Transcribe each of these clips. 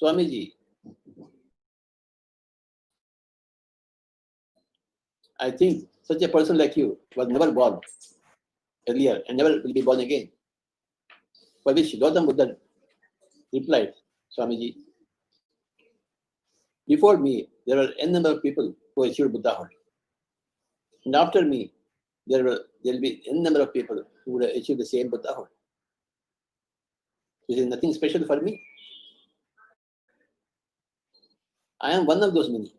Swamiji, I think such a person like you was never born earlier and never will be born again. For which Gautam Buddha replied, Swamiji, before me, there were n number of people who achieved Buddhahood. And after me, there will be n number of people who would achieve the same Buddhahood. This is nothing special for me. I am one of those many.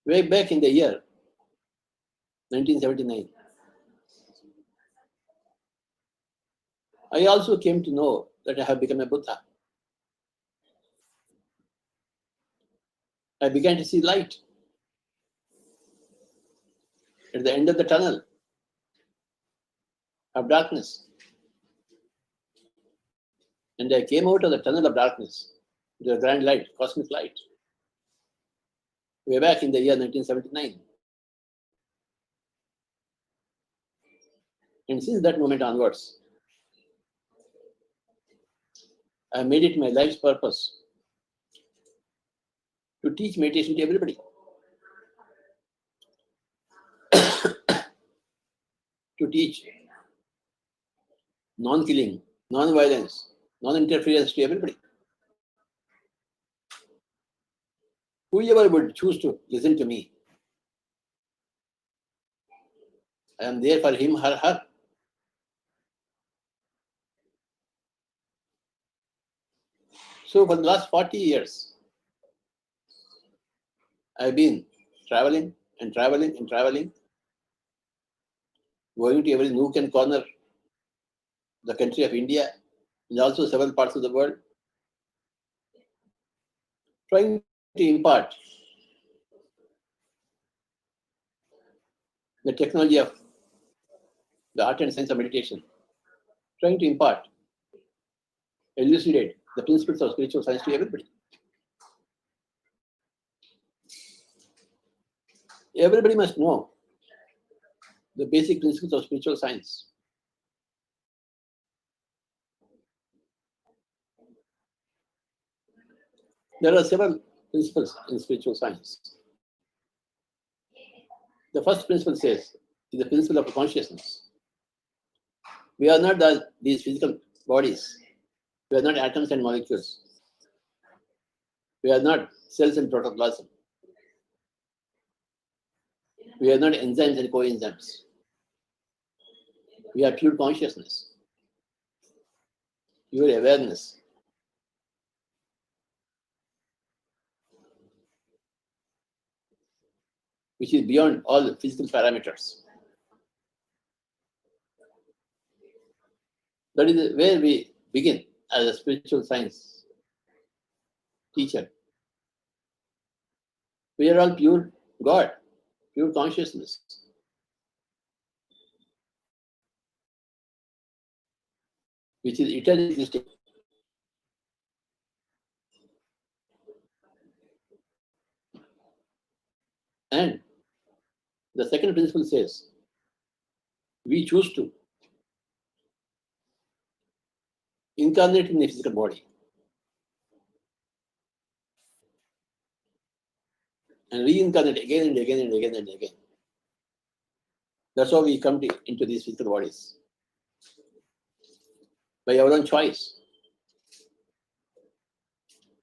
Way back in the year 1979, I also came to know that I have become a Buddha. I began to see light at the end of the tunnel of darkness. And I came out of the tunnel of darkness to a grand light, cosmic light, way back in the year 1979. And since that moment onwards, I made it my life's purpose to teach meditation to everybody. To teach non-killing, non-violence, non-interference to everybody. Whoever would choose to listen to me, I am there for him or her. So for the last 40 years, I've been traveling and traveling and traveling, going to every nook and corner, the country of India, and also several parts of the world, trying to impart the technology of the art and science of meditation, trying to impart, elucidate the principles of spiritual science to everybody. Everybody must know the basic principles of spiritual science. There are several principles in spiritual science. The first principle says, is the principle of consciousness. We are not these physical bodies. We are not atoms and molecules. We are not cells and protoplasm. We are not enzymes and coenzymes. We are pure consciousness, pure awareness. Which is beyond all the physical parameters. That is where we begin as a spiritual science teacher. We are all pure God, pure consciousness. Which is eternally existing. And the second principle says, we choose to incarnate in the physical body and reincarnate again and again and again and again. That's how we come into these physical bodies. By our own choice.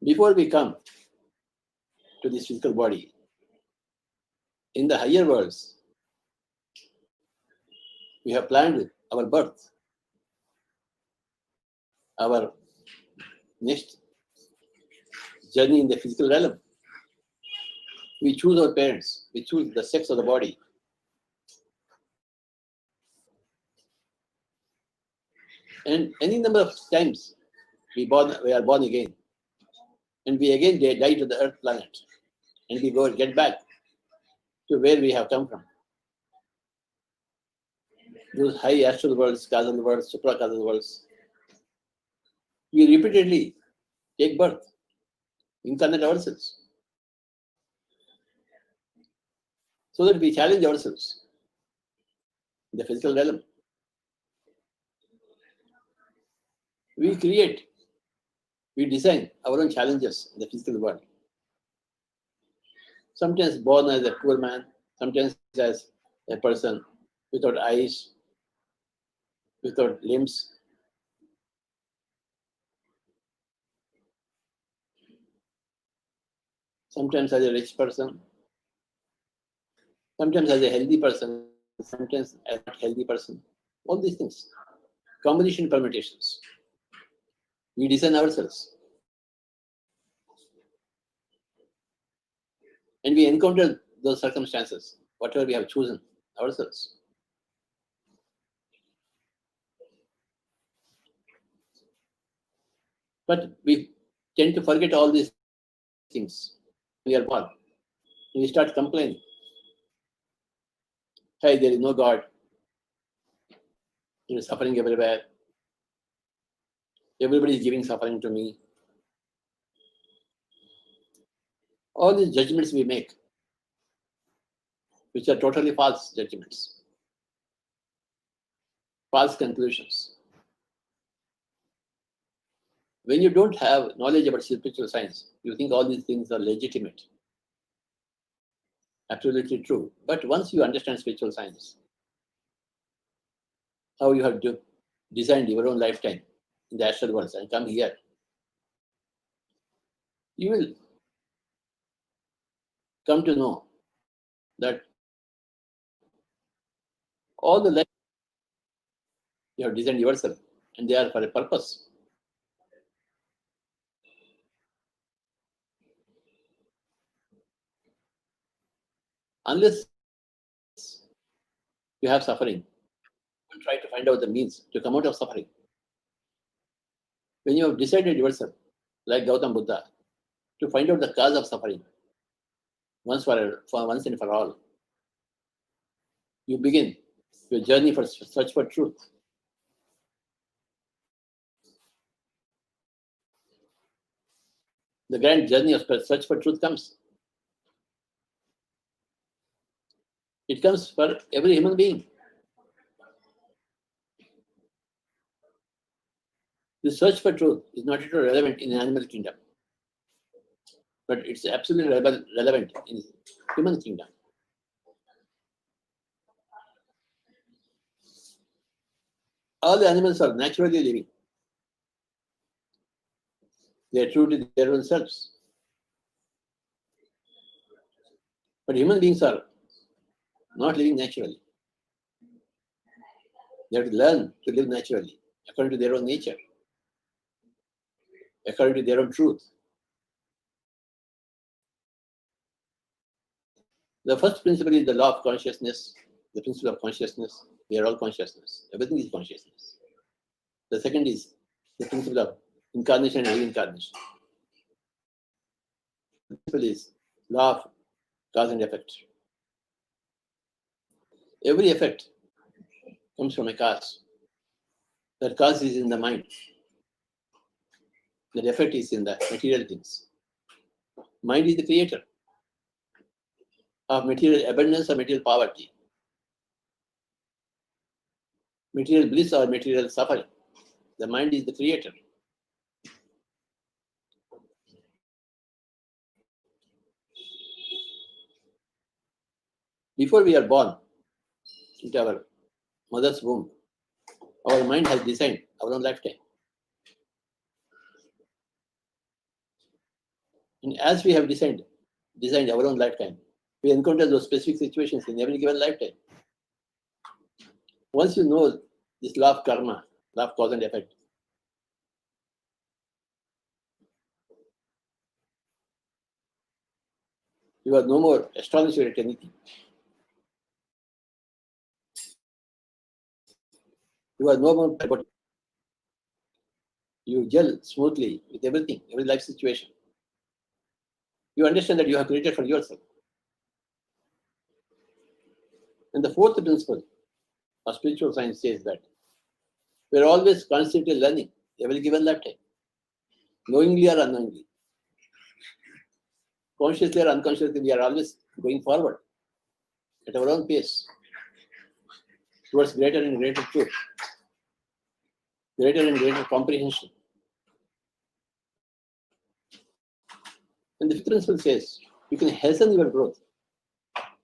Before we come to this physical body, in the higher worlds, we have planned our birth, our next journey in the physical realm. We choose our parents, we choose the sex of the body. And any number of times we are born again. And we again die to the earth planet. And we get back to where we have come from. Those high astral worlds, causal worlds, supracausal worlds. We repeatedly take birth, incarnate ourselves. So that we challenge ourselves in the physical realm. We create, we design our own challenges in the physical world. Sometimes born as a poor man, sometimes as a person without eyes, without limbs. Sometimes as a rich person, sometimes as a healthy person, sometimes as a not healthy person. All these things. Combination permutations. We design ourselves. And we encounter those circumstances, whatever we have chosen ourselves. But we tend to forget all these things. We are born. And we start complaining. Hey, there is no God. There is suffering everywhere. Everybody is giving suffering to me. All these judgments we make, which are totally false judgments, false conclusions. When you don't have knowledge about spiritual science, you think all these things are legitimate. Absolutely true. But once you understand spiritual science, how you have designed your own lifetime in the astral worlds and come here, you will come to know that all the life you have designed yourself, and they are for a purpose. Unless you have suffering, you try to find out the means to come out of suffering. When you have decided yourself, like Gautam Buddha, to find out the cause of suffering once and for all, you begin your journey for search for truth. The grand journey of search for truth comes. It comes for every human being. The search for truth is not at all relevant in the animal kingdom, but it's absolutely relevant in human kingdom. All the animals are naturally living. They are true to their own selves. But human beings are not living naturally. They have to learn to live naturally, according to their own nature, according to their own truth. The first principle is the law of consciousness, the principle of consciousness. We are all consciousness. Everything is consciousness. The second is the principle of incarnation and reincarnation. The principle is law of cause and effect. Every effect comes from a cause. That cause is in the mind. That effect is in the material things. Mind is the creator of material abundance or material poverty, material bliss or material suffering. The mind is the creator. Before we are born into our mother's womb, our mind has designed our own lifetime. And as we have designed our own lifetime, we encounter those specific situations in every given lifetime. Once you know this law of karma, law of cause and effect, you are no more astonished at anything. You are no more about it. You gel smoothly with everything, every life situation. You understand that you have created for yourself. And the fourth principle of spiritual science says that we are always constantly learning every given lifetime, knowingly or unknowingly. Consciously or unconsciously, we are always going forward at our own pace towards greater and greater truth. greater and greater comprehension. And the fifth principle says you can hasten your growth,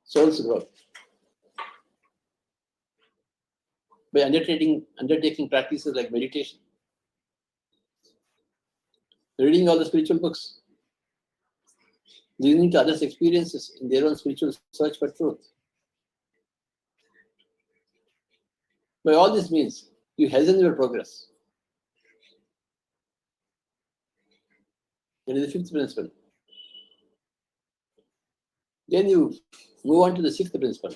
soul's growth, by undertaking practices like meditation, reading all the spiritual books, listening to others' experiences in their own spiritual search for truth. By all this means, you hasten your progress. That is the fifth principle. Then you move on to the sixth principle.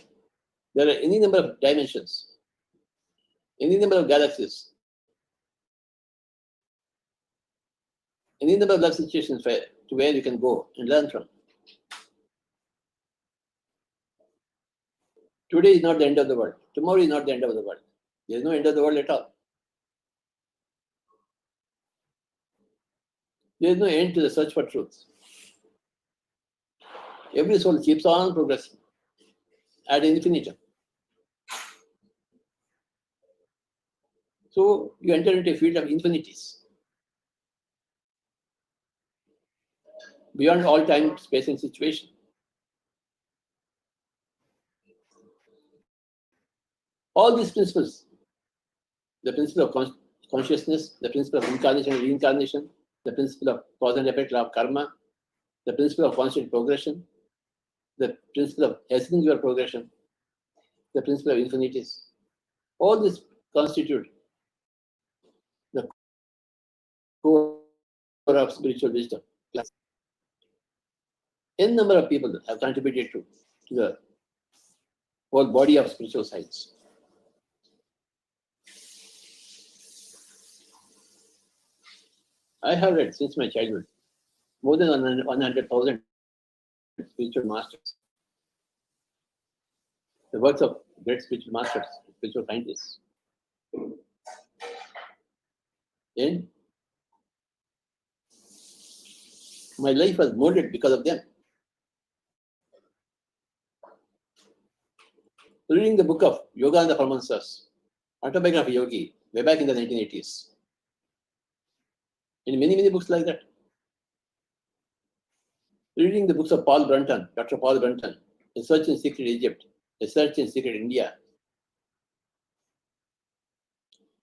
There are any number of dimensions, any number of galaxies, any number of life situations to where you can go and learn from. Today is not the end of the world. Tomorrow is not the end of the world. There is no end of the world at all. There is no end to the search for truth. Every soul keeps on progressing ad infinitum. So you enter into a field of infinities. Beyond all time, space, and situation. All these principles, the principle of consciousness, the principle of incarnation and reincarnation, the principle of cause and effect, law of karma, the principle of constant progression, the principle of hastening your progression, the principle of infinities, all this constitute the core of spiritual wisdom. N number of people have contributed to the whole body of spiritual science. I have read since my childhood more than 100,000 spiritual masters. The works of great spiritual masters, spiritual scientists. And my life was molded because of them. Reading the book of Yogananda Paramahansa's Autobiography of Yogi way back in the 1980s. And many books like that. Reading the books of Paul Brunton, Dr. Paul Brunton, A Search in Secret Egypt, A Search in Secret India.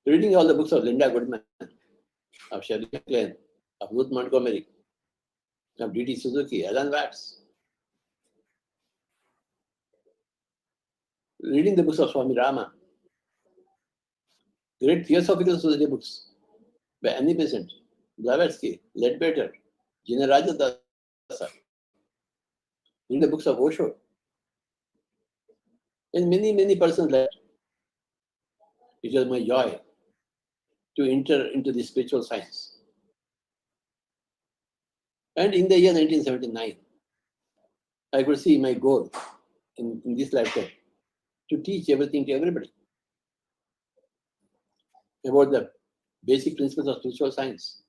Reading all the books of Linda Goodman, of Shirley MacLaine, of Ruth Montgomery, of D.T. Suzuki, Alan Watts. Reading the books of Swami Rama, great Theosophical Society books by Annie Besant, Blavatsky, Leadbeater, Jina Rajadasa. Reading the books of Osho, and many persons like that. It was my joy to enter into the spiritual science. And in the year 1979, I could see my goal in this lifetime to teach everything to everybody about the basic principles of spiritual science,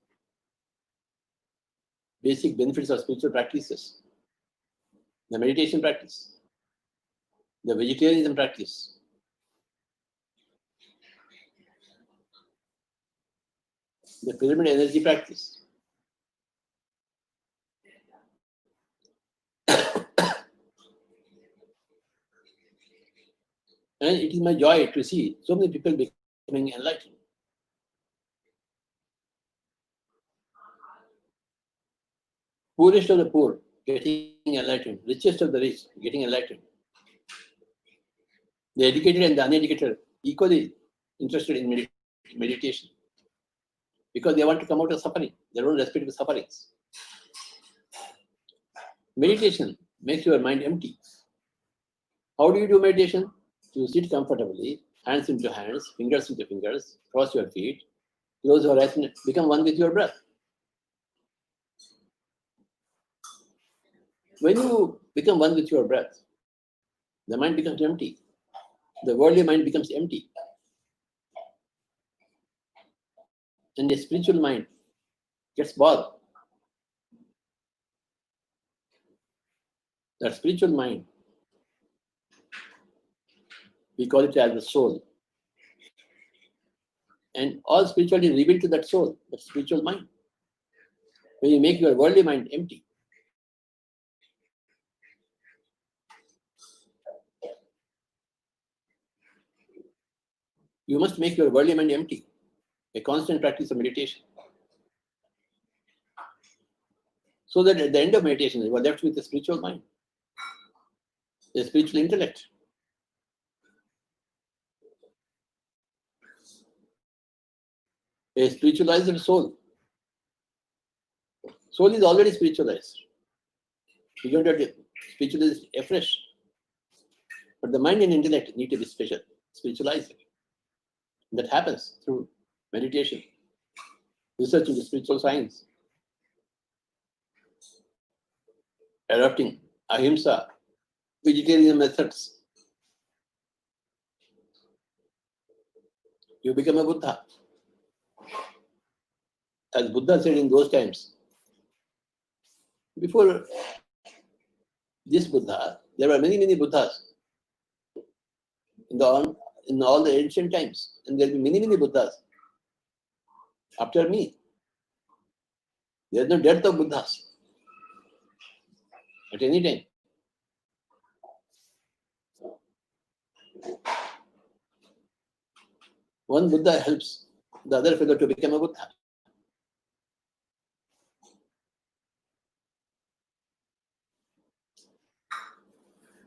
basic benefits of spiritual practices, the meditation practice, the vegetarianism practice, the pyramid energy practice. And it is my joy to see so many people becoming enlightened. Poorest of the poor getting enlightened, richest of the rich getting enlightened. The educated and the uneducated equally interested in meditation because they want to come out of suffering, their own respective sufferings. Meditation makes your mind empty. How do you do meditation? You sit comfortably, hands into hands, fingers into fingers, cross your feet, close your eyes, and become one with your breath. When you become one with your breath, the mind becomes empty. The worldly mind becomes empty. And the spiritual mind gets bored. That spiritual mind, we call it as the soul. And all spirituality is revealed to that soul, that spiritual mind. When you make your worldly mind empty, you must make your worldly mind empty. A constant practice of meditation. So that at the end of meditation, you are left with a spiritual mind, a spiritual intellect. A spiritualized soul. Soul is already spiritualized. You don't have to spiritualize afresh. But the mind and intellect need to be spiritualized. That happens through meditation, research into spiritual science, adopting ahimsa, vegetarian methods. You become a Buddha. As Buddha said in those times, before this Buddha, there were many, many Buddhas in all the ancient times, and there will be many, many Buddhas after me. There is no dearth of Buddhas at any time. One Buddha helps the other fellow to become a Buddha.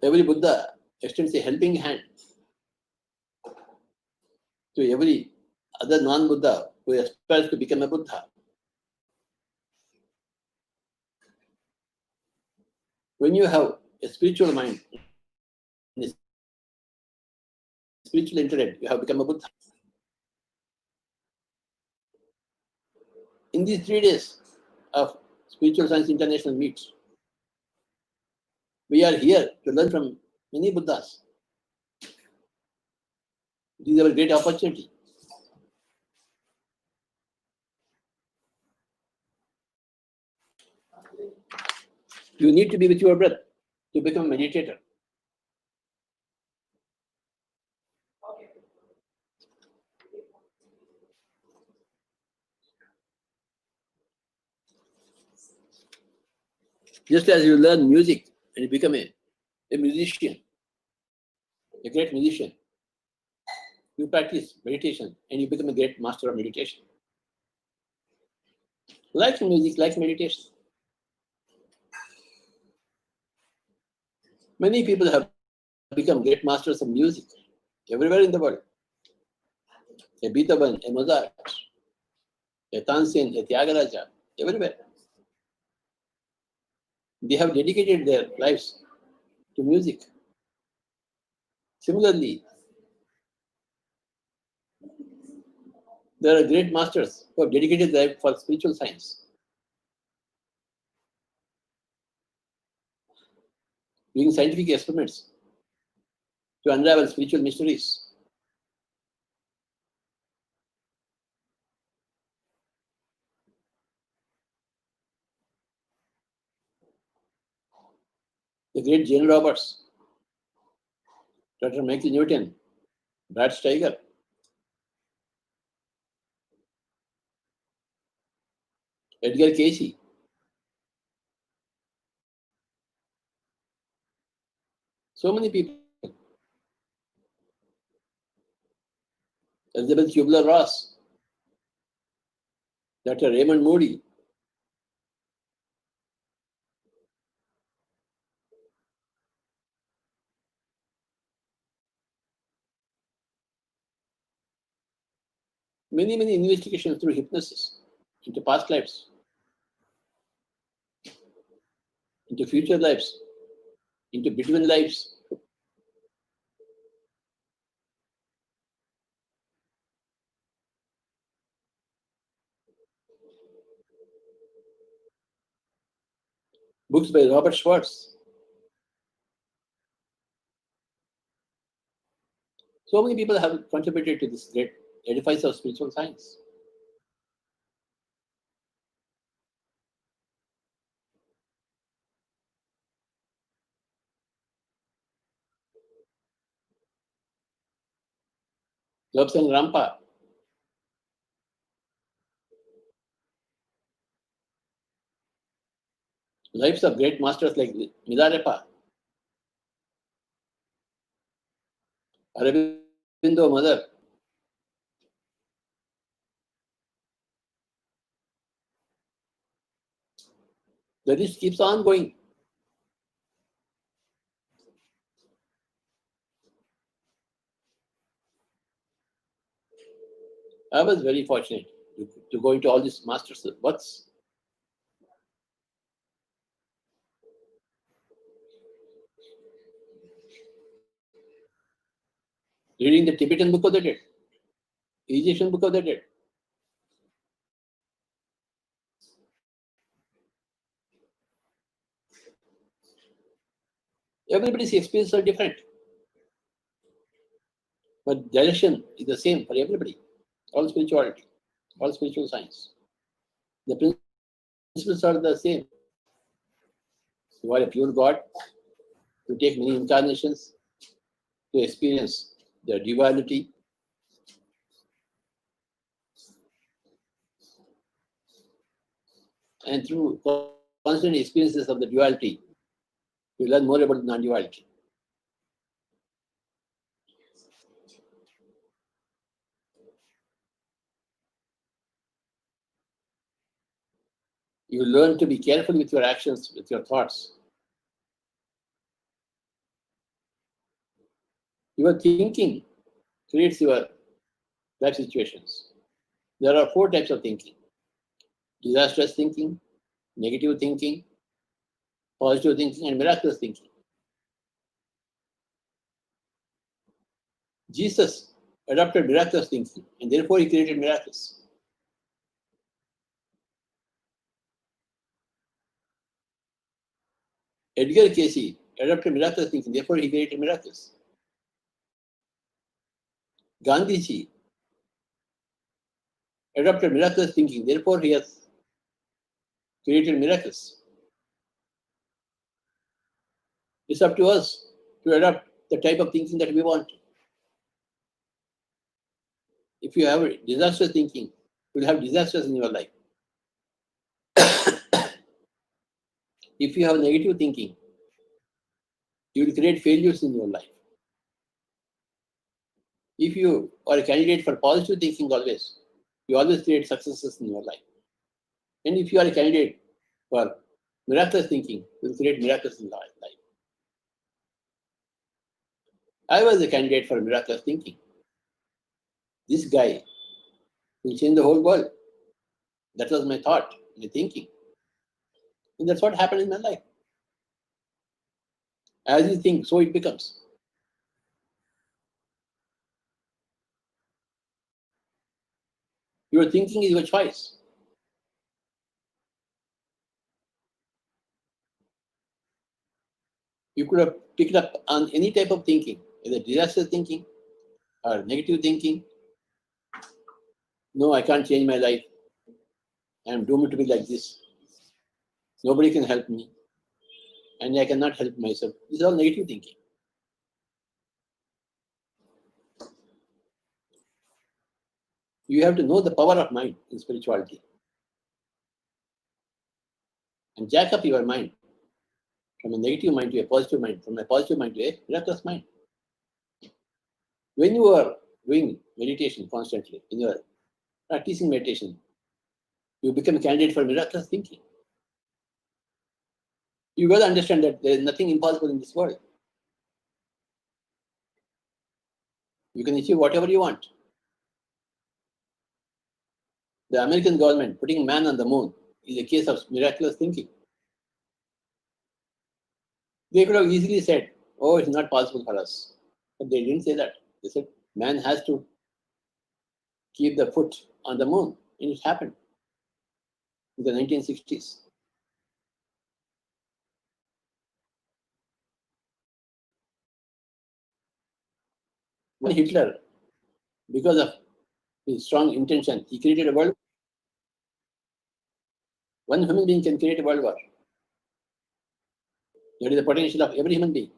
Every Buddha extends a helping hand to every other non-Buddha who aspires to become a Buddha. When you have a spiritual mind, a spiritual intellect, you have become a Buddha. In these 3 days of Spiritual Science International meets, we are here to learn from many Buddhas. This is our great opportunity. You need to be with your breath to become a meditator. Just as you learn music and you become a musician, a great musician, you practice meditation and you become a great master of meditation. Like music, like meditation. Many people have become great masters of music everywhere in the world. A Beethoven, a Mozart, a Tansen, a Tyagaraja, everywhere. They have dedicated their lives to music. Similarly, there are great masters who have dedicated their life for spiritual science, doing scientific experiments to unravel spiritual mysteries. The great Jane Roberts, Dr. Michael Newton, Brad Steiger, Edgar Cayce, so many people, Elizabeth Kubler-Ross, Dr. Raymond Moody, many, many investigations through hypnosis into past lives, into future lives, into between lives. Books by Robert Schwartz. So many people have contributed to this great edifice of spiritual science. Lobsang Rampa, Lives of great masters like Milarepa, Aurobindo Mother, the list keeps on going. I was very fortunate to go into all these masters' works. Reading the Tibetan book of the dead, Egyptian book of the dead. Everybody's experiences are different, but direction is the same for everybody. All spirituality, all spiritual science. The principles are the same. You are a pure God, you take many incarnations to experience the duality. And through constant experiences of the duality, you learn more about non-duality. You learn to be careful with your actions, with your thoughts. Your thinking creates your life situations. There are four types of thinking: disastrous thinking, negative thinking, positive thinking, and miraculous thinking. Jesus adopted miraculous thinking, and therefore he created miracles. Edgar Casey adopted miraculous thinking, therefore he created miracles. Gandhiji adopted miraculous thinking, therefore he has created miracles. It's up to us to adopt the type of thinking that we want. If you have disastrous thinking, you'll have disasters in your life. If you have negative thinking, you will create failures in your life. If you are a candidate for positive thinking always, you always create successes in your life. And if you are a candidate for miraculous thinking, you will create miracles in life. I was a candidate for miraculous thinking. This guy will change the whole world. That was my thought, my thinking. And that's what happened in my life. As you think, so it becomes. Your thinking is your choice. You could have picked up on any type of thinking, either disaster thinking or negative thinking. No, I can't change my life. I am doomed to be like this. Nobody can help me. And I cannot help myself. This is all negative thinking. You have to know the power of mind in spirituality and jack up your mind from a negative mind to a positive mind, from a positive mind to a miraculous mind. When you are doing meditation constantly, when you are practicing meditation, you become a candidate for miraculous thinking. You got to understand that there is nothing impossible in this world. You can achieve whatever you want. The American government putting man on the moon is a case of miraculous thinking. They could have easily said, oh, it's not possible for us. But they didn't say that. They said, man has to keep the foot on the moon. And it happened in the 1960s. When Hitler, because of his strong intention, he created a world. One human being can create a world war. That is the potential of every human being.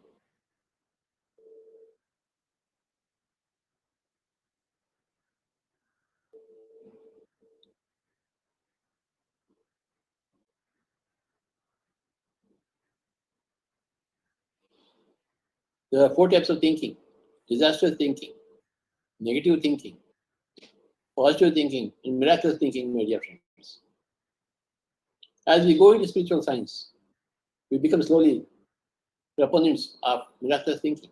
There are 4 types of thinking: disastrous thinking, negative thinking, positive thinking, and miraculous thinking, my dear friends. As we go into spiritual science, we become slowly proponents of miraculous thinking.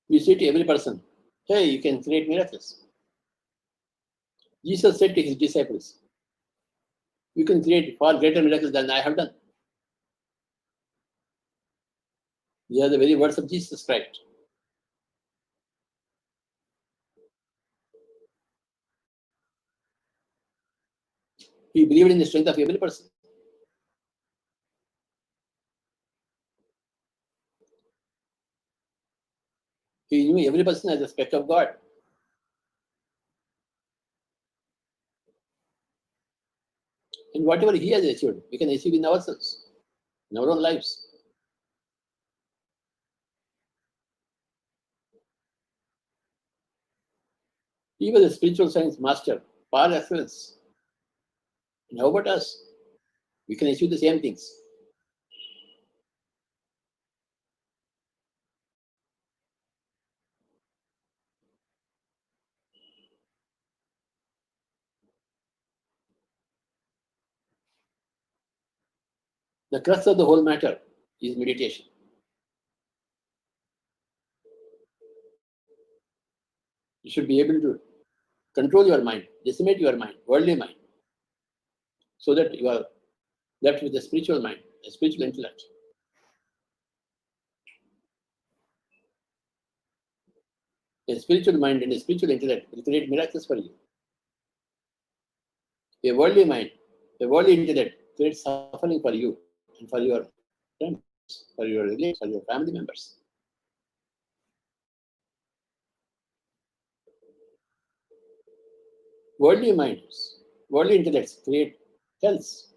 We say to every person, hey, you can create miracles. Jesus said to his disciples, you can create far greater miracles than I have done. These are the very words of Jesus Christ. He believed in the strength of every person. He knew every person as a speck of God. And whatever he has achieved, we can achieve in ourselves, in our own lives. He was a spiritual science master, par excellence. And how about us? We can achieve the same things. The crux of the whole matter is meditation. You should be able to control your mind, decimate your mind, worldly mind, so that you are left with a spiritual mind, a spiritual intellect. A spiritual mind and a spiritual intellect will create miracles for you. A worldly mind, a worldly intellect creates suffering for you and for your friends, for your relatives, for your family members. Worldly minds, worldly intellects create hells.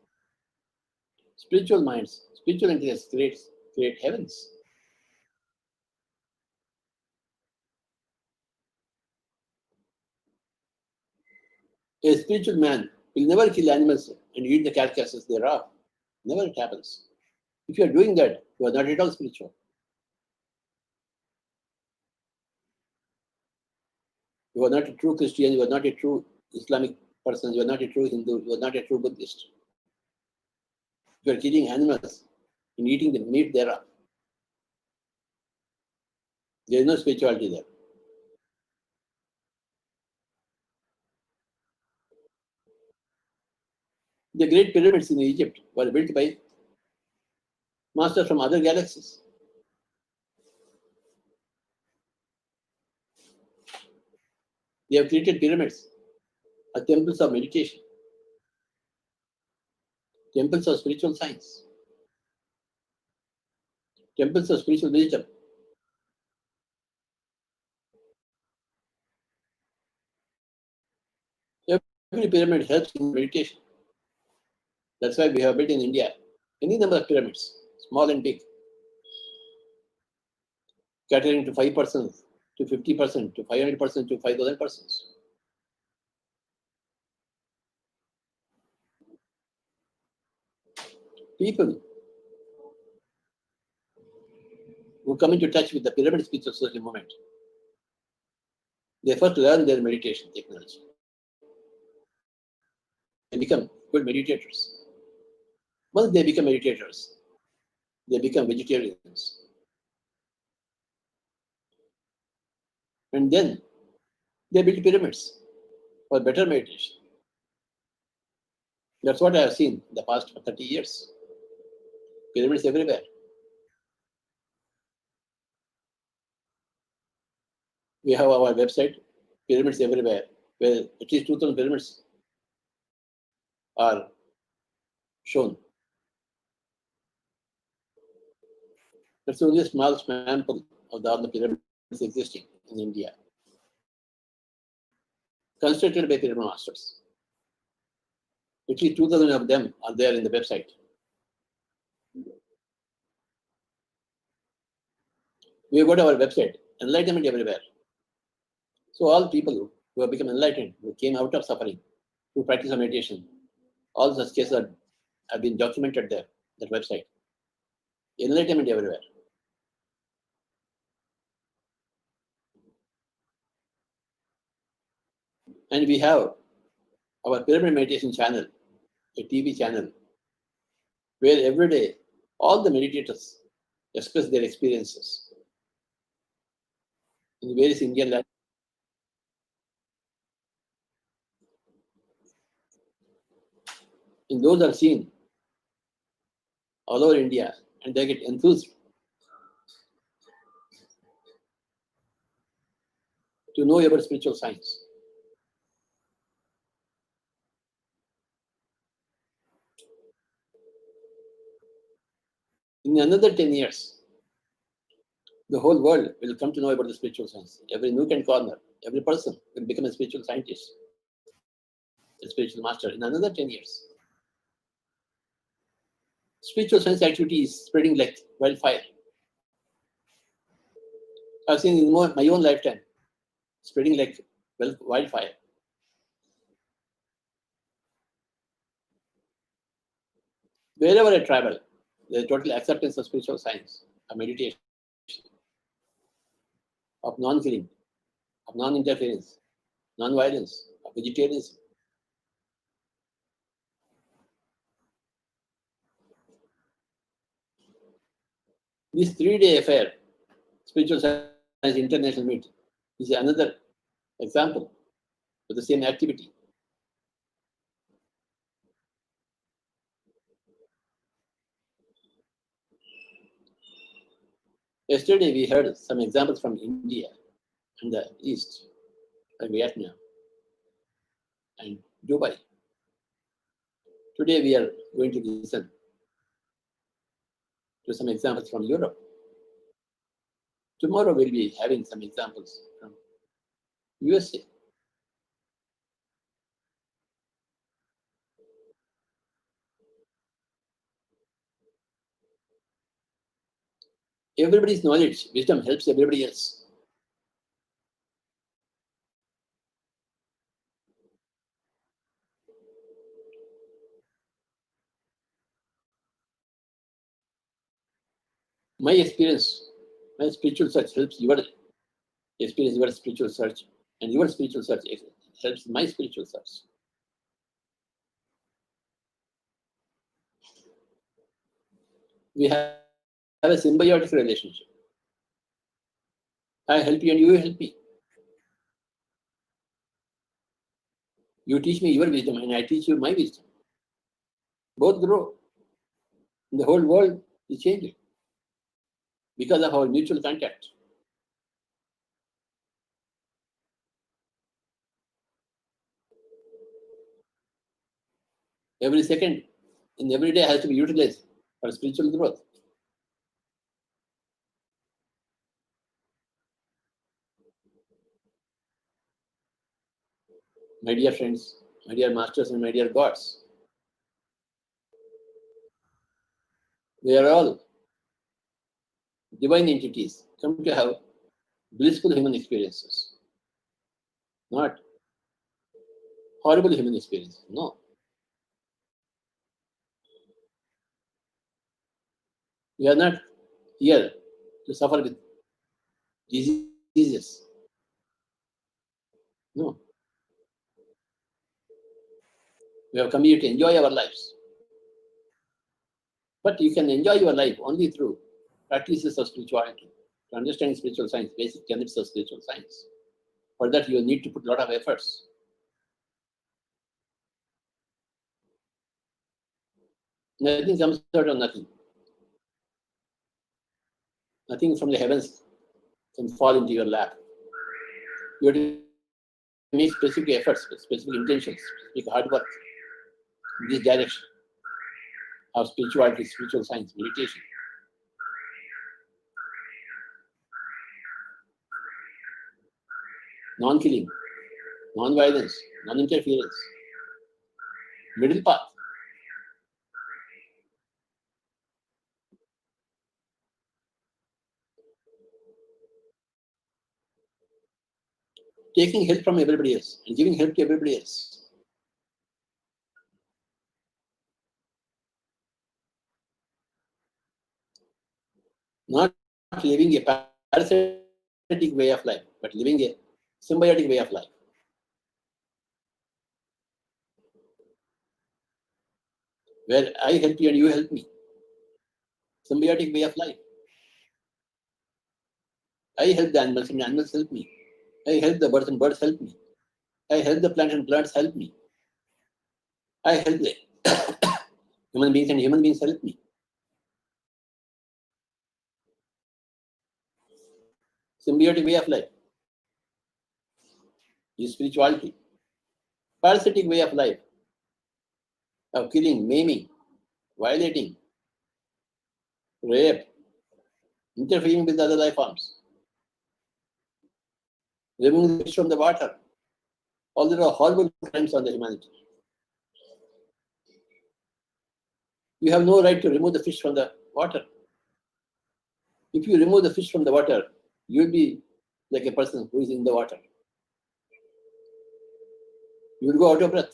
Spiritual minds, spiritual intellects create heavens. A spiritual man will never kill animals and eat the carcasses thereof. Never it happens. If you are doing that, you are not at all spiritual. You are not a true Christian, you are not a true Islamic person, you are not a true Hindu, you are not a true Buddhist. You are killing animals and eating the meat thereof. There is no spirituality there. The great pyramids in Egypt were built by masters from other galaxies. They have created pyramids, temples of meditation, temples of spiritual science, temples of spiritual wisdom. Every pyramid helps in meditation. That's why we have built in India any number of pyramids, small and big, catering to 5%, to 50%, to 500%, to 5,000 persons. People who come into touch with the pyramid spiritual social movement, they first learn their meditation technology and become good meditators. Once they become meditators, they become vegetarians. And then they build pyramids for better meditation. That's what I have seen in the past 30 years. Pyramids everywhere. We have our website, Pyramids Everywhere, where at least 2,000 pyramids are shown. That's only a small sample of all the pyramids existing in India, constructed by pyramid masters. At least 2,000 of them are there in the website. We have got our website, Enlightenment Everywhere. So all people who have become enlightened, who came out of suffering, who practice meditation, All such cases have been documented there, that website. Enlightenment everywhere. And we have our Pyramid Meditation channel, a TV channel, where every day all the meditators express their experiences in various Indian languages. And those are seen all over India, and they get enthused to know about spiritual science. In another 10 years, the whole world will come to know about the spiritual science. Every nook and corner, every person will become a spiritual scientist, a spiritual master in another 10 years. Spiritual science activity is spreading like wildfire. I've seen in my own lifetime, spreading like wildfire. Wherever I travel, there's total acceptance of spiritual science, of meditation, of non-killing, of non-interference, non-violence, of vegetarianism. This 3-day affair, Spiritual Science International Meet, is another example of the same activity. Yesterday, we heard some examples from India and the East, like Vietnam and Dubai. Today, we are going to listen to some examples from Europe. Tomorrow, we'll be having some examples from USA. Everybody's knowledge, wisdom helps everybody else. My experience, my spiritual search helps your experience, your spiritual search, and your spiritual search helps my spiritual search. We have a symbiotic relationship. I help you and you help me. You teach me your wisdom and I teach you my wisdom. Both grow. The whole world is changing because of our mutual contact. Every second in every day has to be utilized for spiritual growth. My dear friends, my dear masters, and my dear gods, we are all divine entities come to have blissful human experiences, not horrible human experiences. No. We are not here to suffer with diseases. No. We have come here to enjoy our lives. But you can enjoy your life only through practices of spirituality, to understand spiritual science, basic tenets of spiritual science. For that, you need to put a lot of efforts. Nothing comes out of nothing. Nothing from the heavens can fall into your lap. You have to make specific efforts, specific intentions, specific hard work in this direction of spirituality, spiritual science, meditation. Non-killing, non-violence, non-interference, middle path. Taking help from everybody else and giving help to everybody else. Not living a parasitic way of life, but living a symbiotic way of life. Where I help you and you help me. Symbiotic way of life. I help the animals and the animals help me. I help the birds and birds help me. I help the plants and plants help me. I help the human beings and human beings help me. Symbiotic way of life is spirituality. Parasitic way of life of killing, maiming, violating, rape, interfering with other life forms, removing the fish from the water. All these are horrible crimes on the humanity. You have no right to remove the fish from the water. If you remove the fish from the water, you will be like a person who is in the water. You will go out of breath.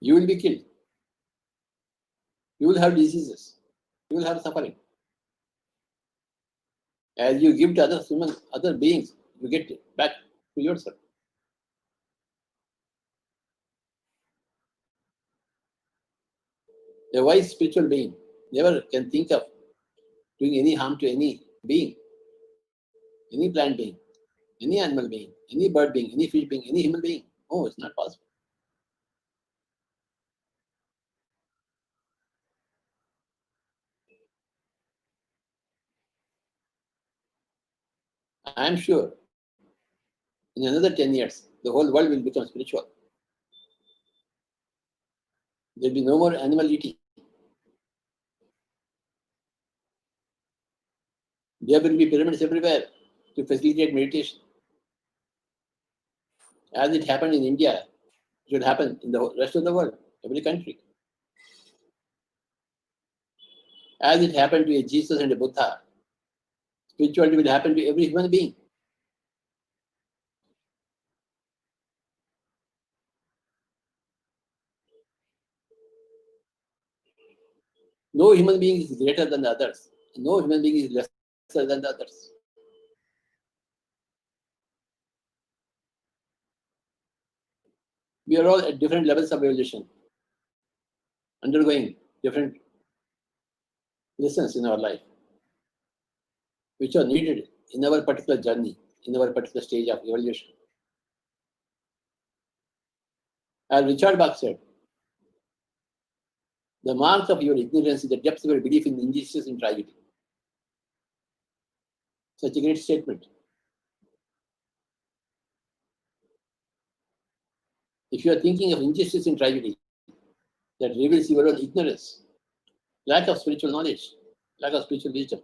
You will be killed. You will have diseases. You will have suffering. As you give to other humans, other beings, you get back to yourself. A wise spiritual being never can think of doing any harm to any being, any plant being, any animal being, any bird being, any fish being, any human being. Oh, it's not possible. I am sure in another 10 years, the whole world will become spiritual. There will be no more animal eating. There will be pyramids everywhere to facilitate meditation. As it happened in India, it should happen in the rest of the world, every country. As it happened to a Jesus and a Buddha, spirituality will happen to every human being. No human being is greater than the others. No human being is lesser than the others. We are all at different levels of evolution, undergoing different lessons in our life, which are needed in our particular journey, in our particular stage of evolution. As Richard Bach said, the mark of your ignorance is the depth of your belief in injustice and tragedy. Such a great statement. If you are thinking of injustice and tragedy, that reveals your own ignorance, lack of spiritual knowledge, lack of spiritual wisdom.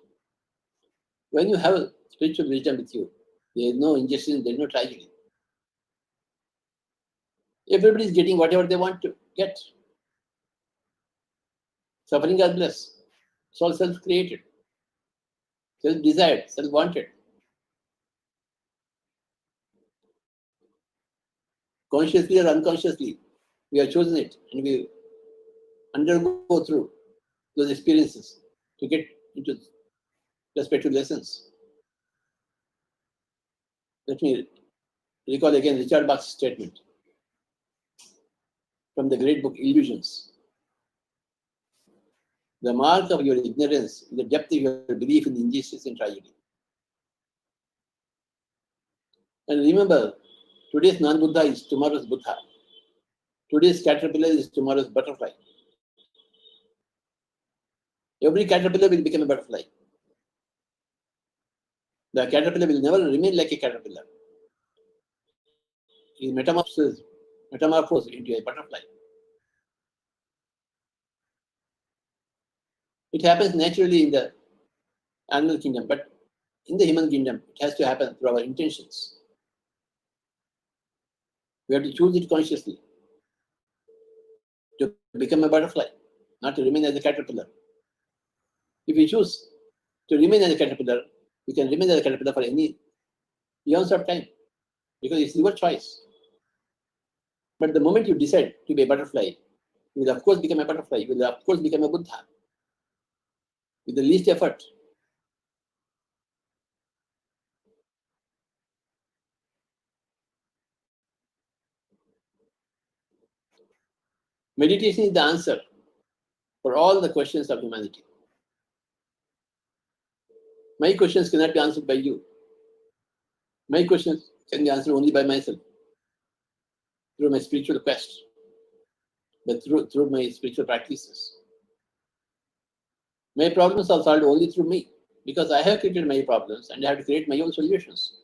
When you have spiritual wisdom with you, there is no injustice, there is no tragedy. Everybody is getting whatever they want to get. Suffering is bliss. It's all self-created, self-desired, self-wanted. Consciously or unconsciously, we have chosen it and we undergo through those experiences to get into respective lessons. Let me recall again Richard Bach's statement from the great book Illusions. The mark of your ignorance is the depth of your belief in injustice and tragedy. And remember, today's non-Buddha is tomorrow's Buddha. Today's caterpillar is tomorrow's butterfly. Every caterpillar will become a butterfly. The caterpillar will never remain like a caterpillar. He metamorphoses into a butterfly. It happens naturally in the animal kingdom, but in the human kingdom, it has to happen through our intentions. We have to choose it consciously to become a butterfly, not to remain as a caterpillar. If we choose to remain as a caterpillar, we can remain as a caterpillar for any eons of time because it's your choice. But the moment you decide to be a butterfly, You will of course become a butterfly. You will of course become a Buddha with the least effort. Meditation is the answer for all the questions of humanity. My questions cannot be answered by you. My questions can be answered only by myself through my spiritual quest, but through my spiritual practices. My problems are solved only through me because I have created my problems and I have to create my own solutions.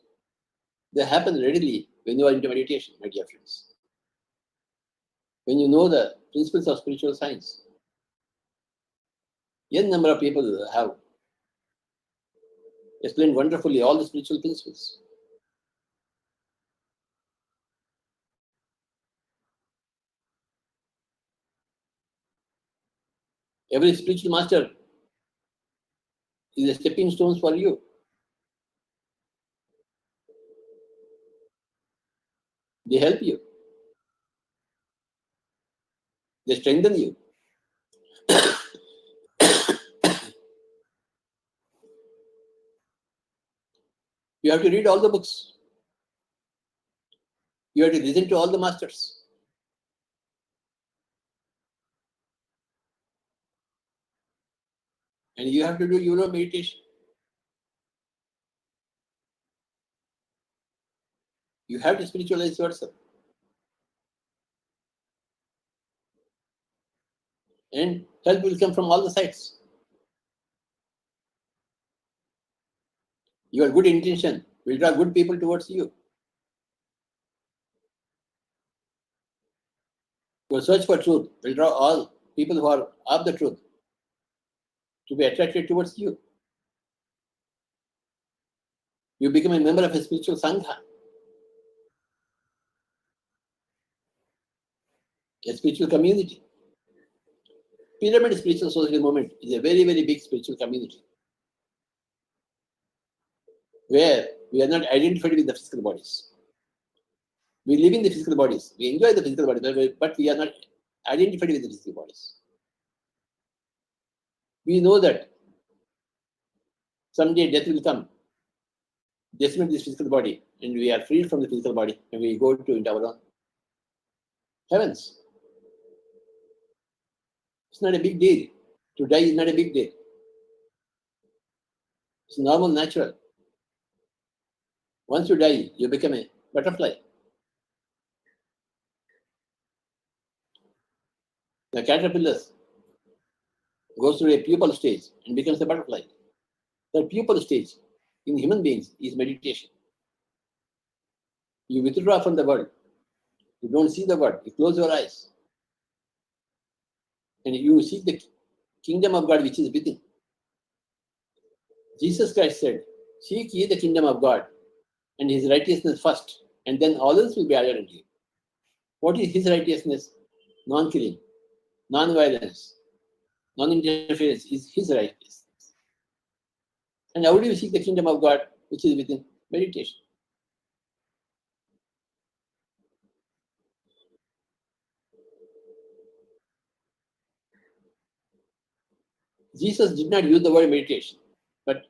They happen readily when you are into meditation, my dear friends. When you know the principles of spiritual science, n number of people have explained wonderfully all the spiritual principles. Every spiritual master is a stepping stone for you. They help you. They strengthen you. You have to read all the books. You have to listen to all the masters. And you have to do your own meditation. You have to spiritualize yourself. And help will come from all the sides. Your good intention will draw good people towards you. Your search for truth will draw all people who are of the truth to be attracted towards you. You become a member of a spiritual sangha, a spiritual community. Pyramid Spiritual Social Movement is a very, very big spiritual community where we are not identified with the physical bodies. We live in the physical bodies. We enjoy the physical bodies, but we are not identified with the physical bodies. We know that someday death will come, decimate this physical body, and we are freed from the physical body, and we go to our own heavens. It's not a big deal. To die is not a big deal. It's normal, natural. Once you die, you become a butterfly. The caterpillar goes through a pupal stage and becomes a butterfly. The pupal stage in human beings is meditation. You withdraw from the world. You don't see the world. You close your eyes. And you seek the kingdom of God which is within. Jesus Christ said, "Seek ye the kingdom of God and his righteousness first, and then all else will be added unto you." What is his righteousness? Non-killing, non-violence, non-interference is his righteousness. And how do you seek the kingdom of God which is within? Meditation. Jesus did not use the word meditation, but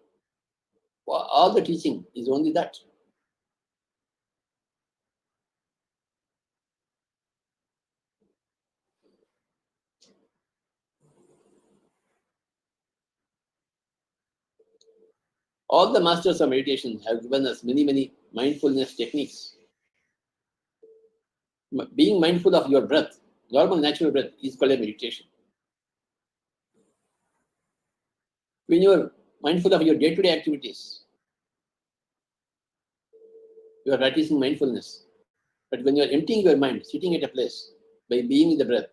all the teaching is only that. All the masters of meditation have given us many, many mindfulness techniques. Being mindful of your breath, normal natural breath, is called a meditation. When you are mindful of your day-to-day activities, you are practicing mindfulness. But when you are emptying your mind, sitting at a place, by being in the breath,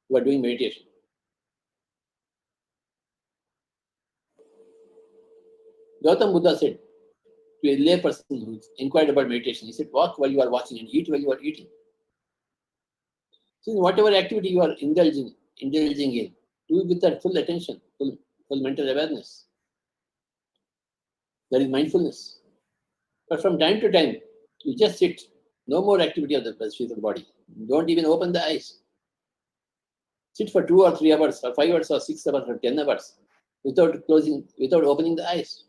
you are doing meditation. Gautam Buddha said to a lay person who inquired about meditation, he said, "Walk while you are watching and eat while you are eating." So whatever activity you are indulging in, do it with that full attention, full mental awareness. That is mindfulness. But from time to time, you just sit. No more activity of the physical body. Don't even open the eyes. Sit for 2 or 3 hours, or 5 hours, or 6 hours, or 10 hours, without opening the eyes,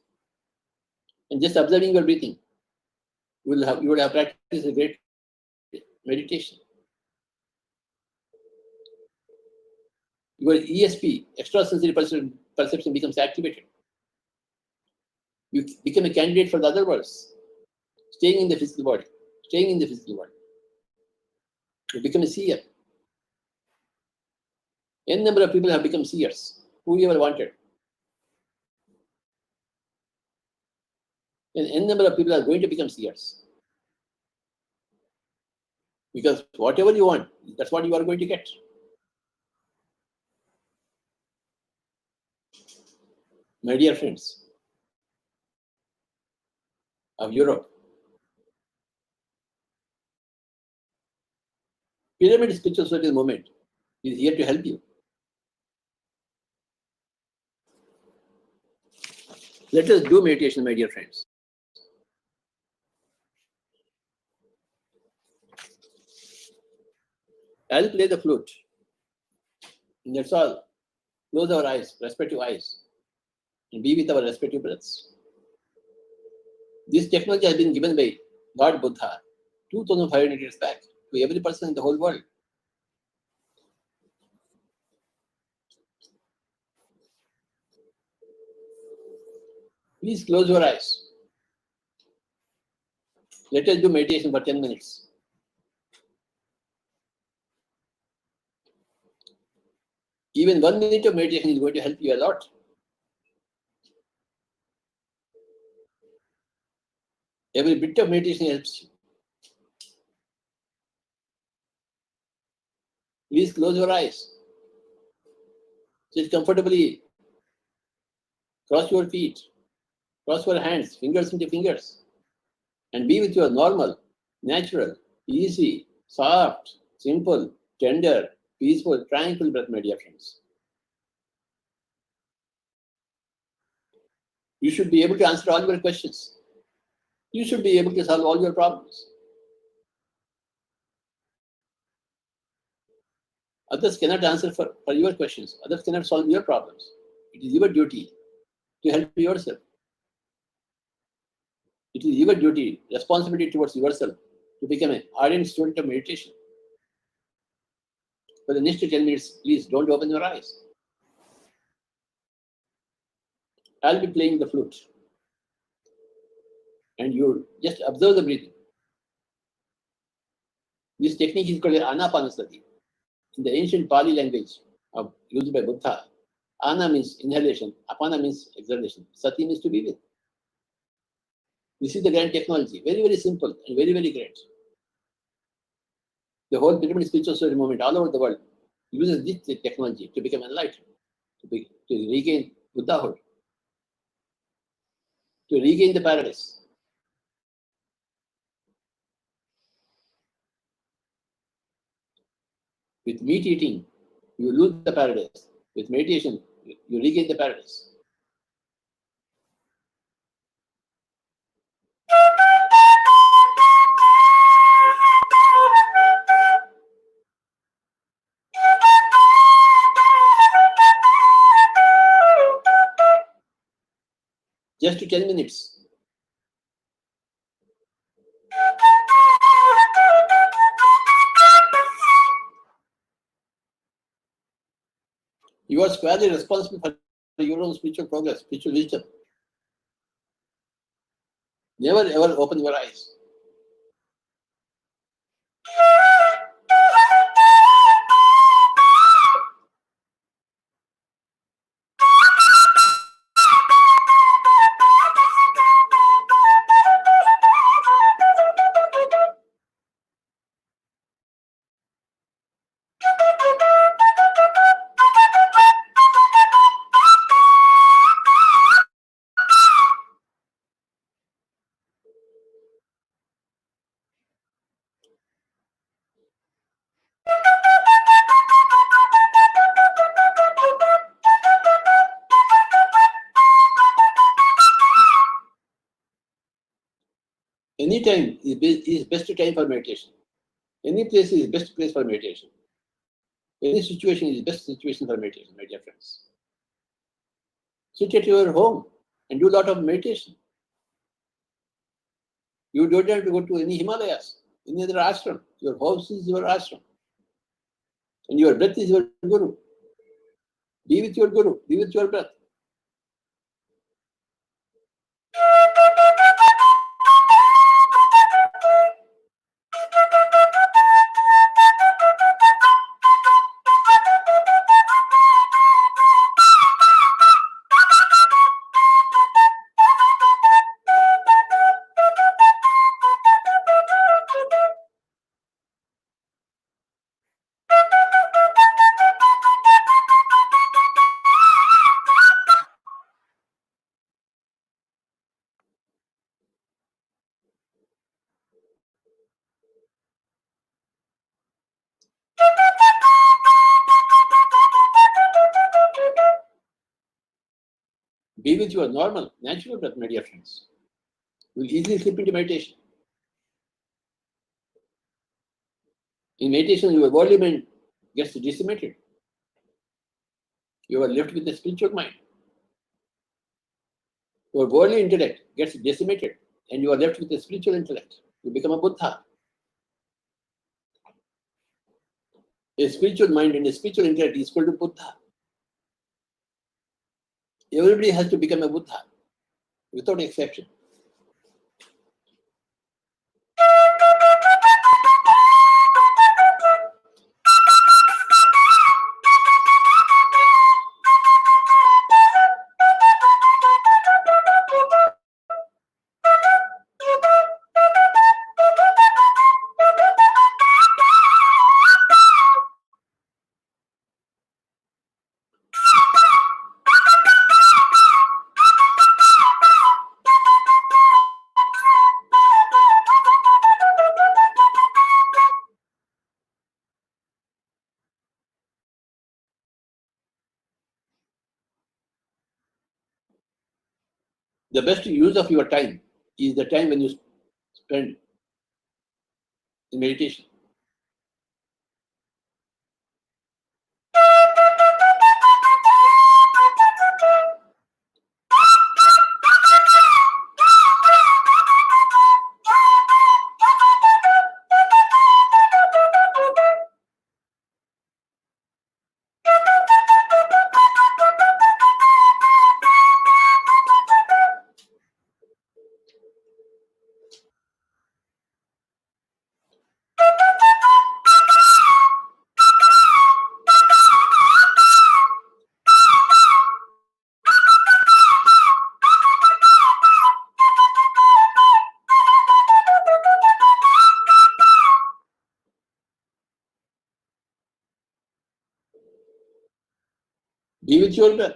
and just observing your breathing. You would have practiced a great meditation. Your ESP, extrasensory perception, becomes activated. You become a candidate for the other worlds, staying in the physical body. You become a seer. N number of people have become seers, whoever wanted. And N number of people are going to become seers. Because whatever you want, that's what you are going to get. My dear friends of Europe, Pyramid Spiritual Society movement is here to help you. Let us do meditation, my dear friends. I'll play the flute. And that's all. Close our eyes, respective eyes, and be with our respective breaths. This technology has been given by Lord Buddha 2500 years back to every person in the whole world. Please close your eyes. Let us do meditation for 10 minutes. Even 1 minute of meditation is going to help you a lot. Every bit of meditation helps you. Please close your eyes. Sit comfortably. Cross your feet. Cross your hands, fingers into fingers. And be with your normal, natural, easy, soft, simple, tender, peaceful, tranquil breath, my dear friends. You should be able to answer all your questions. You should be able to solve all your problems. Others cannot answer for your questions. Others cannot solve your problems. It is your duty to help yourself. It is your duty, responsibility towards yourself to become an ardent student of meditation. For the next 10 minutes, please don't open your eyes. I'll be playing the flute. And you just observe the breathing. This technique is called Anapanasati. In the ancient Pali language used by Buddha, Ana means inhalation, Apana means exhalation, Sati means to be with. This is the grand technology, very, very simple and very, very great. The whole Pyramid Spiritual Society movement all over the world uses this technology to become enlightened, to regain Buddhahood, to regain the paradise. With meat eating, you lose the paradise. With meditation, you regain the paradise. Just 10 minutes. You are squarely responsible for your own spiritual progress, spiritual wisdom. Never ever open your eyes. Any time is best time for meditation. Any place is best place for meditation. Any situation is the best situation for meditation, my dear friends. Sit at your home and do a lot of meditation. You don't have to go to any Himalayas, any other ashram. Your house is your ashram. And your breath is your guru. Be with your guru, be with your breath. Be with your normal, natural breath, my dear friends. You will easily slip into meditation. In meditation, your worldly mind gets decimated. You are left with the spiritual mind. Your worldly intellect gets decimated, and you are left with the spiritual intellect. You become a Buddha. A spiritual mind and a spiritual intellect is equal to Buddha. Everybody has to become a Buddha, without exception. The best use of your time is the time when you spend in meditation. Be with your breath.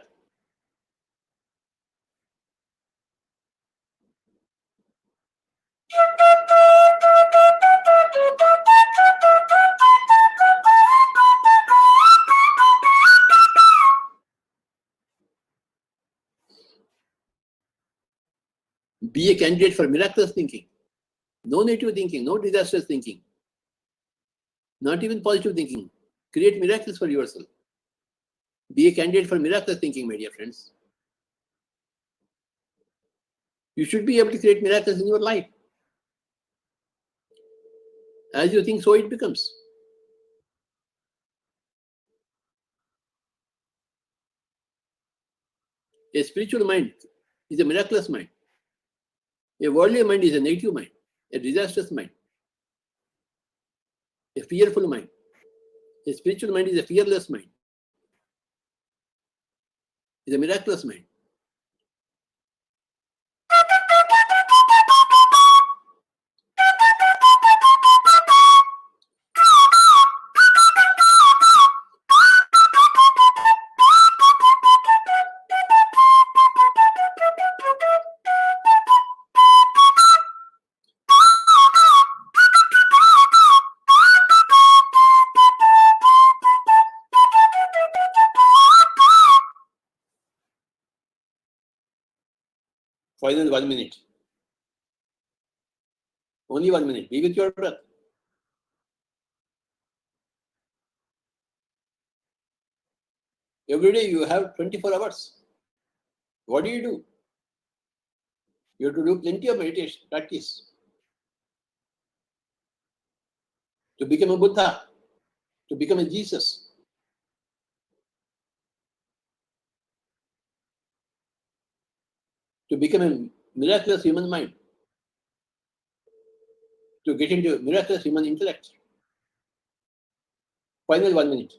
Be a candidate for miraculous thinking. No negative thinking, no disastrous thinking, not even positive thinking. Create miracles for yourself. Be a candidate for miraculous thinking, my dear friends. You should be able to create miracles in your life. As you think, so it becomes. A spiritual mind is a miraculous mind. A worldly mind is a negative mind, a disastrous mind, a fearful mind. A spiritual mind is a fearless mind, is a miraculous mind. Final 1 minute. Only 1 minute. Be with your breath. Every day you have 24 hours. What do? You have to do plenty of meditation practice to become a Buddha, to become a Jesus, to become a miraculous human mind, to get into miraculous human intellect. Final 1 minute.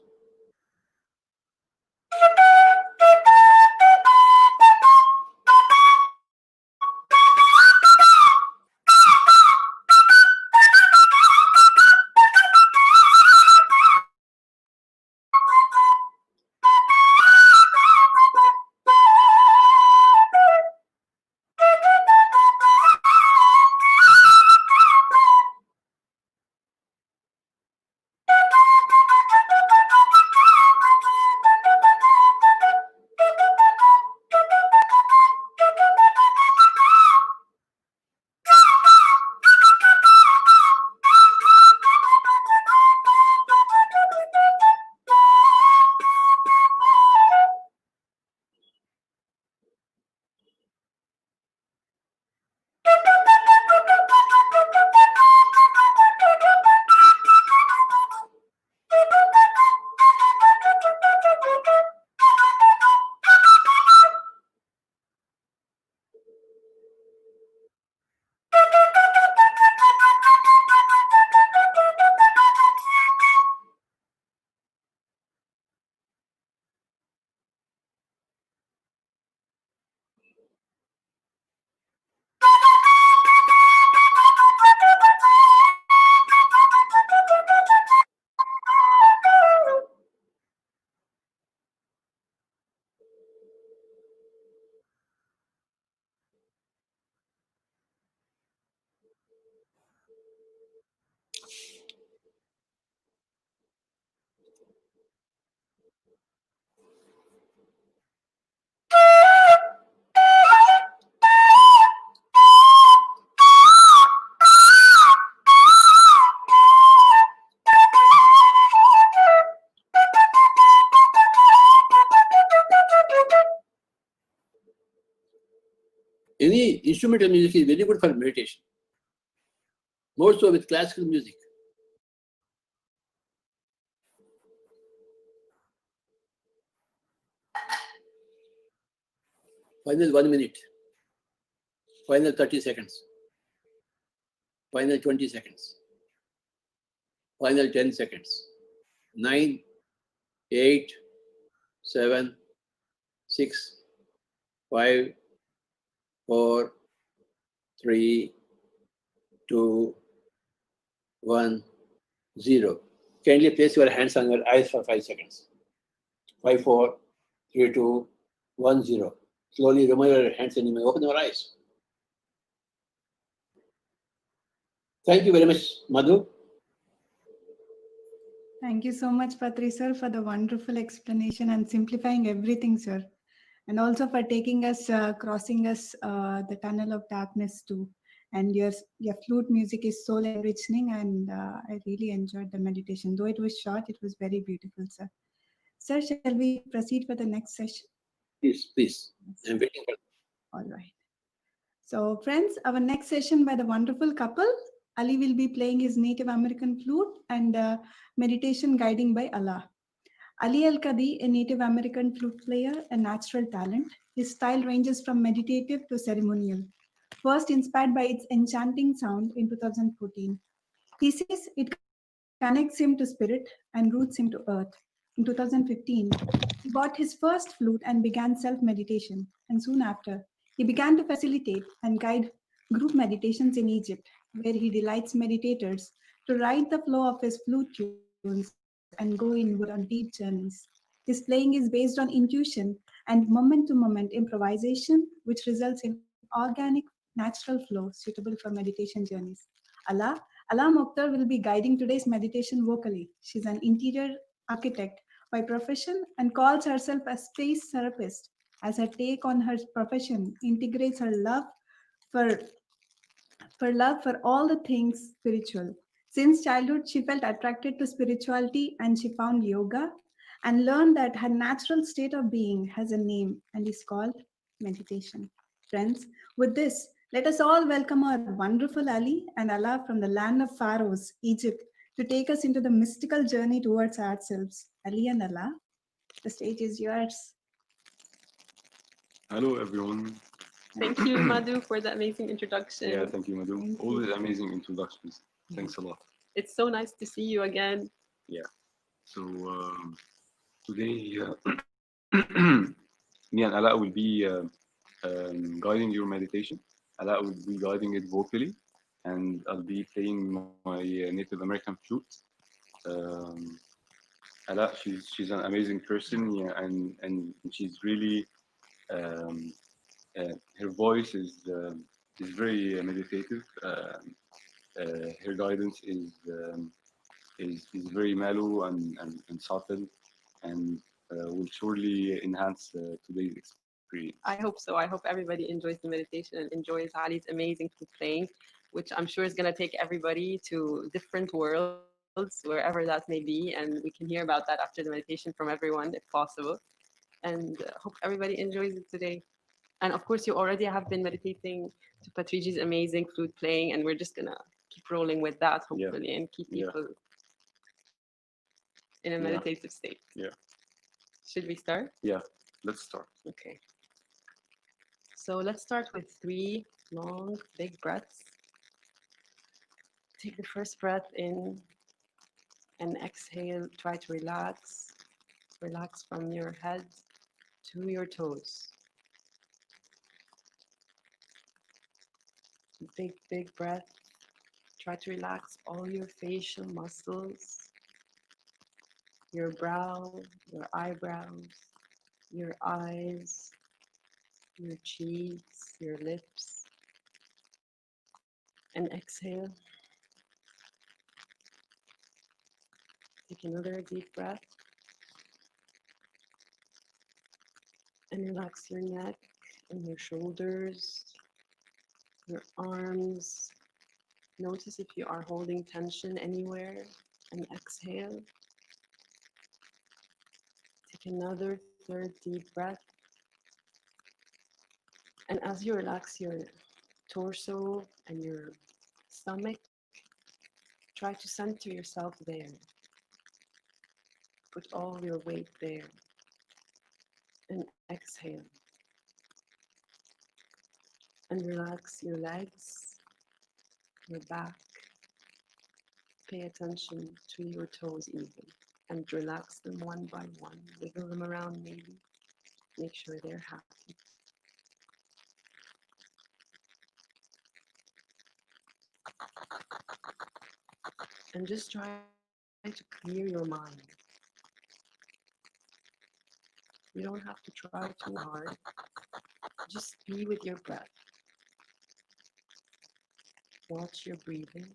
Any instrumental music is very good for meditation. More so with classical music. Final 1 minute. Final 30 seconds. Final 20 seconds. Final 10 seconds. 9, 8, 7, 6, 5, 4, 3, 2, 1, 0. Kindly place your hands on your eyes for 5 seconds. 5, 4, 3, 2, 1, 0. Slowly remove your hands and you may open your eyes. Thank you very much, Madhu. Thank you so much, Patri sir, for the wonderful explanation and simplifying everything, sir. And also for taking us, crossing us the tunnel of darkness too. And your flute music is soul enriching, and I really enjoyed the meditation. Though it was short, it was very beautiful, sir. Sir, shall we proceed for the next session? Please, please. Yes. I'm waiting for. All right. So, friends, our next session by the wonderful couple, Ali will be playing his Native American flute and meditation guiding by Allah. Ali Al Qadi, a Native American flute player, a natural talent. His style ranges from meditative to ceremonial. First inspired by its enchanting sound in 2014. He says it connects him to spirit and roots him to earth. In 2015, he bought his first flute and began self meditation, and soon after, he began to facilitate and guide group meditations in Egypt, where he delights meditators to ride the flow of his flute tunes and go inward on deep journeys. His playing is based on intuition and moment to moment improvisation, which results in organic, natural flow suitable for meditation journeys. Allah, Allah Mokhtar will be guiding today's meditation vocally. She's an interior architect by profession and calls herself a space therapist. As her take on her profession integrates her for love for all the things spiritual. Since childhood, she felt attracted to spirituality and she found yoga and learn that her natural state of being has a name and is called meditation. Friends, with this, let us all welcome our wonderful Ali and Allah from the land of pharaohs, Egypt, to take us into the mystical journey towards ourselves. Ali and Allah, the stage is yours. Hello, everyone. Thank you, Madhu, for the amazing introduction. Yeah, thank you, Madhu. Thank All you. these amazing introductions. Thanks a lot. It's so nice to see you again. So today, me and Ala will be guiding your meditation. Ala will be guiding it vocally, and I'll be playing my Native American flute. Um, Ala, she's an amazing person, yeah, and she's really um, her voice is very meditative. Her guidance is very mellow and subtle, and will surely enhance today's experience. I hope so. I hope everybody enjoys the meditation and enjoys Ali's amazing flute playing, which I'm sure is going to take everybody to different worlds, wherever that may be. And we can hear about that after the meditation from everyone, if possible. And hope everybody enjoys it today. And of course, you already have been meditating to Patriji's amazing flute playing, and we're just going to keep rolling with that, hopefully, and keep Yeah. people in a Yeah. meditative state. Yeah. Should we start? Let's start. Okay. So let's start with 3 long, big breaths. Take the first breath in and exhale. Try to relax. Relax from your head to your toes. Big, big breath. Try to relax all your facial muscles, your brow, your eyebrows, your eyes, your cheeks, your lips. And exhale. Take another deep breath. And relax your neck and your shoulders, your arms. Notice if you are holding tension anywhere, and exhale. Take another third deep breath. And as you relax your torso and your stomach, try to center yourself there. Put all your weight there. And exhale. And relax your legs, your back. Pay attention to your toes even, and relax them one by one. Wiggle them around maybe. Make sure they're happy. And just try to clear your mind. You don't have to try too hard. Just be with your breath. Watch your breathing,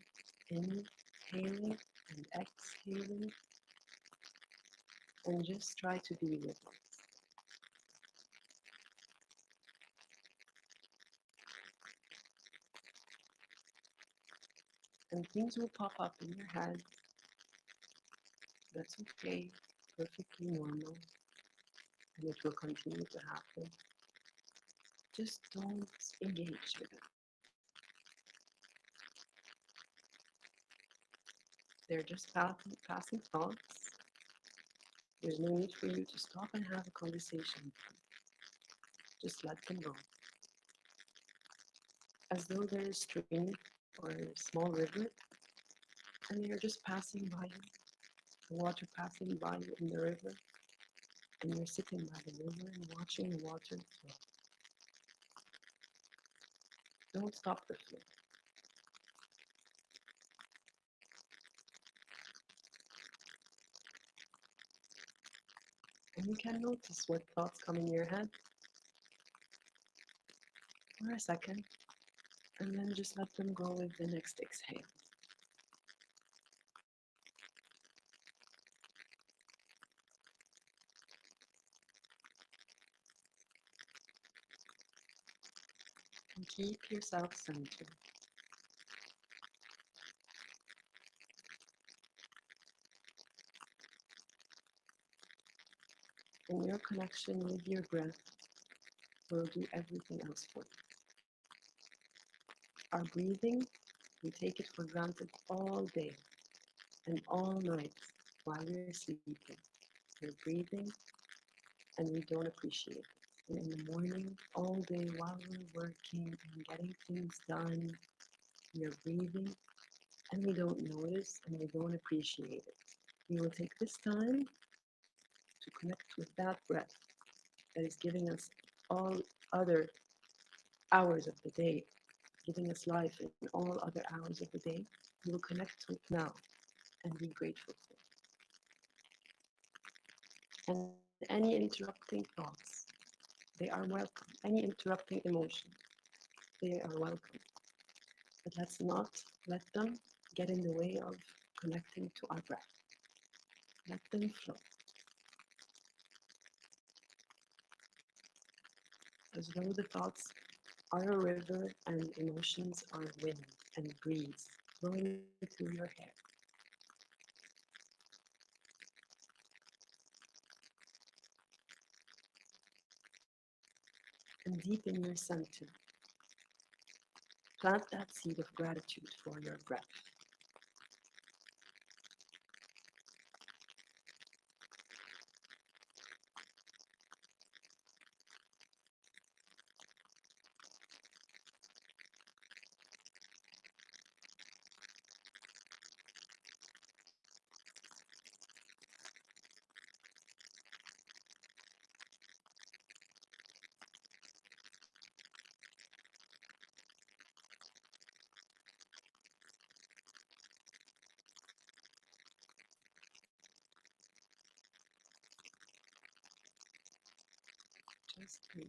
inhaling and exhaling, and just try to be with it. And things will pop up in your head. That's okay, perfectly normal, and it will continue to happen. Just don't engage with it. They're just passing thoughts. There's no need for you to stop and have a conversation. Just let them go. As though there's a stream or a small river, and you're just passing by you. The water passing by you in the river, and you're sitting by the river and watching the water flow. Don't stop the flow. And you can notice what thoughts come in your head for a second, and then just let them go with the next exhale. And keep yourself centered. And your connection with your breath will do everything else for you. Our breathing, we take it for granted all day and all night while we're sleeping. We're breathing and we don't appreciate it. And in the morning, all day while we're working and getting things done, we are breathing and we don't notice and we don't appreciate it. We will take this time to connect with that breath that is giving us all other hours of the day, giving us life in all other hours of the day. We will connect with now and be grateful for. And any interrupting thoughts, they are welcome. Any interrupting emotion, they are welcome. But let's not let them get in the way of connecting to our breath. Let them flow. As though the thoughts are a river and emotions are wind and breeze flowing through your hair. And deep in your center, plant that seed of gratitude for your breath. Just breathe.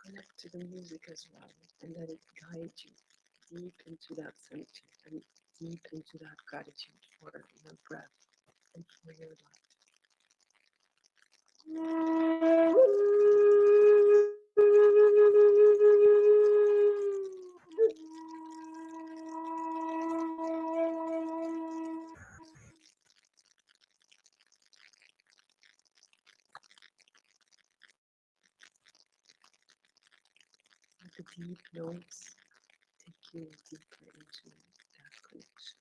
Connect to the music as well and let it guide you deep into that center and deep into that gratitude for your breath and for your life. Let the deep notes take you deeper into that connection.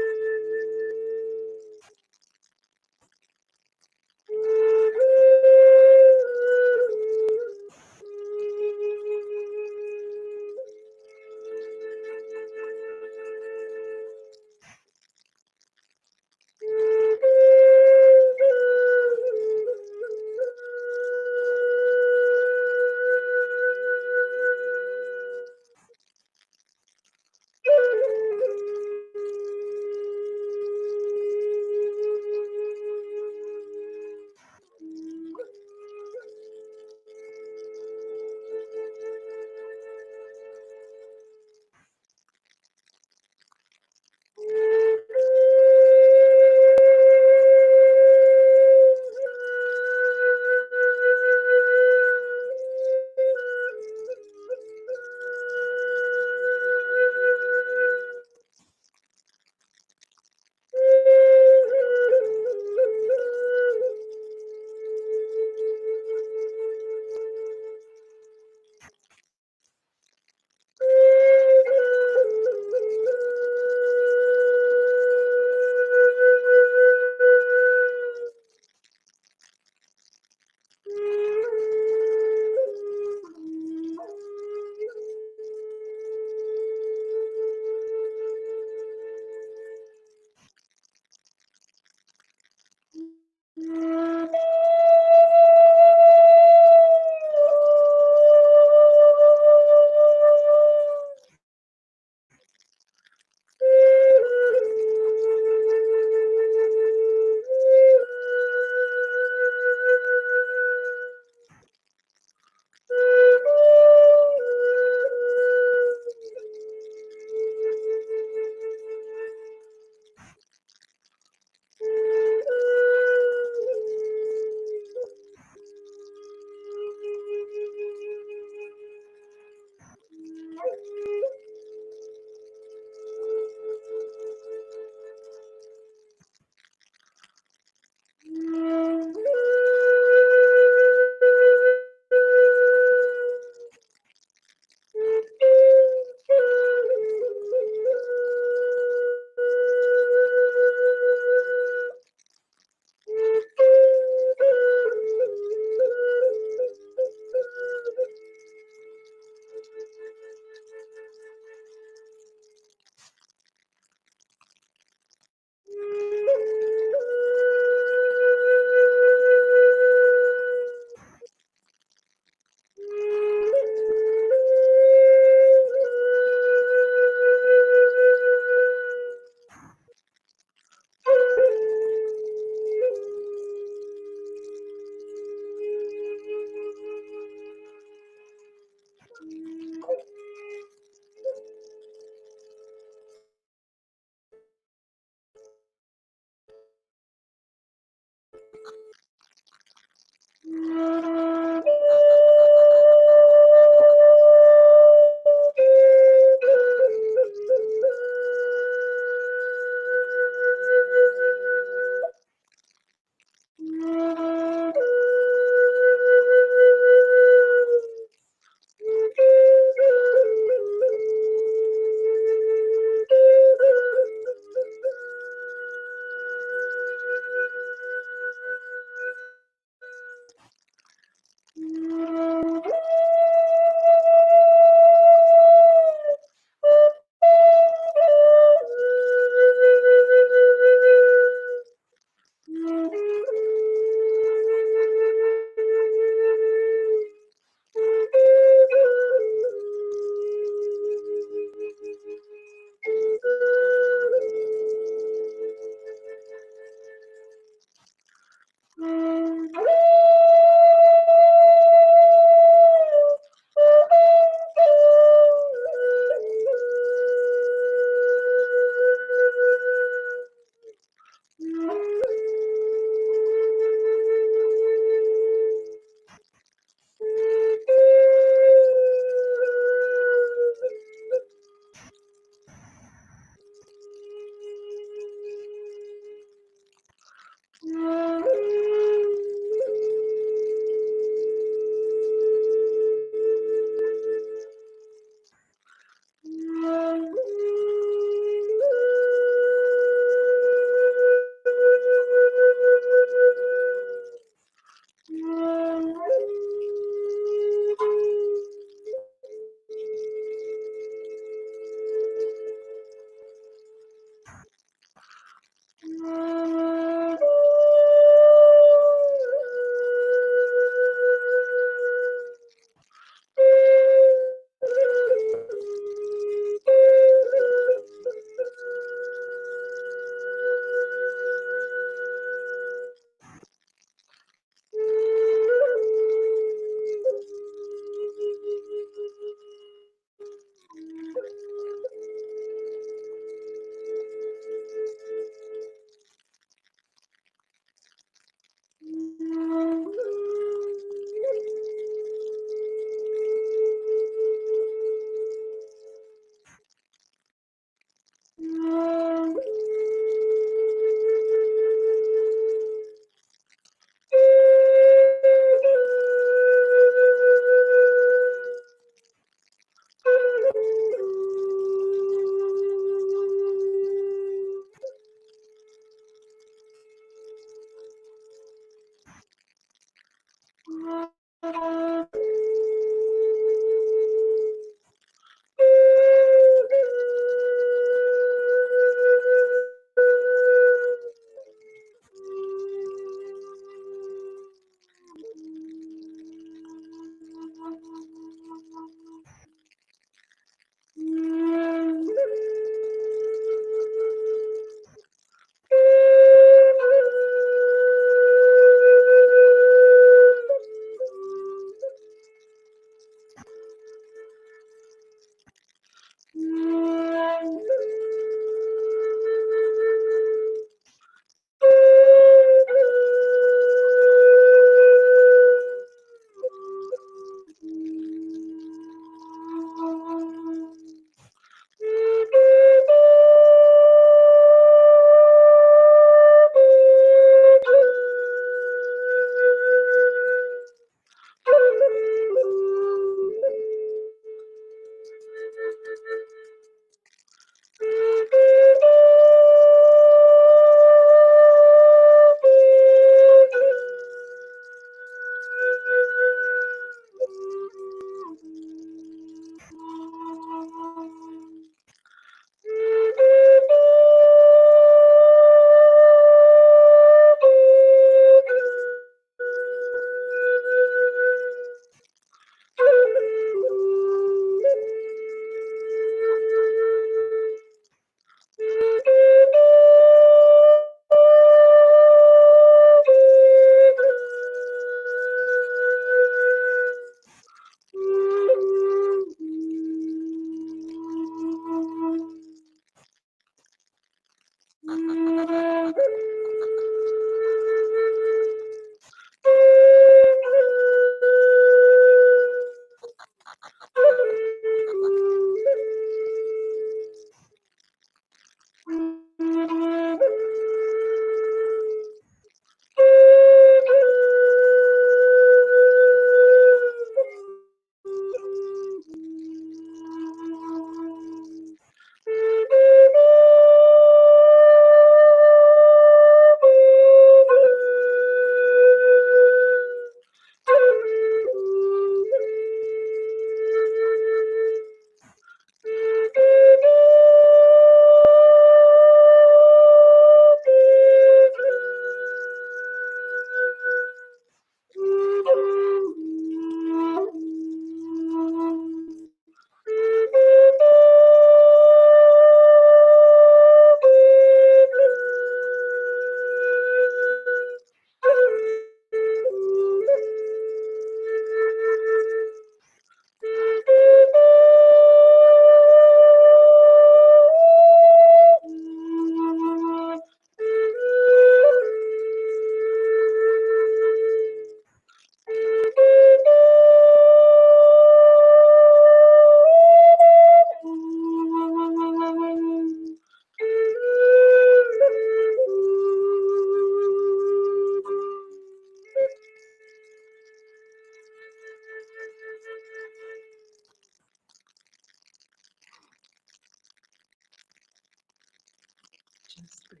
Just breathe.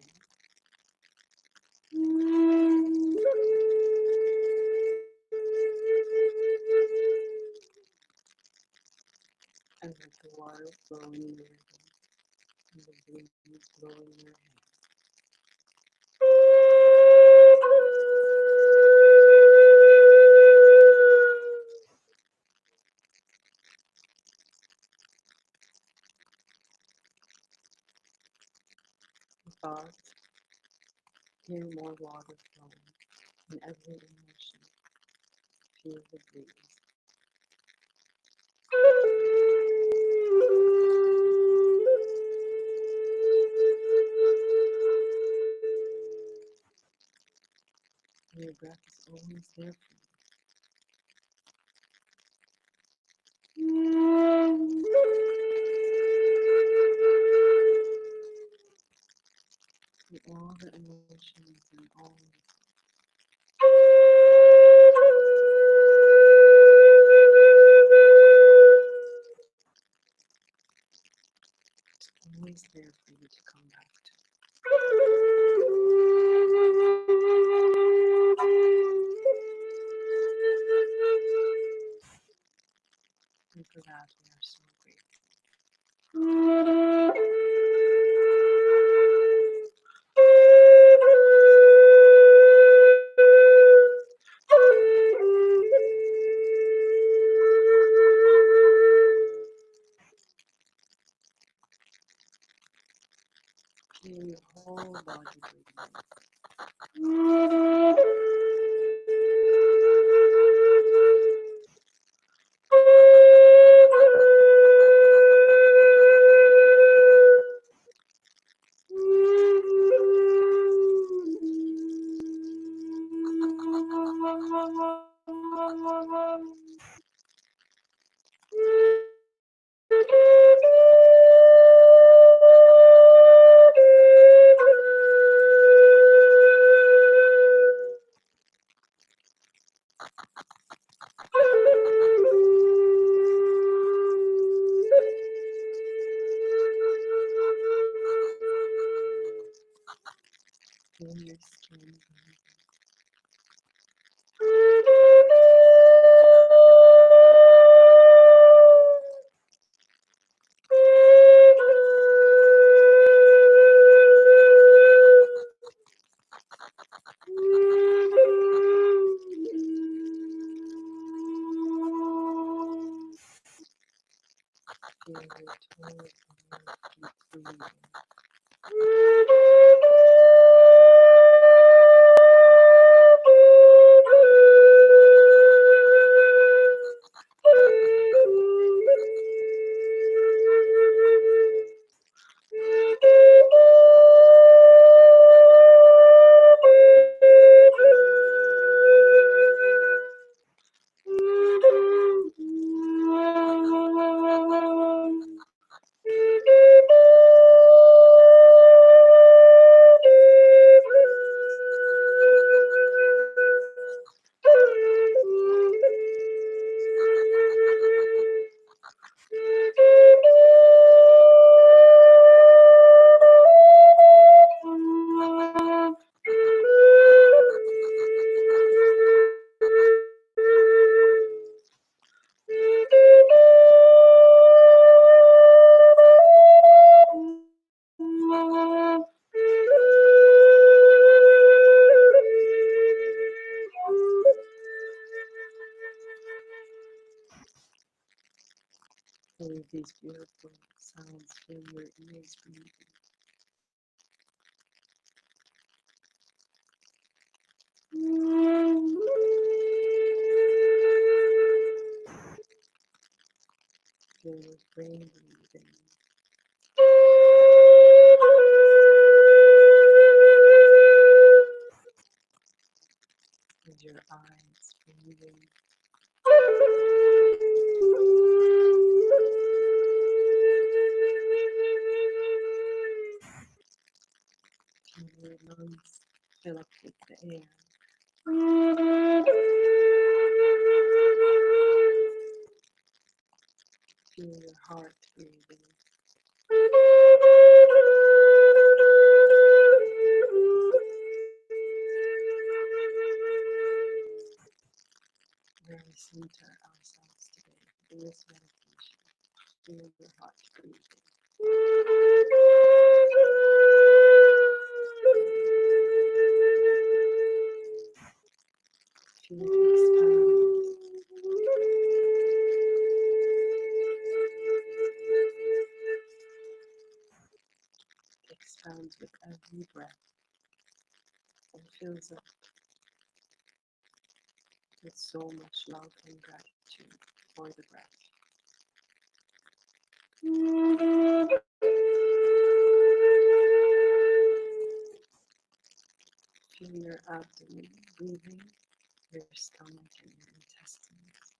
And let the water flow in your head. And the breeze blow in your head. Thoughts, hear more water flowing in every emotion. Feel the breeze. Your breath is always there for you. With all the emotions and all it's always there for you to come back to. And for that, we are so grateful. Feel your whole body breathing. Feel your skin. Feel your toes keep breathing. Feel these beautiful sounds fill your ears breathing. Feel your brain breathing. With your eyes breathing. Feel your lungs fill up with the air. Feel your heart breathing. center ourselves today in this meditation. Feel your heart breathing. Feel it expand. It expands with every breath and fills up with so much love and gratitude for the breath. Feel your abdomen breathing, your stomach and your intestines.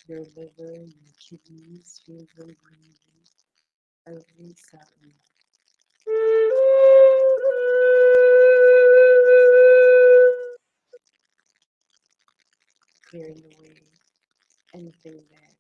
Your liver and your kidneys, feel them breathing every cell in you. Clearing away anything there.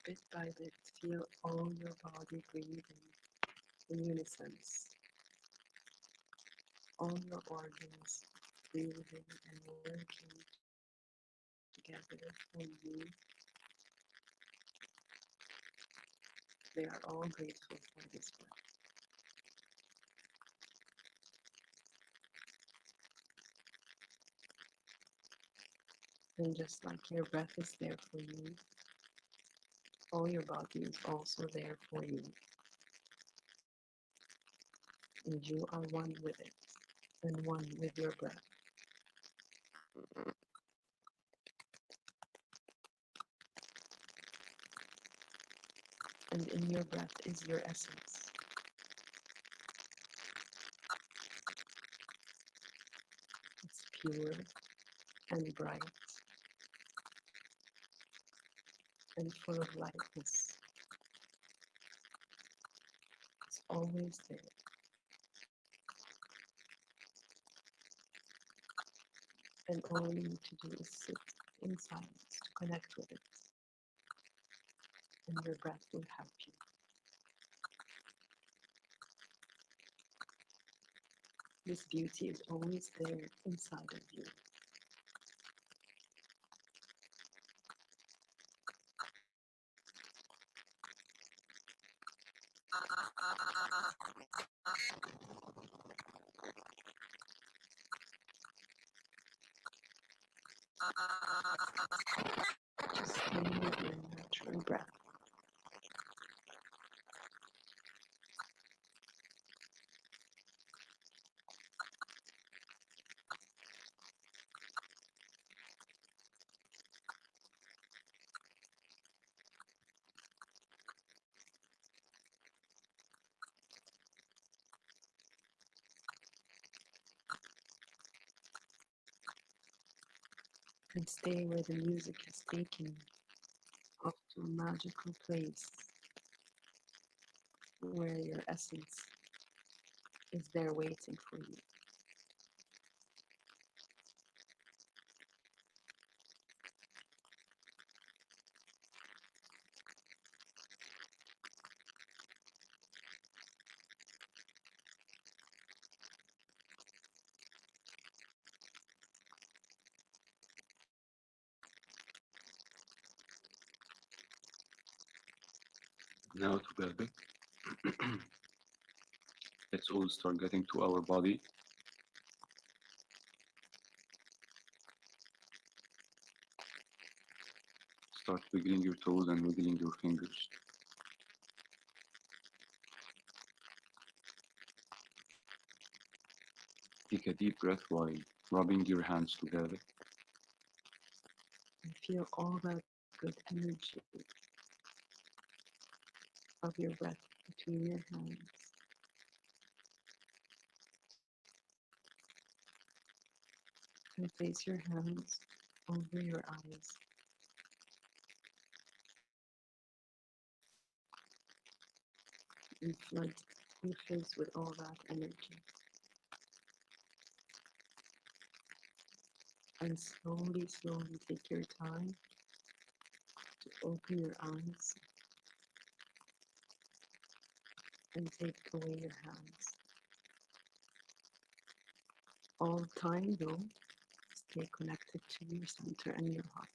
Bit by bit, feel all your body breathing in unison. All your organs breathing and working together for you. They are all grateful for this breath. And just like your breath is there for you, all your body is also there for you. And you are one with it and one with your breath. And in your breath is your essence. It's pure and bright and full of lightness. It's always there. And all you need to do is sit in silence to connect with it. And your breath will help you. This beauty is always there inside of you. Just stay with your natural breath. And stay where the music has taken you, up to a magical place where your essence is there waiting for you. Now together, let's all start getting to our body. Start wiggling your toes and wiggling your fingers. Take a deep breath while rubbing your hands together. And feel all that good energy of your breath between your hands. And place your hands over your eyes. And flood your face with all that energy. And slowly, slowly take your time to open your eyes and take away your hands. All the time though, stay connected to your center and your heart.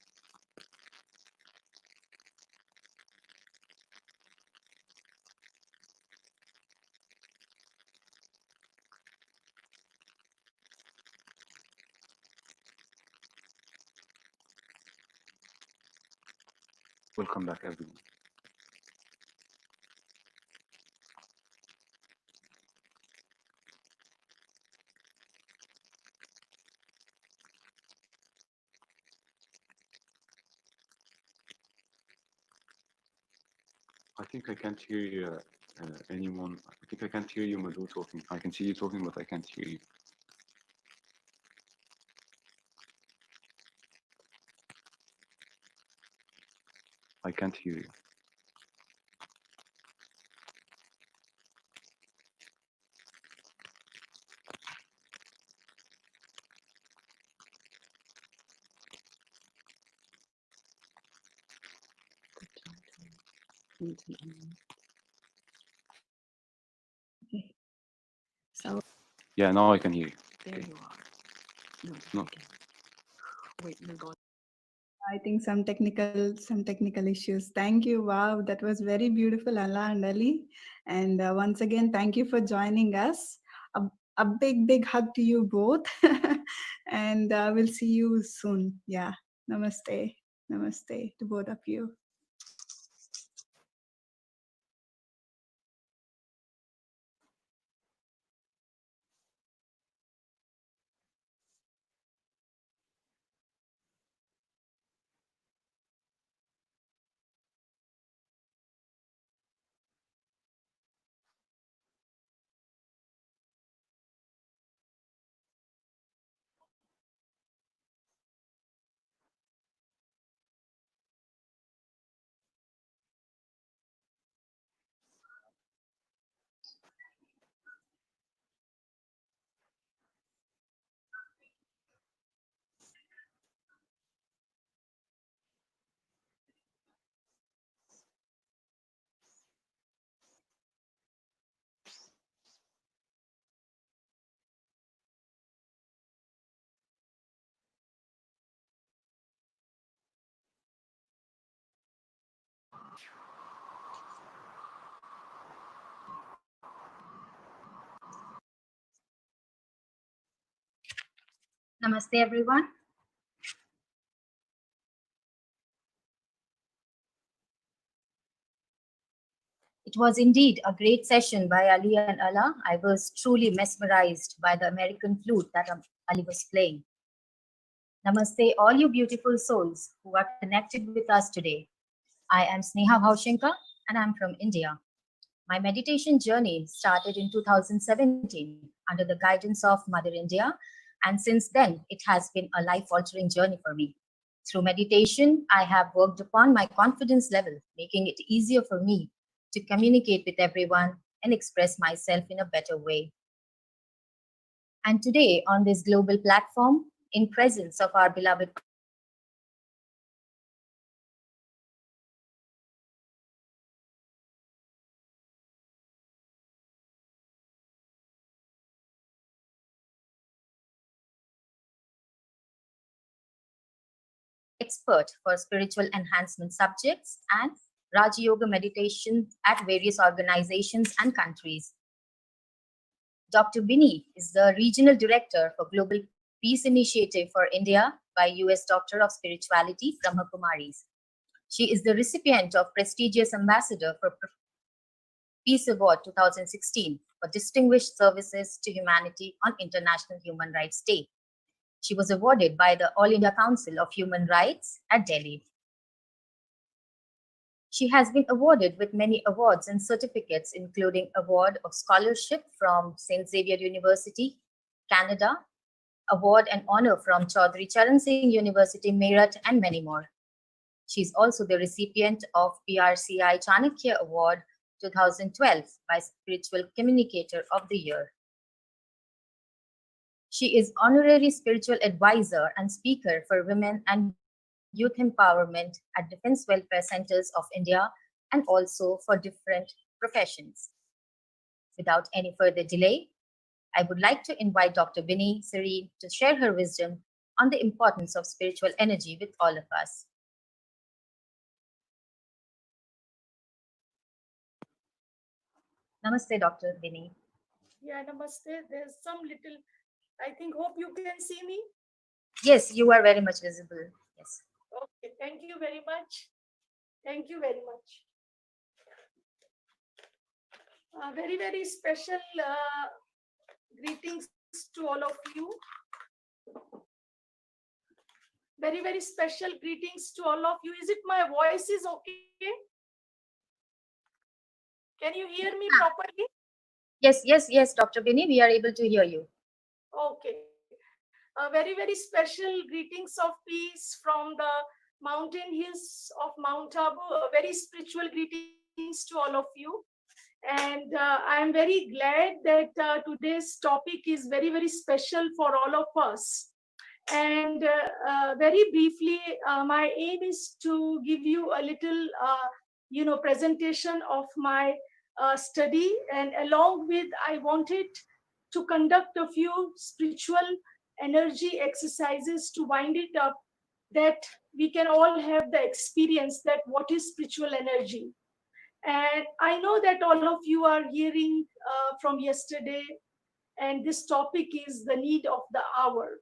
Welcome back, everyone. I think I can't hear you, anyone. I think I can't hear you, Madhu, talking. I can see you talking, but I can't hear you. I can't hear you. Mute and unmute. So Yeah, now I can hear you. There Okay. you are. No, No. again. Wait, no, go. I think some technical issues. Thank you. Wow, that was very beautiful, Ala and Ali. And once again, thank you for joining us. A big hug to you both. And we'll see you soon. Yeah. Namaste. Namaste to both of you. Namaste, everyone. It was indeed a great session by Ali and Allah. I was truly mesmerized by the American flute that Ali was playing. Namaste, all you beautiful souls who are connected with us today. I am Sneha Bhaushenka and I'm from India. My meditation journey started in 2017 under the guidance of Mother India, and since then it has been a life-altering journey for me. Through meditation, I have worked upon my confidence level, making it easier for me to communicate with everyone and express myself in a better way. And today, on this global platform, in presence of our beloved expert for spiritual enhancement subjects and Raja Yoga meditation at various organizations and countries. Dr. Bini is the Regional Director for Global Peace Initiative for India by US Doctor of Spirituality, Brahma Kumaris. She is the recipient of prestigious Ambassador for Peace Award 2016 for distinguished services to humanity on International Human Rights Day. She was awarded by the All India Council of Human Rights at Delhi. She has been awarded with many awards and certificates, including Award of Scholarship from St. Xavier University, Canada, award and honor from Chaudhry Charan Singh University, Meerut, and many more. She is also the recipient of PRCI Chanakya Award 2012 by Spiritual Communicator of the Year. She is honorary spiritual advisor and speaker for women and youth empowerment at Defense Welfare Centers of India and also for different professions. Without any further delay, I would like to invite Dr. Binny Sareen to share her wisdom on the importance of spiritual energy with all of us. Namaste, Dr. Binny. Yeah, namaste. There's some little, I think, hope you can see me. Yes, you are very much visible. Yes. Okay, thank you very much. Thank you very much. Very, very special greetings to all of you. Very, very special greetings to all of you. Is it my voice is okay? Can you hear me properly? Yes, Dr. Binny, we are able to hear you. Okay. Very, very special greetings of peace from the mountain hills of Mount Abu. Very spiritual greetings to all of you. And I am very glad that today's topic is very, very special for all of us. And very briefly, my aim is to give you a little, presentation of my study. And along with, I wanted to conduct a few spiritual energy exercises to wind it up, that we can all have the experience that what is spiritual energy. And I know that all of you are hearing from yesterday, and this topic is the need of the hour.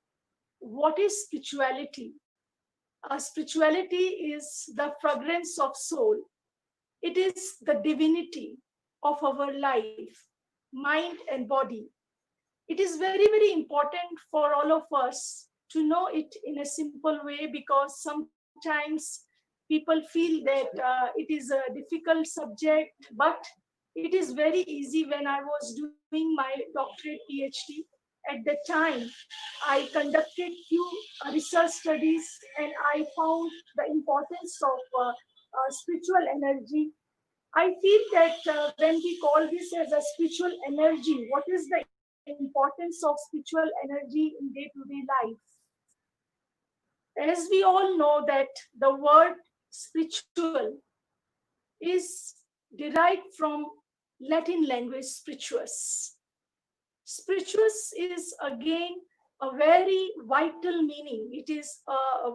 What is spirituality? Spirituality is the fragrance of soul. It is the divinity of our life, mind and body. It is very, very important for all of us to know it in a simple way, because sometimes people feel that it is a difficult subject, but it is very easy. When I was doing my doctorate PhD, at that time, I conducted few research studies, and I found the importance of spiritual energy. I feel that when we call this as a spiritual energy, what is the importance of spiritual energy in day-to-day life? As we all know that the word spiritual is derived from Latin language spiritus. Spiritus is again a very vital meaning. It is a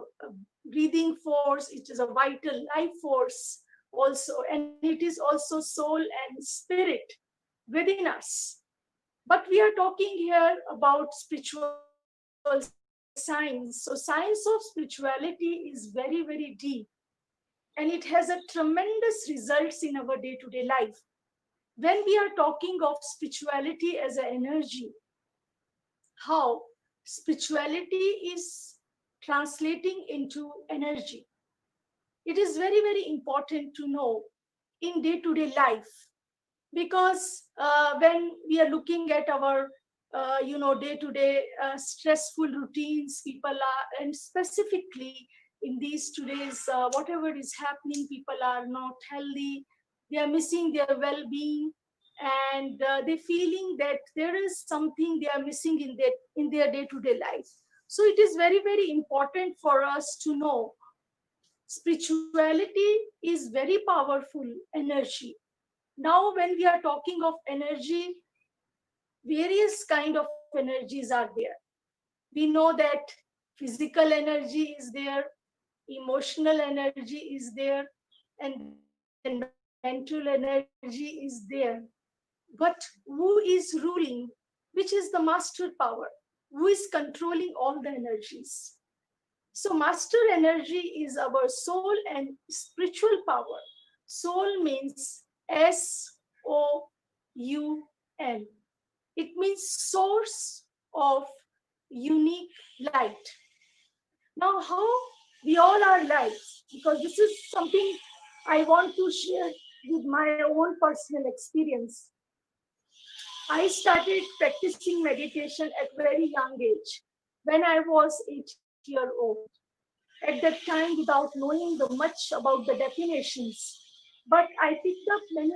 breathing force, it is a vital life force also, and it is also soul and spirit within us. But we are talking here about spiritual science. So science of spirituality is very, very deep, and it has a tremendous results in our day-to-day life. When we are talking of spirituality as an energy, how spirituality is translating into energy, it is very, very important to know in day-to-day life. Because when we are looking at our day-to-day stressful routines, people are, and specifically in these today's whatever is happening, people are not healthy, they are missing their well-being, and they're feeling that there is something they are missing in their day-to-day life. So it is very, very important for us to know spirituality is very powerful energy. Now, when we are talking of energy, various kind of energies are there. We know that physical energy is there, emotional energy is there, and then mental energy is there. But who is ruling? Which is the master power? Who is controlling all the energies? So master energy is our soul and spiritual power. Soul means SOUL. It means source of unique light. Now, how we all are lights, because this is something I want to share with my own personal experience. I started practicing meditation at very young age. when I was 8 years old. At that time, without knowing the much about the definitions, but I picked up many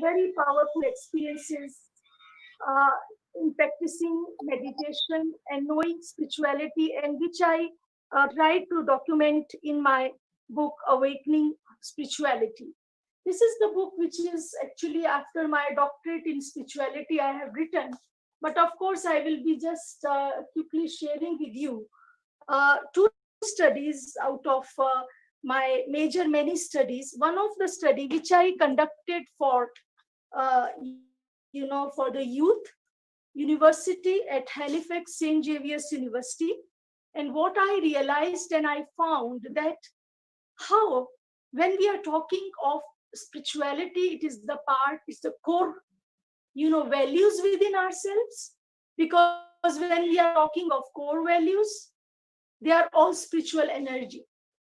very powerful experiences uh, in practicing meditation and knowing spirituality, and which I tried to document in my book, Awakening Spirituality. This is the book which is actually after my doctorate in spirituality I have written. But of course, I will be just quickly sharing with you two studies out of my major many studies. One of the study which I conducted for for the youth university at Halifax St. Xavier's University. And what I realized and I found that how when we are talking of spirituality, it is the part, it's the core, values within ourselves. Because when we are talking of core values, they are all spiritual energy.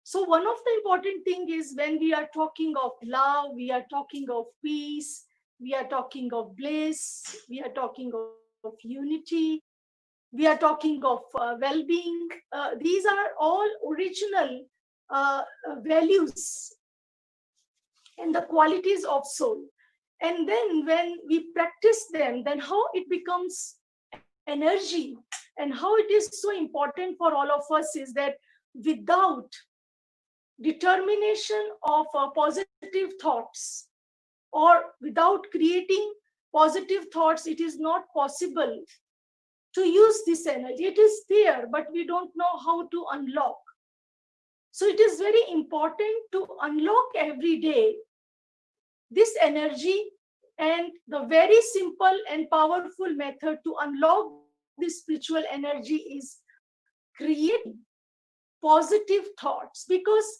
So one of the important thing is when we are talking of love, we are talking of peace, we are talking of bliss, we are talking of unity, we are talking of well-being. These are all original values and the qualities of soul. And then when we practice them, then how it becomes energy, and how it is so important for all of us is that without determination of positive thoughts, or without creating positive thoughts, it is not possible to use this energy. It is there, but we don't know how to unlock. So it is very important to unlock every day this energy, and the very simple and powerful method to unlock this spiritual energy is creating positive thoughts. Because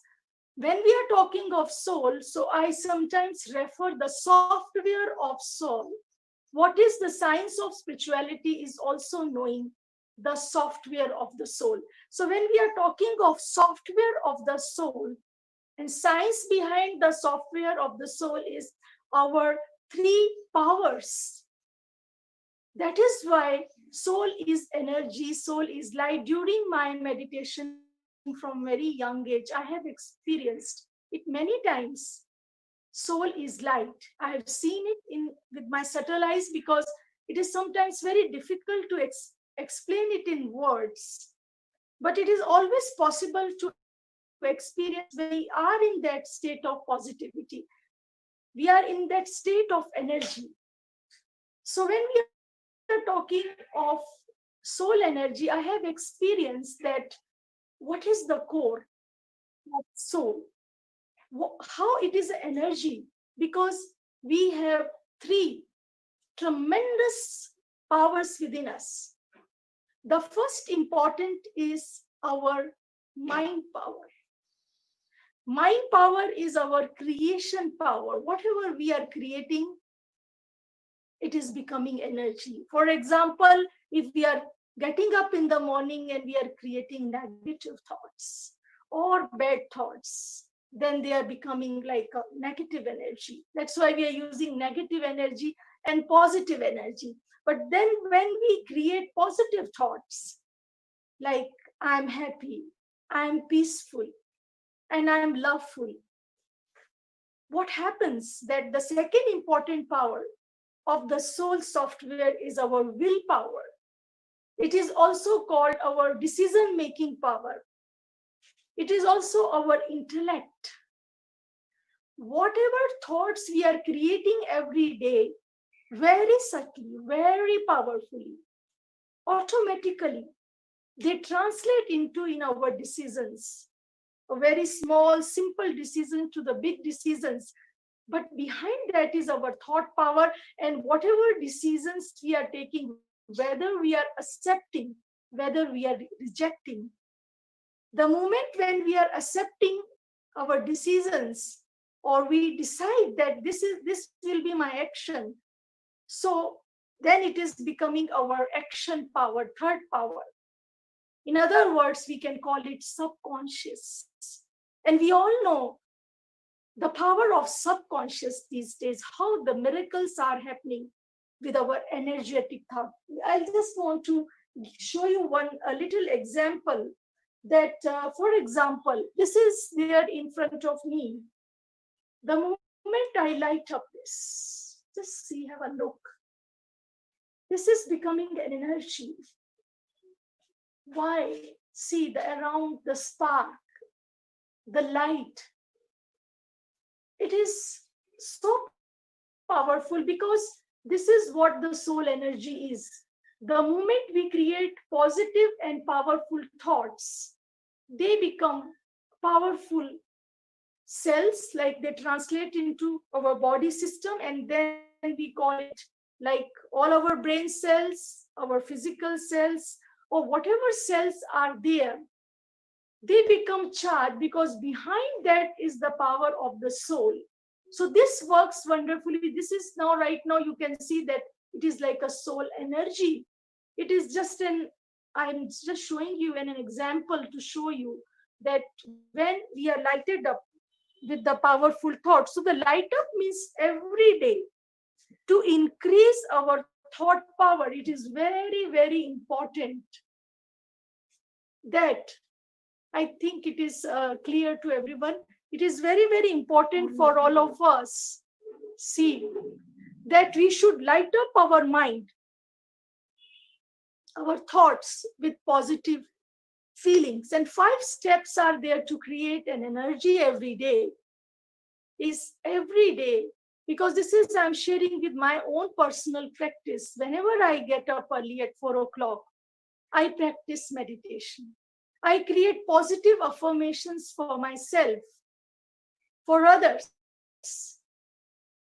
when we are talking of soul, so I sometimes refer the software of soul. What is the science of spirituality is also knowing the software of the soul. So when we are talking of software of the soul, and science behind the software of the soul is our three powers. That is why soul is energy, soul is light. During my meditation from very young age, I have experienced it many times. Soul is light. I have seen it with my subtle eyes, because it is sometimes very difficult to explain it in words. But it is always possible to experience when we are in that state of positivity. We are in that state of energy. So when we are talking of soul energy, I have experienced that what is the core of soul? How it is energy? Because we have three tremendous powers within us. The first important is our mind power. Mind power is our creation power. Whatever we are creating, it is becoming energy. For example, if we are getting up in the morning and we are creating negative thoughts or bad thoughts, then they are becoming like a negative energy. That's why we are using negative energy and positive energy. But then when we create positive thoughts, like I'm happy, I'm peaceful, and I'm loveful, what happens that the second important power of the soul software is our willpower. It is also called our decision-making power. It is also our intellect. Whatever thoughts we are creating every day, very subtly, very powerfully, automatically, they translate into in our decisions. A very small, simple decision to the big decisions. But behind that is our thought power, and whatever decisions we are taking, whether we are accepting, whether we are rejecting. The moment when we are accepting our decisions, or we decide that this will be my action, so then it is becoming our action power, third power. In other words, we can call it subconscious. And we all know the power of subconscious these days, how the miracles are happening with our energetic thought. I just want to show you a little example that, for example, this is there in front of me. The moment I light up this, just see, have a look. This is becoming an energy. Why? See around the spark, the light. It is so powerful because this is what the soul energy is. The moment we create positive and powerful thoughts, they become powerful cells, like they translate into our body system, and then we call it like all our brain cells, our physical cells, or whatever cells are there, they become charged because behind that is the power of the soul. So this works wonderfully. This is now, right now, you can see that it is like a soul energy. It is just I'm just showing you an example to show you that when we are lighted up with the powerful thought. So the light up means every day to increase our thought power. It is very, very important that I think it is clear to everyone. It is very, very important for all of us. See, that we should light up our mind, our thoughts with positive feelings. And 5 steps are there to create an energy every day. Is every day, because this is I'm sharing with my own personal practice. Whenever I get up early at 4 o'clock, I practice meditation. I create positive affirmations for myself, for others,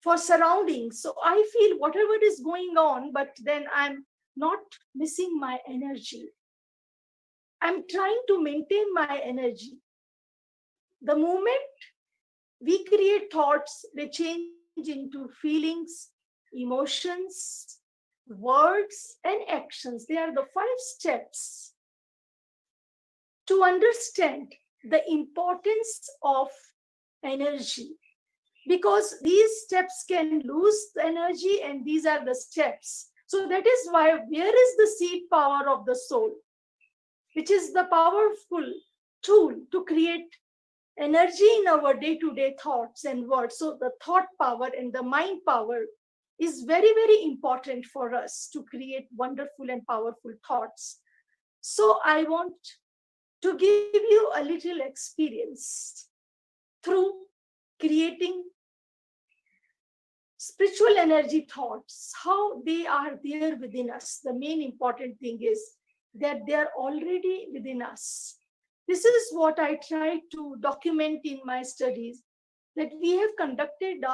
for surroundings. So I feel whatever is going on, but then I'm not missing my energy. I'm trying to maintain my energy. The moment we create thoughts, they change into feelings, emotions, words, and actions. They are the 5 steps to understand the importance of energy, because these steps can lose the energy, and these are the steps. So that is why, where is the seed power of the soul, which is the powerful tool to create energy in our day-to-day thoughts and words. So the thought power and the mind power is very, very important for us to create wonderful and powerful thoughts. So I want to give you a little experience through creating spiritual energy thoughts, how they are there within us. The main important thing is that they are already within us. This is what I try to document in my studies, that we have conducted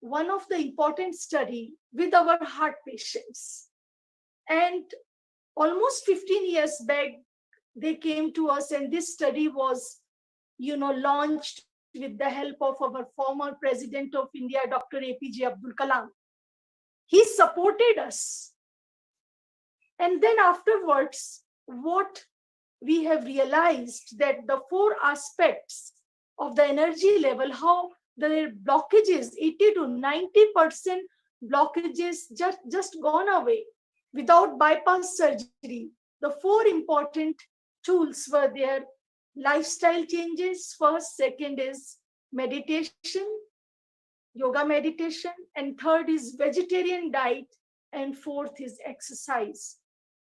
one of the important study with our heart patients. And almost 15 years back, they came to us, and this study was, launched with the help of our former President of India, Dr. APJ Abdul Kalam. He supported us. And then afterwards, what we have realized that the 4 aspects of the energy level, how the blockages, 80 to 90% blockages just gone away without bypass surgery. The 4 important tools were there. Lifestyle changes first, second is meditation, yoga meditation, and third is vegetarian diet, and 4th is exercise.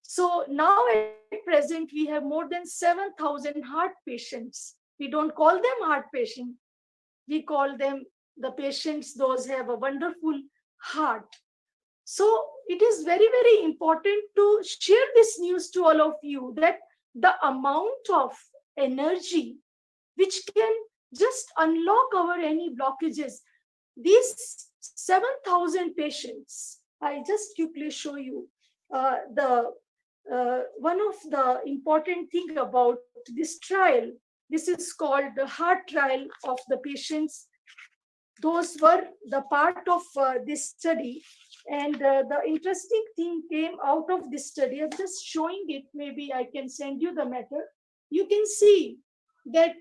So now at present, we have more than 7,000 heart patients. We don't call them heart patients. We call them the patients, those who have a wonderful heart. So it is very, very important to share this news to all of you, that the amount of energy which can just unlock our any blockages. These 7,000 patients, I just quickly show you one of the important thing about this trial. This is called the heart trial of the patients. Those were the part of this study. And the interesting thing came out of this study. I'm just showing it. Maybe I can send you the matter. You can see that,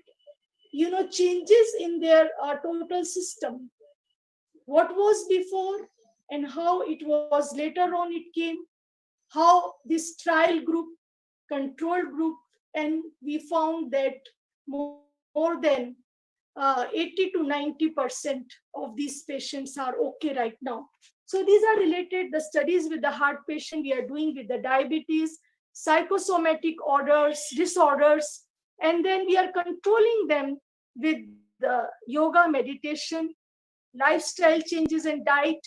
changes in their total system. What was before and how it was later on it came. how this trial group, control group, and we found that more than 80 to 90% of these patients are okay right now. So these are related, the studies with the heart patient we are doing with the diabetes, psychosomatic disorders, and then we are controlling them with the yoga, meditation, lifestyle changes and diet,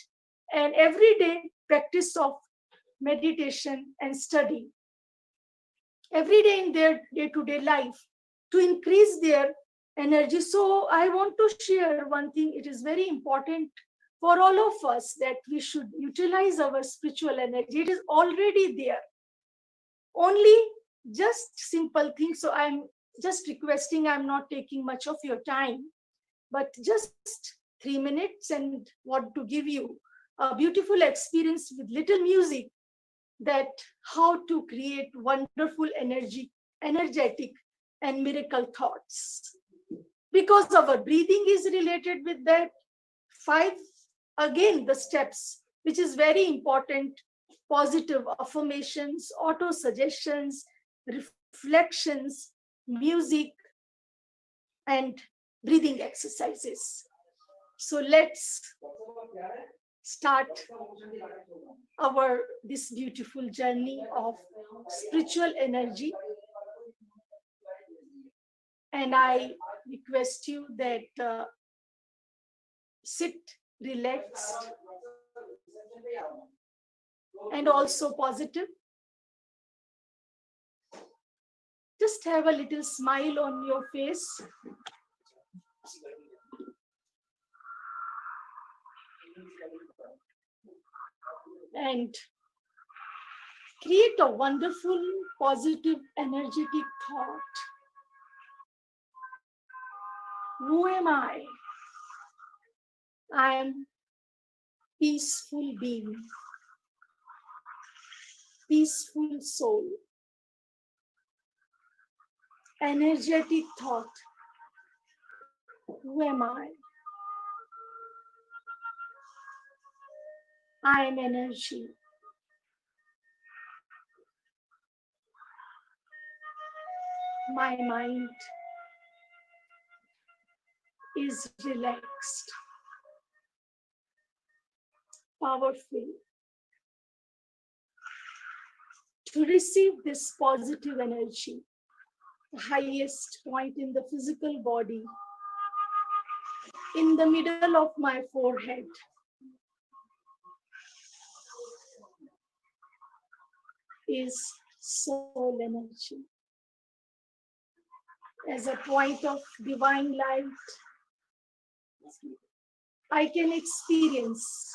and everyday practice of meditation and study. Every day in their day-to-day life to increase their energy. So I want to share one thing. It is very important for all of us that we should utilize our spiritual energy. It is already there. Only just simple things. So I'm just requesting, I'm not taking much of your time, but just 3 minutes and want to give you a beautiful experience with little music, that how to create wonderful energetic and miracle thoughts. Because our breathing is related with that. 5, again, the steps, which is very important: positive affirmations, auto suggestions, reflections, music, and breathing exercises. So let's start this beautiful journey of spiritual energy. And I request you that sit relaxed and also positive. Just have a little smile on your face. And create a wonderful, positive, energetic thought. Who am I? I am peaceful being, peaceful soul, energetic thought. Who am I? I am energy. My mind is relaxed, powerful. To receive this positive energy, the highest point in the physical body, in the middle of my forehead, is soul energy. As a point of divine light, I can experience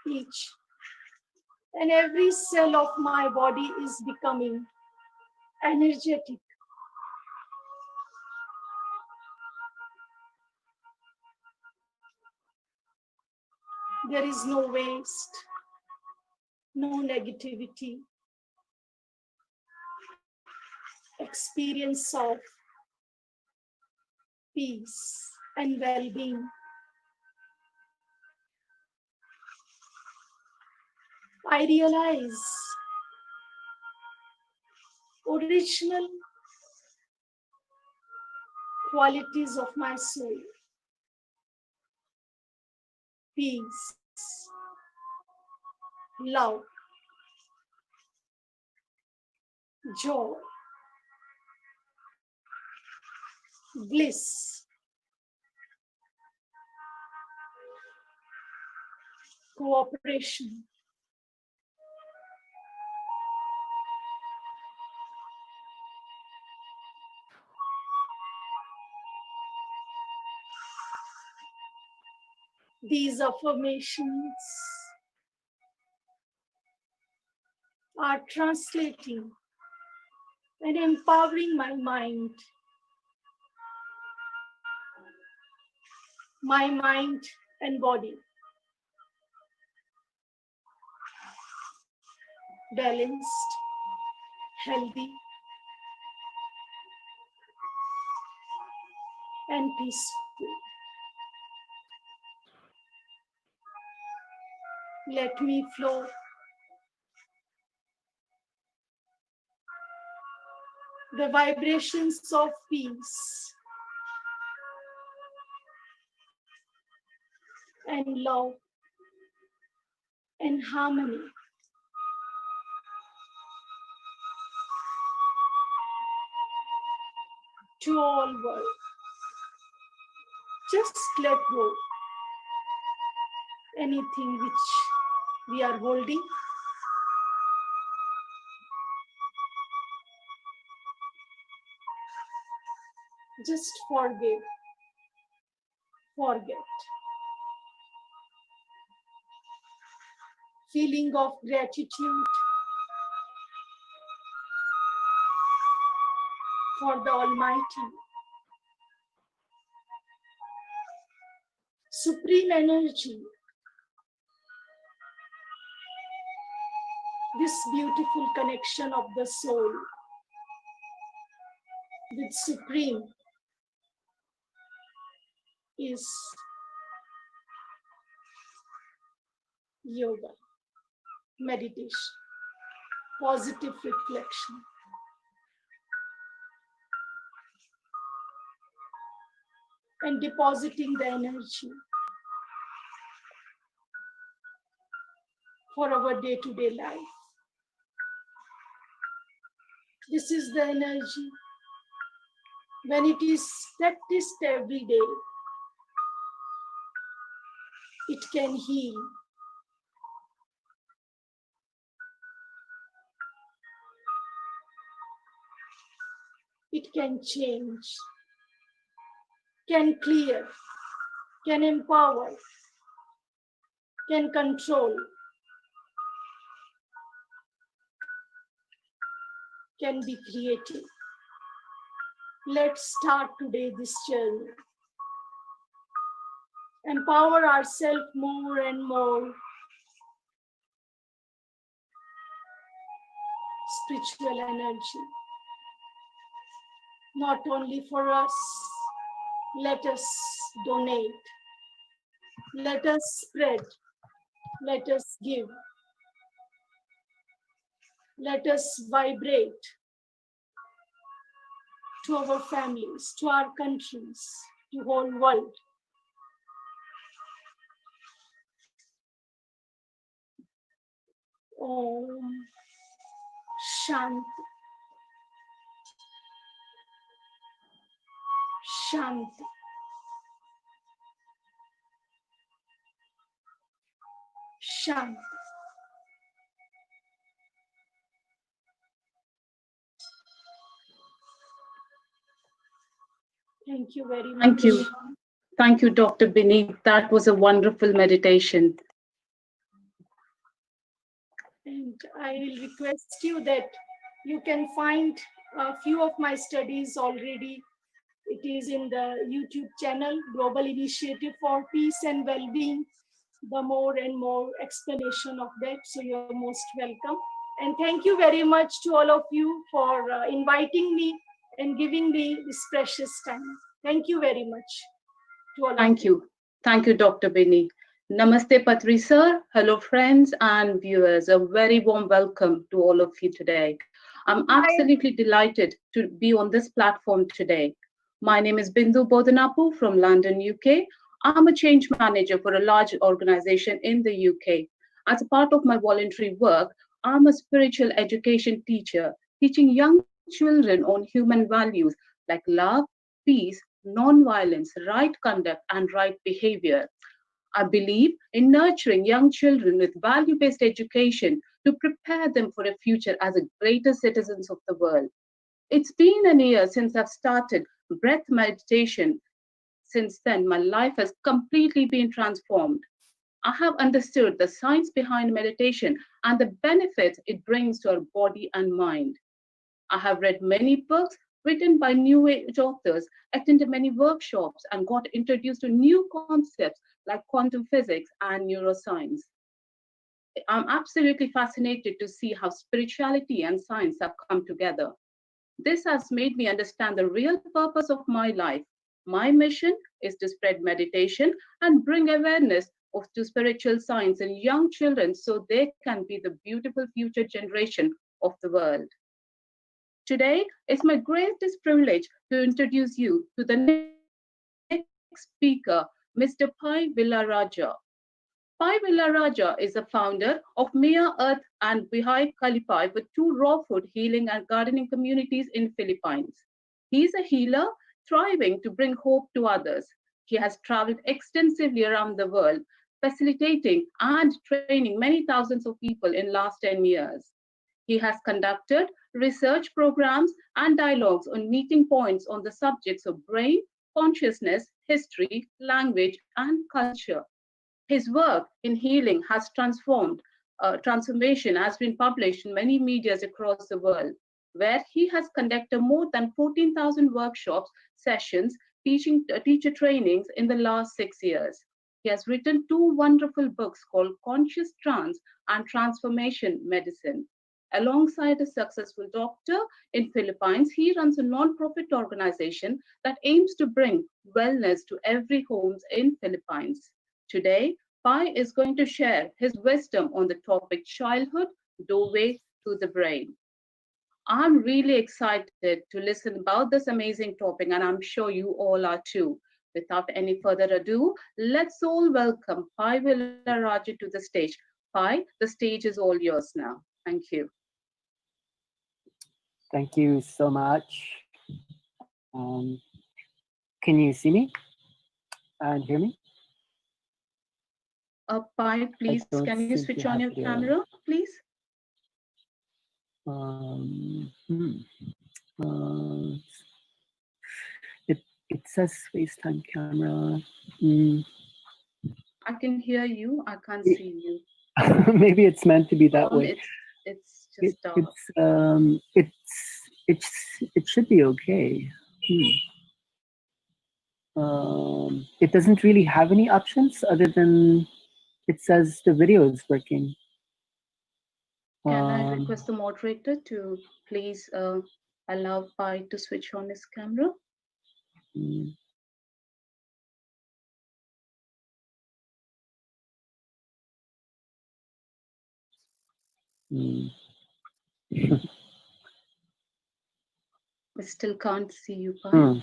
each and every cell of my body is becoming energetic. There is no waste, no negativity, experience of peace and well-being. I realize original qualities of my soul: peace, love, joy, bliss, cooperation. These affirmations are translating and empowering my mind and body. Balanced, healthy, and peaceful. Let me flow. The vibrations of peace and love and harmony to all world. Just let go anything which we are holding. Just forgive, forget. Feeling of gratitude for the Almighty. Supreme energy. This beautiful connection of the soul with Supreme is yoga, meditation, positive reflection. And depositing the energy for our day-to-day life. This is the energy. When it is practiced every day, it can heal. It can change, can clear, can empower, can control, can be creative. Let's start today this journey. Empower ourselves more and more. Spiritual energy. Not only for us, let us donate. Let us spread. Let us give. Let us vibrate to our families, to our countries, to the whole world. Om Shanti. Shanti. Shanti. Thank you very much. Thank you. Thank you, Dr. Binny. That was a wonderful meditation. And I will request you that you can find a few of my studies already. It is in the YouTube channel, Global Initiative for Peace and Well-Being. The more and more explanation of that. So you're most welcome. And thank you very much to all of you for inviting me and giving me this precious time. Thank you very much to all of you. Thank you. Thank you, Dr. Binny. Namaste, Patri sir. Hello, friends and viewers. A very warm welcome to all of you today. I'm absolutely delighted to be on this platform today. My name is Bindu Bodhanapu from London, UK. I'm a change manager for a large organization in the UK. As a part of my voluntary work, I'm a spiritual education teacher, teaching young children on human values like love, peace, non-violence, right conduct, and right behavior. I believe in nurturing young children with value-based education to prepare them for a future as greater citizens of the world. It's been a year since I've started breath meditation. Since then, my life has completely been transformed. I have understood the science behind meditation and the benefits it brings to our body and mind. I have read many books written by New Age authors, attended many workshops, and got introduced to new concepts like quantum physics and neuroscience. I'm absolutely fascinated to see how spirituality and science have come together. This has made me understand the real purpose of my life, My mission is to spread meditation and bring awareness to spiritual science in young children so they can be the beautiful future generation of the world. Today, it's my greatest privilege to introduce you to the next speaker, Mr. Pai Villaraja. Pai Villaraja is the founder of Mia Earth and Bihai Kalipai with 2 raw food healing and gardening communities in Philippines. He's a healer thriving to bring hope to others. He has traveled extensively around the world, facilitating and training many thousands of people in last 10 years. He has conducted research programs and dialogues on meeting points on the subjects of brain, consciousness, history, language, and culture. His work in healing has transformation has been published in many medias across the world, where he has conducted more than 14,000 workshops, sessions, teacher trainings in the last 6 years. He has written 2 wonderful books called Conscious Trance and Transformation Medicine. Alongside a successful doctor in Philippines, he runs a non-profit organization that aims to bring wellness to every home in Philippines. Today, Pai is going to share his wisdom on the topic childhood, doorway to the brain. I'm really excited to listen about this amazing topic, and I'm sure you all are too. Without any further ado, let's all welcome Pai Villaraja to the stage. Pai, the stage is all yours now. Thank you. Thank you so much. Can you see me and hear me? Pai, please, can you switch on your camera, please? It says FaceTime camera. I can hear you. I can't see you. Maybe it's meant to be that way. It's just dark. It should be okay. It doesn't really have any options other than it says the video is working. Can I request the moderator to please allow Pai to switch on his camera? We still can't see you, Pai.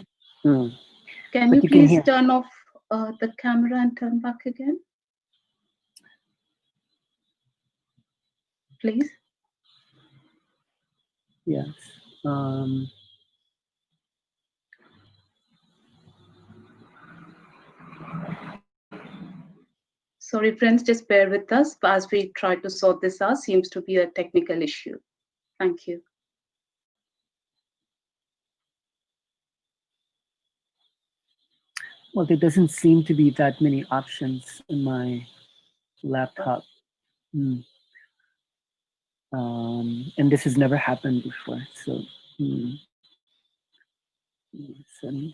Can you please turn off the camera and turn back again? Please. Yes. Sorry, friends, just bear with us as we try to sort this out. Seems to be a technical issue. Thank you. Well, there doesn't seem to be that many options in my laptop. And this has never happened before. So, settings.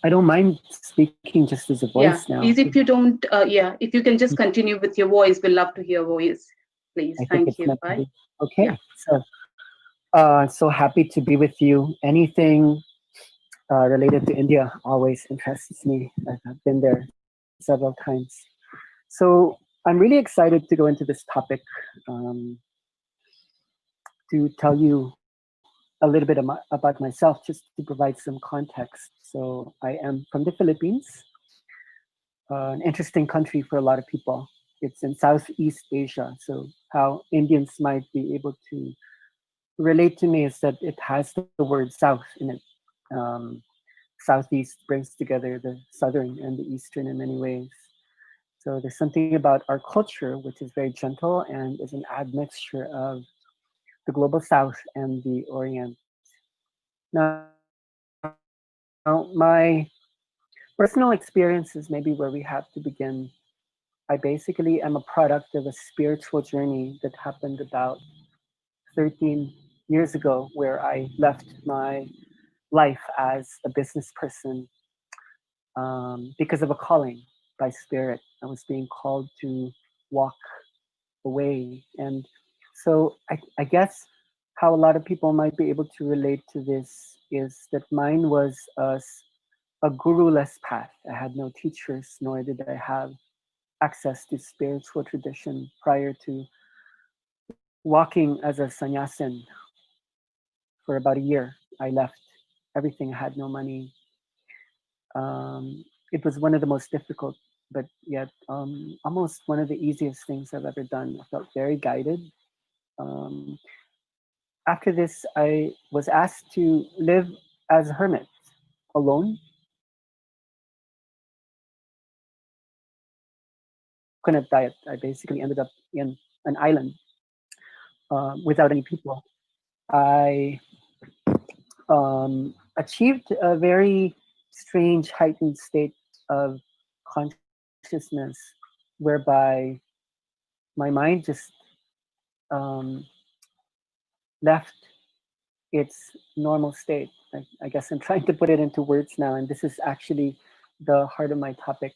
I don't mind speaking just as a voice now. Please, if you don't, if you can just continue with your voice, we'd love to hear voice, please. Thank you. Bye. Okay, so happy to be with you. Anything related to India always interests me. I've been there several times. So I'm really excited to go into this topic to tell you a little bit about myself, just to provide some context. So I am from the Philippines, an interesting country for a lot of people. It's in Southeast Asia. So how Indians might be able to relate to me is that it has the word South in it. Southeast brings together the Southern and the Eastern in many ways. So there's something about our culture, which is very gentle and is an admixture of the global South and the Orient. Now, my personal experience is maybe where we have to begin. I basically am a product of a spiritual journey that happened about 13 years ago, where I left my life as a business person because of a calling by spirit. I was being called to walk away. And so I guess how a lot of people might be able to relate to this is that mine was a guru-less path. I had no teachers, nor did I have access to spiritual tradition prior to walking as a sannyasin for about a year. I left everything. I had no money. It was one of the most difficult, but yet almost one of the easiest things I've ever done. I felt very guided. Um, After this, I was asked to live as a hermit, alone. Coconut diet. I basically ended up in an island without any people. I achieved a very strange heightened state of consciousness whereby my mind just um, left its normal state. I guess I'm trying to put it into words now, and this is actually the heart of my topic.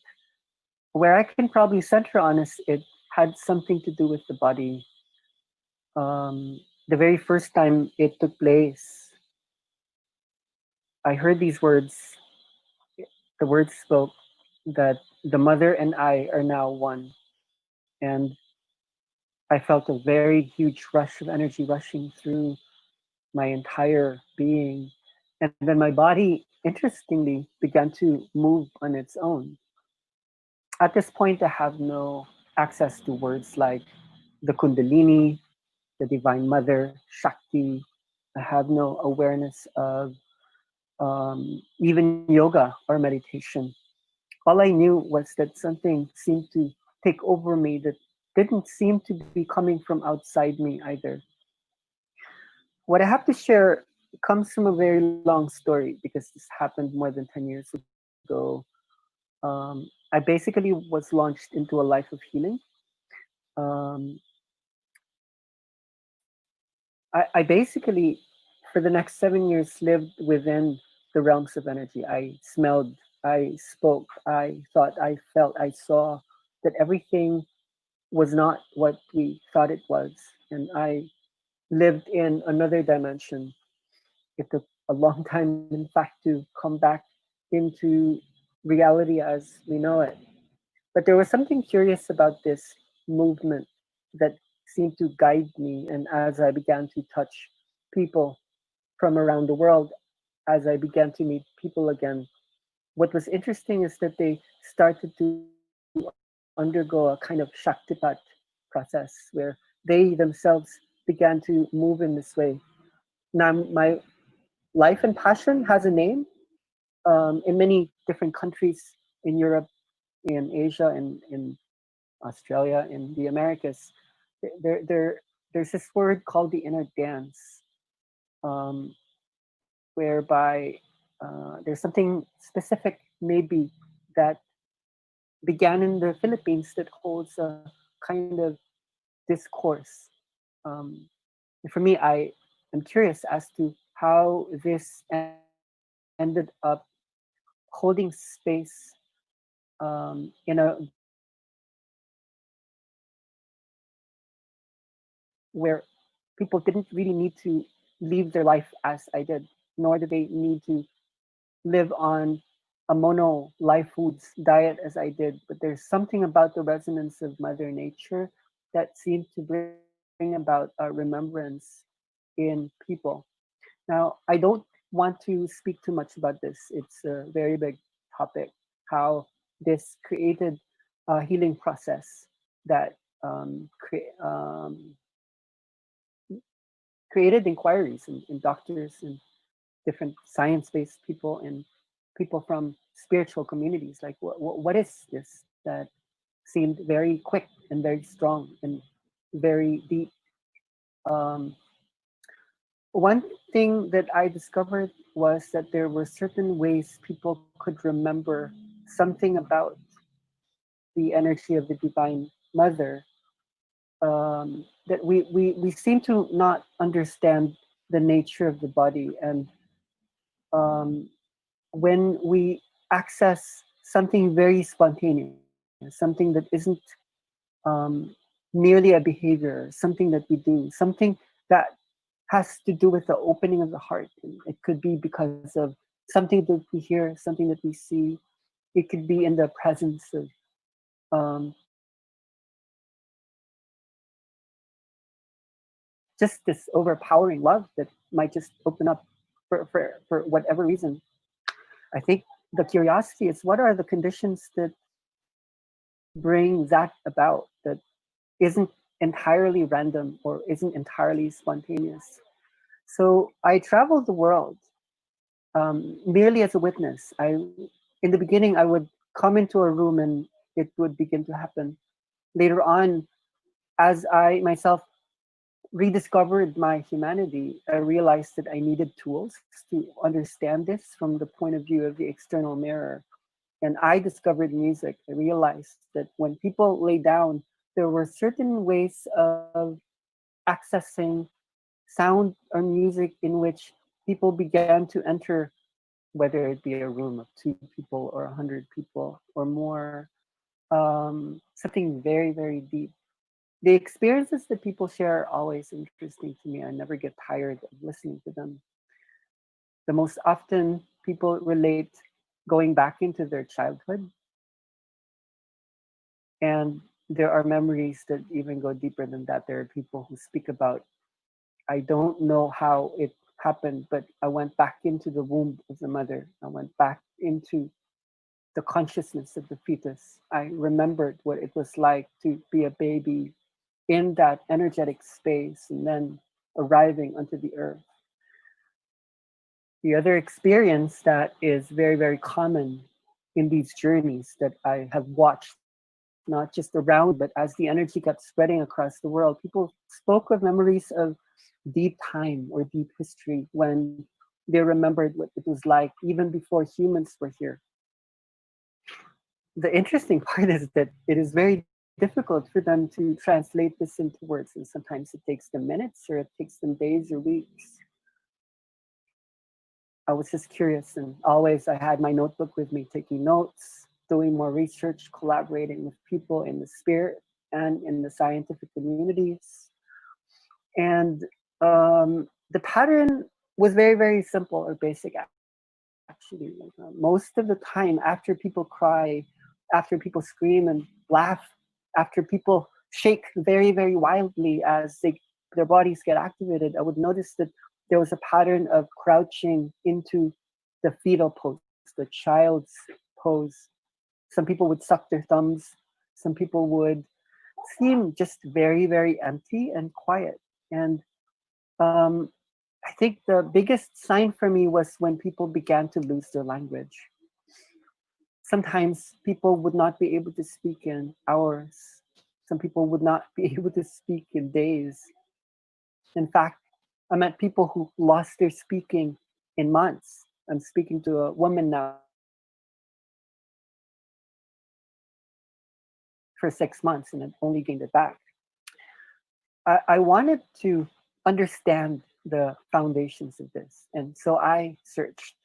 Where I can probably center on is it had something to do with the body. The very first time it took place, I heard these words. The words spoke that the mother and I are now one. And I felt a very huge rush of energy rushing through my entire being. And then my body, interestingly, began to move on its own. At this point, I have no access to words like the Kundalini, the Divine Mother, Shakti. I have no awareness of even yoga or meditation. All I knew was that something seemed to take over me that didn't seem to be coming from outside me either. What I have to share comes from a very long story because this happened more than 10 years ago. I basically was launched into a life of healing. Um, I basically, for the next 7 years, lived within the realms of energy. I smelled, I spoke, I thought, I felt, I saw that everything was not what we thought it was. And I lived in another dimension. It took a long time, in fact, to come back into reality as we know it. But there was something curious about this movement that seemed to guide me. And as I began to touch people from around the world, as I began to meet people again, what was interesting is that they started to undergo a kind of Shaktipat process where they themselves began to move in this way. Now, my life and passion has a name in many different countries in Europe, in Asia, in Australia, in the Americas. There's this word called the inner dance, um, whereby there's something specific, maybe, that began in the Philippines that holds a kind of discourse. And for me, I am curious as to how this ended up holding space in a where people didn't really need to live their life as I did, nor did they need to live on a mono live foods diet as I did. But there's something about the resonance of Mother Nature that seemed to bring about a remembrance in people. Now, I don't want to speak too much about this. It's a very big topic, how this created a healing process that created inquiries in doctors and different science-based people and people from spiritual communities. Like, what is this that seemed very quick and very strong and very deep? One thing that I discovered was that there were certain ways people could remember something about the energy of the Divine Mother that we seem to not understand the nature of the body. And when we access something very spontaneous, something that isn't um, merely a behavior, something that we do, something that has to do with the opening of the heart. And it could be because of something that we hear, something that we see. It could be in the presence of just this overpowering love that might just open up for whatever reason. I think the curiosity is, what are the conditions that bring that about, that isn't entirely random or isn't entirely spontaneous? So I traveled the world merely as a witness. In the beginning, I would come into a room and it would begin to happen. Later on, as I myself rediscovered my humanity, I realized that I needed tools to understand this from the point of view of the external mirror. And I discovered music. I realized that when people lay down, there were certain ways of accessing sound or music in which people began to enter, whether it be a room of 2 people or 100 people or more, something very, very deep. The experiences that people share are always interesting to me. I never get tired of listening to them. The most often people relate going back into their childhood. And there are memories that even go deeper than that. There are people who speak about, I don't know how it happened, but I went back into the womb of the mother. I went back into the consciousness of the fetus. I remembered what it was like to be a baby in that energetic space and then arriving onto the earth. The other experience that is very, very common in these journeys that I have watched, not just around, but as the energy got spreading across the world, people spoke of memories of deep time or deep history when they remembered what it was like even before humans were here. The interesting part is that it is very difficult for them to translate this into words, and sometimes it takes them minutes or it takes them days or weeks. I was just curious, and always I had my notebook with me, taking notes, doing more research, collaborating with people in the spirit and in the scientific communities. And the pattern was very, very simple or basic, actually. Most of the time, after people cry, after people scream and laugh, after people shake very, very wildly as their bodies get activated, I would notice that there was a pattern of crouching into the fetal pose, the child's pose. Some people would suck their thumbs. Some people would seem just very, very empty and quiet. And I think the biggest sign for me was when people began to lose their language. Sometimes people would not be able to speak in hours. Some people would not be able to speak in days. In fact, I met people who lost their speaking in months. I'm speaking to a woman now for 6 months and I've only gained it back. I wanted to understand the foundations of this. And so I searched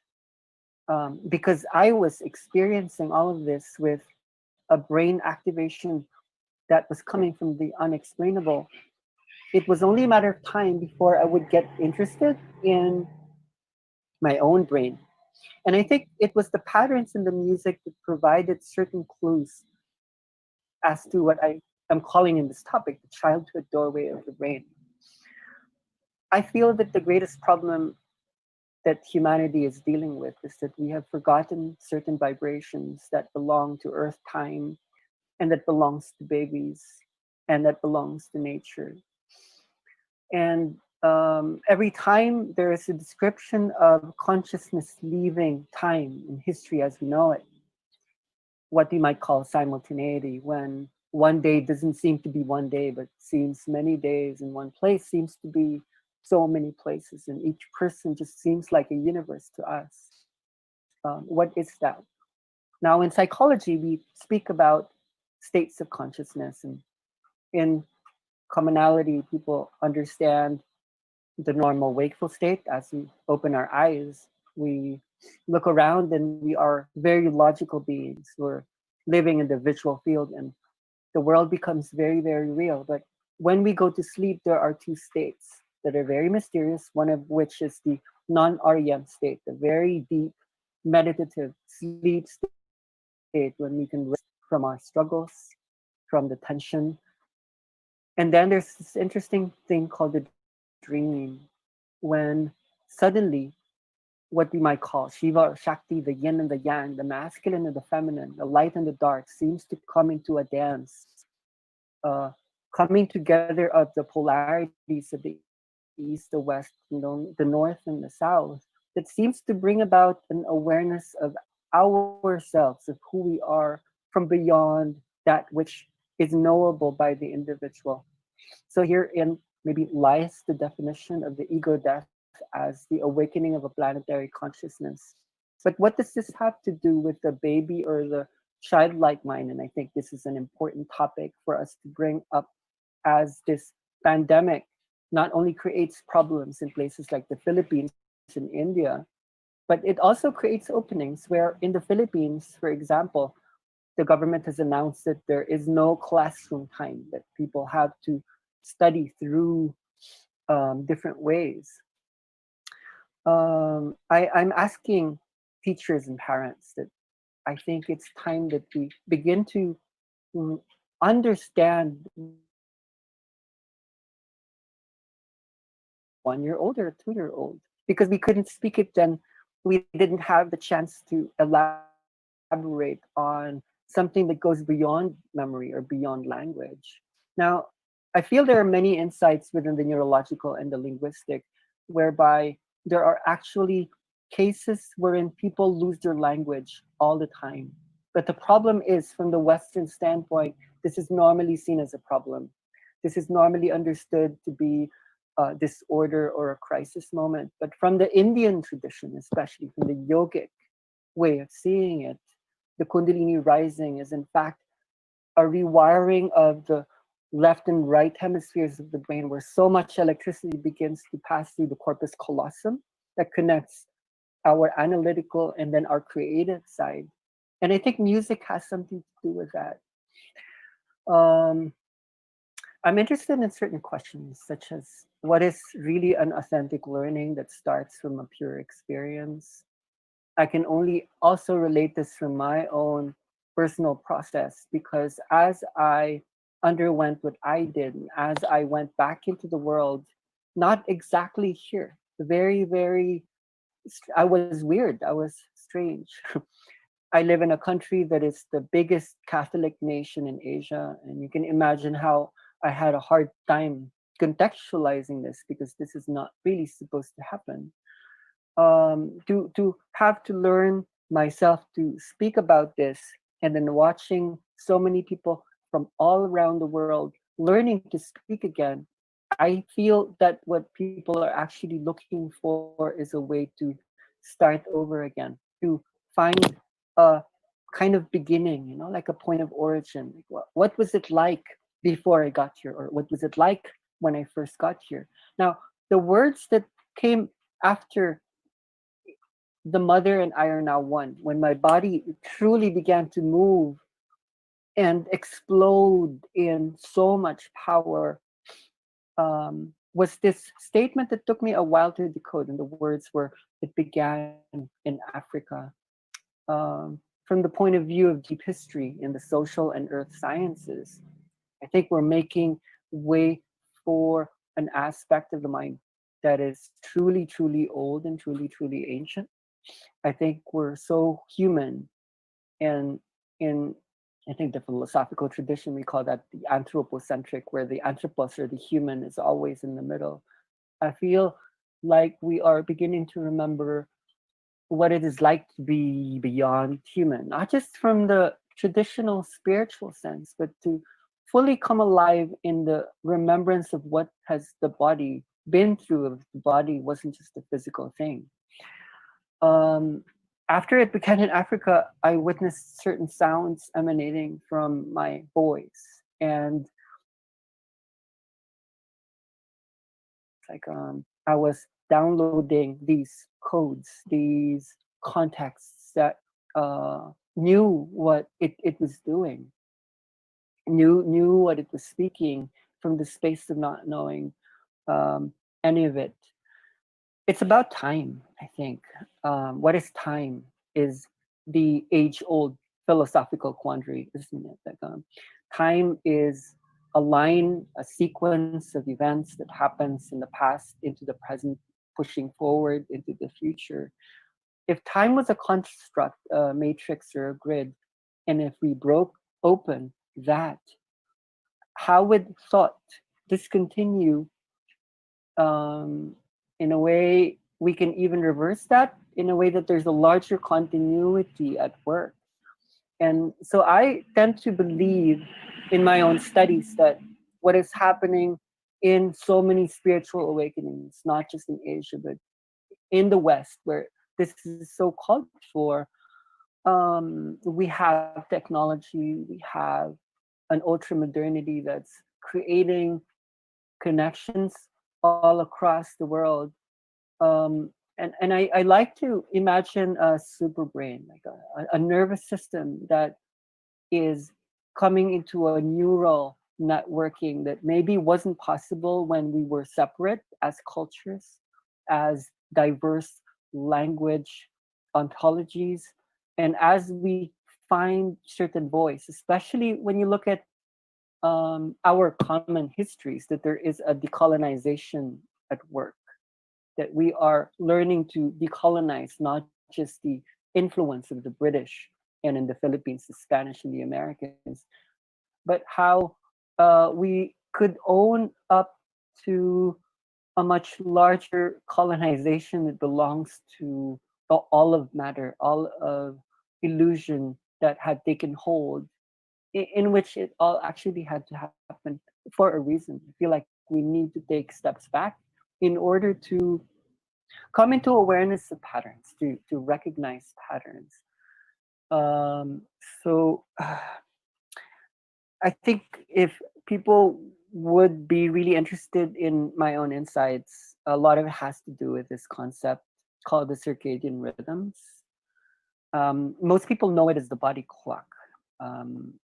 because I was experiencing all of this with a brain activation that was coming from the unexplainable. It was only a matter of time before I would get interested in my own brain. And I think it was the patterns in the music that provided certain clues as to what I am calling in this topic, the childhood doorway of the brain. I feel that the greatest problem that humanity is dealing with is that we have forgotten certain vibrations that belong to earth time and that belongs to babies and that belongs to nature. And every time there is a description of consciousness leaving time in history as we know it, what we might call simultaneity, when one day doesn't seem to be one day, but seems many days, in one place seems to be so many places, and each person just seems like a universe to us. What is that? Now, in psychology, we speak about states of consciousness, and in commonality, people understand the normal wakeful state. As we open our eyes, we look around and we are very logical beings. We're living in the visual field and the world becomes very, very real. But when we go to sleep, there are two states. that are very mysterious, one of which is the non-REM state, the very deep meditative sleep state when we can rest from our struggles, from the tension. And then there's this interesting thing called the dream, when suddenly what we might call Shiva or Shakti, the yin and the yang, the masculine and the feminine, the light and the dark, seems to come into a dance, coming together of the polarities of the east, the west, the north and the south, that seems to bring about an awareness of ourselves, of who we are from beyond that which is knowable by the individual. So herein maybe lies the definition of the ego death as the awakening of a planetary consciousness. But what does this have to do with the baby or the childlike mind? And I think this is an important topic for us to bring up, as this pandemic not only creates problems in places like the Philippines and India, but it also creates openings where in the Philippines, for example, the government has announced that there is no classroom time, that people have to study through different ways. I'm asking teachers and parents that I think it's time that we begin to understand 1-year-old or a 2-year-old, because we couldn't speak it then. We didn't have the chance to elaborate on something that goes beyond memory or beyond language. Now, I feel there are many insights within the neurological and the linguistic, whereby there are actually cases wherein people lose their language all the time. But the problem is, from the Western standpoint, this is normally seen as a problem. This is normally understood to be a disorder or a crisis moment. But from the Indian tradition, especially from the yogic way of seeing it, the Kundalini rising is in fact a rewiring of the left and right hemispheres of the brain, where so much electricity begins to pass through the corpus callosum that connects our analytical and then our creative side. And I think music has something to do with that. I'm interested in certain questions, such as what is really an authentic learning that starts from a pure experience? I can only also relate this from my own personal process, because as I underwent what I did, as I went back into the world, not exactly here, I was weird, I was strange. I live in a country that is the biggest Catholic nation in Asia, and you can imagine how I had a hard time contextualizing this, because this is not really supposed to happen. To have to learn myself to speak about this, and then watching so many people from all around the world learning to speak again, I feel that what people are actually looking for is a way to start over again, to find a kind of beginning, like a point of origin. Like, what was it like before I got here? Or what was it like when I first got here? Now, the words that came after the mother and I are now one, when my body truly began to move and explode in so much power, was this statement that took me a while to decode. And the words were, "It began in Africa." From the point of view of deep history in the social and earth sciences, I think we're making way for an aspect of the mind that is truly, truly old and truly, truly ancient. I think we're so human, and in I think the philosophical tradition, we call that the anthropocentric, where the anthropos, or the human, is always in the middle. I feel like we are beginning to remember what it is like to be beyond human, not just from the traditional spiritual sense, but to fully come alive in the remembrance of what has the body been through, if the body wasn't just a physical thing. After it began in Africa, I witnessed certain sounds emanating from my voice, and I was downloading these codes, these contexts that knew what it was doing, knew what it was speaking from the space of not knowing. any of it. It's about time, I think. What is time is the age-old philosophical quandary, isn't it? Like, time is a line, a sequence of events that happens in the past into the present, pushing forward into the future. If time was a construct, a matrix or a grid, and if we broke open that, how would thought discontinue in a way we can even reverse that in a way that there's a larger continuity at work. And so I tend to believe in my own studies that what is happening in so many spiritual awakenings, not just in Asia, but in the West, where this is so called for, we have technology, we have an ultra modernity that's creating connections all across the world. And I like to imagine a super brain, like a nervous system that is coming into a neural networking that maybe wasn't possible when we were separate as cultures, as diverse language ontologies. And as we find certain voice, especially when you look at our common histories, that there is a decolonization at work, that we are learning to decolonize not just the influence of the British and in the Philippines, the Spanish and the Americans, but how we could own up to a much larger colonization that belongs to all of matter, all of illusion that had taken hold, in which it all actually had to happen for a reason. I feel like we need to take steps back in order to come into awareness of patterns, to recognize patterns. So I think if people would be really interested in my own insights, a lot of it has to do with this concept called the circadian rhythms. Most people know it as the body clock.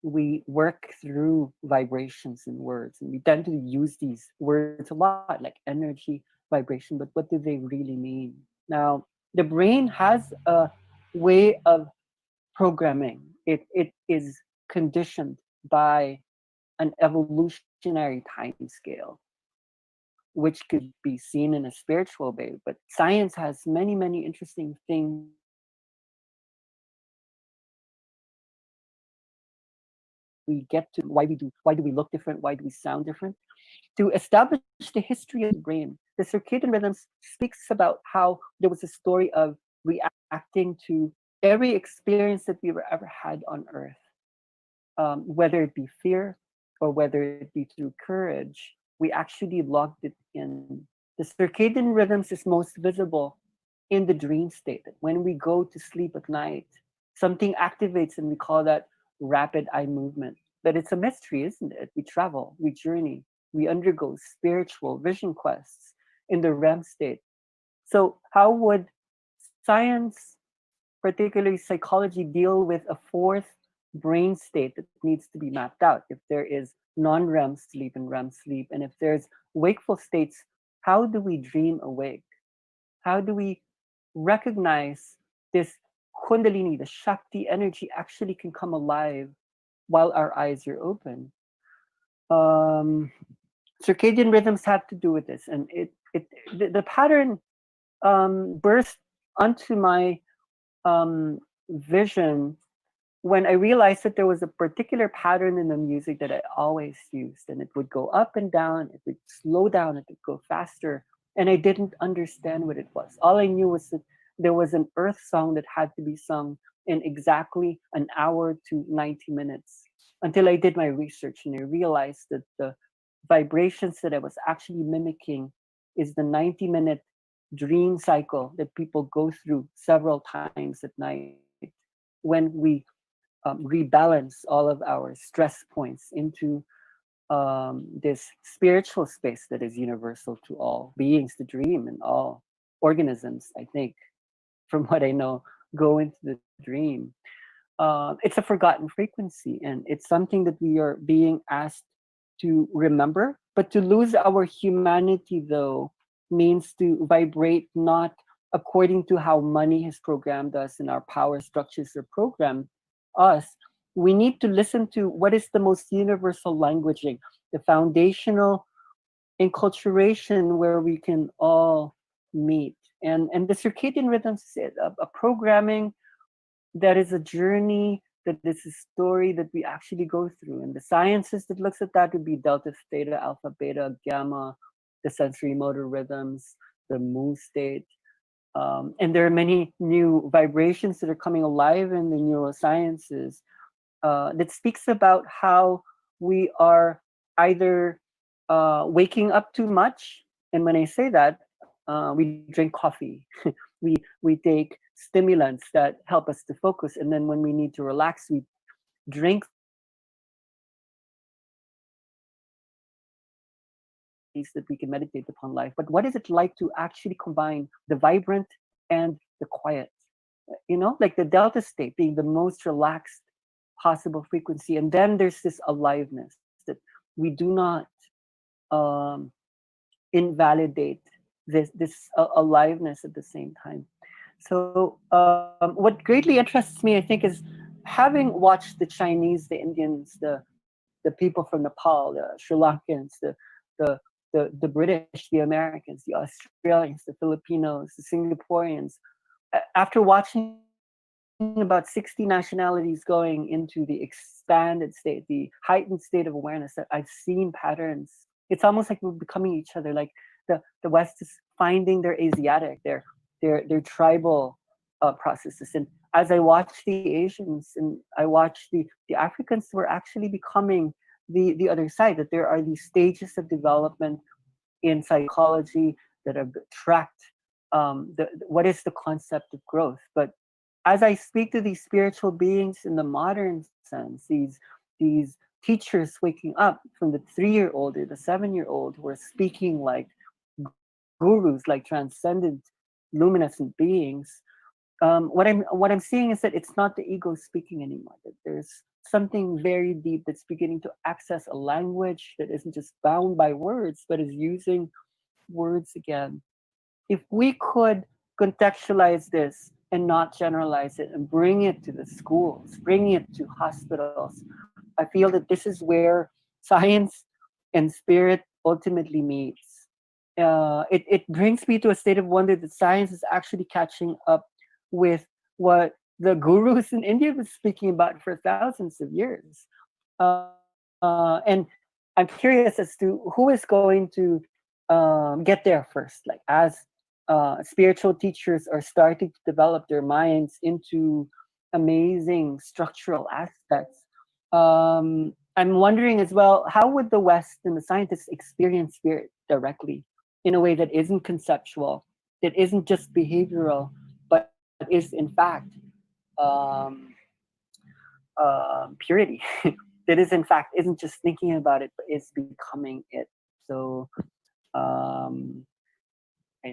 We work through vibrations and words, and we tend to use these words a lot, like energy, vibration, but what do they really mean? Now, the brain has a way of programming. It is conditioned by an evolutionary time scale, which could be seen in a spiritual way, but science has many, many interesting things we get to. Why do we look different? Why do we sound different? To establish the history of the brain, the circadian rhythms speaks about how there was a story of reacting to every experience that we ever had on Earth, whether it be fear or whether it be through courage. We actually logged it in. The circadian rhythms is most visible in the dream state. When we go to sleep at night, something activates and we call that rapid eye movement. But it's a mystery, isn't it? We travel, we journey, we undergo spiritual vision quests in the REM state. So how would science, particularly psychology, deal with a fourth brain state that needs to be mapped out? If there is non-REM sleep and REM sleep, and if there's wakeful states, how do we dream awake? How do we recognize this Kundalini, the Shakti energy actually can come alive while our eyes are open? Circadian rhythms have to do with this, and the pattern burst onto my vision when I realized that there was a particular pattern in the music that I always used, and it would go up and down, it would slow down, it would go faster, and I didn't understand what it was. All I knew was that there was an earth song that had to be sung in exactly an hour to 90 minutes, until I did my research and I realized that the vibrations that I was actually mimicking is the 90-minute dream cycle that people go through several times at night when we rebalance all of our stress points into this spiritual space that is universal to all beings, the dream, and all organisms, I think, from what I know, go into the dream. It's a forgotten frequency, and it's something that we are being asked to remember, but to lose our humanity, though, means to vibrate not according to how money has programmed us and our power structures are programmed us. We need to listen to what is the most universal languaging, the foundational enculturation where we can all meet. And the circadian rhythms is a programming that is a journey, that is a story that we actually go through. And the sciences that looks at that would be delta, theta, alpha, beta, gamma, the sensory motor rhythms, the Mu state. And there are many new vibrations that are coming alive in the neurosciences that speaks about how we are either waking up too much. And when I say that, we drink coffee, we take stimulants that help us to focus. And then when we need to relax, we drink that we can meditate upon life. But what is it like to actually combine the vibrant and the quiet? You know, like the delta state being the most relaxed possible frequency. And then there's this aliveness that we do not invalidate this aliveness at the same time. So what greatly interests me, I think, is having watched the Chinese, the Indians, the people from Nepal, the Sri Lankans, the British, the Americans, the Australians, the Filipinos, the Singaporeans. After watching about 60 nationalities going into the expanded state, the heightened state of awareness, that I've seen patterns. It's almost like we're becoming each other. Like the West is finding their Asiatic, their tribal processes. And as I watch the Asians and I watch the Africans, we're actually becoming the other side, that there are these stages of development in psychology that have tracked what is the concept of growth. But as I speak to these spiritual beings in the modern sense, these teachers waking up from the 3-year-old or the 7-year-old who are speaking like gurus, like transcendent, luminescent beings, what I'm seeing is that it's not the ego speaking anymore. That there's something very deep that's beginning to access a language that isn't just bound by words, but is using words again. If we could contextualize this and not generalize it and bring it to the schools, bring it to hospitals, I feel that this is where science and spirit ultimately meets. It brings me to a state of wonder that science is actually catching up with what the gurus in India was speaking about for thousands of years. And I'm curious as to who is going to get there first. Like as spiritual teachers are starting to develop their minds into amazing structural aspects, I'm wondering as well, how would the West and the scientists experience spirit directly in a way that isn't conceptual, that isn't just behavioral, but is in fact purity, that is in fact isn't just thinking about it, but is becoming it. So I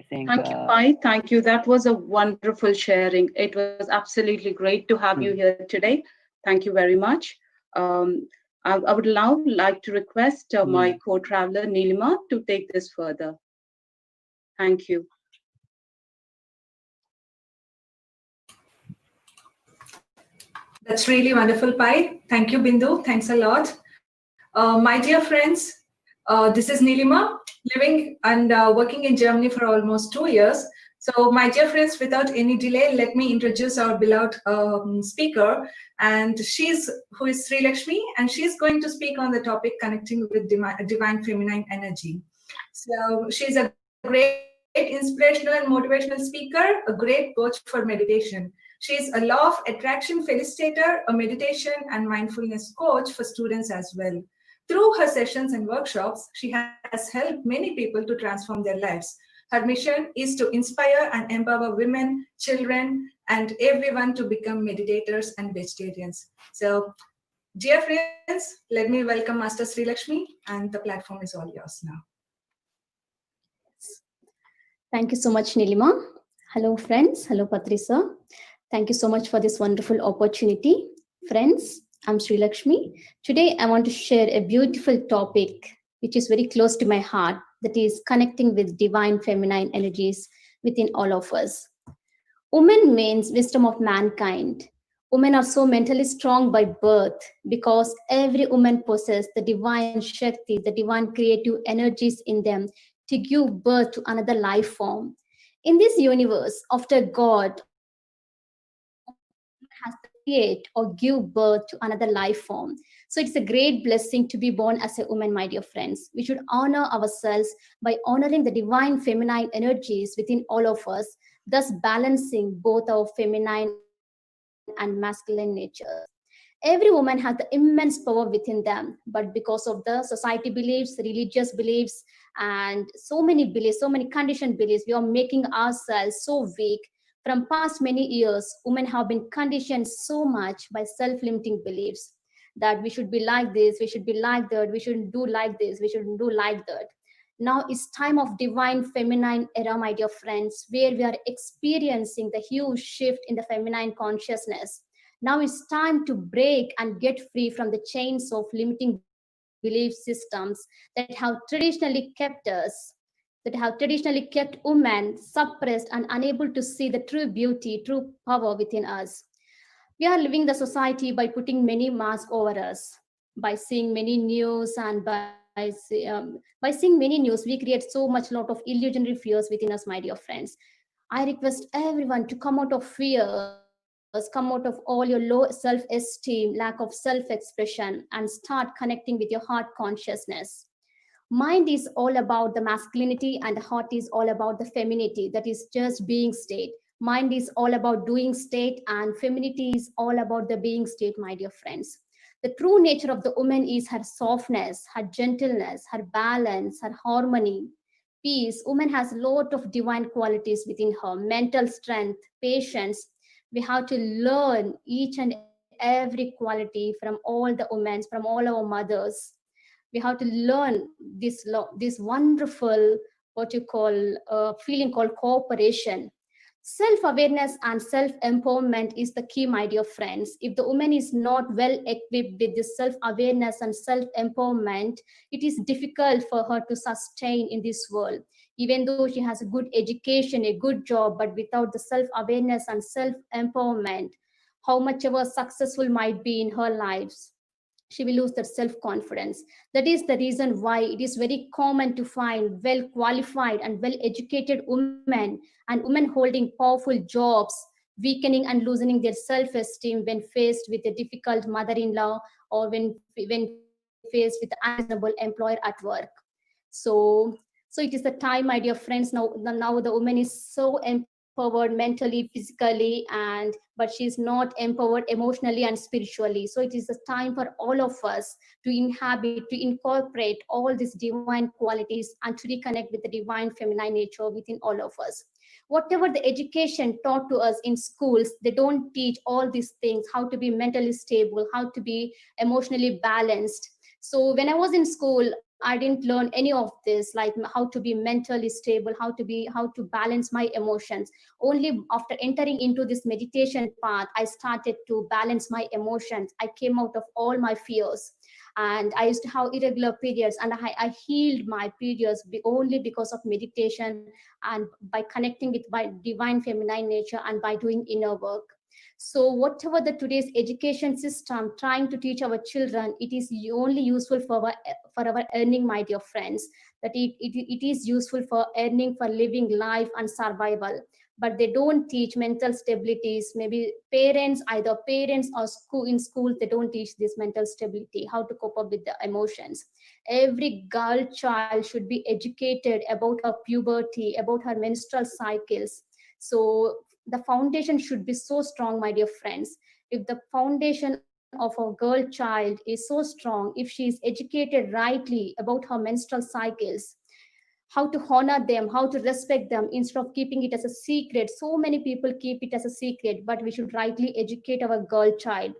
think thank you, Pai. Thank you. That was a wonderful sharing. It was absolutely great to have you here today. Thank you very much. I would now like to request my co-traveler Nilima to take this further. Thank you. That's really wonderful, Pai. Thank you, Bindu. Thanks a lot. My dear friends, this is Nilima, living and working in Germany for almost 2 years. So my dear friends, without any delay, let me introduce our beloved speaker. And who is Sri Lakshmi, and she's going to speak on the topic connecting with divine feminine energy. So she's a great inspirational and motivational speaker, a great coach for meditation. She's a law of attraction felicitator, a meditation and mindfulness coach for students as well. Through her sessions and workshops, she has helped many people to transform their lives. Her mission is to inspire and empower women, children, and everyone to become meditators and vegetarians. So, dear friends, let me welcome Master Sri Lakshmi, and the platform is all yours now. Thank you so much, Nilima. Hello, friends. Hello, Patrisa. Thank you so much for this wonderful opportunity. Friends, I'm Sri Lakshmi. Today, I want to share a beautiful topic which is very close to my heart, that is connecting with divine feminine energies within all of us. Woman means wisdom of mankind. Women are so mentally strong by birth because every woman possesses the divine Shakti, the divine creative energies in them to give birth to another life form. In this universe, after God, has to create or give birth to another life form. So it's a great blessing to be born as a woman, my dear friends. We should honor ourselves by honoring the divine feminine energies within all of us, thus balancing both our feminine and masculine natures. Every woman has the immense power within them, but because of the society beliefs, religious beliefs, and so many beliefs, so many conditioned beliefs, we are making ourselves so weak. From past many years, women have been conditioned so much by self-limiting beliefs that we should be like this, we should be like that, we shouldn't do like this, we shouldn't do like that. Now it's time of divine feminine era, my dear friends, where we are experiencing the huge shift in the feminine consciousness. Now it's time to break and get free from the chains of limiting belief systems that have traditionally kept us, that have traditionally kept women suppressed and unable to see the true beauty, true power within us. We are living the society by putting many masks over us, by seeing many news and by seeing many news, we create so much lot of illusionary fears within us, my dear friends. I request everyone to come out of fears, come out of all your low self-esteem, lack of self-expression, and start connecting with your heart consciousness. Mind is all about the masculinity and the heart is all about the femininity, that is just being state. Mind is all about doing state and femininity is all about the being state, my dear friends. The true nature of the woman is her softness, her gentleness, her balance, her harmony, peace. Woman has a lot of divine qualities within her, mental strength, patience. We have to learn each and every quality from all the women, from all our mothers. We have to learn this wonderful, what you call, feeling called cooperation. Self-awareness and self-empowerment is the key, my dear friends. If the woman is not well equipped with this self-awareness and self-empowerment, it is difficult for her to sustain in this world. Even though she has a good education, a good job, but without the self-awareness and self-empowerment, how much ever successful might be in her lives, she will lose that self-confidence. That is the reason why it is very common to find well-qualified and well-educated women and women holding powerful jobs, weakening and loosening their self-esteem when faced with a difficult mother-in-law or when faced with an unreasonable employer at work. So it is the time, my dear friends, now the woman is so empowered mentally, physically, but she's not empowered emotionally and spiritually. So it is the time for all of us to inhabit, to incorporate all these divine qualities and to reconnect with the divine feminine nature within all of us. Whatever the education taught to us in schools, they don't teach all these things, how to be mentally stable, how to be emotionally balanced. So when I was in school, I didn't learn any of this, like how to be mentally stable, how to balance my emotions. Only after entering into this meditation path, I started to balance my emotions. I came out of all my fears. And I used to have irregular periods, and I healed my periods only because of meditation and by connecting with my divine feminine nature and by doing inner work. So whatever the today's education system trying to teach our children, it is only useful for our earning, my dear friends. That it is useful for earning, for living life and survival. But they don't teach mental stabilities. Maybe either parents or in schools, they don't teach this mental stability, how to cope up with the emotions. Every girl child should be educated about her puberty, about her menstrual cycles. So the foundation should be so strong, my dear friends. If the foundation of a girl child is so strong, if she is educated rightly about her menstrual cycles, how to honor them, how to respect them, instead of keeping it as a secret. So many people keep it as a secret, but we should rightly educate our girl child,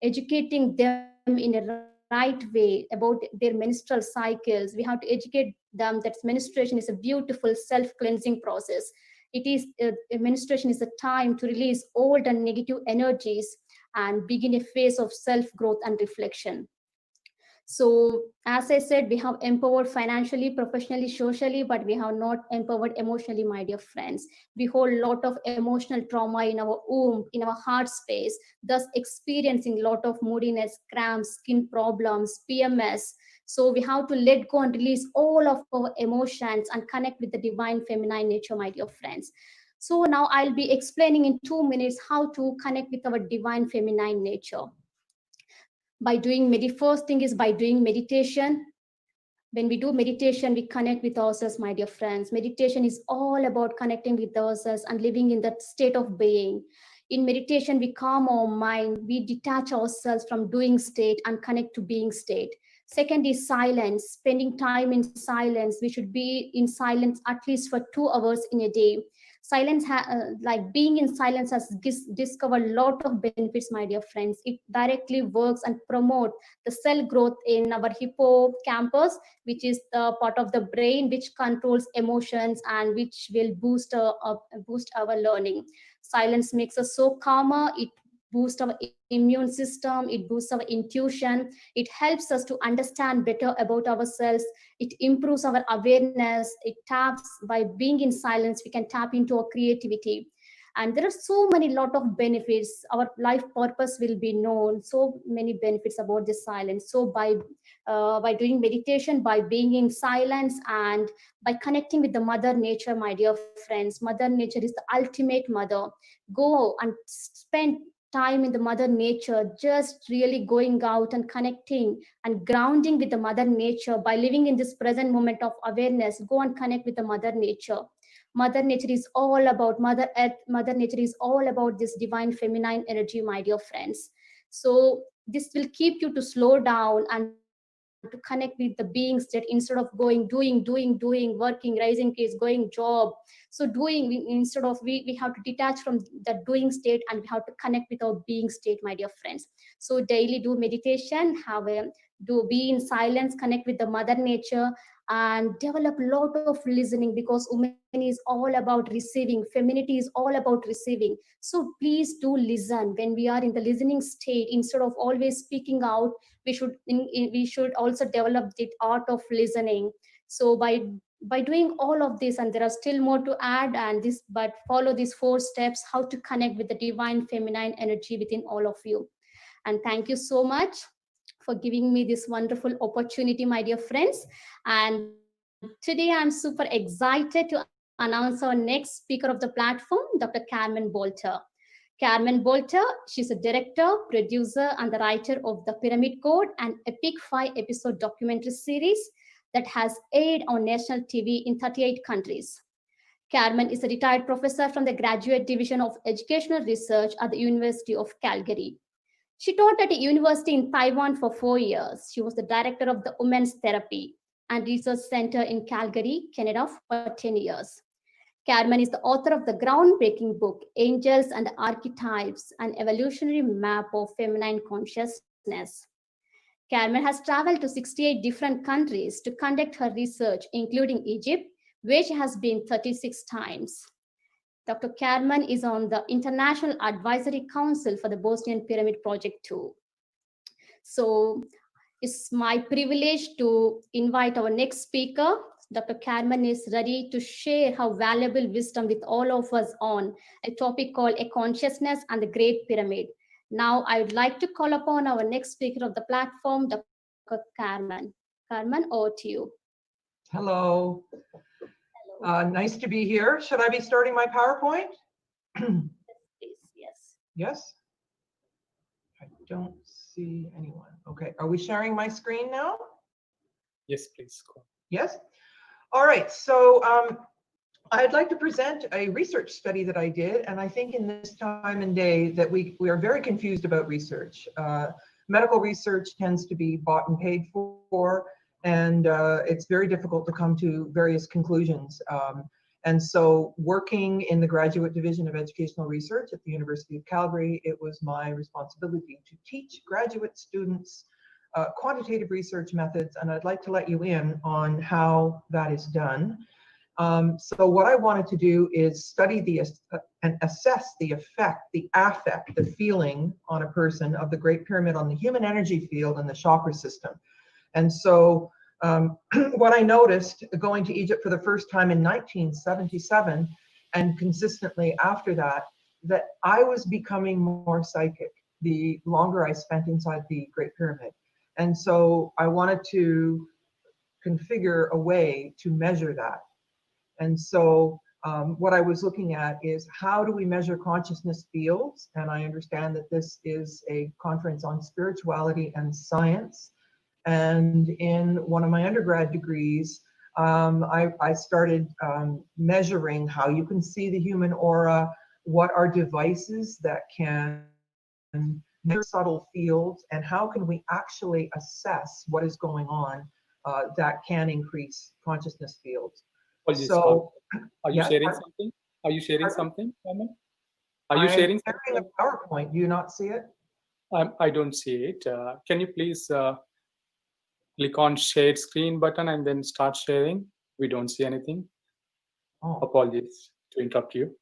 educating them in a right way about their menstrual cycles. We have to educate them that menstruation is a beautiful self-cleansing process. It is menstruation is a time to release old and negative energies and begin a phase of self-growth and reflection. So as I said, we have empowered financially, professionally, socially, but we have not empowered emotionally, my dear friends. We hold a lot of emotional trauma in our womb, in our heart space, thus experiencing a lot of moodiness, cramps, skin problems, PMS. So we have to let go and release all of our emotions and connect with the divine feminine nature, my dear friends. So now I'll be explaining in 2 minutes how to connect with our divine feminine nature. By doing first thing is by doing meditation. When we do meditation, we connect with ourselves, my dear friends. Meditation is all about connecting with ourselves and living in that state of being. In meditation, we calm our mind, we detach ourselves from doing state and connect to being state. Second is silence, spending time in silence. We should be in silence at least for 2 hours in a day. Silence, like being in silence has discovered a lot of benefits, my dear friends. It directly works and promotes the cell growth in our hippocampus, which is the part of the brain which controls emotions and which will boost our learning. Silence makes us so calmer. It boosts our immune system. It boosts our intuition. It helps us to understand better about ourselves. It improves our awareness. It taps, by being in silence, we can tap into our creativity. And there are so many lot of benefits. Our life purpose will be known. So many benefits about this silence. So by doing meditation, by being in silence, and by connecting with the mother nature, my dear friends, mother nature is the ultimate mother. Go and spend time in the mother nature, just really going out and connecting and grounding with the mother nature by living in this present moment of awareness. Go and connect with the mother nature. Mother nature is all about Mother Earth. Mother nature is all about this divine feminine energy, my dear friends. So this will keep you to slow down and to connect with the beings that instead of doing, working, raising kids, going job. So instead of we have to detach from the doing state and we have to connect with our being state, my dear friends. So daily do meditation, be in silence, connect with the mother nature, and develop a lot of listening, because women is all about receiving, femininity is all about receiving. So please do listen. When we are in the listening state, instead of always speaking out, we should also develop the art of listening. So by doing all of this, and there are still more to add, but follow these 4 steps, how to connect with the divine feminine energy within all of you. And thank you so much for giving me this wonderful opportunity, my dear friends. And today I'm super excited to announce our next speaker of the platform, Dr. Carmen Bolter. Carmen Bolter, she's a director, producer, and the writer of The Pyramid Code, an epic 5-episode documentary series that has aired on national TV in 38 countries. Carmen is a retired professor from the Graduate Division of Educational Research at the University of Calgary. She taught at a university in Taiwan for 4 years. She was the director of the Women's Therapy and Research Center in Calgary, Canada for 10 years. Carmen is the author of the groundbreaking book, Angels and Archetypes, an evolutionary map of feminine consciousness. Carmen has traveled to 68 different countries to conduct her research, including Egypt, where she has been 36 times. Dr. Carmen is on the International Advisory Council for the Bosnian Pyramid Project too. So it's my privilege to invite our next speaker. Dr. Carmen is ready to share her valuable wisdom with all of us on a topic called A Consciousness and the Great Pyramid. Now, I would like to call upon our next speaker of the platform, Dr. Carmen. Carmen, over to you. Hello. Nice to be here. Should I be starting my PowerPoint? Please, yes. Yes? I don't see anyone. Okay, are we sharing my screen now? Yes, please. Cool. Yes? All right, so I'd like to present a research study that I did, and I think in this time and day that we are very confused about research. Medical research tends to be bought and paid for, and it's very difficult to come to various conclusions. And so working in the Graduate Division of Educational Research at the University of Calgary, it was my responsibility to teach graduate students quantitative research methods, and I'd like to let you in on how that is done. So what I wanted to do is study and assess the effect, the affect, the feeling on a person of the Great Pyramid on the human energy field and the chakra system. And so what I noticed going to Egypt for the first time in 1977 and consistently after that, that I was becoming more psychic the longer I spent inside the Great Pyramid. And so I wanted to configure a way to measure that. And so what I was looking at is how do we measure consciousness fields? And I understand that this is a conference on spirituality and science. And in one of my undergrad degrees, I started measuring how you can see the human aura, what are devices that can measure subtle fields, and how can we actually assess what is going on that can increase consciousness fields. Apologies, So, are you yes, sharing something? Are you sharing pardon? something, Carmen? Are you I'm sharing sharing something? a PowerPoint. Do you not see it? I don't see it. Can you please click on share screen button and then start sharing? We don't see anything. Oh. Apologies to interrupt you.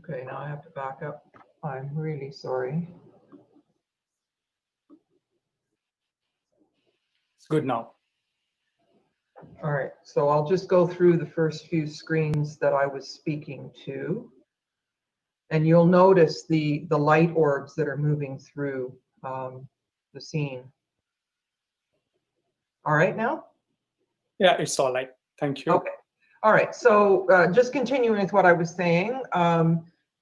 Okay, now I have to back up. I'm really sorry. It's good now. All right, so I'll just go through the first few screens that I was speaking to. And you'll notice the light orbs that are moving through the scene. All right now? Yeah, it's all right. Thank you. Okay. All right, so just continuing with what I was saying,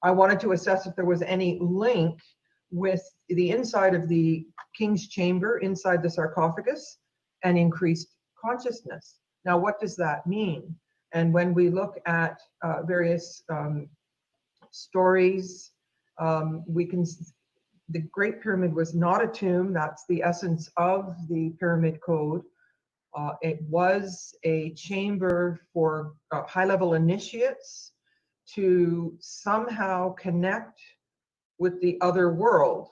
I wanted to assess if there was any link with the inside of the king's chamber, inside the sarcophagus, and increased consciousness. Now, what does that mean? And when we look at various stories, the Great Pyramid was not a tomb. That's the essence of the Pyramid Code. It was a chamber for high-level initiates to somehow connect with the other world.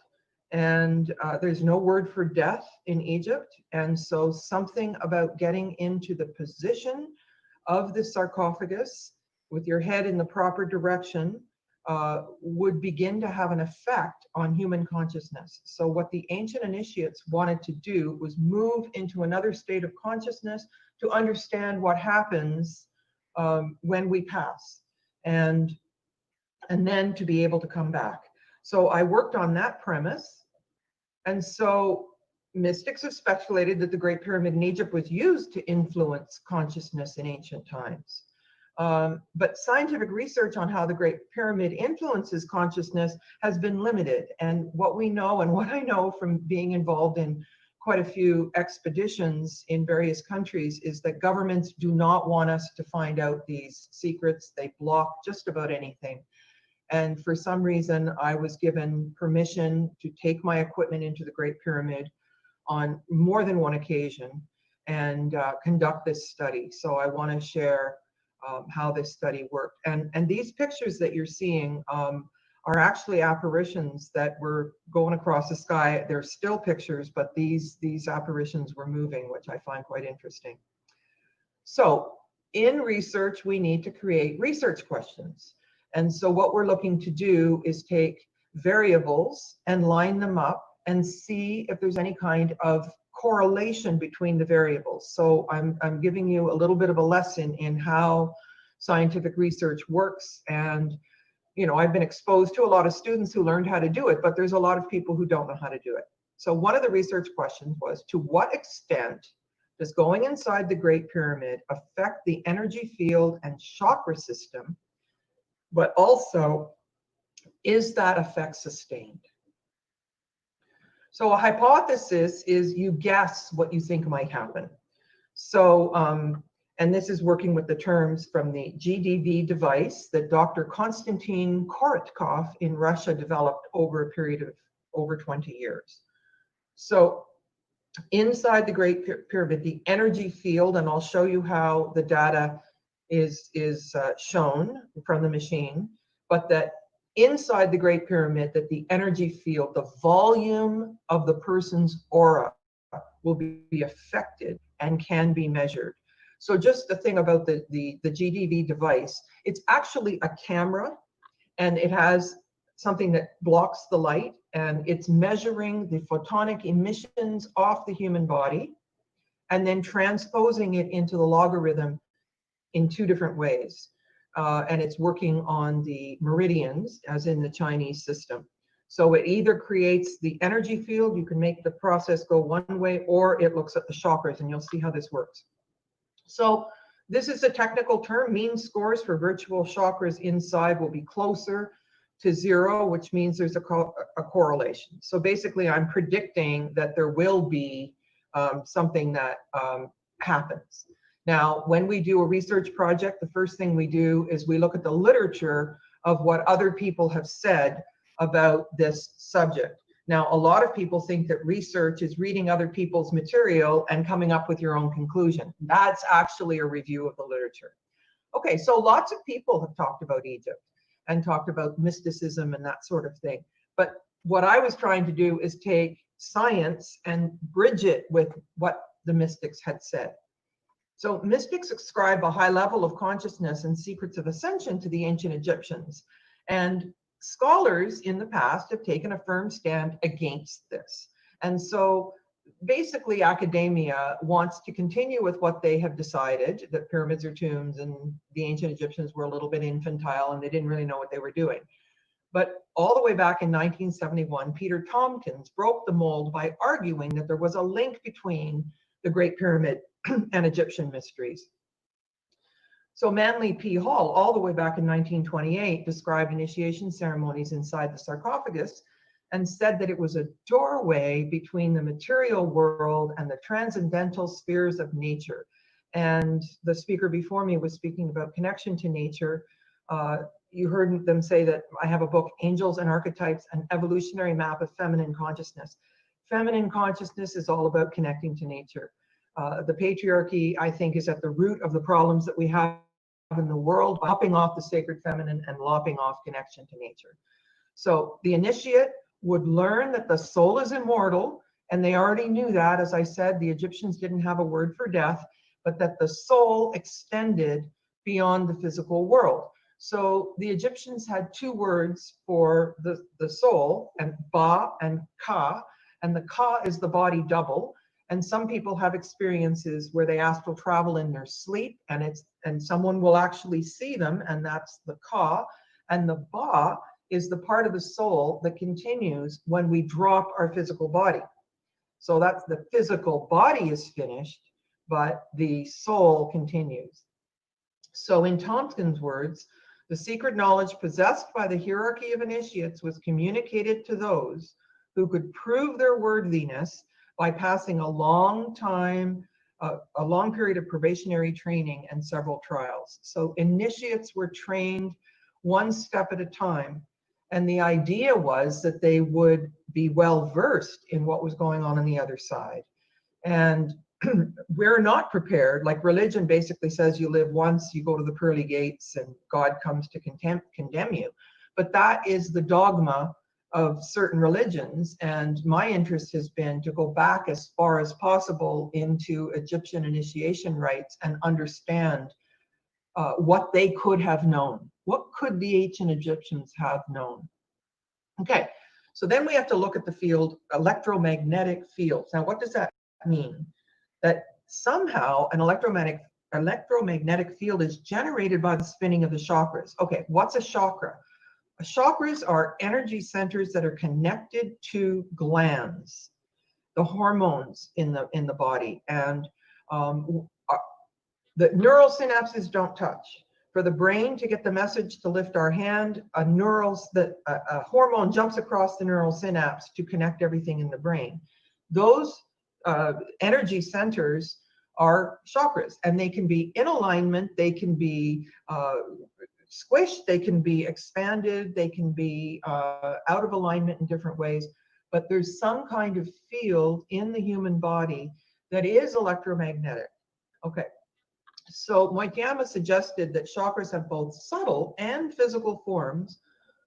And there's no word for death in Egypt. And so something about getting into the position of the sarcophagus with your head in the proper direction would begin to have an effect on human consciousness. So what the ancient initiates wanted to do was move into another state of consciousness to understand what happens when we pass, and then to be able to come back. So I worked on that premise. And so mystics have speculated that the Great Pyramid in Egypt was used to influence consciousness in ancient times. But scientific research on how the Great Pyramid influences consciousness has been limited. And what we know, and what I know from being involved in quite a few expeditions in various countries, is that governments do not want us to find out these secrets. They block just about anything. And for some reason, I was given permission to take my equipment into the Great Pyramid on more than one occasion and conduct this study. So I want to share how this study worked. And these pictures that you're seeing are actually apparitions that were going across the sky. They're still pictures, but these apparitions were moving, which I find quite interesting. So in research, we need to create research questions. And so what we're looking to do is take variables and line them up and see if there's any kind of correlation between the variables. So I'm giving you a little bit of a lesson in how scientific research works. And, you know, I've been exposed to a lot of students who learned how to do it, but there's a lot of people who don't know how to do it. So one of the research questions was, to what extent does going inside the Great Pyramid affect the energy field and chakra system? But also, is that effect sustained? So a hypothesis is you guess what you think might happen. So, and this is working with the terms from the GDV device that Dr. Konstantin Korotkov in Russia developed over a period of over 20 years. So inside the Great Pyramid, the energy field, and I'll show you how the data is shown from the machine, but that inside the Great Pyramid, that the energy field, the volume of the person's aura will be affected and can be measured. So just the thing about the GDV device, it's actually a camera, and it has something that blocks the light, and it's measuring the photonic emissions off the human body and then transposing it into the logarithm in two different ways. And it's working on the meridians, as in the Chinese system. So it either creates the energy field, you can make the process go one way, or it looks at the chakras, and you'll see how this works. So this is a technical term. Mean scores for virtual chakras inside will be closer to 0, which means there's a correlation. So basically, I'm predicting that there will be something that happens. Now, when we do a research project, the first thing we do is we look at the literature of what other people have said about this subject. Now, a lot of people think that research is reading other people's material and coming up with your own conclusion. That's actually a review of the literature. Okay, so lots of people have talked about Egypt and talked about mysticism and that sort of thing. But what I was trying to do is take science and bridge it with what the mystics had said. So mystics ascribe a high level of consciousness and secrets of ascension to the ancient Egyptians. And scholars in the past have taken a firm stand against this. And so basically academia wants to continue with what they have decided, that pyramids are tombs and the ancient Egyptians were a little bit infantile and they didn't really know what they were doing. But all the way back in 1971, Peter Tompkins broke the mold by arguing that there was a link between the Great Pyramid and Egyptian mysteries. So Manly P. Hall, all the way back in 1928, described initiation ceremonies inside the sarcophagus and said that it was a doorway between the material world and the transcendental spheres of nature. And the speaker before me was speaking about connection to nature. You heard them say that I have a book, Angels and Archetypes, an evolutionary map of feminine consciousness. Feminine consciousness is all about connecting to nature. The patriarchy, I think, is at the root of the problems that we have in the world, lopping off the sacred feminine and lopping off connection to nature. So the initiate would learn that the soul is immortal, and they already knew that. As I said, the Egyptians didn't have a word for death, but that the soul extended beyond the physical world. So the Egyptians had two words for the soul, and Ba and Ka, and the Ka is the body double. And some people have experiences where they astral travel in their sleep, and someone will actually see them, and that's the Ka. And the Ba is the part of the soul that continues when we drop our physical body. So that's the physical body is finished, but the soul continues. So in Tompkins' words, the secret knowledge possessed by the hierarchy of initiates was communicated to those who could prove their worthiness by passing a long period of probationary training and several trials. So initiates were trained one step at a time. And the idea was that they would be well versed in what was going on the other side. And we're not prepared. Like religion basically says you live once, you go to the pearly gates, and God comes to condemn you. But that is the dogma of certain religions, and my interest has been to go back as far as possible into Egyptian initiation rites and understand what they could have known. What could the ancient Egyptians have known? Okay, so then we have to look at the field, electromagnetic fields. Now, what does that mean? That somehow an electromagnetic field is generated by the spinning of the chakras. Okay, what's a chakra? Chakras are energy centers that are connected to glands, the hormones in the body, and the neural synapses don't touch. For the brain to get the message to lift our hand, a hormone jumps across the neural synapse to connect everything in the brain. Those energy centers are chakras, and they can be in alignment, they can be squished, they can be expanded, they can be out of alignment in different ways, but there's some kind of field in the human body that is electromagnetic. Okay, so Moitama suggested that chakras have both subtle and physical forms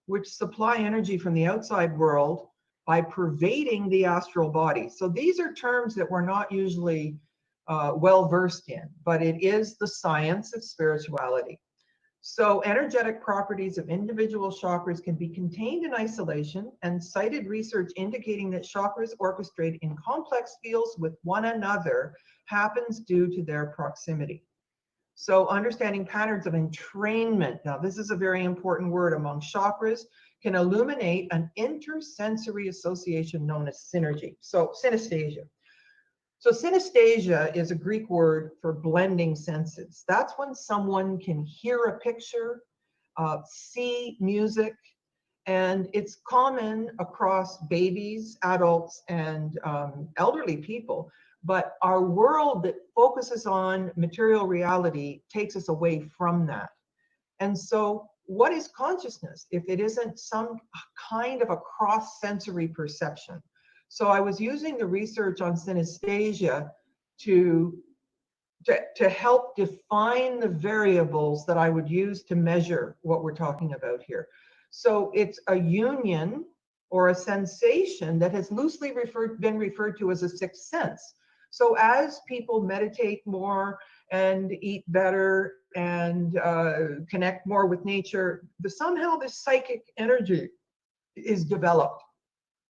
which supply energy from the outside world by pervading the astral body. So these are terms that we're not usually well versed in, but it is the science of spirituality. So energetic properties of individual chakras can be contained in isolation, and cited research indicating that chakras orchestrate in complex fields with one another happens due to their proximity. So understanding patterns of entrainment, now this is a very important word among chakras, can illuminate an intersensory association known as synergy. So synesthesia. So synesthesia is a Greek word for blending senses. That's when someone can hear a picture, see music, and it's common across babies, adults, and elderly people. But our world that focuses on material reality takes us away from that. And so what is consciousness if it isn't some kind of a cross-sensory perception? So I was using the research on synesthesia to help define the variables that I would use to measure what we're talking about here. So it's a union or a sensation that has loosely been referred to as a sixth sense. So as people meditate more and eat better and connect more with nature, somehow this psychic energy is developed.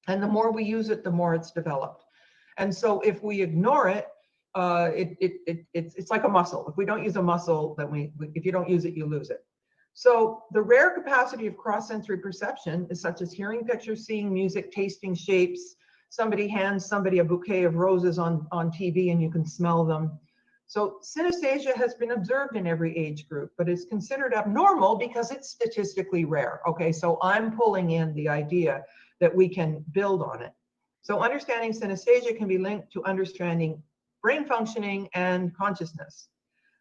And the more we use it, the more it's developed. And so if we ignore it, it's like a muscle. If we don't use a muscle, then if you don't use it, you lose it. So the rare capacity of cross-sensory perception is such as hearing pictures, seeing music, tasting shapes. Somebody hands somebody a bouquet of roses on TV and you can smell them. So synesthesia has been observed in every age group, but it's considered abnormal because it's statistically rare. Okay, so I'm pulling in the idea that we can build on it. So understanding synesthesia can be linked to understanding brain functioning and consciousness.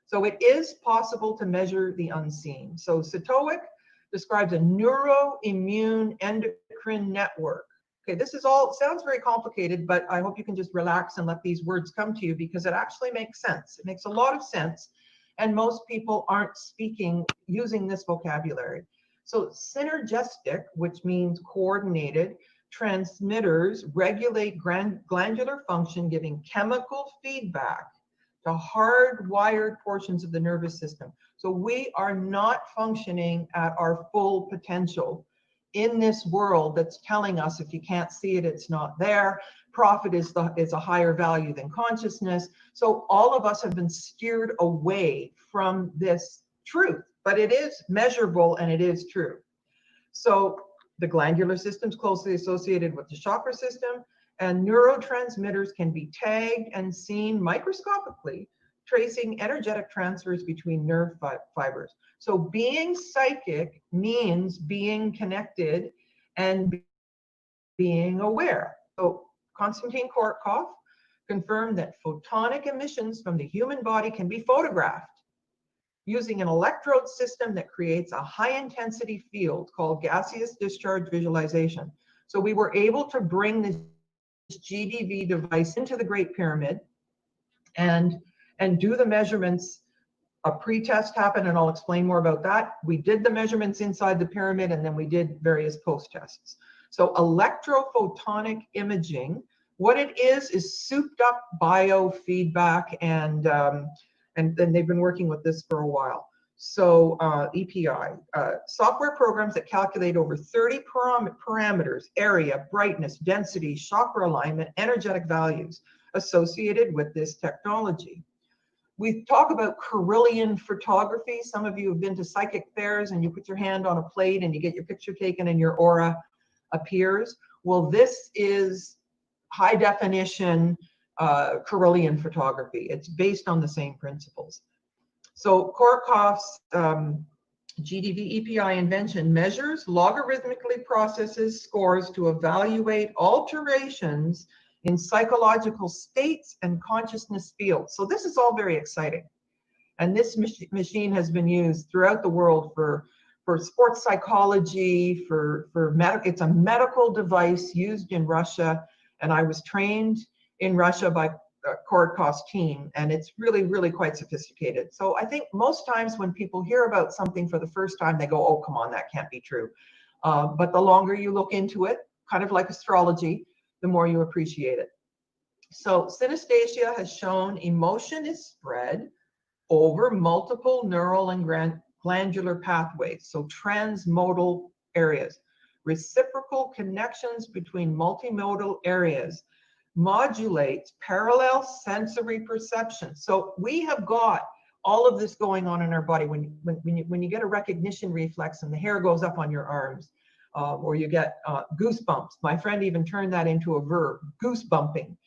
So it is possible to measure the unseen. So Satowick describes a neuroimmune endocrine network. Okay, this is all, sounds very complicated, but I hope you can just relax and let these words come to you because it actually makes sense. It makes a lot of sense. And most people aren't using this vocabulary. So synergistic, which means coordinated, transmitters regulate glandular function, giving chemical feedback to hardwired portions of the nervous system. So we are not functioning at our full potential in this world that's telling us if you can't see it, it's not there. Profit is a higher value than consciousness. So all of us have been steered away from this truth, but it is measurable and it is true. So the glandular system is closely associated with the chakra system, and neurotransmitters can be tagged and seen microscopically, tracing energetic transfers between nerve fibers. So being psychic means being connected and being aware. So Konstantin Korotkov confirmed that photonic emissions from the human body can be photographed using an electrode system that creates a high-intensity field called gaseous discharge visualization. So we were able to bring this GDV device into the Great Pyramid and do the measurements. A pre-test happened, and I'll explain more about that. We did the measurements inside the pyramid, and then we did various post-tests. So electrophotonic imaging, what it is souped up biofeedback, and they've been working with this for a while. So EPI, software programs that calculate over 30 parameters, area, brightness, density, chakra alignment, energetic values associated with this technology. We talk about Kirlian photography. Some of you have been to psychic fairs and you put your hand on a plate and you get your picture taken and your aura appears. Well, this is high definition Kirlian photography. It's based on the same principles. So Korotkov's GDV EPI invention measures logarithmically processes scores to evaluate alterations in psychological states and consciousness fields. So this is all very exciting. And this machine has been used throughout the world for sports psychology, it's a medical device used in Russia. And I was trained in Russia by Korotkov's team, and it's really, really quite sophisticated. So I think most times when people hear about something for the first time, they go, oh, come on, that can't be true. But the longer you look into it, kind of like astrology, the more you appreciate it. So synesthesia has shown emotion is spread over multiple neural and glandular pathways, so transmodal areas, reciprocal connections between multimodal areas, modulates parallel sensory perception. So we have got all of this going on in our body. When you get a recognition reflex and the hair goes up on your arms, or you get goosebumps. My friend even turned that into a verb, goosebumping.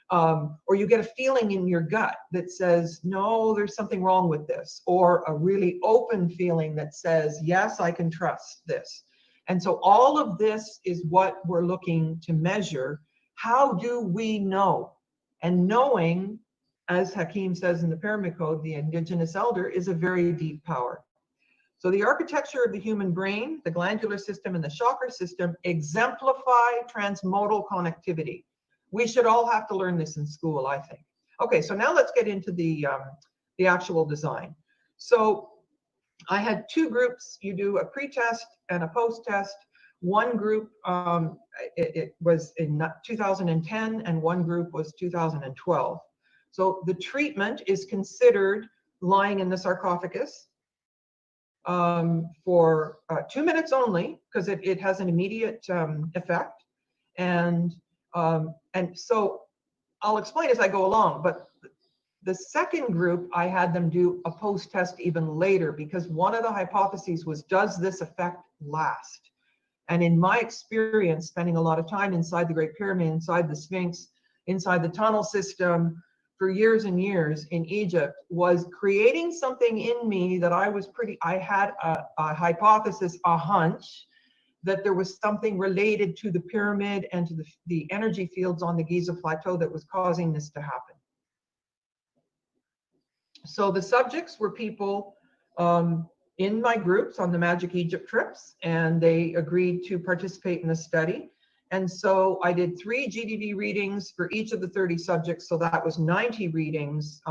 Or you get a feeling in your gut that says, no, there's something wrong with this. Or a really open feeling that says, yes, I can trust this. And so all of this is what we're looking to measure. How do we know? And knowing, as Hakeem says in the Pyramid Code, the indigenous elder, is a very deep power. So the architecture of the human brain, the glandular system, and the chakra system exemplify transmodal connectivity. We should all have to learn this in school, I think. Okay, so now let's get into the actual design. So I had two groups. You do a pre-test and a post-test. One group, it was in 2010, and one group was 2012. So the treatment is considered lying in the sarcophagus for 2 minutes only, because it has an immediate effect. And so I'll explain as I go along, but the second group, I had them do a post-test even later, because one of the hypotheses was, does this effect last? And in my experience, spending a lot of time inside the Great Pyramid, inside the Sphinx, inside the tunnel system for years and years in Egypt, was creating something in me that I had a hypothesis, a hunch, that there was something related to the pyramid and to the energy fields on the Giza Plateau that was causing this to happen. So the subjects were people in my groups on the Magic Egypt trips, and they agreed to participate in the study. And so I did 3 GDV readings for each of the 30 subjects. So that was 90 readings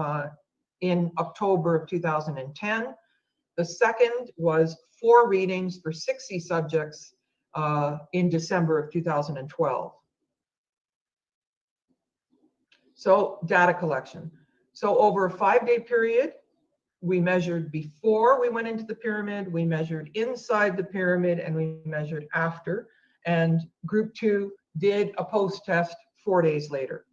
in October of 2010. The second was 4 readings for 60 subjects in December of 2012. So data collection. So over a 5-day period, we measured before we went into the pyramid, we measured inside the pyramid, and we measured after. And group 2 did a post-test 4 days later.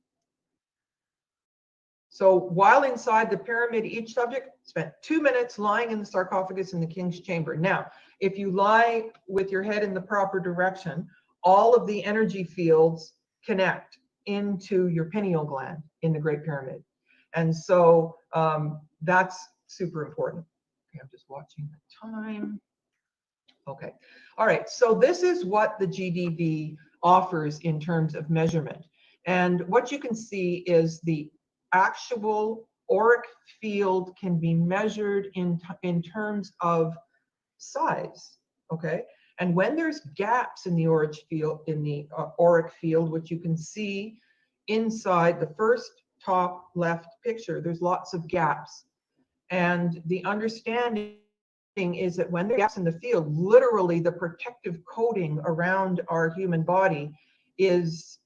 So while inside the pyramid, each subject spent 2 minutes lying in the sarcophagus in the king's chamber. Now, if you lie with your head in the proper direction, all of the energy fields connect into your pineal gland in the Great Pyramid. And so that's super important. Okay, I'm just watching the time. Okay, all right, so this is what the GDV offers in terms of measurement. And what you can see is the actual auric field can be measured in terms of size, okay? And when there's gaps in the auric field, which you can see inside the first top left picture, there's lots of gaps. And the understanding is that when there are gaps in the field, literally the protective coating around our human body is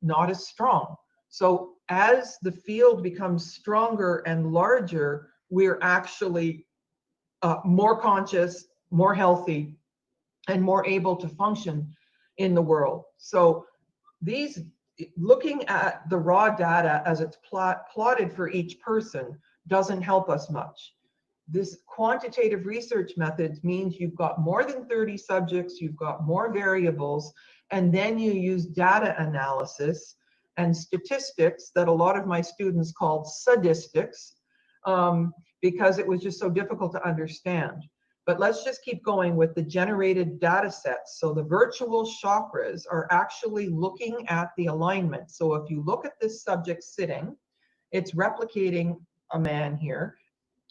not as strong. So as the field becomes stronger and larger, we're actually more conscious, more healthy, and more able to function in the world. So these, looking at the raw data as it's plotted for each person doesn't help us much. This quantitative research methods means you've got more than 30 subjects, you've got more variables, and then you use data analysis and statistics that a lot of my students called sadistics, because it was just so difficult to understand. But let's just keep going with the generated data sets. So the virtual chakras are actually looking at the alignment. So if you look at this subject sitting, it's replicating a man here.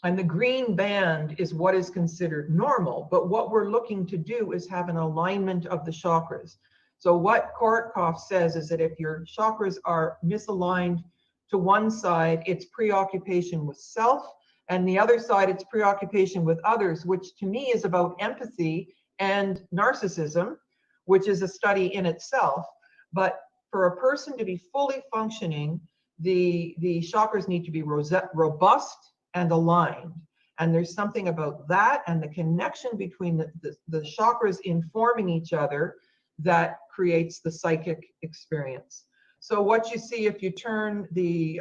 And the green band is what is considered normal. But what we're looking to do is have an alignment of the chakras. So what Korotkov says is that if your chakras are misaligned to one side, it's preoccupation with self, and the other side, it's preoccupation with others, which to me is about empathy and narcissism, which is a study in itself. But for a person to be fully functioning, the chakras need to be robust and aligned. And there's something about that and the connection between the chakras informing each other that creates the psychic experience. So what you see if you turn the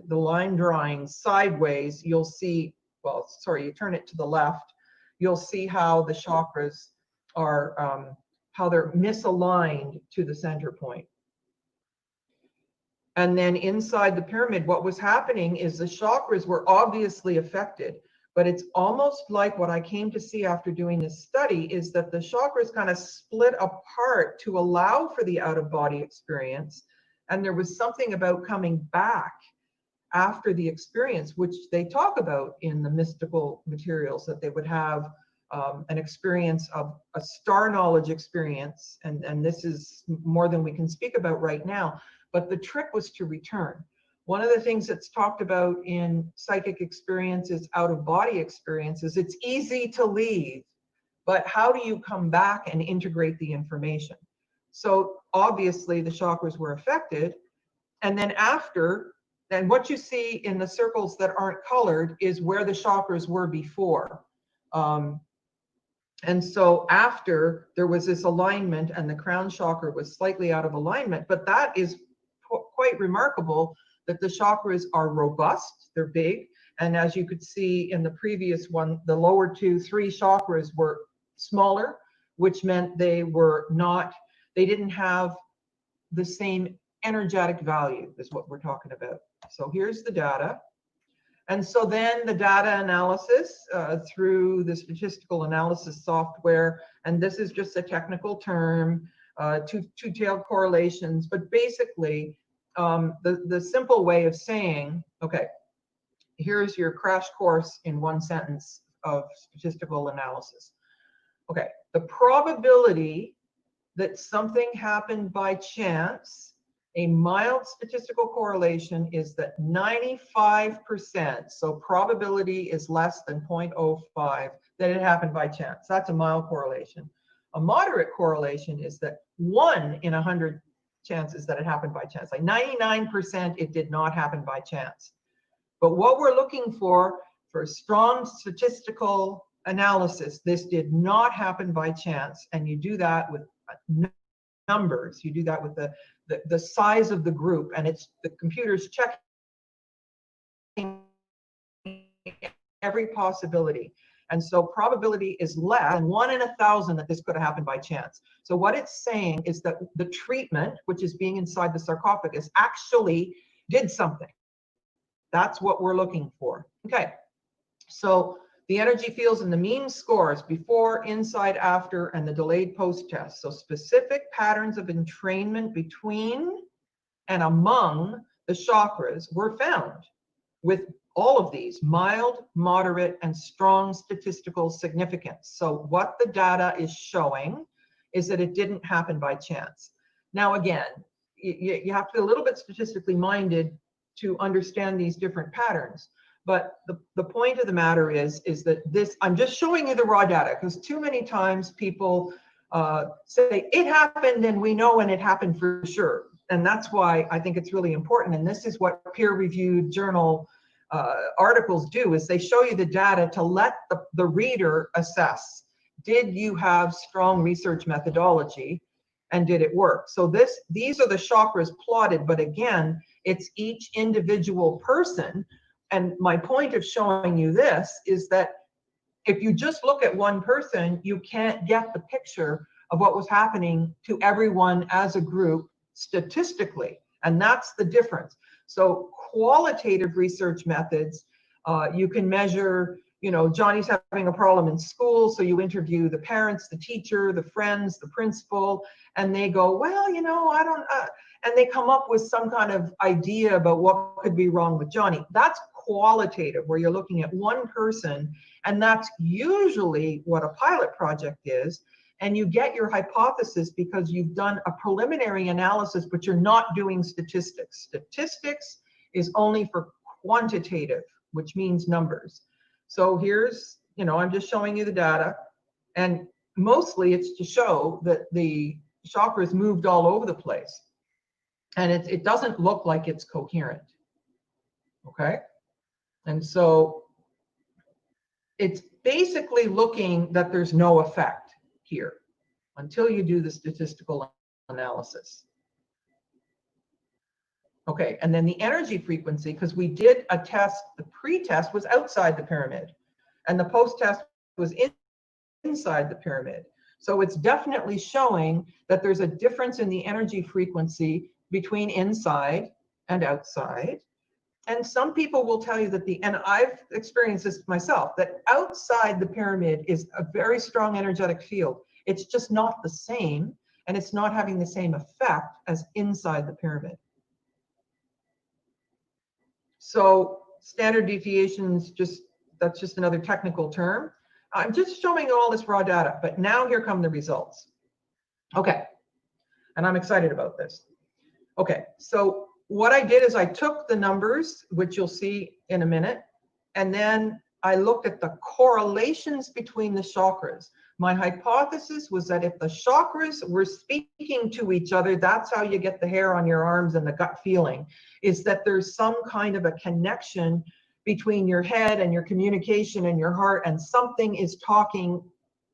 line drawing sideways, you'll see, well, sorry, you turn it to the left, you'll see how the chakras are, how they're misaligned to the center point. And then inside the pyramid, what was happening is the chakras were obviously affected, but it's almost like what I came to see after doing this study is that the chakras kind of split apart to allow for the out-of-body experience. And there was something about coming back after the experience, which they talk about in the mystical materials, that they would have an experience of a star knowledge experience. And this is more than we can speak about right now. But the trick was to return. One of the things that's talked about in psychic experiences, out-of-body experiences, it's easy to leave, but how do you come back and integrate the information? So obviously the chakras were affected. And then after, then what you see in the circles that aren't colored is where the chakras were before. And so after, there was this alignment and the crown chakra was slightly out of alignment, but that is quite remarkable that the chakras are robust, they're big. And as you could see in the previous one, the lower 2, 3 chakras were smaller, which meant they were not, they didn't have the same energetic value is what we're talking about. So here's the data. And so then the data analysis through the statistical analysis software, and this is just a technical term, two-tailed correlations, but basically the simple way of saying, okay, here's your crash course in one sentence of statistical analysis. Okay, the probability that something happened by chance, a mild statistical correlation is that 95%, so probability is less than 0.05, that it happened by chance. That's a mild correlation. A moderate correlation is that 1 in 100 chances that it happened by chance. Like 99% it did not happen by chance. But what we're looking for strong statistical analysis, this did not happen by chance. And you do that with numbers. You do that with the size of the group, and it's the computer's checking every possibility. And so probability is less than 1 in 1,000 that this could have happened by chance. So what it's saying is that the treatment, which is being inside the sarcophagus, actually did something. That's what we're looking for. Okay, so the energy fields and the mean scores before, inside, after, and the delayed post-test. So specific patterns of entrainment between and among the chakras were found with all of these: mild, moderate, and strong statistical significance. So what the data is showing is that it didn't happen by chance. Now, again, you have to be a little bit statistically minded to understand these different patterns. But the point of the matter is that this, I'm just showing you the raw data, because too many times people say it happened and we know when it happened for sure. And that's why I think it's really important. And this is what peer-reviewed journal articles do, is they show you the data to let the reader assess. Did you have strong research methodology and did it work? So these are the chakras plotted, but again, it's each individual person. And my point of showing you this is that if you just look at one person, you can't get the picture of what was happening to everyone as a group statistically. And that's the difference. So qualitative research methods, you can measure, Johnny's having a problem in school, so you interview the parents, the teacher, the friends, the principal, and they go, well, I don't, and they come up with some kind of idea about what could be wrong with Johnny. That's qualitative, where you're looking at one person, and that's usually what a pilot project is. And you get your hypothesis because you've done a preliminary analysis, but you're not doing statistics. Statistics is only for quantitative, which means numbers. So here's, I'm just showing you the data, and mostly it's to show that the chakras moved all over the place. And it doesn't look like it's coherent, okay? And so it's basically looking that there's no effect here until you do the statistical analysis. Okay, and then the energy frequency, because we did a test, the pre-test was outside the pyramid, and the post-test was inside the pyramid. So it's definitely showing that there's a difference in the energy frequency between inside and outside. And some people will tell you that and I've experienced this myself, that outside the pyramid is a very strong energetic field. It's just not the same, and it's not having the same effect as inside the pyramid. So standard deviations, that's just another technical term. I'm just showing you all this raw data, but now here come the results. Okay, and I'm excited about this. Okay, so what I did is I took the numbers, which you'll see in a minute, and then I looked at the correlations between the chakras. My hypothesis was that if the chakras were speaking to each other, that's how you get the hair on your arms and the gut feeling, is that there's some kind of a connection between your head and your communication and your heart, and something is talking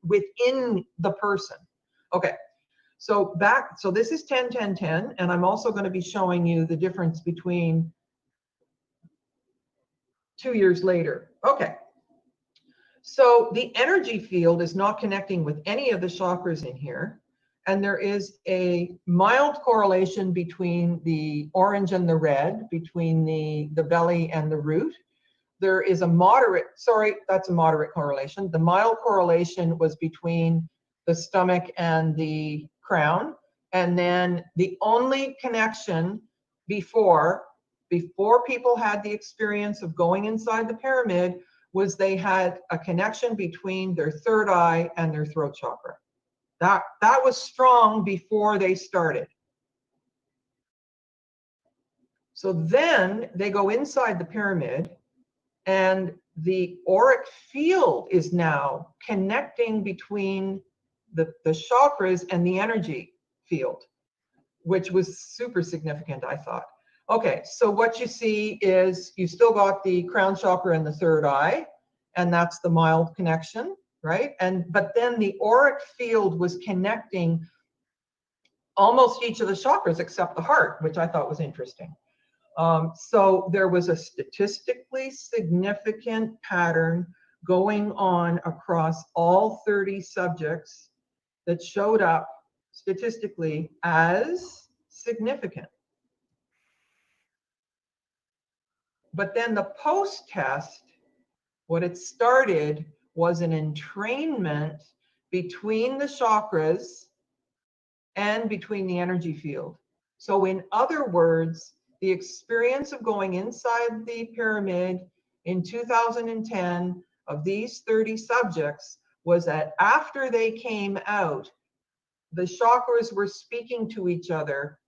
within the person. Okay, so this is 10, 10, 10, and I'm also going to be showing you the difference between 2 years later. Okay, so the energy field is not connecting with any of the chakras in here, and there is a mild correlation between the orange and the red, between the belly and the root. There is a moderate, sorry, that's a moderate correlation. The mild correlation was between the stomach and the crown. And then the only connection before people had the experience of going inside the pyramid was they had a connection between their third eye and their throat chakra. That was strong before they started. So then they go inside the pyramid, and the auric field is now connecting between the chakras and the energy field, which was super significant, I thought. Okay, so what you see is you still got the crown chakra and the third eye, and that's the mild connection, right? But then the auric field was connecting almost each of the chakras except the heart, which I thought was interesting. So there was a statistically significant pattern going on across all 30 subjects that showed up statistically as significant. But then the post-test, what it started was an entrainment between the chakras and between the energy field. So in other words, the experience of going inside the pyramid in 2010 of these 30 subjects was that after they came out, the chakras were speaking to each other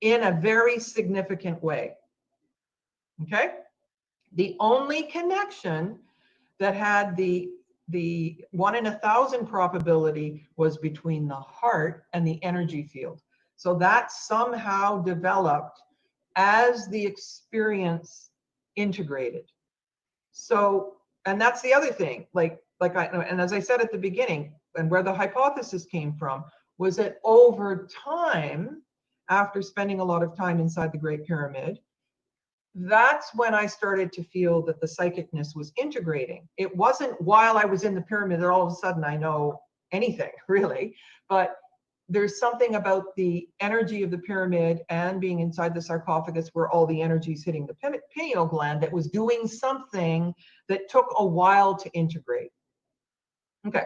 in a very significant way. Okay? The only connection that had the 1 in 1,000 probability was between the heart and the energy field. So that somehow developed as the experience integrated. So, and that's the other thing, and as I said at the beginning, and where the hypothesis came from, was that over time, after spending a lot of time inside the Great Pyramid, that's when I started to feel that the psychicness was integrating. It wasn't while I was in the pyramid that all of a sudden I know anything, really, but there's something about the energy of the pyramid and being inside the sarcophagus where all the energy is hitting the pineal gland that was doing something that took a while to integrate. Okay,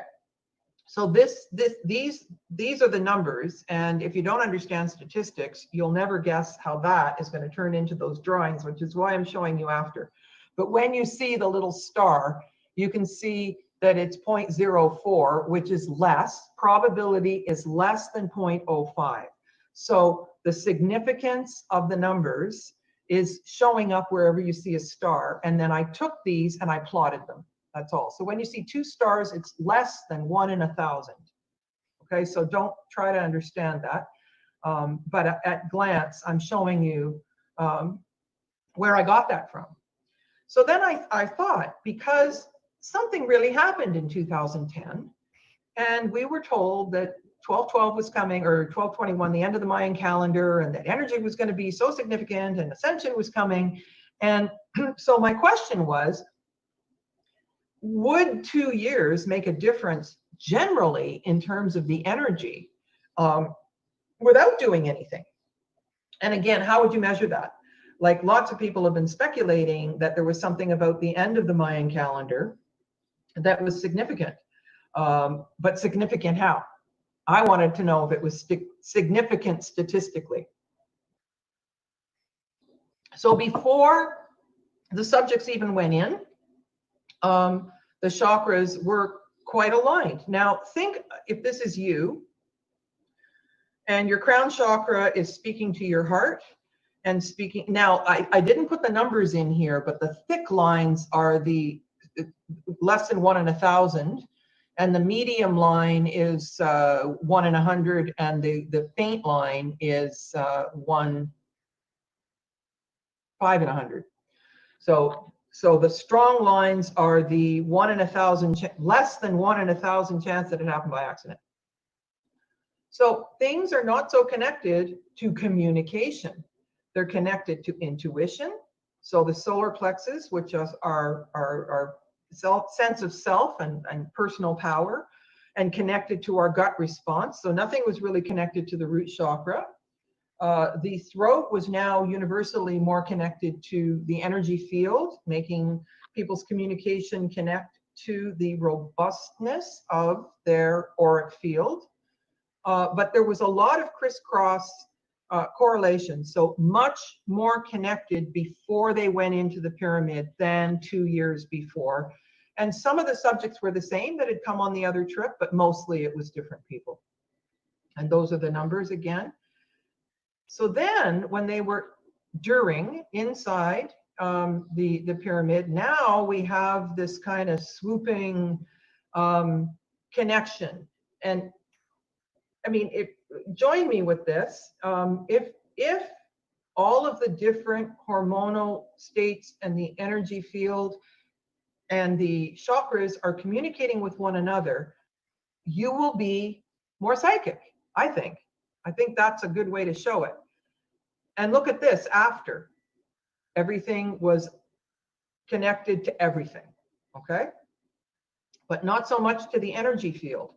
so these are the numbers, and if you don't understand statistics, you'll never guess how that is going to turn into those drawings, which is why I'm showing you after. But when you see the little star, you can see that it's 0.04, which is less. Probability is less than 0.05. So the significance of the numbers is showing up wherever you see a star. And then I took these and I plotted them. That's all. So when you see 2 stars, it's less than 1 in 1,000. Okay, so don't try to understand that. But at glance, I'm showing you where I got that from. So then I thought, because something really happened in 2010. And we were told that 1212 was coming, or 1221, the end of the Mayan calendar, and that energy was going to be so significant and ascension was coming. And so my question was, would 2 years make a difference generally in terms of the energy without doing anything? And again, how would you measure that? Like, lots of people have been speculating that there was something about the end of the Mayan calendar that was significant. But significant how? I wanted to know if it was significant statistically. So before the subjects even went in, the chakras were quite aligned. Now think, if this is you, and your crown chakra is speaking to your heart and speaking. Now, I didn't put the numbers in here, but the thick lines are the less than 1 in 1,000. And the medium line is 1 in 100, and the faint line is 5 in 100. So the strong lines are the 1 in 1,000, less than 1 in 1,000 chance that it happened by accident. So things are not so connected to communication. They're connected to intuition. So the solar plexus, which is our sense of self and personal power, and connected to our gut response. So nothing was really connected to the root chakra. The throat was now universally more connected to the energy field, making people's communication connect to the robustness of their auric field. But there was a lot of crisscross correlation, so much more connected before they went into the pyramid than 2 years before. And some of the subjects were the same that had come on the other trip, but mostly it was different people. And those are the numbers again. So then when they were inside the pyramid, now we have this kind of swooping connection. And I mean, join me with this. If all of the different hormonal states and the energy field and the chakras are communicating with one another, you will be more psychic, I think. I think that's a good way to show it. And look at this after. Everything was connected to everything, okay? But not so much to the energy field.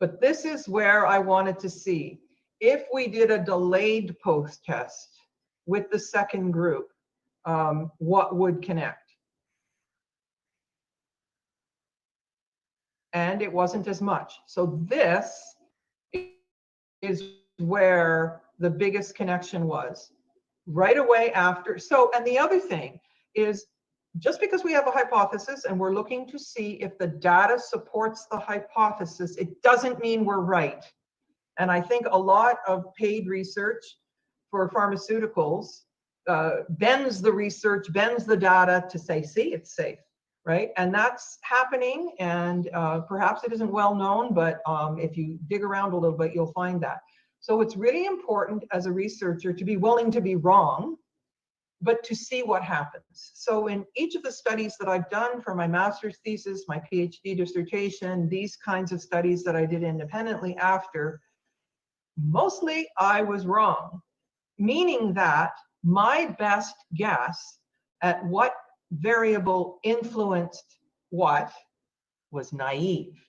But this is where I wanted to see, if we did a delayed post-test with the second group, what would connect? And it wasn't as much. So this is where the biggest connection was, right away after. So, and the other thing is, just because we have a hypothesis and we're looking to see if the data supports the hypothesis, it doesn't mean we're right. And I think a lot of paid research for pharmaceuticals bends the research, bends the data to say, see, it's safe, right? And that's happening, and perhaps it isn't well known, but if you dig around a little bit, you'll find that. So it's really important as a researcher to be willing to be wrong, but to see what happens. So in each of the studies that I've done for my master's thesis, my PhD dissertation, these kinds of studies that I did independently after, mostly I was wrong, meaning that my best guess at what variable influenced what was naive,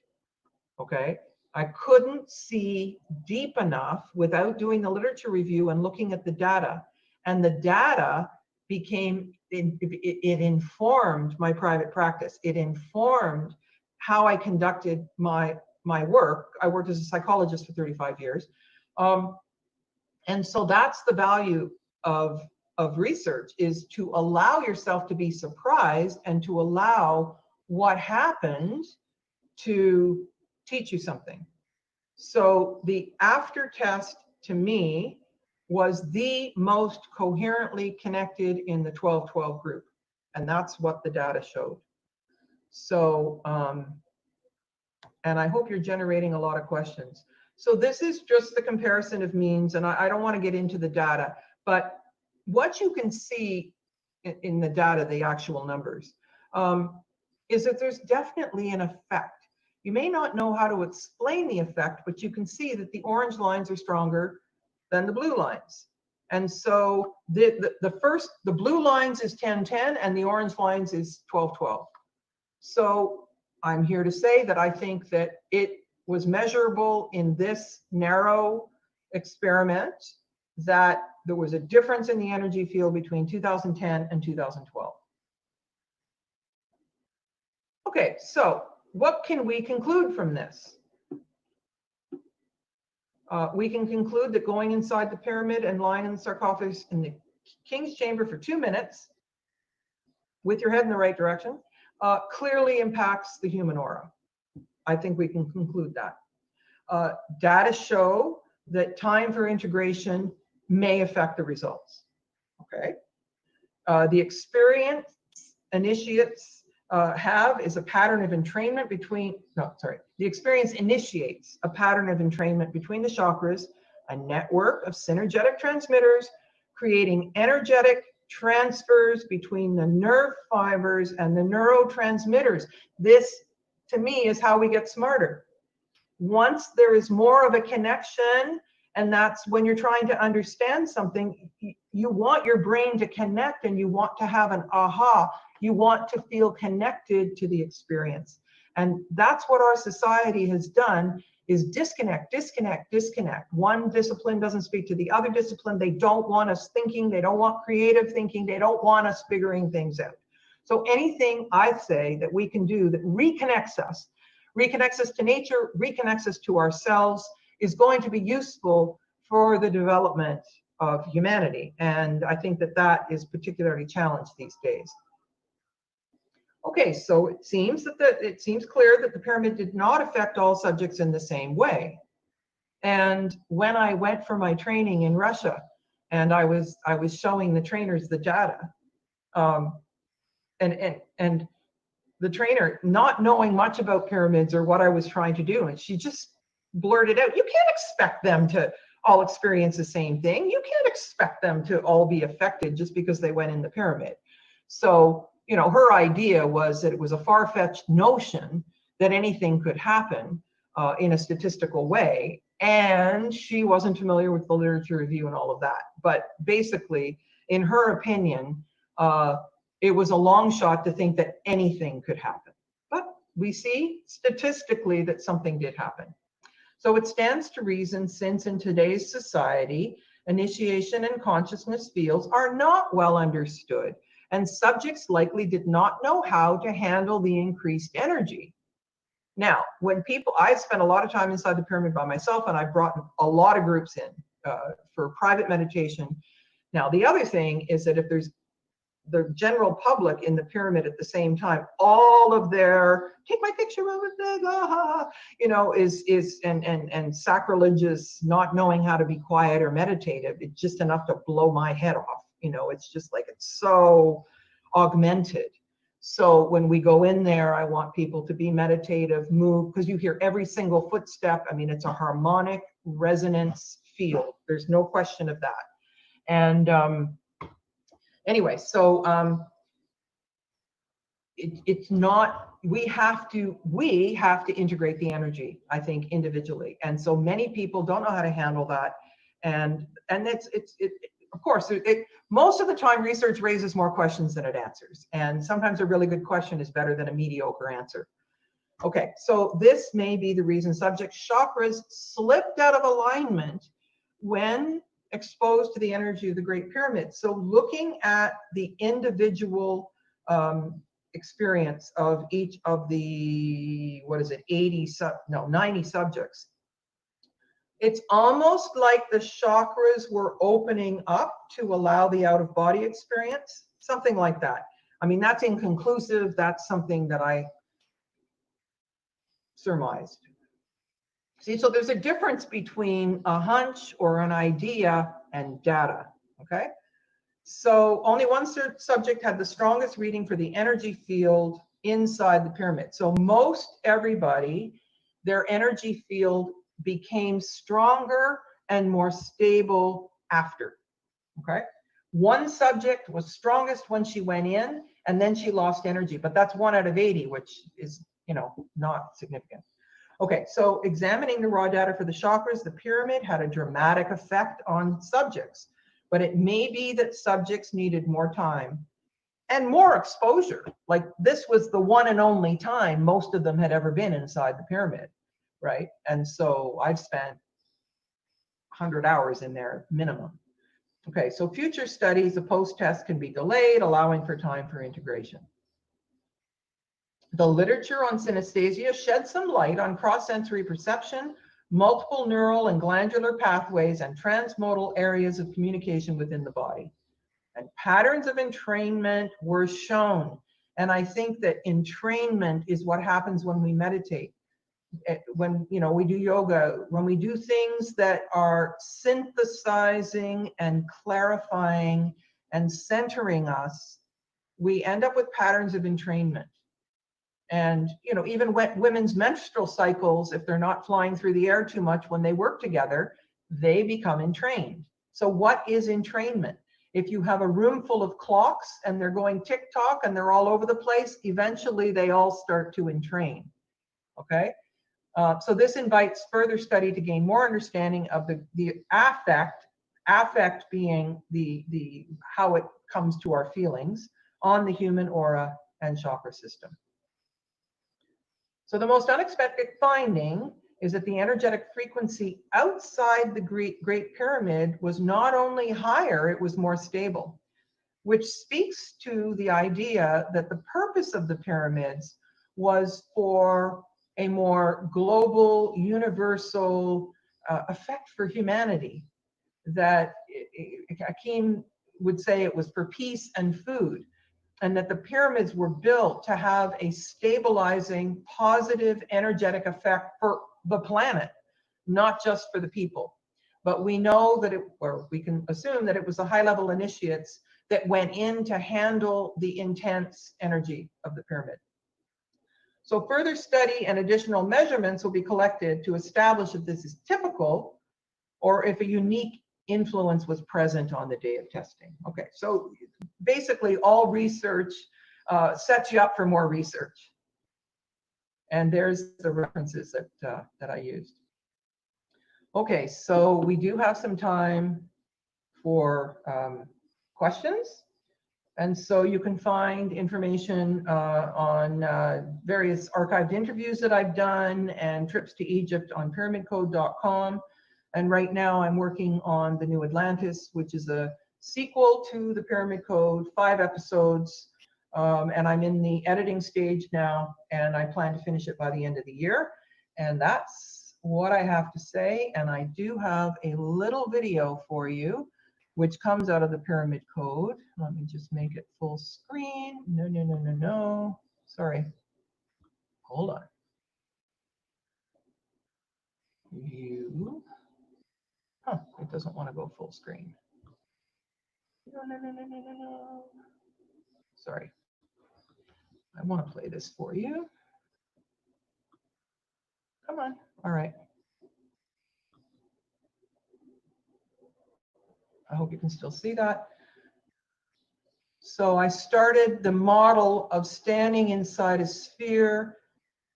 okay? I couldn't see deep enough without doing the literature review and looking at the data. And the data became, it informed my private practice. It informed how I conducted my work. I worked as a psychologist for 35 years. And so that's the value of research, is to allow yourself to be surprised and to allow what happened to teach you something. So the after test to me was the most coherently connected in the 1212 group. And that's what the data showed. So, and I hope you're generating a lot of questions. So this is just the comparison of means, and I don't want to get into the data, but what you can see in the data, the actual numbers, is that there's definitely an effect. You may not know how to explain the effect, but you can see that the orange lines are stronger than the blue lines. And so the blue lines is 10-10 and the orange lines is 12-12. So I'm here to say that I think that it was measurable in this narrow experiment that there was a difference in the energy field between 2010 and 2012. Okay, so what can we conclude from this? We can conclude that going inside the pyramid and lying in the sarcophagus in the king's chamber for 2 minutes with your head in the right direction clearly impacts the human aura. I think we can conclude that. Data show that time for integration may affect the results. Okay. The experience initiates have is a pattern of entrainment between, the experience initiates a pattern of entrainment between the chakras, a network of synergetic transmitters, creating energetic transfers between the nerve fibers and the neurotransmitters. This, to me, is how we get smarter. Once there is more of a connection, and that's when you're trying to understand something, you want your brain to connect and you want to have an aha. You want to feel connected to the experience. And that's what our society has done, is disconnect, disconnect, disconnect. One discipline doesn't speak to the other discipline. They don't want us thinking. They don't want creative thinking. They don't want us figuring things out. So anything I say that we can do that reconnects us to nature, reconnects us to ourselves, is going to be useful for the development of humanity. And I think that that is particularly challenged these days. Okay, so it seems clear that the pyramid did not affect all subjects in the same way. And when I went for my training in Russia, and I was showing the trainers the data, and the trainer, not knowing much about pyramids or what I was trying to do, and she just blurted out, "You can't expect them to all experience the same thing. You can't expect them to all be affected just because they went in the pyramid." So, you know, her idea was that it was a far-fetched notion that anything could happen in a statistical way, and she wasn't familiar with the literature review and all of that. But basically, in her opinion, it was a long shot to think that anything could happen. But we see statistically that something did happen. So it stands to reason, since in today's society, initiation and consciousness fields are not well understood, and subjects likely did not know how to handle the increased energy. Now, when I spent a lot of time inside the pyramid by myself, and I brought a lot of groups in for private meditation. Now, the other thing is that if there's the general public in the pyramid at the same time, all of their take my picture with the you know, and sacrilegious, not knowing how to be quiet or meditative, it's just enough to blow my head off. You know, it's just like, it's so augmented. So when we go in there, I want people to be meditative, move, because you hear every single footstep. I mean, it's a harmonic resonance field. There's no question of that. And anyway, so it's not, we have to integrate the energy, I think, individually. And so many people don't know how to handle that. And it's of course, most of the time research raises more questions than it answers. And sometimes a really good question is better than a mediocre answer. Okay, so this may be the reason subject chakras slipped out of alignment when exposed to the energy of the Great Pyramid. So looking at the individual experience of each of the, 90 subjects, it's almost like the chakras were opening up to allow the out-of-body experience, something like that. I mean, that's inconclusive. That's something that I surmised. See, so there's a difference between a hunch or an idea and data, okay? So only one subject had the strongest reading for the energy field inside the pyramid. So most everybody, their energy field became stronger and more stable after, okay? One subject was strongest when she went in, and then she lost energy, but that's 1 out of 80, which is, not significant. Okay, so examining the raw data for the chakras, the pyramid had a dramatic effect on subjects, but it may be that subjects needed more time and more exposure. Like this was the one and only time most of them had ever been inside the pyramid, right? And so I've spent 100 hours in there minimum. Okay, so future studies, a post-test can be delayed, allowing for time for integration. The literature on synesthesia sheds some light on cross-sensory perception, multiple neural and glandular pathways, and transmodal areas of communication within the body. And patterns of entrainment were shown. And I think that entrainment is what happens when we meditate. When we do yoga, when we do things that are synthesizing and clarifying and centering us, we end up with patterns of entrainment. And even women's menstrual cycles, if they're not flying through the air too much when they work together, they become entrained. So what is entrainment? If you have a room full of clocks and they're going tick-tock and they're all over the place, eventually they all start to entrain. Okay? So this invites further study to gain more understanding of the affect being the how it comes to our feelings on the human aura and chakra system. So the most unexpected finding is that the energetic frequency outside the Great Pyramid was not only higher, it was more stable, which speaks to the idea that the purpose of the pyramids was for a more global, universal effect for humanity. That Hakim would say it was for peace and food, and that the pyramids were built to have a stabilizing, positive, energetic effect for the planet, not just for the people. But we know that or we can assume that it was the high-level initiates that went in to handle the intense energy of the pyramid. So further study and additional measurements will be collected to establish if this is typical or if a unique influence was present on the day of testing. Okay, so basically all research sets you up for more research. And there's the references that I used. Okay, so we do have some time for questions. And so you can find information on various archived interviews that I've done and trips to Egypt on pyramidcode.com. And right now I'm working on The New Atlantis, which is a sequel to the Pyramid Code, 5 episodes. And I'm in the editing stage now, and I plan to finish it by the end of the year. And that's what I have to say. And I do have a little video for you, which comes out of the Pyramid Code. Let me just make it full screen. No. Sorry. Hold on. It doesn't want to go full screen. No. Sorry. I want to play this for you. Come on. All right. I hope you can still see that. So I started the model of standing inside a sphere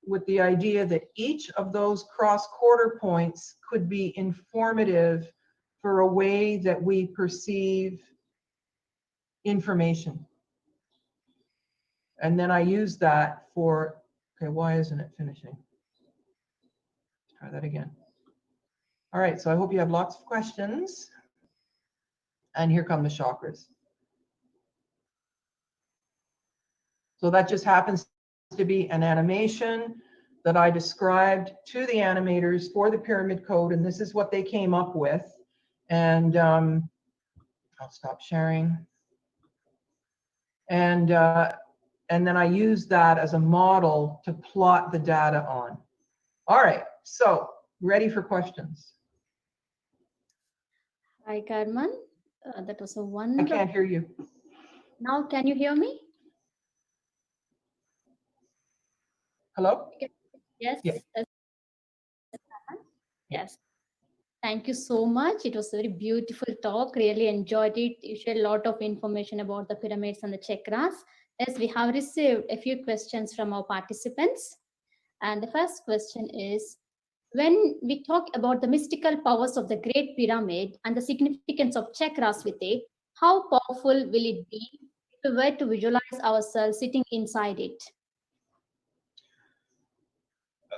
with the idea that each of those cross-quarter points could be informative for a way that we perceive information. And then I use that for, okay, why isn't it finishing? Let's try that again. All right, so I hope you have lots of questions. And here come the chakras. So that just happens to be an animation that I described to the animators for the Pyramid Code, and this is what they came up with. And I'll stop sharing. And then I use that as a model to plot the data on. All right, so ready for questions? Hi, Carmen. That was a I wonderful. can't hear you. Now, can you hear me? Hello? Yes. Yeah. Yes. Thank you so much. It was a very beautiful talk. Really enjoyed it. You shared a lot of information about the pyramids and the chakras. Yes, we have received a few questions from our participants. And the first question is, when we talk about the mystical powers of the Great Pyramid and the significance of chakras with it, how powerful will it be if we were to visualize ourselves sitting inside it?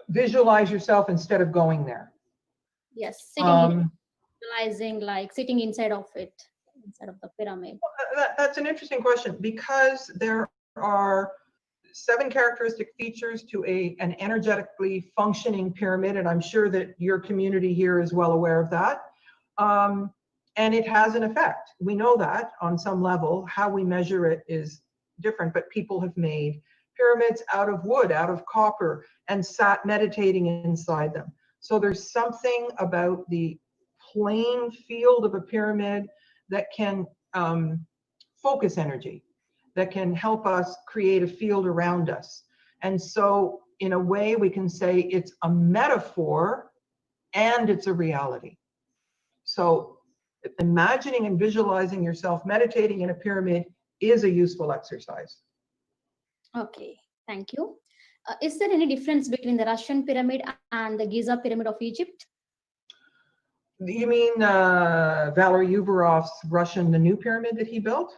Visualize yourself instead of going there. Yes, visualizing, like sitting inside of it, inside of the pyramid. That's an interesting question, because there are 7 characteristic features to an energetically functioning pyramid, and I'm sure that your community here is well aware of that. And it has an effect. We know that on some level. How we measure it is different, but people have made pyramids out of wood, out of copper, and sat meditating inside them. So there's something about the plain field of a pyramid that can focus energy, that can help us create a field around us. And so in a way we can say it's a metaphor and it's a reality. So imagining and visualizing yourself meditating in a pyramid is a useful exercise. Okay, thank you. Is there any difference between the Russian pyramid and the Giza pyramid of Egypt? You mean Valery Yuvarov's Russian, the new pyramid that he built?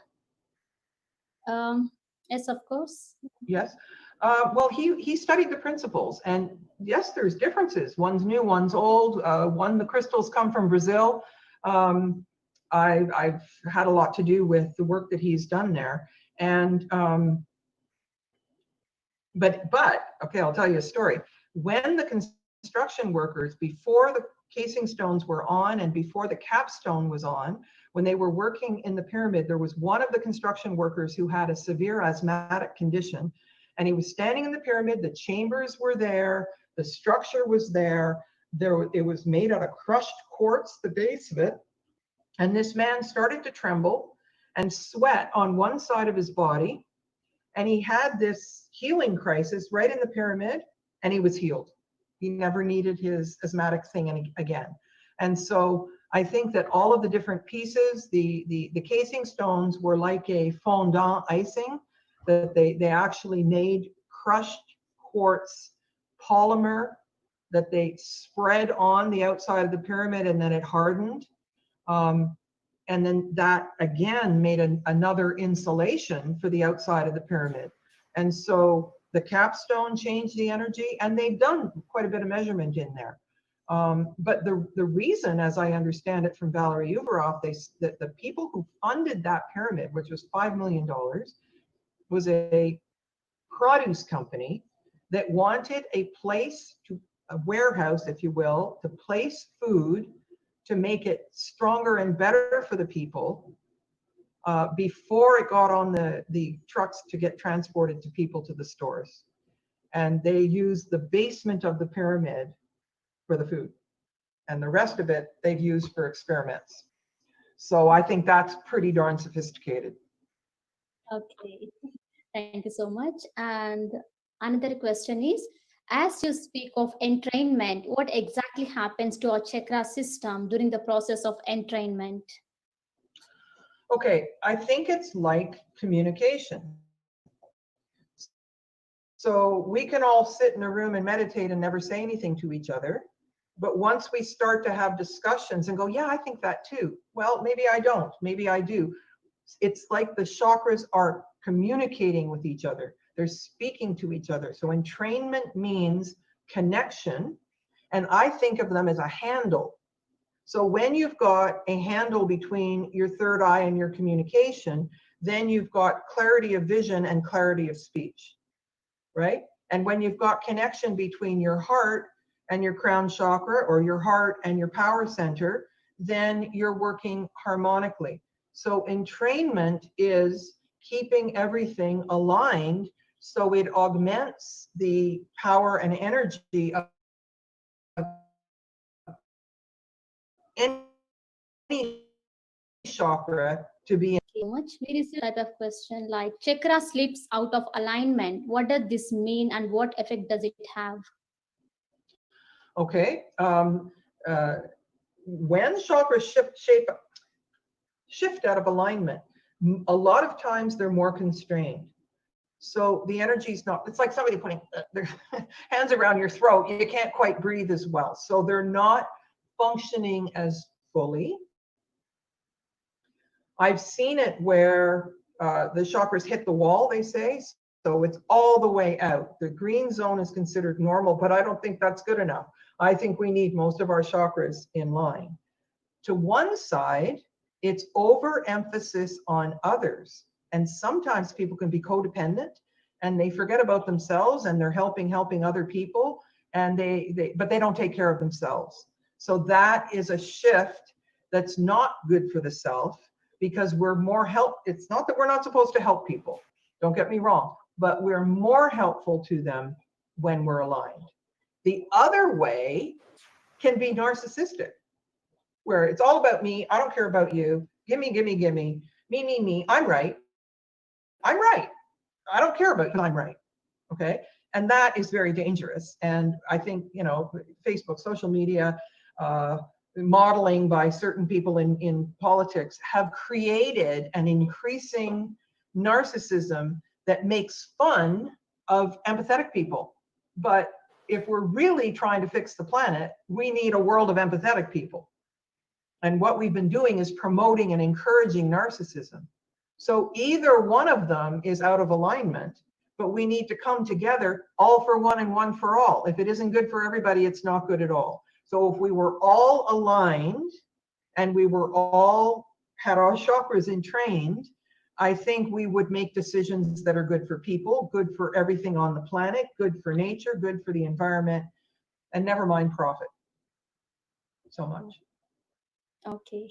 Yes, of course. Yes. Well, he studied the principles, and yes, there's differences. One's new, one's old. The crystals come from Brazil. I've had a lot to do with the work that he's done there, and but okay, I'll tell you a story. When the construction workers, before the casing stones were on and before the capstone was on, when they were working in the pyramid, there was one of the construction workers who had a severe asthmatic condition, and he was standing in the pyramid. The chambers were there, the structure was there. It was made out of crushed quartz, the base of it, and this man started to tremble and sweat on one side of his body, and he had this healing crisis right in the pyramid, and he was healed. He never needed his asthmatic thing again. And so I think that all of the different pieces, the casing stones were like a fondant icing, that they actually made crushed quartz polymer that they spread on the outside of the pyramid, and then it hardened. And then that again made another insulation for the outside of the pyramid. And so the capstone changed the energy, and they've done quite a bit of measurement in there. But the reason, as I understand it from Valery Yuvarov, that the people who funded that pyramid, which was $5 million, was a produce company that wanted a place, a warehouse, if you will, to place food, to make it stronger and better for the people before it got on the trucks to get transported to people to the stores. And they used the basement of the pyramid for the food. And the rest of it they've used for experiments. So I think that's pretty darn sophisticated. Okay, thank you so much. And another question is, as you speak of entrainment, what exactly happens to our chakra system during the process of entrainment? Okay, I think it's like communication. So we can all sit in a room and meditate and never say anything to each other. But once we start to have discussions and go, yeah, I think that too. Well, maybe I don't, maybe I do. It's like the chakras are communicating with each other. They're speaking to each other. So entrainment means connection. And I think of them as a handle. So when you've got a handle between your third eye and your communication, then you've got clarity of vision and clarity of speech, right? And when you've got connection between your heart and your crown chakra, or your heart and your power center, then you're working harmonically. So entrainment is keeping everything aligned so it augments the power and energy of any chakra to be in. Much. We receive type of question like chakra slips out of alignment. What does this mean, and what effect does it have? Okay. when chakras shift out of alignment, a lot of times they're more constrained. So the energy's not, it's like somebody putting their hands around your throat. You can't quite breathe as well. So they're not functioning as fully. I've seen it where the chakras hit the wall, they say. So it's all the way out. The green zone is considered normal, but I don't think that's good enough. I think we need most of our chakras in line. To one side, it's overemphasis on others. And sometimes people can be codependent and they forget about themselves and they're helping other people, and but they don't take care of themselves. So that is a shift that's not good for the self, because we're more it's not that we're not supposed to help people, don't get me wrong, but we're more helpful to them when we're aligned. The other way can be narcissistic, where it's all about me, I don't care about you, gimme, gimme, gimme, me, I'm right, I don't care about you, I'm right, okay? And that is very dangerous. And I think, you know, Facebook, social media, modeling by certain people in politics have created an increasing narcissism that makes fun of empathetic people. But if we're really trying to fix the planet, we need a world of empathetic people. And what we've been doing is promoting and encouraging narcissism. So either one of them is out of alignment, but we need to come together, all for one and one for all. If it isn't good for everybody, it's not good at all. So if we were all aligned and we were all had our chakras entrained, I think we would make decisions that are good for people, good for everything on the planet, good for nature, good for the environment, and never mind profit so much. Okay.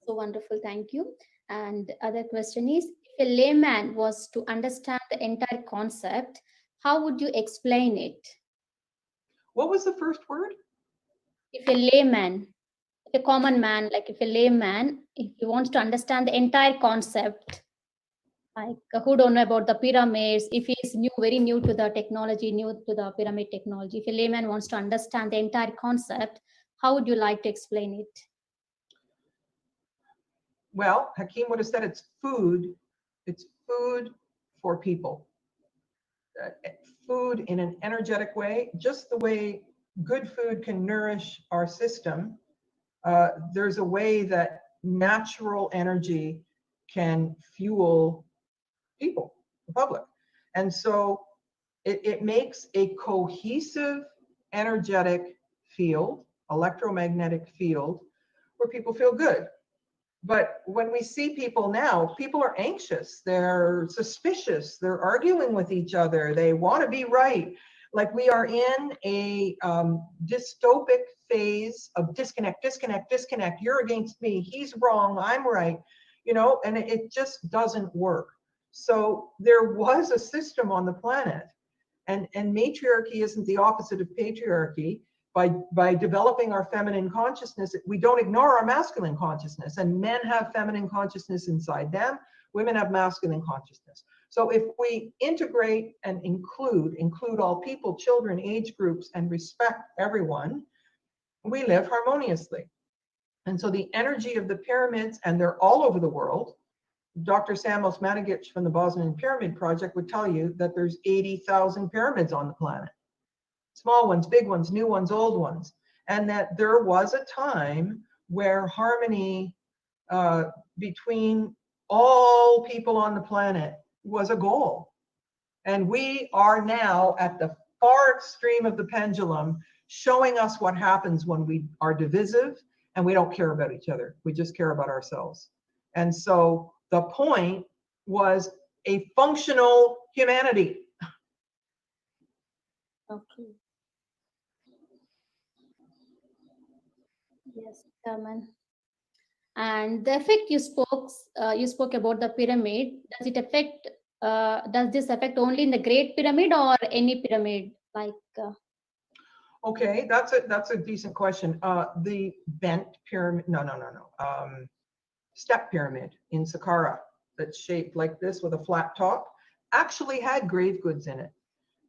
So wonderful. Thank you. And other question is, if a layman was to understand the entire concept, how would you explain it? What was the first word? If a layman, a common man, like if a layman, if he wants to understand the entire concept, like who don't know about the pyramids, if he is very new to the technology, new to the pyramid technology, if a layman wants to understand the entire concept, how would you like to explain it? Well, Hakeem would have said it's food for people. Food in an energetic way, just the way good food can nourish our system. There's a way that natural energy can fuel people, the public. And so it makes a cohesive, energetic field, electromagnetic field, where people feel good. But when we see people now, people are anxious, they're suspicious, they're arguing with each other, they want to be right. Like we are in a dystopic phase of disconnect, disconnect, disconnect. You're against me, he's wrong, I'm right, you know, and it just doesn't work. So there was a system on the planet, and matriarchy isn't the opposite of patriarchy. By developing our feminine consciousness, we don't ignore our masculine consciousness, and men have feminine consciousness inside them, women have masculine consciousness. So if we integrate and include all people, children, age groups, and respect everyone, we live harmoniously. And so the energy of the pyramids, and they're all over the world. Dr. Sam Osmanagic from the Bosnian Pyramid Project would tell you that there's 80,000 pyramids on the planet. Small ones, big ones, new ones, old ones. And that there was a time where harmony between all people on the planet was a goal. And we are now at the far extreme of the pendulum, showing us what happens when we are divisive and we don't care about each other. We just care about ourselves. And so the point was a functional humanity. Okay. Yes, Carmen. And the effect you spoke about the pyramid. Does it affect? Does this affect only in the Great Pyramid or any pyramid? Like. Okay, that's a decent question. The bent pyramid, no. Step pyramid in Saqqara that's shaped like this with a flat top actually had grave goods in it.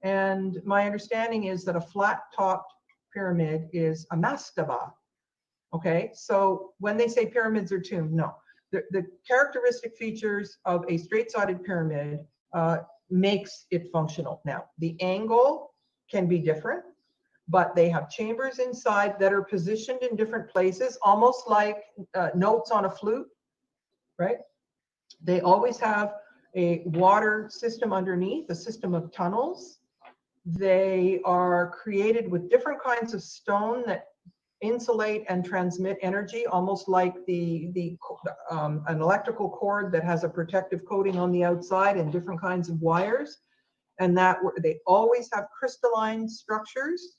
And my understanding is that a flat topped pyramid is a mastaba. Okay, so when they say pyramids are tombs, no. The characteristic features of a straight-sided pyramid makes it functional. Now, the angle can be different, but they have chambers inside that are positioned in different places, almost like notes on a flute, right? They always have a water system underneath, a system of tunnels. They are created with different kinds of stone that insulate and transmit energy, almost like an electrical cord that has a protective coating on the outside and different kinds of wires. And that they always have crystalline structures.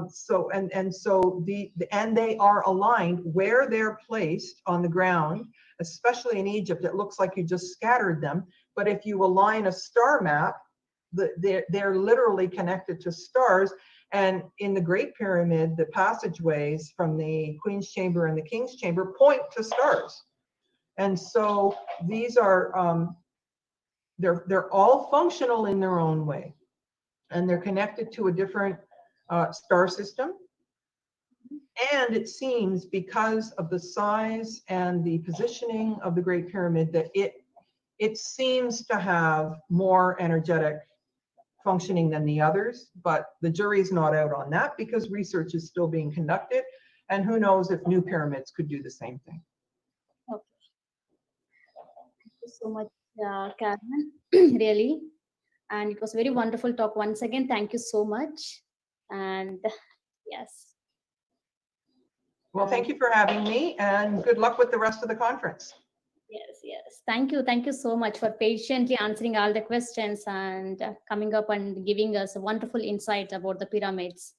So they are aligned where they're placed on the ground, especially in Egypt. It looks like you just scattered them. But if you align a star map, they're literally connected to stars. And in the Great Pyramid, the passageways from the Queen's Chamber and the King's Chamber point to stars. And so these are, they're all functional in their own way. And they're connected to a different star system. And it seems, because of the size and the positioning of the Great Pyramid, that it seems to have more energetic functioning than the others, but the jury's not out on that because research is still being conducted, and who knows if new pyramids could do the same thing. Okay. Thank you so much, Carmen, really. And it was a very wonderful talk once again. Thank you so much. And yes. Well, thank you for having me, and good luck with the rest of the conference. Yes, yes. Thank you. Thank you so much for patiently answering all the questions and coming up and giving us a wonderful insight about the pyramids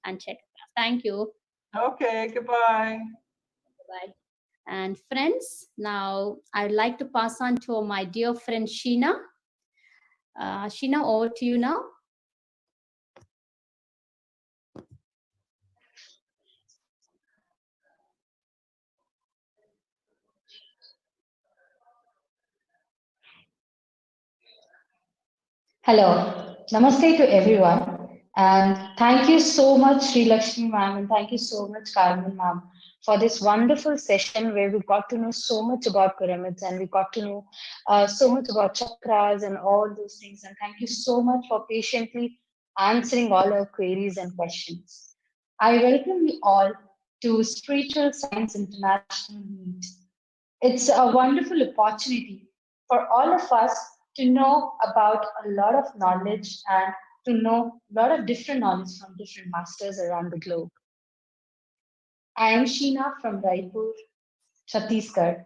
and check. Thank you. Okay, goodbye. Bye. And friends, now I'd like to pass on to my dear friend Sheena. Sheena, over to you now. Hello, namaste to everyone, and thank you so much, Sri Lakshmi ma'am, and thank you so much, Carmen ma'am, for this wonderful session where we got to know so much about pyramids and we got to know so much about chakras and all those things. And thank you so much for patiently answering all our queries and questions. I welcome you all to Spiritual Science International Meet. It's a wonderful opportunity for all of us to know about a lot of knowledge and to know a lot of different knowledge from different masters around the globe. I am Sheena from Raipur, Chhattisgarh,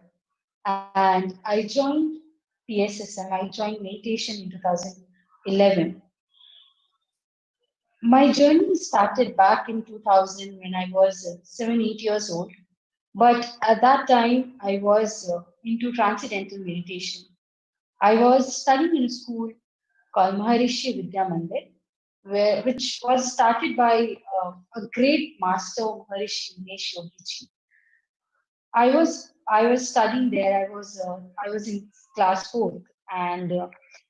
and I joined PSSM. I joined meditation in 2011. My journey started back in 2000 when I was 7-8 years old. But at that time, I was into transcendental meditation. I was studying in a school called Maharishi Vidya Mandir, which was started by a great master, Maharishi Umesh Yogi. I was studying there. I was in class 4th, and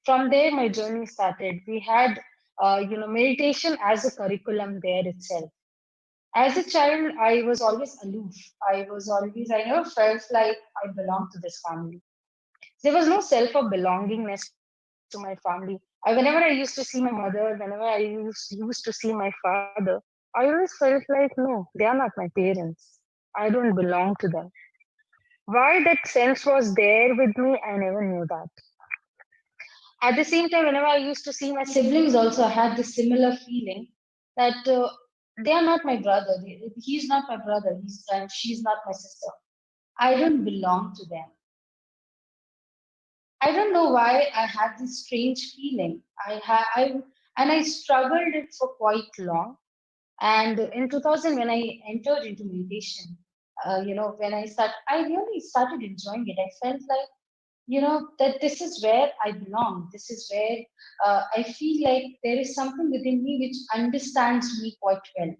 from there my journey started. We had meditation as a curriculum there itself. As a child, I was always aloof. I never felt like I belonged to this family. There was no self of belongingness to my family. Whenever I used to see my mother, whenever I used to see my father, I always felt like, no, they are not my parents. I don't belong to them. Why that sense was there with me, I never knew that. At the same time, whenever I used to see my siblings also, I had this similar feeling that they are not my brother. He's not my brother. She's not my sister. I don't belong to them. I don't know why I had this strange feeling. I struggled it for quite long. And in 2000, when I entered into meditation, I really started enjoying it. I felt like, that this is where I belong. This is where I feel like there is something within me which understands me quite well.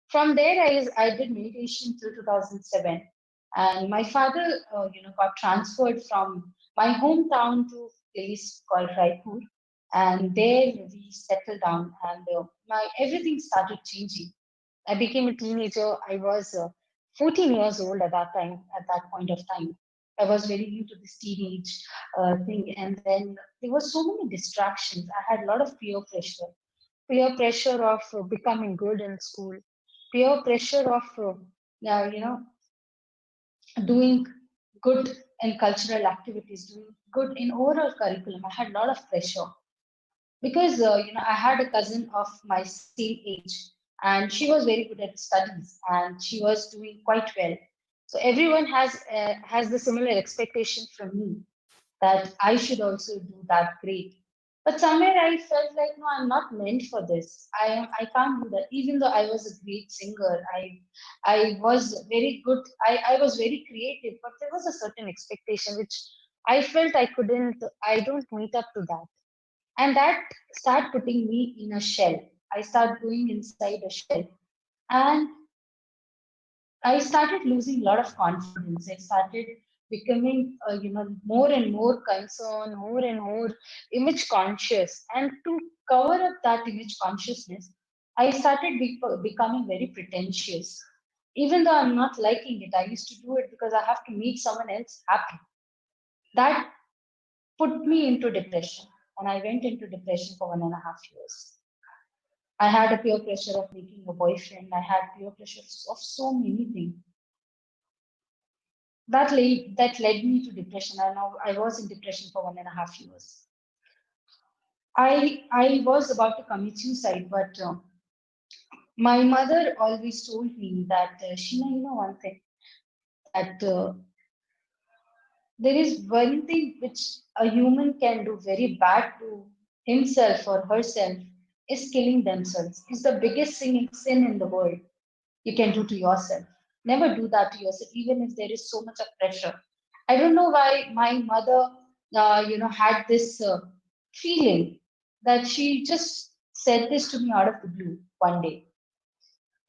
From there, I did meditation till 2007. And my father, got transferred from my hometown to a place called Raipur. And there we settled down and everything started changing. I became a teenager. I was 14 years old at that time, at that point of time. I was very new to this teenage thing. And then there were so many distractions. I had a lot of peer pressure of becoming good in school, peer pressure of, doing good in cultural activities, doing good in overall curriculum. I had a lot of pressure because I had a cousin of my same age, and she was very good at studies, and she was doing quite well. So everyone has the similar expectation from me that I should also do that great. But somewhere I felt like, no, I'm not meant for this. I can't do that. Even though I was a great singer, I was very good. I was very creative, but there was a certain expectation which I felt I don't meet up to that. And that started putting me in a shell. I started going inside a shell, and I started losing a lot of confidence. I started becoming, more and more concerned, more and more image conscious. And to cover up that image consciousness, I started becoming very pretentious. Even though I'm not liking it, I used to do it because I have to make someone else happy. That put me into depression, and I went into depression for 1.5 years. I had a peer pressure of making a boyfriend. I had peer pressure of so many things. That led me to depression. I was in depression for 1.5 years. I was about to commit suicide, but my mother always told me that, Sheena, you know one thing, that there is one thing which a human can do very bad to himself or herself is killing themselves. It's the biggest sin in the world you can do to yourself. Never do that to yourself, even if there is so much of pressure. I don't know why my mother, had this feeling that she just said this to me out of the blue one day.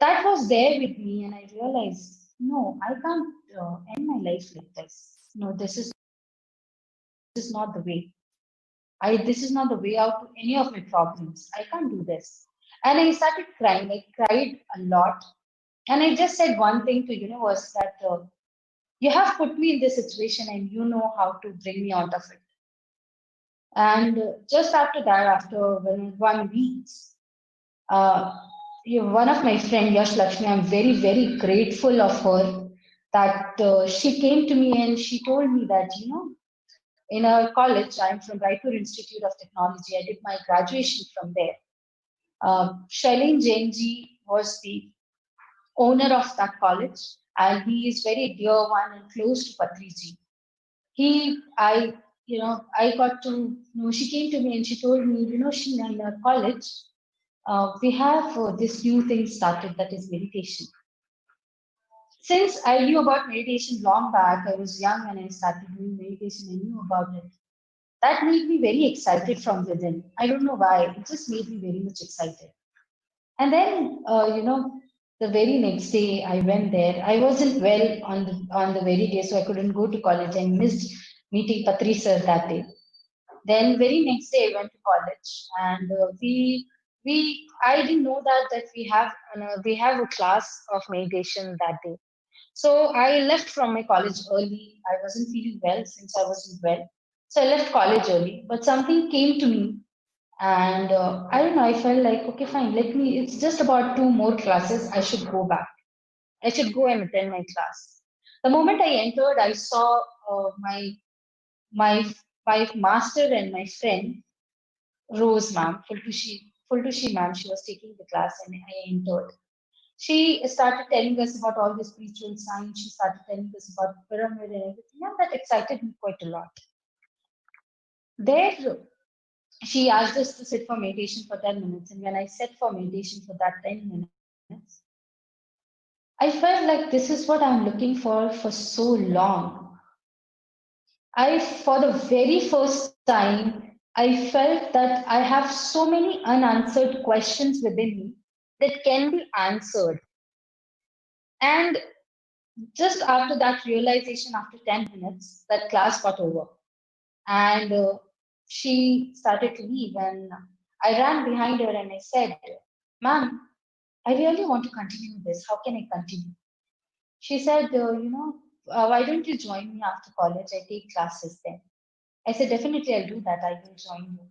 That was there with me, and I realized, no, I can't end my life like this. No, this is not the way. This is not the way out to any of my problems. I can't do this. And I started crying. I cried a lot. And I just said one thing to universe that you have put me in this situation and you know how to bring me out of it. And just after that, after 1 week, one of my friend Yash Lakshmi, I'm very, very grateful of her that she came to me and she told me that, in a college, I'm from Raipur Institute of Technology. I did my graduation from there. Shailin Jainji was the owner of that college, and he is very dear one and close to Patriji. I got to know, she came to me and she told me, she in our college, we have this new thing started, that is meditation. Since I knew about meditation long back, I was young when I started doing meditation, I knew about it. That made me very excited from within. I don't know why, it just made me very much excited. And then, the very next day I went there. I wasn't well on the very day, so I couldn't go to college. I missed meeting Patri sir that day. Then very next day I went to college, and I didn't know that we have a class of meditation that day. So I left from my college early. I wasn't feeling well since I wasn't well, so I left college early. But something came to me, and I don't know, I felt like, okay, fine, it's just about 2 more classes. I should go back. I should go and attend my class. The moment I entered, I saw my master and my friend, Rose ma'am, Fultushi ma'am, she was taking the class, and I entered. She started telling us about all the spiritual science. She started telling us about pyramid and everything, and that excited me quite a lot. There, she asked us to sit for meditation for 10 minutes. And when I sat for meditation for that 10 minutes, I felt like this is what I'm looking for so long. For the very first time, I felt that I have so many unanswered questions within me that can be answered. And just after that realization, after 10 minutes, that class got over. And she started to leave, and I ran behind her and I said, "Ma'am, I really want to continue this. How can I continue? She said, why don't you join me after college? I take classes then. I said, definitely I'll do that. I will join you.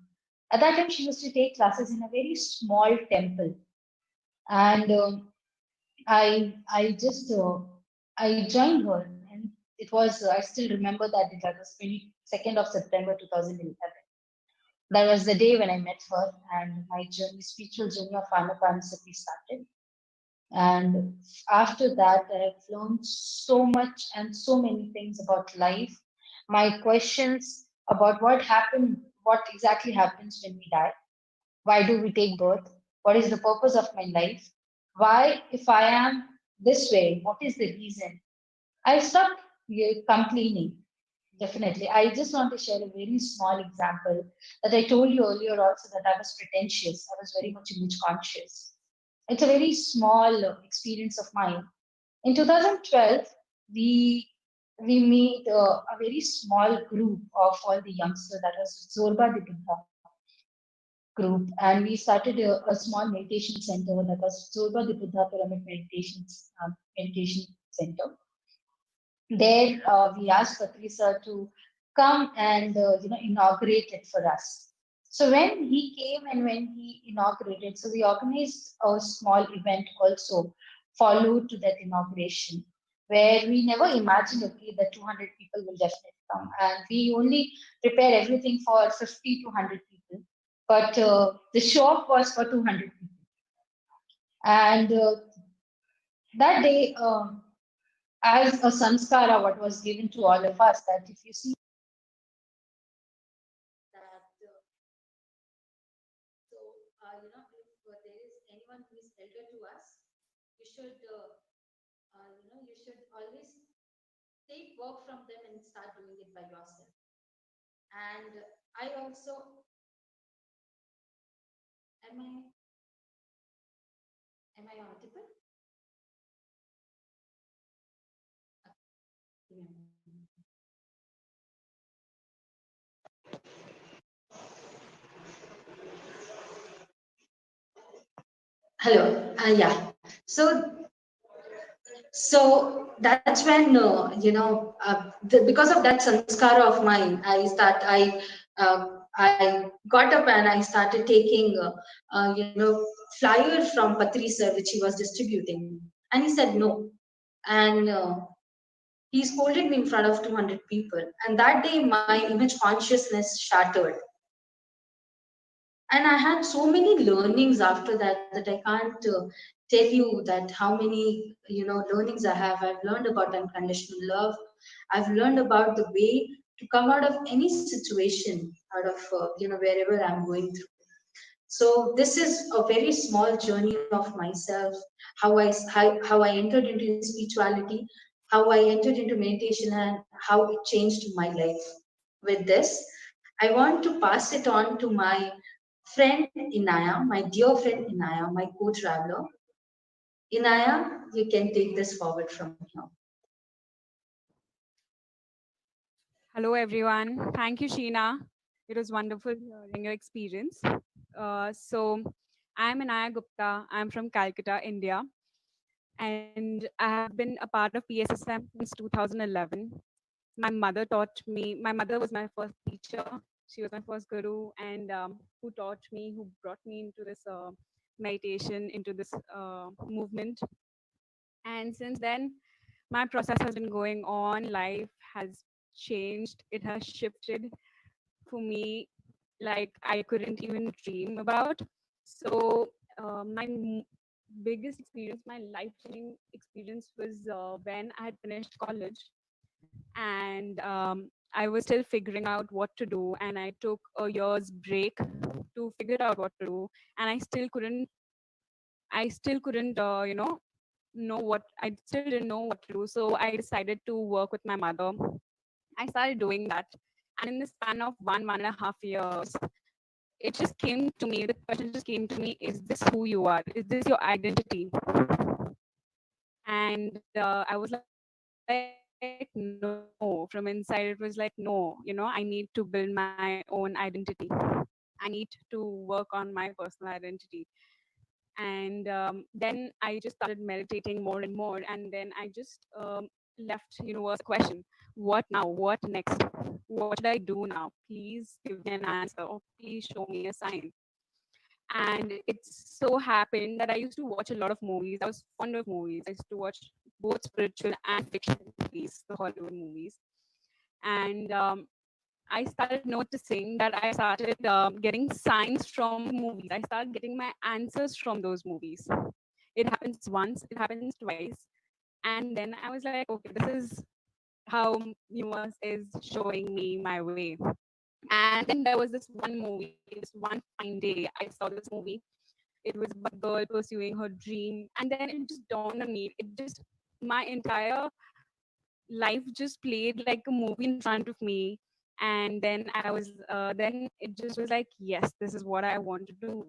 At that time, she used to take classes in a very small temple. And I joined her, and it was, I still remember that was 22nd of September 2011. That was the day when I met her, and my journey, spiritual journey of Anapanasati started. And after that, I have learned so much and so many things about life. My questions about what exactly happens when we die, why do we take birth, what is the purpose of my life, why, if I am this way, what is the reason? I stopped complaining. Definitely. I just want to share a very small example that I told you earlier also, that I was pretentious. I was very much image conscious. It's a very small experience of mine. In 2012, we made a very small group of all the youngsters, that was Zorba de Buddha group, and we started a small meditation center that was Zorba de Buddha Pyramid Meditation Center. There, we asked Patri sir to come and inaugurate it for us. So when he came and when he inaugurated, so we organized a small event also followed to that inauguration, where we never imagined, okay, that 200 people will definitely come, and we only prepare everything for 50 to 100 people, but the show off was for 200 people. And that day, as a sanskara, what was given to all of us, that if you see that, if there is anyone who is elder to us, you should, you should always take work from them and start doing it by yourself. And I also, am I audible? Hello. Yeah. So that's when because of that sanskara of mine, I got up and I started taking flyers from Patri sir, which he was distributing, and he said no, and he scolded me in front of 200 people, and that day my image consciousness shattered. And I had so many learnings after that that I can't tell you that how many learnings I have. I've learned about unconditional love. I've learned about the way to come out of any situation, out of wherever I'm going through. So this is a very small journey of myself, how I entered into spirituality, how I entered into meditation, and how it changed my life. With this, I want to pass it on to my friend Inaya, my dear friend Inaya, my co-traveler. Inaya, you can take this forward from here. Hello, everyone. Thank you, Sheena. It was wonderful hearing your experience. So, I'm Inaya Gupta. I'm from Calcutta, India. And I have been a part of PSSM since 2011. My mother was my first teacher. She was my first guru, and who taught me, who brought me into this meditation, into this movement. And since then, my process has been going on. Life has changed, it has shifted for me like I couldn't even dream about. So, biggest experience, my life-changing experience was when I had finished college, and I was still figuring out what to do, and I took a year's break to figure out what to do, and I still couldn't know what I still didn't know what to do. So I decided to work with my mother. I started doing that, and in the span of 1.5 years, it just came to me. The question just came to me: is this who you are? Is this your identity? And I was like, no. From inside, it was like, no. I need to build my own identity. I need to work on my personal identity. And then I just started meditating more and more. And then I just left universe a question: what now? What next? What should I do now? Please give me an answer, or please show me a sign. And it so happened that I used to watch a lot of movies. I was fond of movies. I used to watch both spiritual and fiction movies, the Hollywood movies. And I started noticing that I started getting signs from movies. I started getting my answers from those movies. It happens once, it happens twice. And then I was like, okay, this is how universe is showing me my way. And then there was this one movie, this one fine day, I saw this movie. It was about a girl pursuing her dream. And then it just dawned on me. My entire life just played like a movie in front of me. And then then it just was like, yes, this is what I want to do.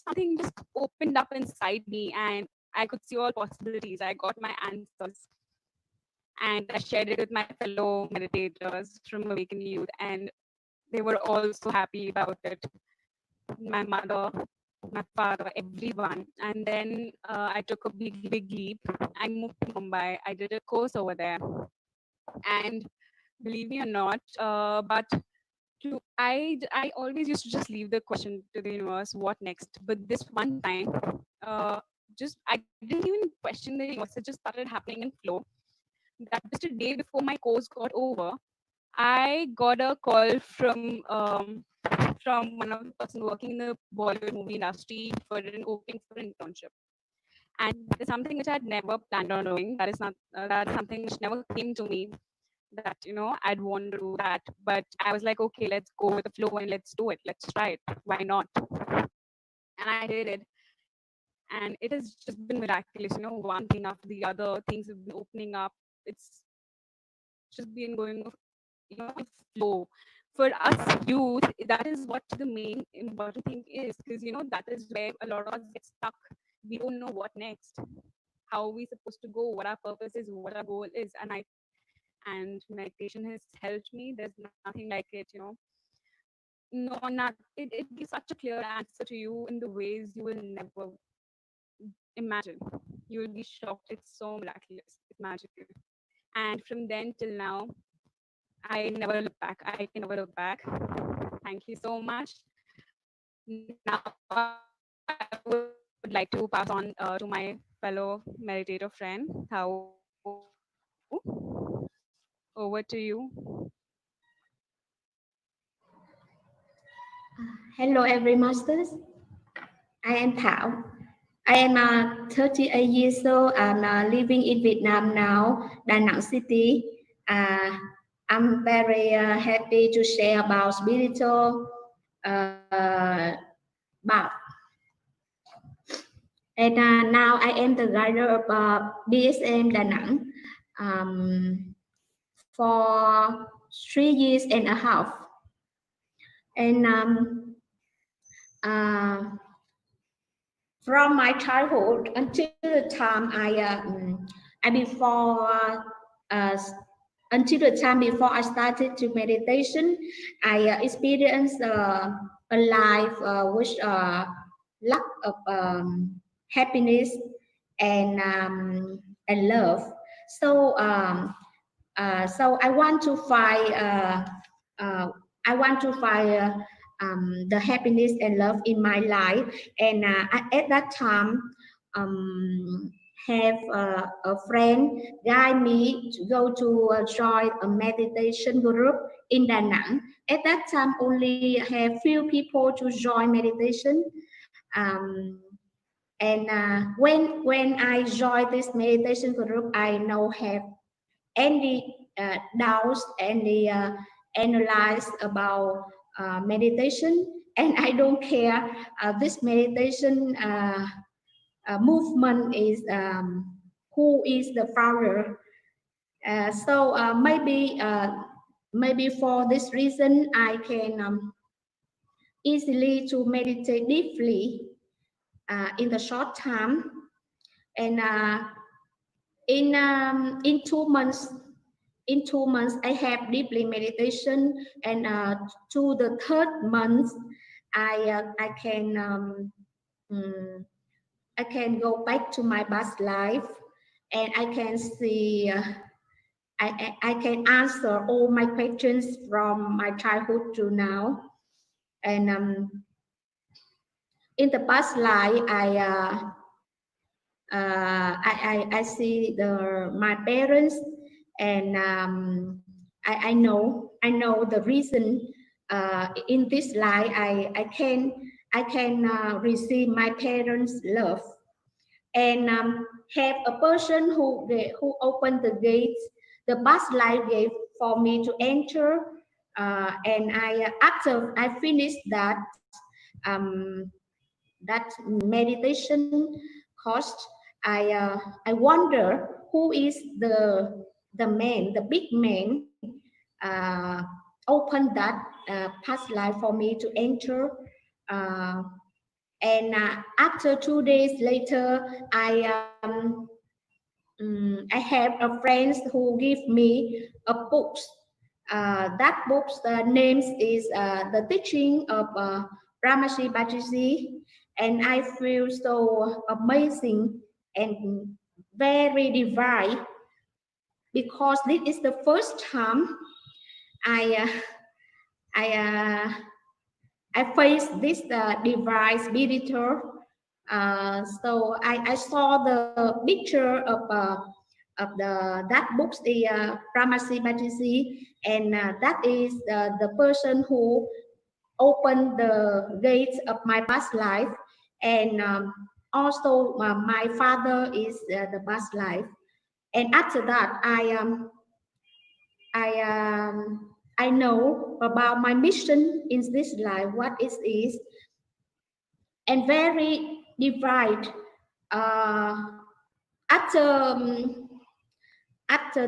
Something just opened up inside me, and I could see all possibilities. I got my answers. And I shared it with my fellow meditators from Awaken Youth, and they were all so happy about it. My mother, my father, everyone. And then I took a big leap. I moved to Mumbai. I did a course over there. And believe me or not, but I always used to just leave the question to the universe, what next? But this one time, I didn't even question the universe. It just started happening in flow. That just a day before my course got over, I got a call from one of the person working in the Bollywood movie industry for an opening for an internship. And that is something which I had never planned on doing. That is something which never came to me, that I'd want to do that. But I was like, okay, let's go with the flow and let's do it. Let's try it. Why not? And I did it. And it has just been miraculous, one thing after the other, things have been opening up. It's just been going with flow. For us youth, that is what the main important thing is, because that is where a lot of us get stuck. We don't know what next, how are we supposed to go, what our purpose is, what our goal is. And meditation has helped me. There's nothing like it. It gives such a clear answer to you in the ways you will never imagine. You will be shocked. It's so miraculous. It's magical. And from then till now, I never look back. I can never look back. Thank you so much. Now, I would like to pass on to my fellow meditator friend, Thao. Over to you. Hello, every masters. I am Thao. I am 38 years old. I'm living in Vietnam now, Da Nang City. I'm very happy to share about spiritual path. And now I am the guide of BSM Da Nang for 3 years and a half. And from my childhood until the time until the time before I started to meditation, I experienced a life with lack of happiness and love. So I want to find the happiness and love in my life. And at that time, have a friend guide me to go to join a meditation group in Da Nang. At that time, only have few people to join meditation. When I joined this meditation group, I no have any doubts, any analyze about meditation, and I don't care. This meditation movement is who is the founder. So maybe for this reason I can easily to meditate deeply in the short time. And in 2 months. In 2 months, I have deeply meditation, and to the third month, I I can go back to my past life, and I can see. I can answer all my questions from my childhood to now. And in the past life, I see my parents, and I know the reason in this life I can receive my parents' love, and have a person who opened the gates, the past life gave for me to enter, and after I finished that that meditation course, I wonder who is the man, the big man, opened that past life for me to enter. And after 2 days later, I have a friend who give me a book. That book's name is The Teaching of Brahmasi Bhattacharya, and I feel so amazing and very divine, because this is the first time I face this divine spiritual. So I saw the picture of that book, the Brahmasi Bhattacharya, and that is the person who opened the gates of my past life, and also my father is the past life. And after that, I know about my mission in this life, what it is, and very divine. After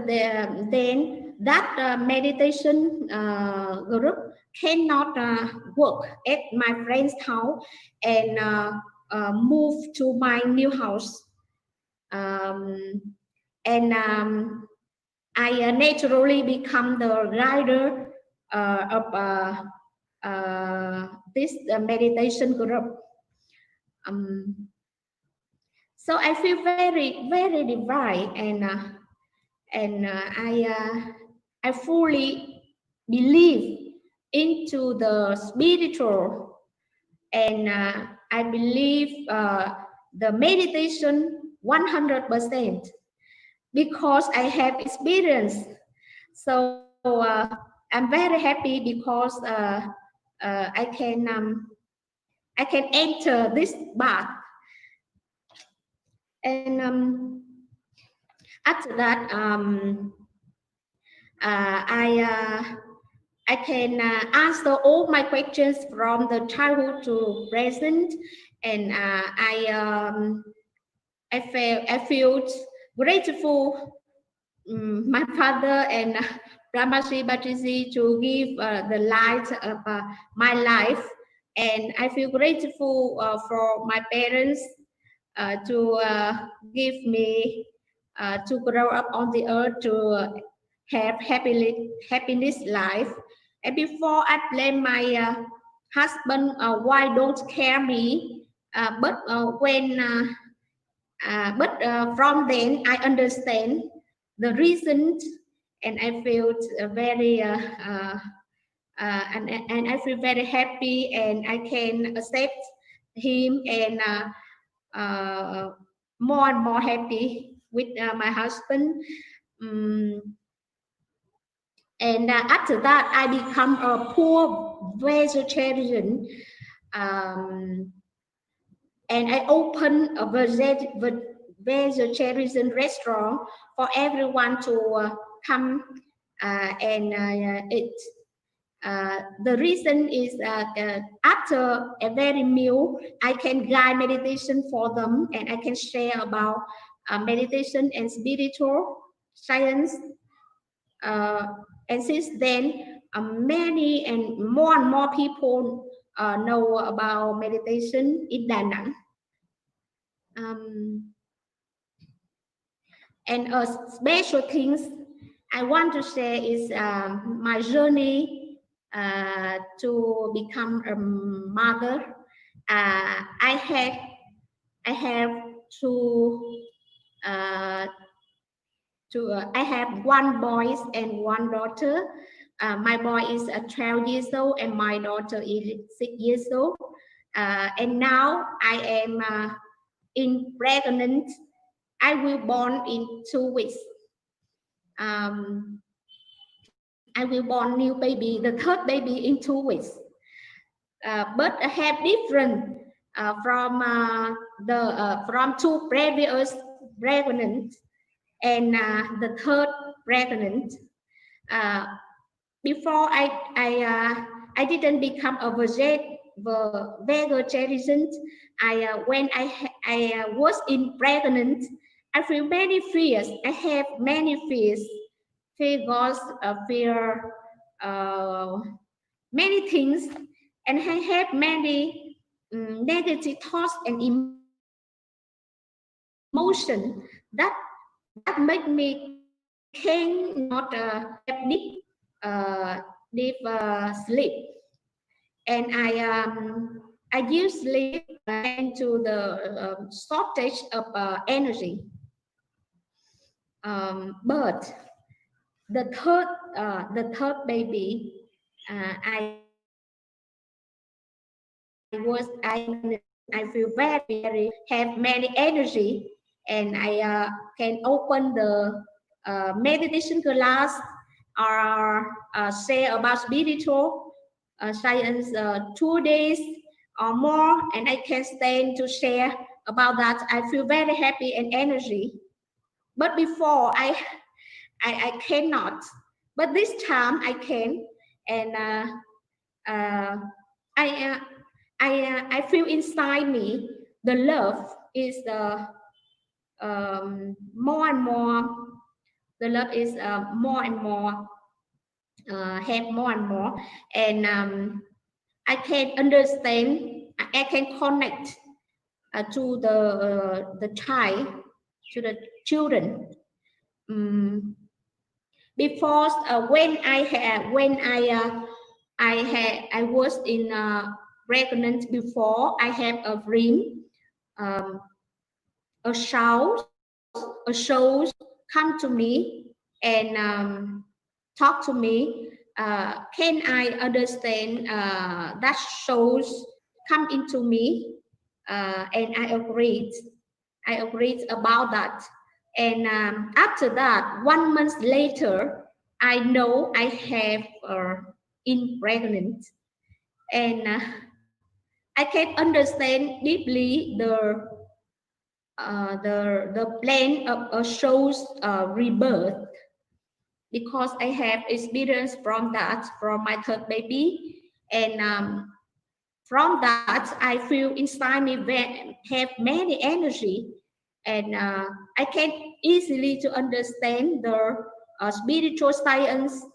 then that meditation group cannot work at my friend's house, and move to my new house, and I naturally become the guider of this meditation group. So I feel very, very divine, and I fully believe into the spiritual, and I believe the meditation 100%, because I have experience. So I'm very happy because I can enter this path. And after that, I can answer all my questions from the childhood to present, and I feel grateful, my father and Brahmasi Bhattacharya to give the light of my life, and I feel grateful for my parents to give me to grow up on the earth to have happiness life. And before I blame my husband, why don't care me, but from then I understand the reason, and I feel very and I feel very happy, and I can accept him, and more and more happy with my husband. And after that, I become a poor vegetarian, and I open a vegetarian restaurant for everyone to come and eat. The reason is that after every meal, I can guide meditation for them, and I can share about meditation and spiritual science. And since then, many and more people know about meditation in Da Nang. And special things I want to share is my journey to become a mother. I had I have two, I have one boy and one daughter. My boy is 12 years old and my daughter is 6 years old. And now I am pregnant. I will born in 2 weeks. I will born new baby, the third baby in 2 weeks. But I have different from two previous pregnant and the third pregnant. Before I didn't become a vegetarian. When I was in pregnant, I feel many fears. I have many fears. Fear goes, fear many things, and I have many negative thoughts and emotion that make me cannot have deep sleep, and I use sleep into the shortage of energy. But the third baby, I feel very have many energy, and I can open the meditation class or say about spiritual science 2 days or more, and I can stand to share about that. I feel very happy and energy. But before I cannot, but this time I can, and I feel inside me the love is more and more. The love is more and more, have more and more, and I can understand. I can connect to the child, to the children. Before when I was in pregnant before, I have a dream, a show come to me and talk to me. Can I understand that shows come into me, and I agreed about that. And after that, 1 month later, I know I have pregnant, and I can understand deeply the plan of a show's rebirth, because I have experience from that, from my third baby, and from that I feel inside me have many energy, and I can easily to understand the spiritual science,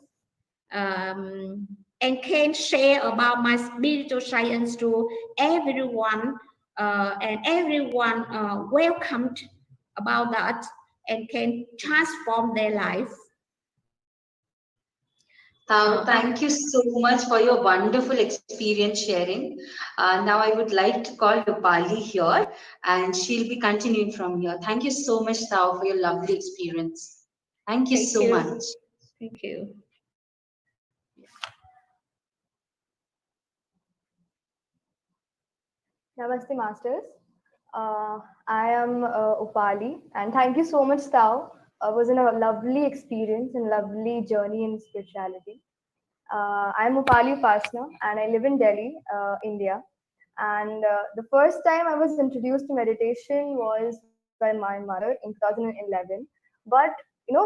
and can share about my spiritual science to everyone, and everyone welcomed about that and can transform their life. Thank you so much for your wonderful experience sharing. Now I would like to call Rupali here, and she'll be continuing from here. Thank you so much, Tao, for your lovely experience. Thank you so much. Thank you. Namaste, Masters. I am Upali, and thank you so much, Tao. It was a lovely experience and lovely journey in spirituality. I'm Upali Upasna, and I live in Delhi, India. And the first time I was introduced to meditation was by my mother in 2011. But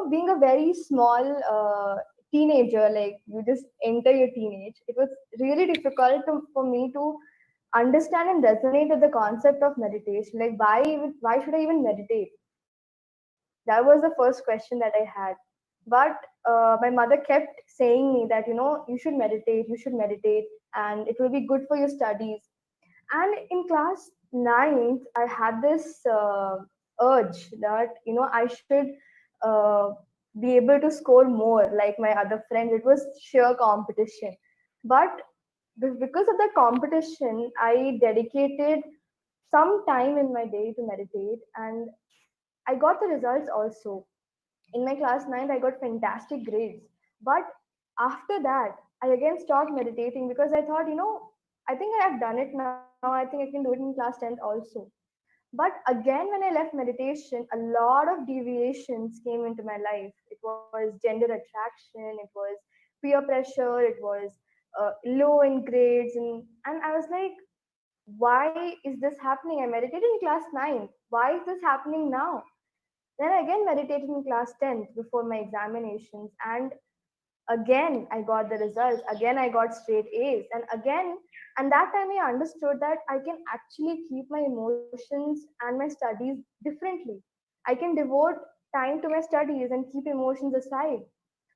being a very small teenager, like you just enter your teenage, it was really difficult for me to understand and resonate with the concept of meditation. Like why should I even meditate? That was the first question that I had. But my mother kept saying me that you should meditate, and it will be good for your studies. And in class 9th, I had this urge that I should be able to score more like my other friends. It was sheer competition. But because of that competition, I dedicated some time in my day to meditate, and I got the results also. In my class 9, I got fantastic grades. But after that, I again stopped meditating because I thought, I think I have done it now. I think I can do it in class 10th also. But again, when I left meditation, a lot of deviations came into my life. It was gender attraction, it was peer pressure, it was low in grades. And I was like, why is this happening? I meditated in class 9. Why is this happening now? Then I again meditated in class 10th before my examinations. And again, I got the results. Again, I got straight A's. And that time I understood that I can actually keep my emotions and my studies differently. I can devote time to my studies and keep emotions aside.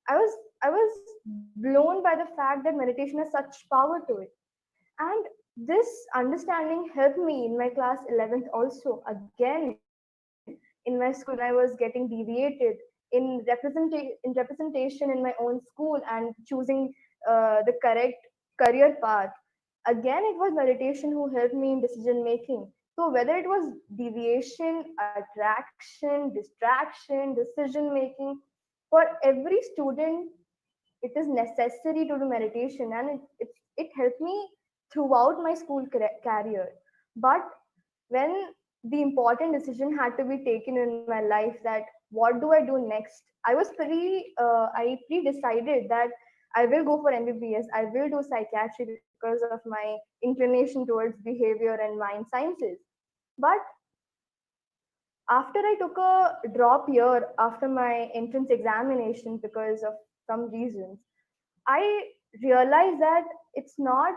I was blown by the fact that meditation has such power to it. And this understanding helped me in my class 11th also. Again, in my school, I was getting deviated in representation in my own school and choosing the correct career path. Again, it was meditation who helped me in decision making. So whether it was deviation, attraction, distraction, decision making, for every student, it is necessary to do meditation, and it helped me throughout my school career. But when the important decision had to be taken in my life, that what do I do next, I pre-decided that I will go for MBBS, I will do psychiatry because of my inclination towards behavior and mind sciences. But after I took a drop year after my entrance examination because of some reasons, I realized that it's not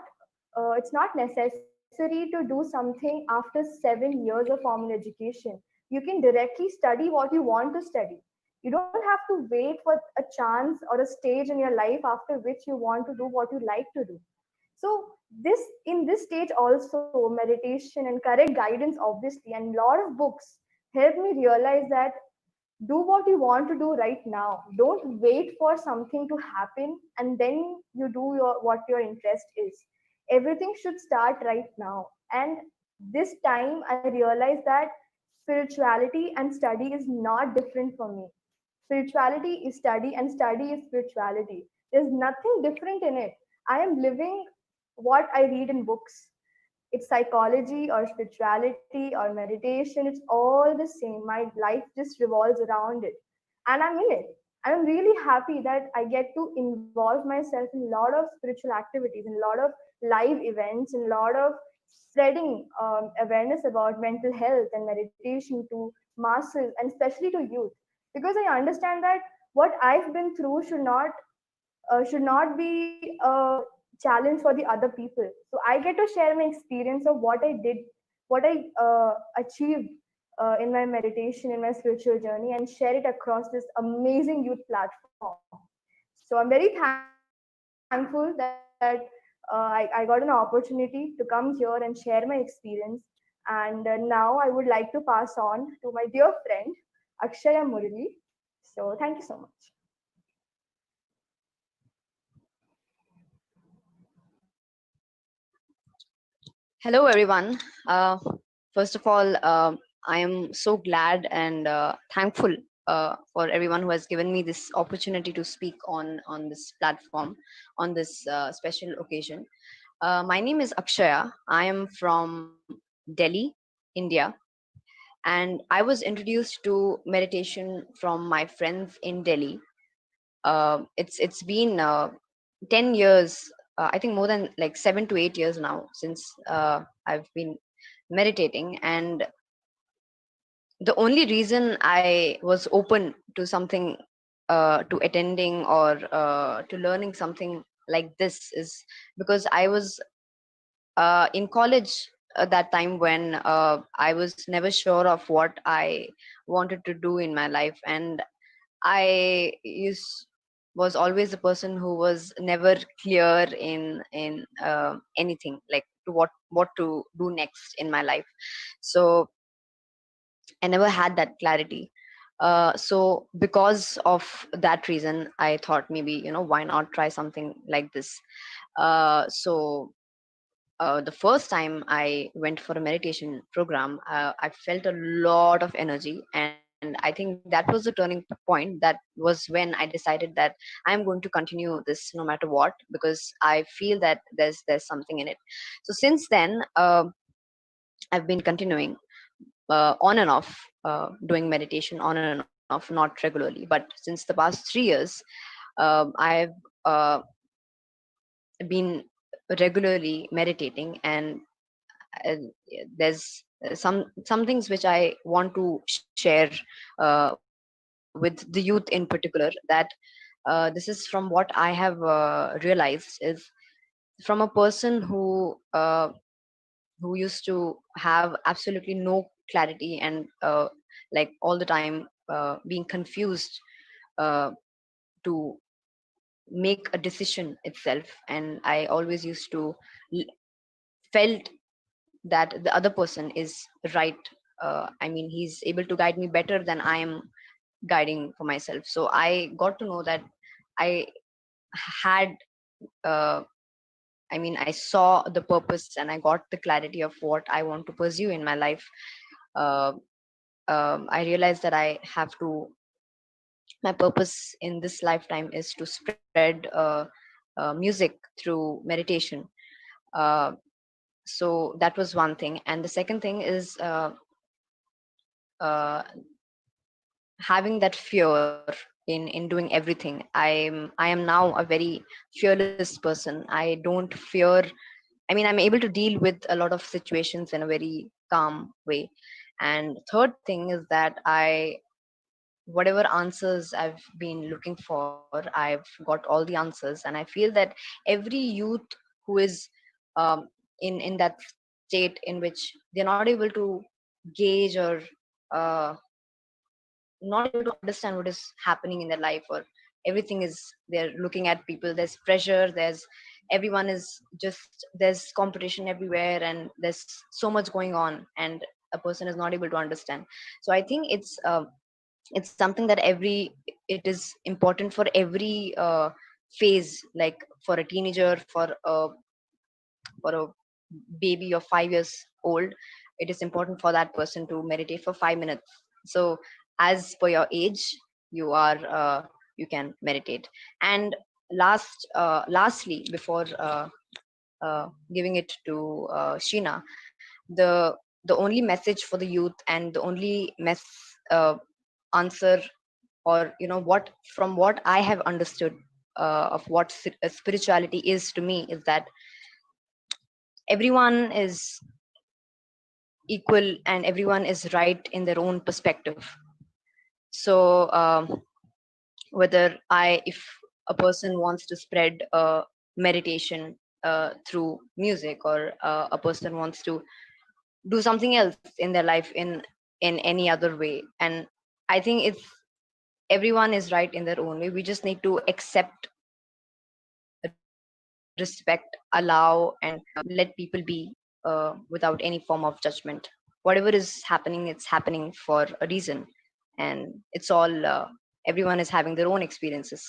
necessary to do something after 7 years of formal education. You can directly study what you want to study. You don't have to wait for a chance or a stage in your life after which you want to do what you like to do. So this stage also, meditation and correct guidance obviously, and a lot of books helped me realize that do what you want to do right now. Don't wait for something to happen and then you do what your interest is. Everything should start right now. And this time I realized that spirituality and study is not different for me. Spirituality is study and study is spirituality. There's nothing different in it. I am living what I read in books. It's psychology or spirituality or meditation, it's all the same. My life just revolves around it, and I'm in it. And I'm really happy that I get to involve myself in a lot of spiritual activities, in a lot of live events, in a lot of spreading awareness about mental health and meditation to masses, and especially to youth, because I understand that what I've been through should not be a challenge for the other people. So I get to share my experience of what I did, what I achieved in my meditation, in my spiritual journey, and share it across this amazing youth platform. So I'm very thankful that I got an opportunity to come here and share my experience. And now I would like to pass on to my dear friend, Akshaya Murali. So thank you so much. Hello, everyone. First of all, I am so glad and thankful for everyone who has given me this opportunity to speak on this platform, on this special occasion. My name is Akshaya. I am from Delhi, India, and I was introduced to meditation from my friends in Delhi. It's been 10 years, I think more than like 7 to 8 years now since I've been meditating. And the only reason I was open to something, to attending or to learning something like this is because I was in college at that time when I was never sure of what I wanted to do in my life. And I was always a person who was never clear in anything, like to what to do next in my life. So I never had that clarity. So because of that reason, I thought maybe, why not try something like this. So the first time I went for a meditation program, I felt a lot of energy, and I think that was the turning point. That was when I decided that I'm going to continue this no matter what, because I feel that there's something in it. So since then, I've been continuing on and off, doing meditation on and off, not regularly. But since the past 3 years, I've been regularly meditating, and uh, there's some things which I want to share with the youth in particular. That this is from what I have realized is from a person who used to have absolutely no clarity, and like all the time being confused uh, to make a decision itself. And I always used to felt that the other person is right. I mean, he's able to guide me better than I am guiding for myself. So I got to know that I had uh, I mean, I saw the purpose, and I got the clarity of what I want to pursue in my life. uh, I realized that I have to, my purpose in this lifetime is to spread music through meditation. uh, so that was one thing, and the second thing is uh, having that fear in doing everything. I am now a very fearless person. I don't fear. I mean, I'm able to deal with a lot of situations in a very calm way. And third thing is that whatever answers I've been looking for, I've got all the answers. And I feel that every youth who is um, in that state in which they're not able to gauge or uh, not able to understand what is happening in their life, or everything is, they're looking at people, there's pressure, there's everyone is just, there's competition everywhere, and there's so much going on, and a person is not able to understand. So I think it's something that it is important for every phase, like for a teenager, for a baby of 5 years old. It is important for that person to meditate for 5 minutes. So as per your age, you are you can meditate. And lastly, before giving it to Sheena, the the only message for the youth, and the only answer, or what, from what I have understood of what spirituality is to me, is that everyone is equal and everyone is right in their own perspective. So whether if a person wants to spread meditation through music, or a person wants to do something else in their life in any other way, and I think it's everyone is right in their own way. We just need to accept, respect, allow, and let people be without any form of judgment. Whatever is happening, it's happening for a reason, and it's all everyone is having their own experiences.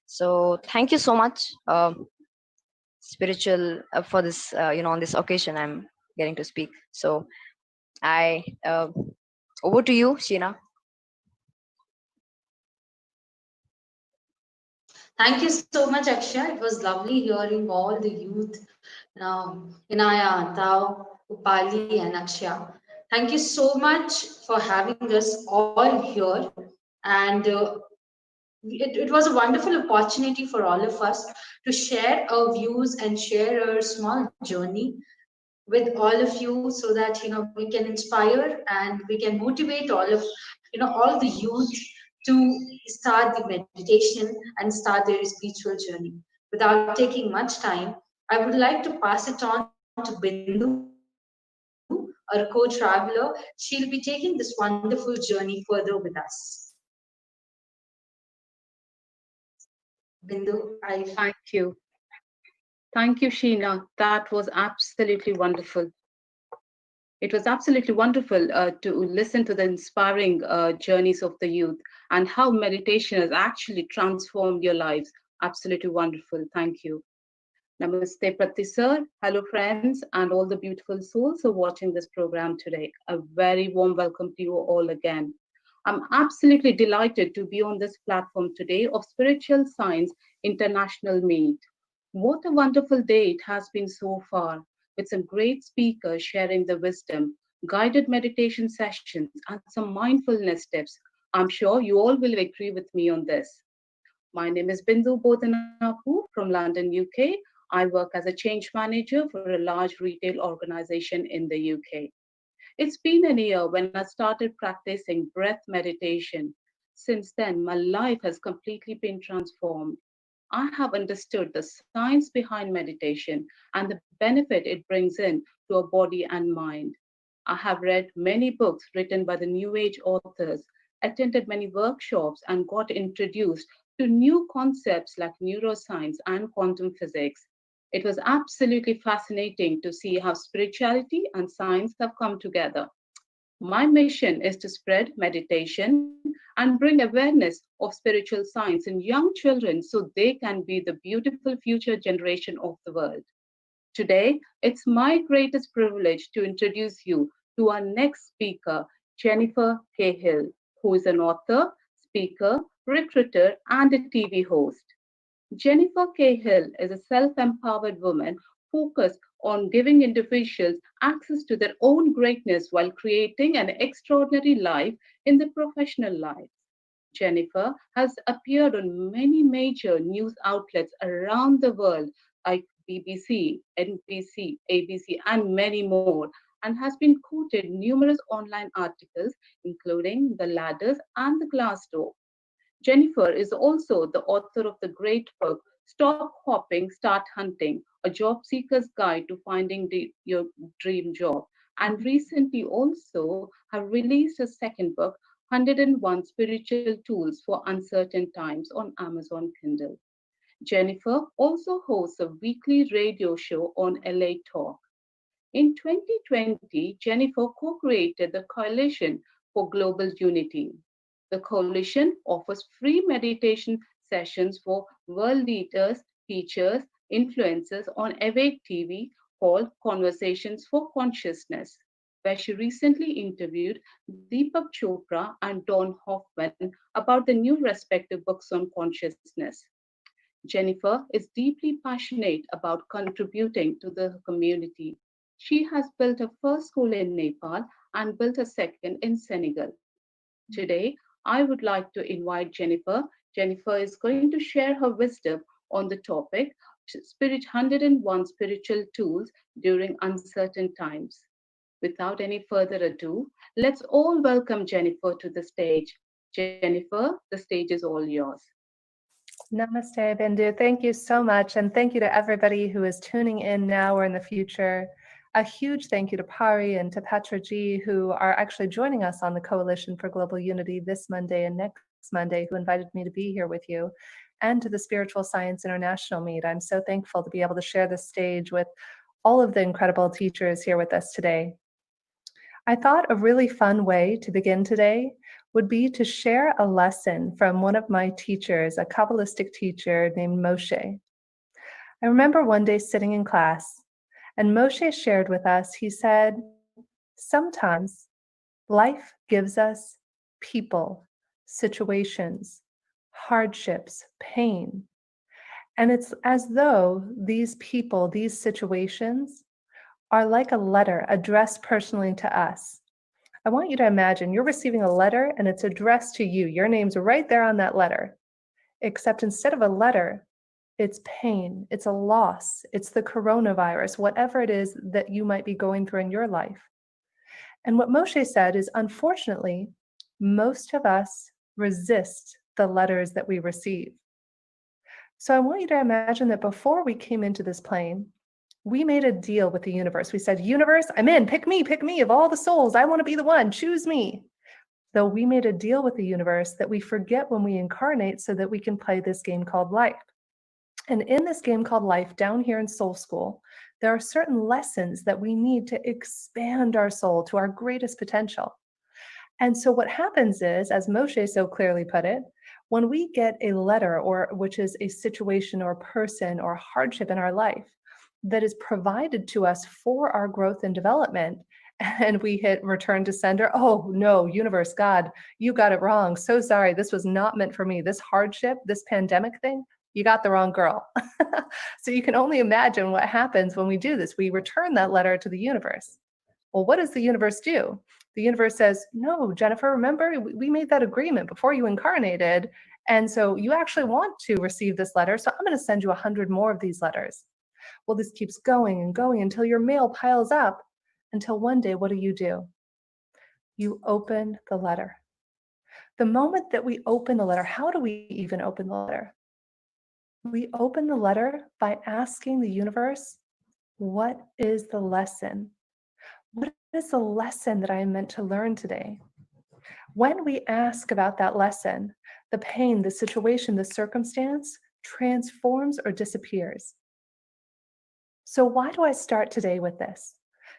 So thank you so much, spiritual, for this on this occasion I'm getting to speak. So I over to you, Sheena. Thank you so much, Akshay. It was lovely hearing all the youth, Inaya, Tao, Upali, and Akshay. Thank you so much for having us all here. And it was a wonderful opportunity for all of us to share our views and share our small journey with all of you, so that we can inspire and we can motivate all the youth to start the meditation and start their spiritual journey. Without taking much time, I would like to pass it on to Bindu, our co-traveler. She'll be taking this wonderful journey further with us. Bindu, I Thank you. Thank you, Sheena. That was absolutely wonderful. It was absolutely wonderful to listen to the inspiring journeys of the youth and how meditation has actually transformed your lives. Absolutely wonderful. Thank you. Namaste, Prati sir. Hello, friends, and all the beautiful souls who are watching this program today. A very warm welcome to you all again. I'm absolutely delighted to be on this platform today of Spiritual Science International Meet. What a wonderful day it has been so far, with some great speakers sharing the wisdom, guided meditation sessions, and some mindfulness tips. I'm sure you all will agree with me on this. My name is Bindu Bodhanapu from London, UK. I work as a change manager for a large retail organization in the UK. It's been a year when I started practicing breath meditation. Since then, my life has completely been transformed. I have understood the science behind meditation and the benefit it brings in to our body and mind. I have read many books written by the New Age authors, attended many workshops, and got introduced to new concepts like neuroscience and quantum physics. It was absolutely fascinating to see how spirituality and science have come together. My mission is to spread meditation and bring awareness of spiritual science in young children so they can be the beautiful future generation of the world. Today, it's my greatest privilege to introduce you to our next speaker, Jennifer Cahill, who is an author, speaker, recruiter, and a TV host. Jennifer Cahill is a self-empowered woman focused on giving individuals access to their own greatness while creating an extraordinary life in their professional lives. Jennifer has appeared on many major news outlets around the world like BBC, NBC, ABC, and many more, and has been quoted in numerous online articles, including The Ladders and The Glassdoor. Jennifer is also the author of the great book, Stop Hopping, Start Hunting, a job seeker's guide to finding your dream job, and recently also have released a second book, 101 Spiritual Tools for Uncertain Times, on Amazon Kindle. Jennifer also hosts a weekly radio show on LA Talk. In 2020, Jennifer co-created the Coalition for Global Unity. The coalition offers free meditation sessions for world leaders, teachers, influencers on Awake TV called Conversations for Consciousness, where she recently interviewed Deepak Chopra and Don Hoffman about the new respective books on consciousness. Jennifer is deeply passionate about contributing to the community. She has built a first school in Nepal and built a second in Senegal. Today, I would like to invite Jennifer. Jennifer is going to share her wisdom on the topic, 101 Spiritual Tools During Uncertain Times. Without any further ado, let's all welcome Jennifer to the stage. Jennifer, the stage is all yours. Namaste, Bindu. Thank you so much. And thank you to everybody who is tuning in now or in the future. A huge thank you to Pari and to Petra G, who are actually joining us on the Coalition for Global Unity this Monday and next Monday, who invited me to be here with you, and to the Spiritual Science International Meet. I'm so thankful to be able to share this stage with all of the incredible teachers here with us today. I thought a really fun way to begin today would be to share a lesson from one of my teachers, a Kabbalistic teacher named Moshe. I remember one day sitting in class, and Moshe shared with us, he said, sometimes life gives us people, situations, hardships, pain. And it's as though these people, these situations, are like a letter addressed personally to us. I want you to imagine you're receiving a letter and it's addressed to you. Your name's right there on that letter, except instead of a letter, it's pain, it's a loss, it's the coronavirus, whatever it is that you might be going through in your life. And what Moshe said is, unfortunately, most of us resist the letters that we receive. So I want you to imagine that before we came into this plane, we made a deal with the universe. We said, universe, I'm in, pick me, of all the souls, I want to be the one, choose me. Though we made a deal with the universe that we forget when we incarnate so that we can play this game called life. And in this game called life, down here in Soul School, there are certain lessons that we need to expand our soul to our greatest potential. And so what happens is, as Moshe so clearly put it, When we get a letter, or which is a situation or person or hardship in our life that is provided to us for our growth and development, and we hit return to sender, oh no, universe, God, you got it wrong. So sorry, this was not meant for me. This hardship, this pandemic thing, you got the wrong girl. So you can only imagine what happens when we do this. We return that letter to the universe. Well, what does the universe do? The universe says, no, Jennifer, remember, we made that agreement before you incarnated. And so you actually want to receive this letter. So I'm going to send you 100 more of these letters. Well, this keeps going and going until your mail piles up, until one day, what do? You open the letter. The moment that we open the letter, how do we even open the letter? We open the letter by asking the universe, what is the lesson? What is the lesson that I am meant to learn today? When we ask about that lesson, the pain, the situation, the circumstance transforms or disappears. So why do I start today with this?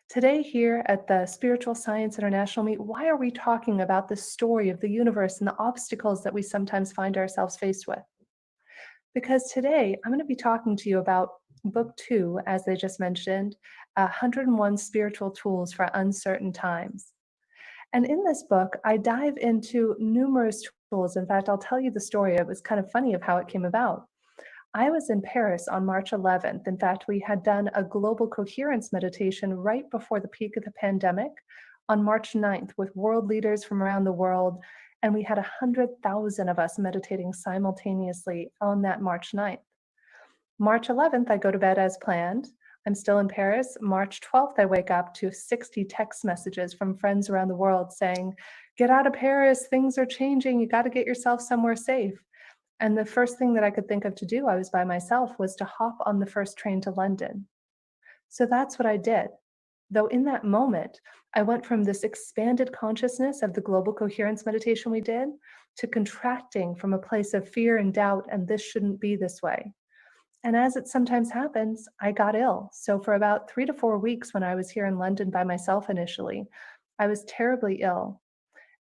Today here at the Spiritual Science International Meet, why are we talking about the story of the universe and the obstacles that we sometimes find ourselves faced with? Because today I'm going to be talking to you about book 2, as I just mentioned, 101 Spiritual Tools for Uncertain Times. And in this book, I dive into numerous tools. In fact, I'll tell you the story. It was kind of funny of how it came about. I was in Paris on March 11th. In fact, we had done a global coherence meditation right before the peak of the pandemic on March 9th with world leaders from around the world. And we had 100,000 of us meditating simultaneously on that March 9th. March 11th, I go to bed as planned. I'm still in Paris. March 12th, I wake up to 60 text messages from friends around the world saying, get out of Paris, things are changing, you got to get yourself somewhere safe. And the first thing that I could think of to do, I was by myself, was to hop on the first train to London. So that's what I did. Though in that moment, I went from this expanded consciousness of the global coherence meditation we did to contracting from a place of fear and doubt, and this shouldn't be this way. And as it sometimes happens, I got ill. So for about 3 to 4 weeks when I was here in London by myself initially, I was terribly ill.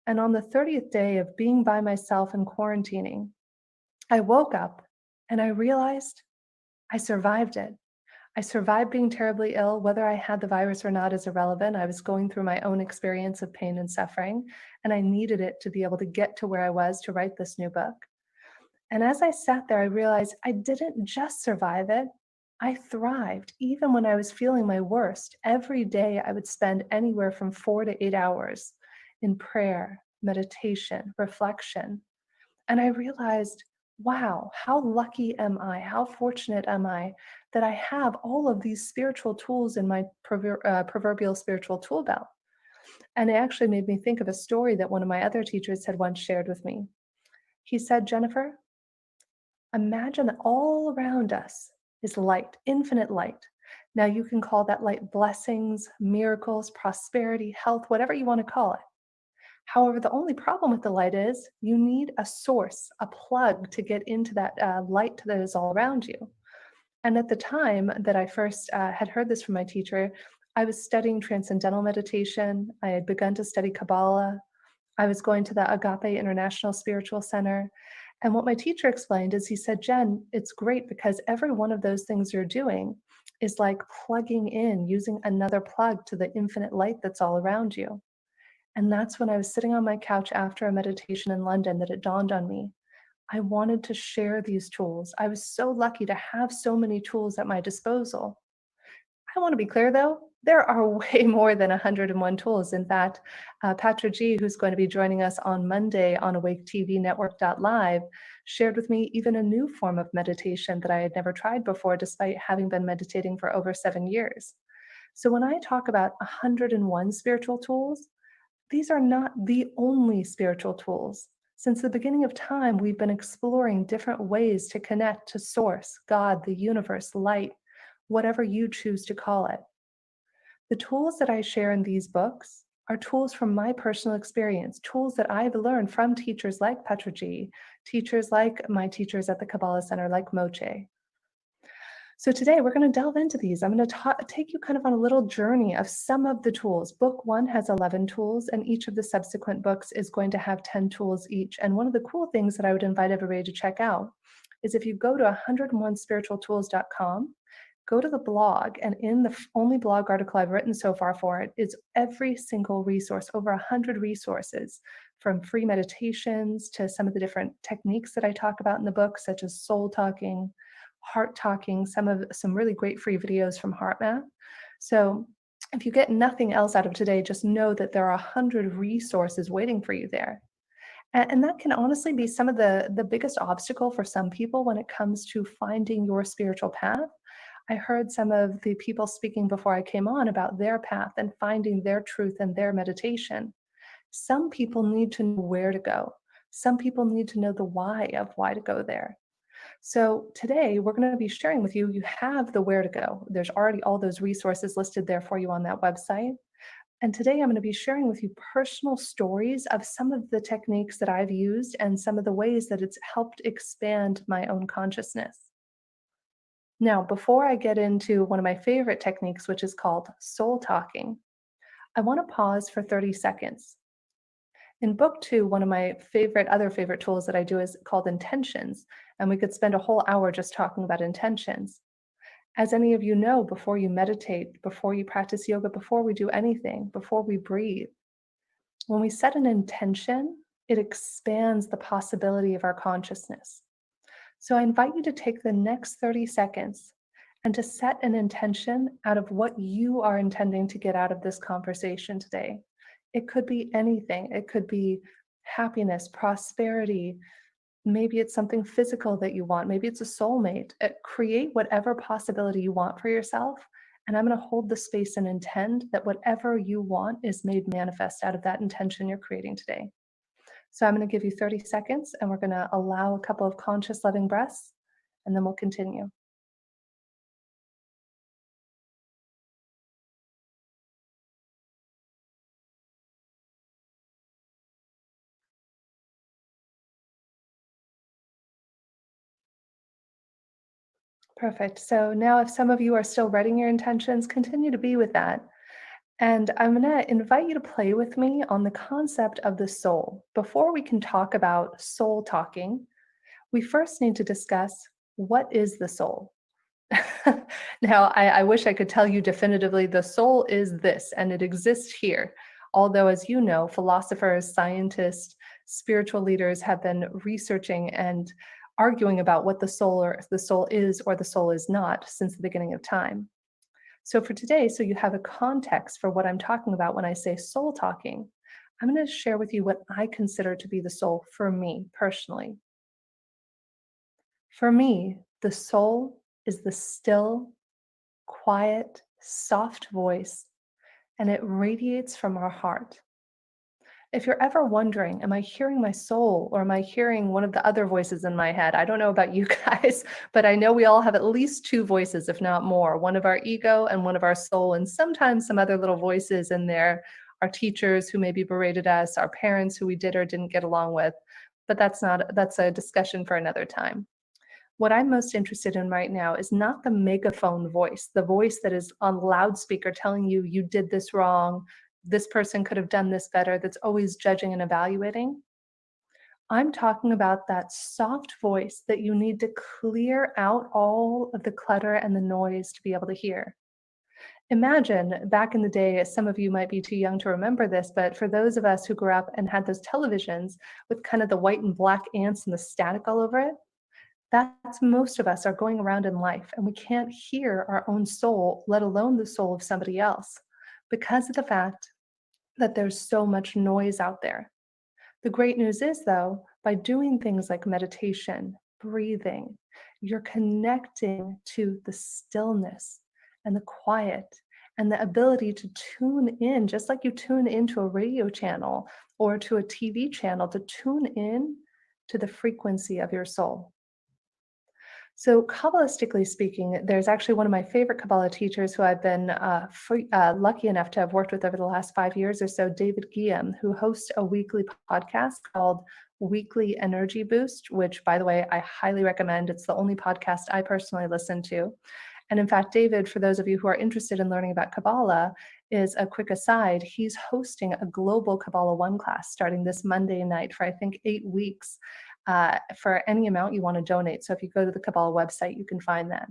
And on the 30th day of being by myself and quarantining, I woke up and I realized I survived it. I survived being terribly ill. Whether I had the virus or not is irrelevant. I was going through my own experience of pain and suffering, and I needed it to be able to get to where I was to write this new book. And as I sat there, I realized I didn't just survive it, I thrived. Even when I was feeling my worst, every day I would spend anywhere from 4 to 8 hours in prayer, meditation, reflection. And I realized, wow, how lucky am I? How fortunate am I that I have all of these spiritual tools in my proverbial spiritual tool belt? And it actually made me think of a story that one of my other teachers had once shared with me. He said, Jennifer, imagine that all around us is light, infinite light. Now you can call that light blessings, miracles, prosperity, health, whatever you want to call it. However, the only problem with the light is you need a source, a plug to get into that light that is all around you. And at the time that I first had heard this from my teacher, I was studying transcendental meditation. I had begun to study Kabbalah. I was going to the Agape International Spiritual Center. And what my teacher explained is he said, Jen, it's great because every one of those things you're doing is like plugging in, using another plug to the infinite light that's all around you. And that's when I was sitting on my couch after a meditation in London that it dawned on me. I wanted to share these tools. I was so lucky to have so many tools at my disposal. I want to be clear though, there are way more than 101 tools. In fact, Patra G, who's going to be joining us on Monday on AwakeTVNetwork.live, shared with me even a new form of meditation that I had never tried before, despite having been meditating for over 7 years. So when I talk about 101 spiritual tools, these are not the only spiritual tools. Since the beginning of time, we've been exploring different ways to connect to Source, God, the universe, light, whatever you choose to call it. The tools that I share in these books are tools from my personal experience, tools that I've learned from teachers like Patra G, teachers like my teachers at the Kabbalah Center, like Moche. So today we're going to delve into these. I'm going to take you kind of on a little journey of some of the tools. Book 1 has 11 tools, and each of the subsequent books is going to have 10 tools each. And one of the cool things that I would invite everybody to check out is if you go to 101spiritualtools.com, go to the blog, and in the only blog article I've written so far for it is every single resource, over 100 resources, from free meditations to some of the different techniques that I talk about in the book, such as soul talking, heart talking, some really great free videos from HeartMath. So if you get nothing else out of today, just know that there are 100 resources waiting for you there. And that can honestly be some of the biggest obstacle for some people when it comes to finding your spiritual path. I heard some of the people speaking before I came on about their path and finding their truth and their meditation. Some people need to know where to go. Some people need to know the why of why to go there. So today we're going to be sharing with you, you have the where to go. There's already all those resources listed there for you on that website. And today I'm going to be sharing with you personal stories of some of the techniques that I've used and some of the ways that it's helped expand my own consciousness. Now, before I get into one of my favorite techniques, which is called soul talking, I want to pause for 30 seconds. In book 2, one of my other favorite tools that I do is called intentions, and we could spend a whole hour just talking about intentions. As any of you know, before you meditate, before you practice yoga, before we do anything, before we breathe, when we set an intention, it expands the possibility of our consciousness. So I invite you to take the next 30 seconds and to set an intention out of what you are intending to get out of this conversation today. It could be anything. It could be happiness, prosperity. Maybe it's something physical that you want. Maybe it's a soulmate. Create whatever possibility you want for yourself. And I'm going to hold the space and intend that whatever you want is made manifest out of that intention you're creating today. So I'm going to give you 30 seconds, and we're going to allow a couple of conscious, loving breaths, and then we'll continue. Perfect. So now if some of you are still writing your intentions, continue to be with that. And I'm going to invite you to play with me on the concept of the soul. Before we can talk about soul talking, we first need to discuss what is the soul. Now, I wish I could tell you definitively the soul is this and it exists here. Although, as you know, philosophers, scientists, spiritual leaders have been researching and arguing about what the soul is or the soul is not since the beginning of time. So for today, so you have a context for what I'm talking about when I say soul talking, I'm going to share with you what I consider to be the soul for me personally. For me, the soul is the still, quiet, soft voice, and it radiates from our heart. If you're ever wondering, am I hearing my soul or am I hearing one of the other voices in my head? I don't know about you guys, but I know we all have at least 2 voices, if not more, one of our ego and one of our soul, and sometimes some other little voices in there, our teachers who maybe berated us, our parents who we did or didn't get along with, but that's a discussion for another time. What I'm most interested in right now is not the megaphone voice, the voice that is on loudspeaker telling you, you did this wrong, this person could have done this better, that's always judging and evaluating. I'm talking about that soft voice that you need to clear out all of the clutter and the noise to be able to hear. Imagine back in the day, some of you might be too young to remember this, but for those of us who grew up and had those televisions with kind of the white and black ants and the static all over it, that's most of us are going around in life and we can't hear our own soul, let alone the soul of somebody else, because of the fact that there's so much noise out there. The great news is, though, by doing things like meditation, breathing, you're connecting to the stillness and the quiet and the ability to tune in, just like you tune into a radio channel or to a TV channel, to tune in to the frequency of your soul. So Kabbalistically speaking, there's actually one of my favorite Kabbalah teachers who I've been lucky enough to have worked with over the last 5 years or so, David Guillaume, who hosts a weekly podcast called weekly energy boost, which, by the way, I highly recommend. It's the only podcast I personally listen to. And in fact, David, for those of you who are interested in learning about Kabbalah, is a quick aside, he's hosting a global Kabbalah 1 class starting this Monday night for, I think, 8 weeks for any amount you want to donate. So if you go to the Kabbalah website, you can find that.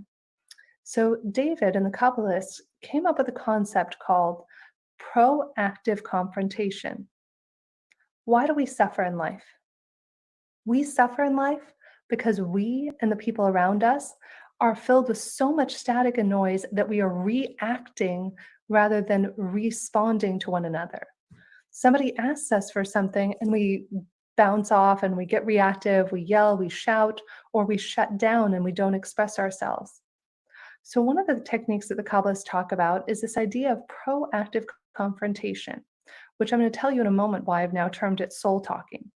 So David and the Kabbalists came up with a concept called proactive confrontation. Why do we suffer in life? We suffer in life because we and the people around us are filled with so much static and noise that we are reacting rather than responding to one another. Somebody asks us for something and we bounce off and we get reactive, we yell, we shout, or we shut down and we don't express ourselves. So one of the techniques that the Kabbalists talk about is this idea of proactive confrontation, which I'm going to tell you in a moment why I've now termed it soul talking.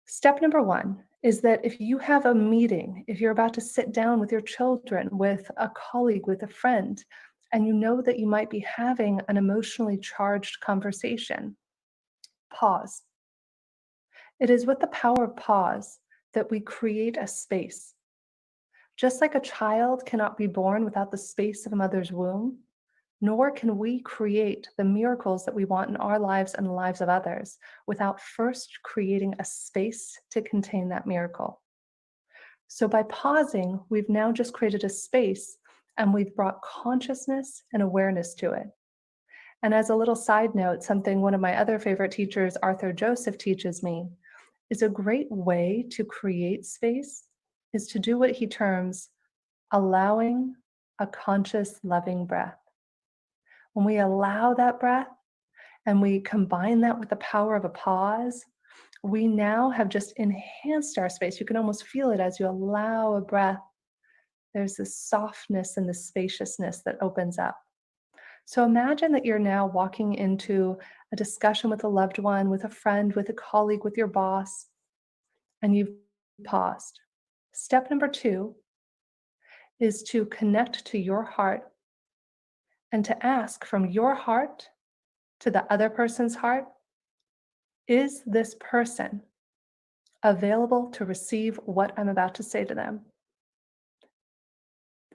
Step number 1 is that if you have a meeting, if you're about to sit down with your children, with a colleague, with a friend, and you know that you might be having an emotionally charged conversation, pause. It is with the power of pause that we create a space. Just like a child cannot be born without the space of a mother's womb, nor can we create the miracles that we want in our lives and the lives of others without first creating a space to contain that miracle. So by pausing, we've now just created a space and we've brought consciousness and awareness to it. And as a little side note, something one of my other favorite teachers, Arthur Joseph, teaches me is a great way to create space is to do what he terms allowing a conscious, loving breath. When we allow that breath and we combine that with the power of a pause, we now have just enhanced our space. You can almost feel it as you allow a breath. There's this softness and this spaciousness that opens up. So imagine that you're now walking into a discussion with a loved one, with a friend, with a colleague, with your boss, and you've paused. Step number 2 is to connect to your heart and to ask from your heart to the other person's heart, is this person available to receive what I'm about to say to them?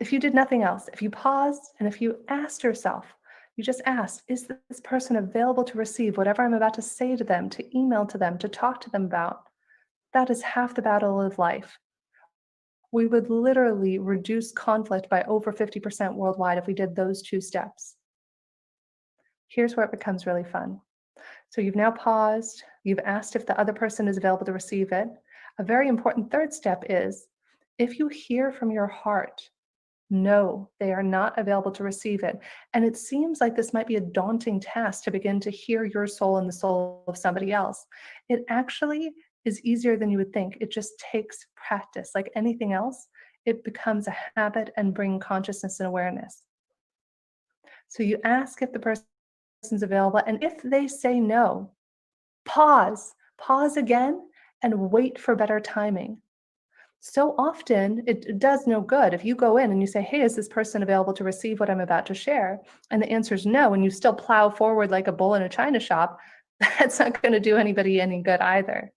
If you did nothing else, if you paused and if you asked yourself, you just asked, is this person available to receive whatever I'm about to say to them, to email to them, to talk to them about? That is half the battle of life. We would literally reduce conflict by over 50% worldwide if we did those 2 steps. Here's where it becomes really fun. So you've now paused, you've asked if the other person is available to receive it. A very important 3rd step is, if you hear from your heart, no, they are not available to receive it. And it seems like this might be a daunting task to begin to hear your soul and the soul of somebody else. It actually is easier than you would think. It just takes practice. Like anything else, it becomes a habit and bring consciousness and awareness. So you ask if the person's available, and if they say no, pause again, and wait for better timing. So often it does no good. If you go in and you say, hey, is this person available to receive what I'm about to share? And the answer is no, and you still plow forward like a bull in a china shop, that's not going to do anybody any good either.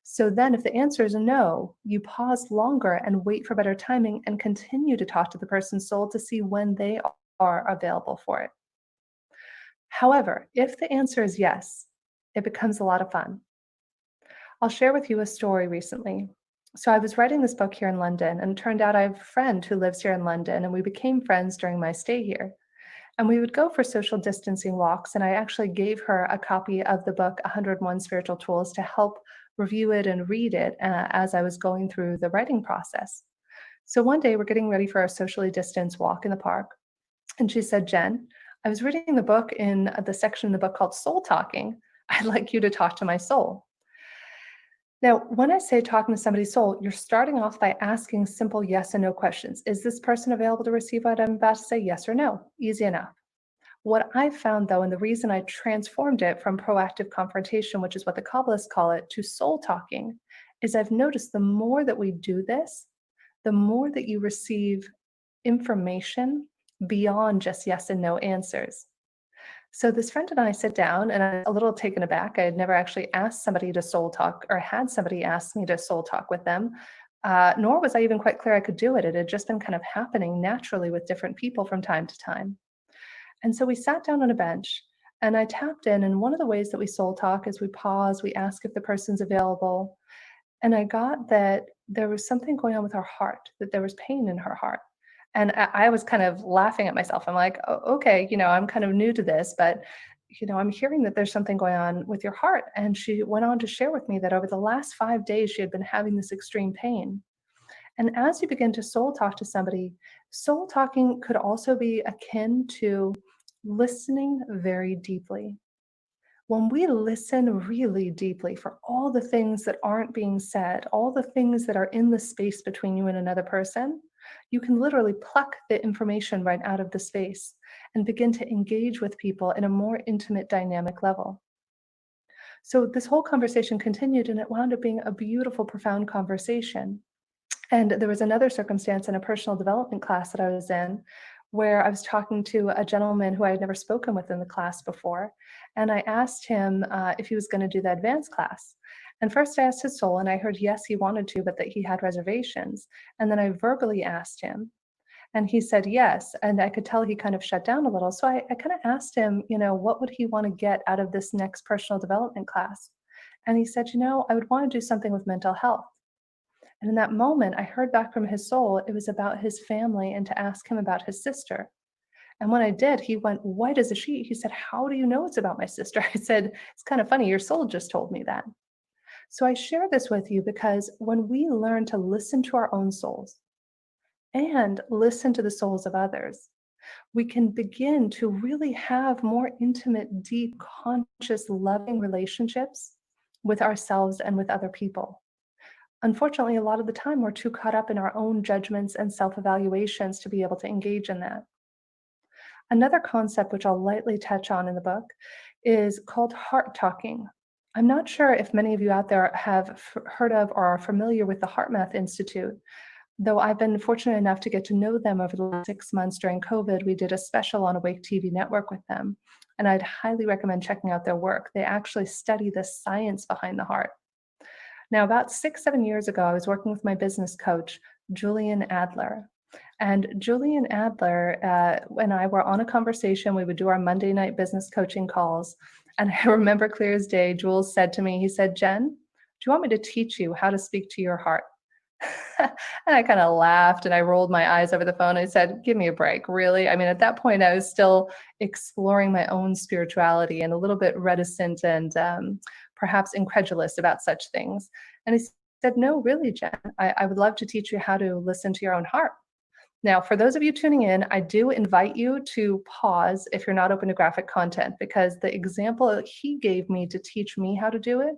So then if the answer is no, you pause longer and wait for better timing and continue to talk to the person's soul to see when they are available for it. However, if the answer is yes, it becomes a lot of fun. I'll share with you a story recently. So I was writing this book here in London, and it turned out I have a friend who lives here in London, and we became friends during my stay here. And we would go for social distancing walks, and I actually gave her a copy of the book 101 Spiritual Tools to help review it and read it as I was going through the writing process. So one day we're getting ready for our socially distanced walk in the park, and she said, Jen, I was reading the book in the section in the book called Soul Talking. I'd like you to talk to my soul. Now, when I say talking to somebody's soul, you're starting off by asking simple yes and no questions. Is this person available to receive what I'm about to say? Yes or no? Easy enough. What I found, though, and the reason I transformed it from proactive confrontation, which is what the Kabbalists call it, to soul talking, is I've noticed the more that we do this, the more that you receive information beyond just yes and no answers. So this friend and I sit down, and I'm a little taken aback. I had never actually asked somebody to soul talk, or had somebody ask me to soul talk with them, nor was I even quite clear I could do it. It had just been kind of happening naturally with different people from time to time. And so we sat down on a bench, and I tapped in, and one of the ways that we soul talk is we pause, we ask if the person's available, and I got that there was something going on with her heart, that there was pain in her heart. And I was kind of laughing at myself. I'm like, "Oh, okay, I'm kind of new to this, but I'm hearing that there's something going on with your heart." And she went on to share with me that over the last 5 days, she had been having this extreme pain. And as you begin to soul talk to somebody, soul talking could also be akin to listening very deeply. When we listen really deeply for all the things that aren't being said, all the things that are in the space between you and another person, you can literally pluck the information right out of the space and begin to engage with people in a more intimate, dynamic level. So this whole conversation continued, and it wound up being a beautiful, profound conversation. And there was another circumstance in a personal development class that I was in where I was talking to a gentleman who I had never spoken with in the class before. And I asked him if he was going to do the advanced class. And first I asked his soul, and I heard yes, he wanted to, but that he had reservations. And then I verbally asked him, and he said yes. And I could tell he kind of shut down a little. So I kind of asked him, what would he want to get out of this next personal development class? And he said, I would want to do something with mental health. And in that moment, I heard back from his soul, it was about his family and to ask him about his sister. And when I did, he went white as a sheet. He said, "How do you know it's about my sister?" I said, "It's kind of funny. Your soul just told me that." So I share this with you because when we learn to listen to our own souls and listen to the souls of others, we can begin to really have more intimate, deep, conscious, loving relationships with ourselves and with other people. Unfortunately, a lot of the time we're too caught up in our own judgments and self-evaluations to be able to engage in that. Another concept which I'll lightly touch on in the book is called heart talking. I'm not sure if many of you out there have heard of or are familiar with the HeartMath Institute, though I've been fortunate enough to get to know them over the last 6 months during COVID. We did a special on Awake TV network with them, and I'd highly recommend checking out their work. They actually study the science behind the heart. Now, about 6-7 years ago, I was working with my business coach, Julian Adler. And Julian Adler and I were on a conversation. We would do our Monday night business coaching calls. And I remember clear as day, Jules said to me, he said, "Jen, do you want me to teach you how to speak to your heart?" And I kind of laughed and I rolled my eyes over the phone. I said, "Give me a break, really?" I mean, at that point, I was still exploring my own spirituality and a little bit reticent and perhaps incredulous about such things. And he said, "No, really, Jen, I would love to teach you how to listen to your own heart." Now, for those of you tuning in, I do invite you to pause if you're not open to graphic content, because the example he gave me to teach me how to do it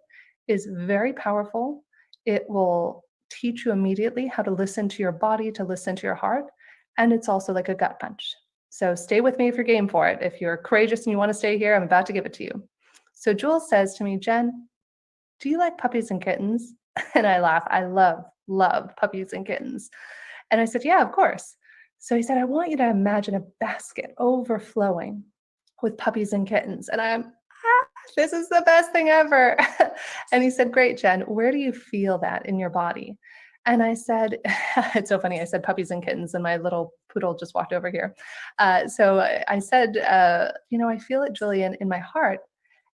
is very powerful. It will teach you immediately how to listen to your body, to listen to your heart, and it's also like a gut punch. So stay with me if you're game for it. If you're courageous and you want to stay here, I'm about to give it to you. So Jules says to me, "Jen, do you like puppies and kittens?" And I laugh. I love puppies and kittens. And I said, "Yeah, of course." So he said, "I want you to imagine a basket overflowing with puppies and kittens." And I'm, this is the best thing ever. And he said, "Great, Jen, where do you feel that in your body?" And I said, it's so funny. I said puppies and kittens, and my little poodle just walked over here. So I said, I feel it, Julian, in my heart.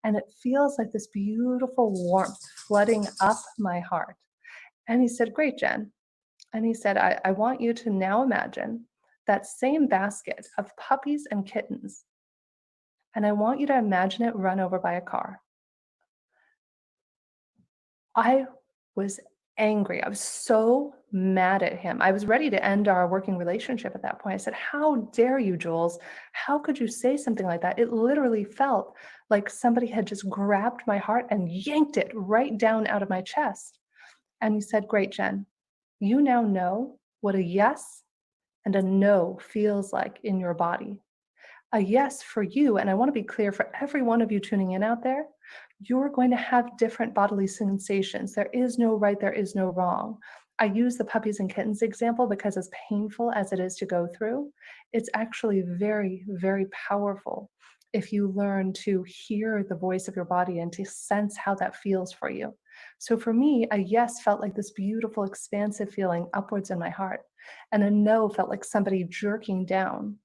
And it feels like this beautiful warmth flooding up my heart. And he said, "Great, Jen." And he said, I want you to now imagine that same basket of puppies and kittens. And I want you to imagine it run over by a car. I was angry. I was so mad at him. I was ready to end our working relationship at that point. I said, "How dare you, Jules? How could you say something like that?" It literally felt like somebody had just grabbed my heart and yanked it right down out of my chest. And he said, "Great, Jen, you now know what a yes and a no feels like in your body. A yes for you," and I want to be clear for every one of you tuning in out there, you're going to have different bodily sensations. There is no right, there is no wrong. I use the puppies and kittens example because as painful as it is to go through, it's actually very, very powerful. if you learn to hear the voice of your body and to sense how that feels for you. So for me, a yes felt like this beautiful, expansive feeling upwards in my heart, and a no felt like somebody jerking down.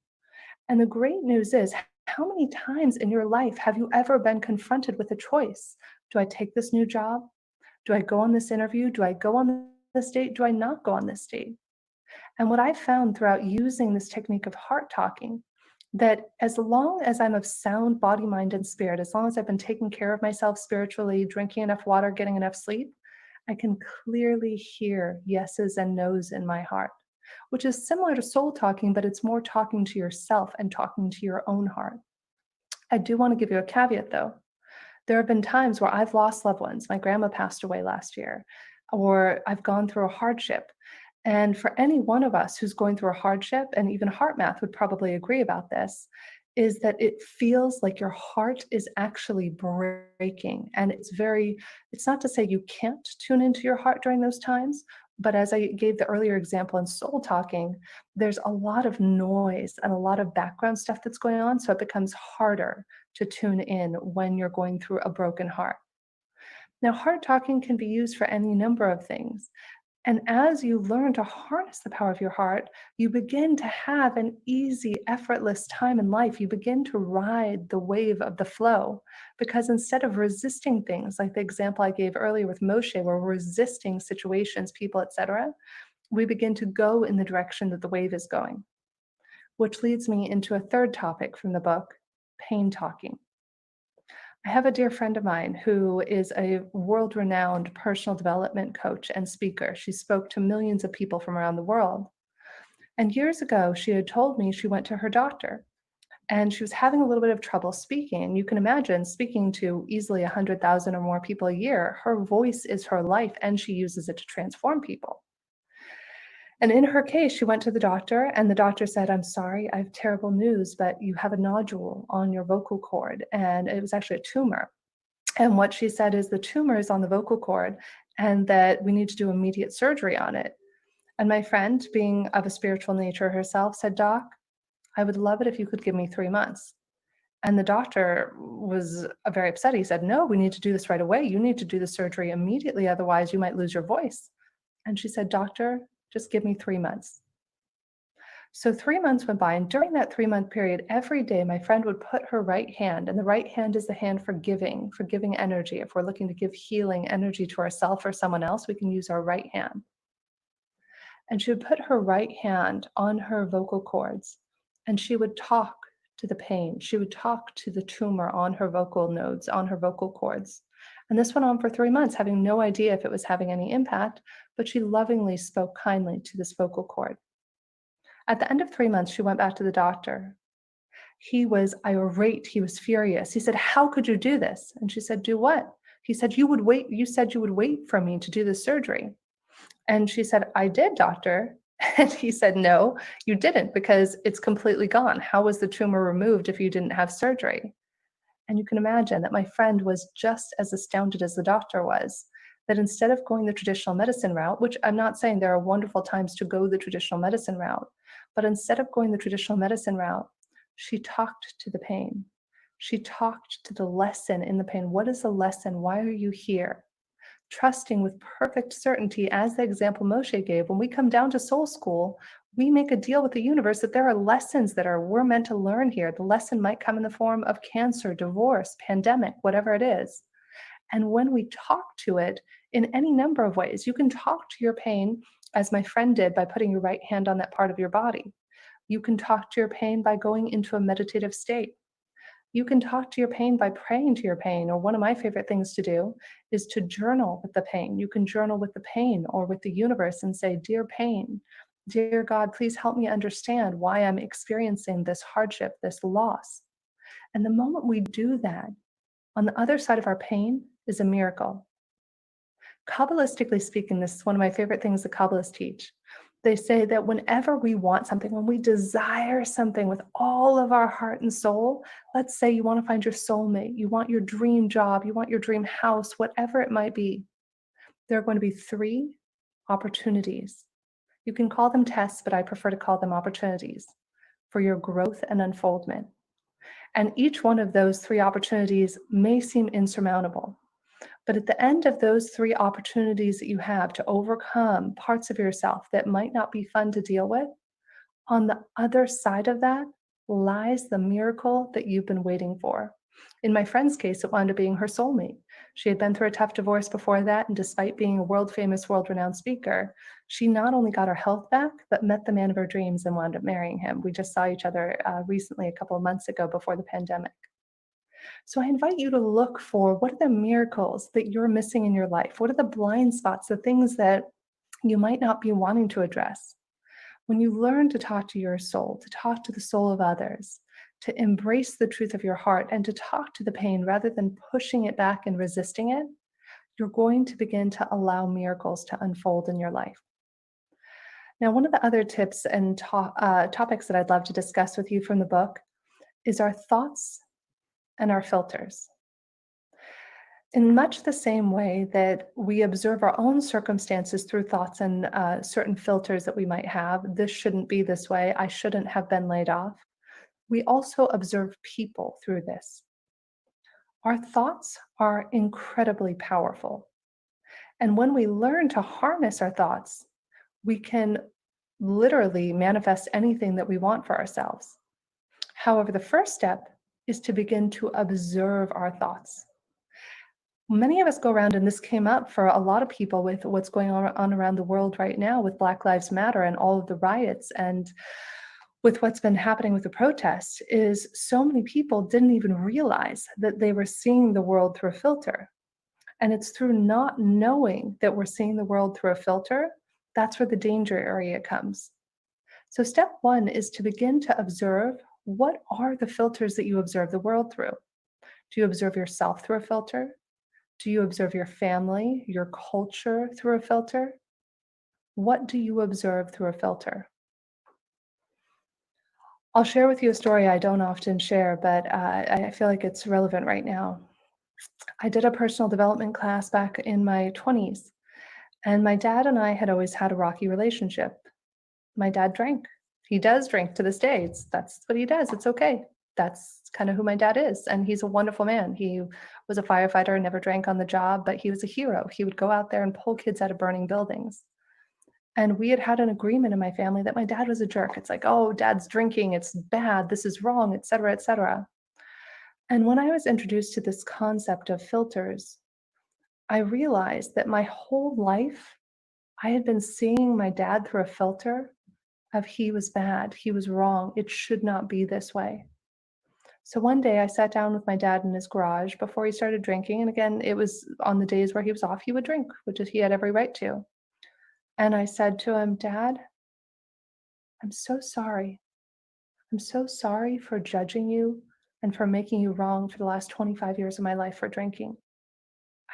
And the great news is, how many times in your life have you ever been confronted with a choice? Do I take this new job? Do I go on this interview? Do I go on this date? Do I not go on this date? And what I found throughout using this technique of heart talking, that as long as I'm of sound body, mind, and spirit, as long as I've been taking care of myself spiritually, drinking enough water, getting enough sleep, I can clearly hear yeses and nos in my heart, which is similar to soul talking, but it's more talking to yourself and talking to your own heart. I do want to give you a caveat though. There have been times where I've lost loved ones. My grandma passed away last year, or I've gone through a hardship. And for any one of us who's going through a hardship, and even HeartMath would probably agree about this, is that it feels like your heart is actually breaking. And it's not to say you can't tune into your heart during those times, but as I gave the earlier example in soul talking, there's a lot of noise and a lot of background stuff that's going on. So it becomes harder to tune in when you're going through a broken heart. Now, heart talking can be used for any number of things. And as you learn to harness the power of your heart, you begin to have an easy, effortless time in life. You begin to ride the wave of the flow, because instead of resisting things, like the example I gave earlier with Moshe, where we're resisting situations, people, etc., we begin to go in the direction that the wave is going. Which leads me into a third topic from the book, pain talking. I have a dear friend of mine who is a world-renowned personal development coach and speaker. She spoke to millions of people from around the world. And years ago, she had told me she went to her doctor and she was having a little bit of trouble speaking. You can imagine speaking to easily 100,000 or more people a year. Her voice is her life and she uses it to transform people. And in her case, she went to the doctor and the doctor said, "I'm sorry, I have terrible news, but you have a nodule on your vocal cord." And it was actually a tumor. And what she said is the tumor is on the vocal cord and that we need to do immediate surgery on it. And my friend, being of a spiritual nature herself, said, "Doc, I would love it if you could give me 3 months." And the doctor was very upset. He said, "No, we need to do this right away. You need to do the surgery immediately, otherwise you might lose your voice." And she said, "Doctor, just give me 3 months." So 3 months went by, and during that 3-month period, every day my friend would put her right hand, and the right hand is the hand for giving energy. If we're looking to give healing energy to ourselves or someone else, we can use our right hand. And she would put her right hand on her vocal cords, and she would talk to the pain. She would talk to the tumor on her vocal nodes, on her vocal cords. And this went on for 3 months, having no idea if it was having any impact, but she lovingly spoke kindly to this vocal cord. At the end of 3 months, she went back to the doctor. He was irate, he was furious. He said, "How could you do this?" And she said, "Do what?" He said, "You said you would wait for me to do the surgery." And she said, "I did, doctor." And he said, "No, you didn't, because it's completely gone. How was the tumor removed if you didn't have surgery?" And you can imagine that my friend was just as astounded as the doctor was, that instead of going the traditional medicine route, which I'm not saying there are wonderful times to go the traditional medicine route, but instead of going the traditional medicine route, she talked to the pain. She talked to the lesson in the pain. What is the lesson? Why are you here? Trusting with perfect certainty, as the example Moshe gave, when we come down to soul school, we make a deal with the universe that there are lessons that we're meant to learn here. The lesson might come in the form of cancer, divorce, pandemic, whatever it is. And when we talk to it in any number of ways, you can talk to your pain, as my friend did, by putting your right hand on that part of your body. You can talk to your pain by going into a meditative state. You can talk to your pain by praying to your pain, or one of my favorite things to do is to journal with the pain. You can journal with the pain or with the universe and say, "Dear pain, dear God, please help me understand why I'm experiencing this hardship, this loss." And the moment we do that, on the other side of our pain is a miracle. Kabbalistically speaking, this is one of my favorite things the Kabbalists teach. They say that whenever we want something, when we desire something with all of our heart and soul, let's say you want to find your soulmate, you want your dream job, you want your dream house, whatever it might be, there are going to be 3 opportunities. You can call them tests, but I prefer to call them opportunities for your growth and unfoldment. And each one of those 3 opportunities may seem insurmountable. But at the end of those 3 opportunities that you have to overcome parts of yourself that might not be fun to deal with, on the other side of that lies the miracle that you've been waiting for. In my friend's case, it wound up being her soulmate. She had been through a tough divorce before that, and despite being a world-famous, world-renowned speaker, she not only got her health back, but met the man of her dreams and wound up marrying him. We just saw each other recently, a couple of months ago before the pandemic. So I invite you to look for what are the miracles that you're missing in your life? What are the blind spots, the things that you might not be wanting to address? When you learn to talk to your soul, to talk to the soul of others, to embrace the truth of your heart and to talk to the pain rather than pushing it back and resisting it, you're going to begin to allow miracles to unfold in your life. Now, one of the other tips and topics that I'd love to discuss with you from the book is our thoughts and our filters. In much the same way that we observe our own circumstances through thoughts and certain filters that we might have, this shouldn't be this way, I shouldn't have been laid off, we also observe people through this. Our thoughts are incredibly powerful. And when we learn to harness our thoughts, we can literally manifest anything that we want for ourselves. However, the first step is to begin to observe our thoughts. Many of us go around, and this came up for a lot of people with what's going on around the world right now with Black Lives Matter and all of the riots and with what's been happening with the protests, is so many people didn't even realize that they were seeing the world through a filter. And it's through not knowing that we're seeing the world through a filter, that's where the danger area comes. So step 1 is to begin to observe, what are the filters that you observe the world through? Do you observe yourself through a filter? Do you observe your family, your culture through a filter? What do you observe through a filter? I'll share with you a story I don't often share, but I feel like it's relevant right now. I did a personal development class back in my 20s, and my dad and I had always had a rocky relationship. My dad drank. He does drink to this day. That's what he does. It's okay. That's kind of who my dad is, and he's a wonderful man. He was a firefighter, never drank on the job, but he was a hero. He would go out there and pull kids out of burning buildings. And we had an agreement in my family that my dad was a jerk. It's like, oh, dad's drinking, it's bad, this is wrong, et cetera, et cetera. And when I was introduced to this concept of filters, I realized that my whole life, I had been seeing my dad through a filter of he was bad, he was wrong, it should not be this way. So one day I sat down with my dad in his garage before he started drinking. And again, it was on the days where he was off, he would drink, which he had every right to. And I said to him, Dad, I'm so sorry. I'm so sorry for judging you and for making you wrong for the last 25 years of my life for drinking.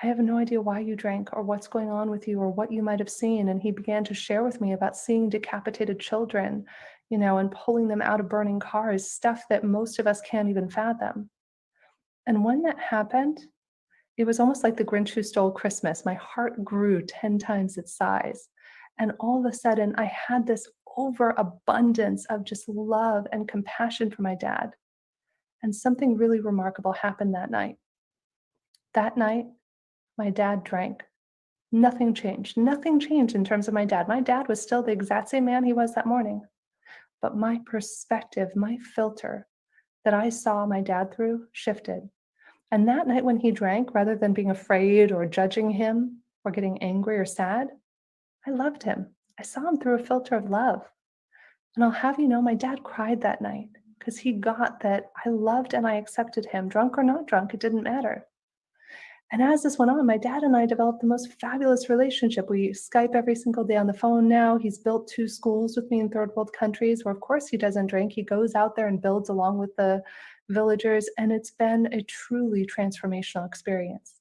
I have no idea why you drank or what's going on with you or what you might have seen. And he began to share with me about seeing decapitated children, you know, and pulling them out of burning cars, stuff that most of us can't even fathom. And when that happened, it was almost like the Grinch who stole Christmas. My heart grew 10 times its size. And all of a sudden, I had this overabundance of just love and compassion for my dad. And something really remarkable happened that night. That night, my dad drank. Nothing changed. Nothing changed in terms of my dad. My dad was still the exact same man he was that morning. But my perspective, my filter that I saw my dad through shifted. And that night when he drank, rather than being afraid or judging him or getting angry or sad, I loved him. I saw him through a filter of love. And I'll have you know, my dad cried that night because he got that I loved and I accepted him. Drunk or not drunk, it didn't matter. And as this went on, my dad and I developed the most fabulous relationship. We Skype every single day on the phone now. He's built 2 schools with me in third world countries where, of course, he doesn't drink. He goes out there and builds along with the villagers. And it's been a truly transformational experience.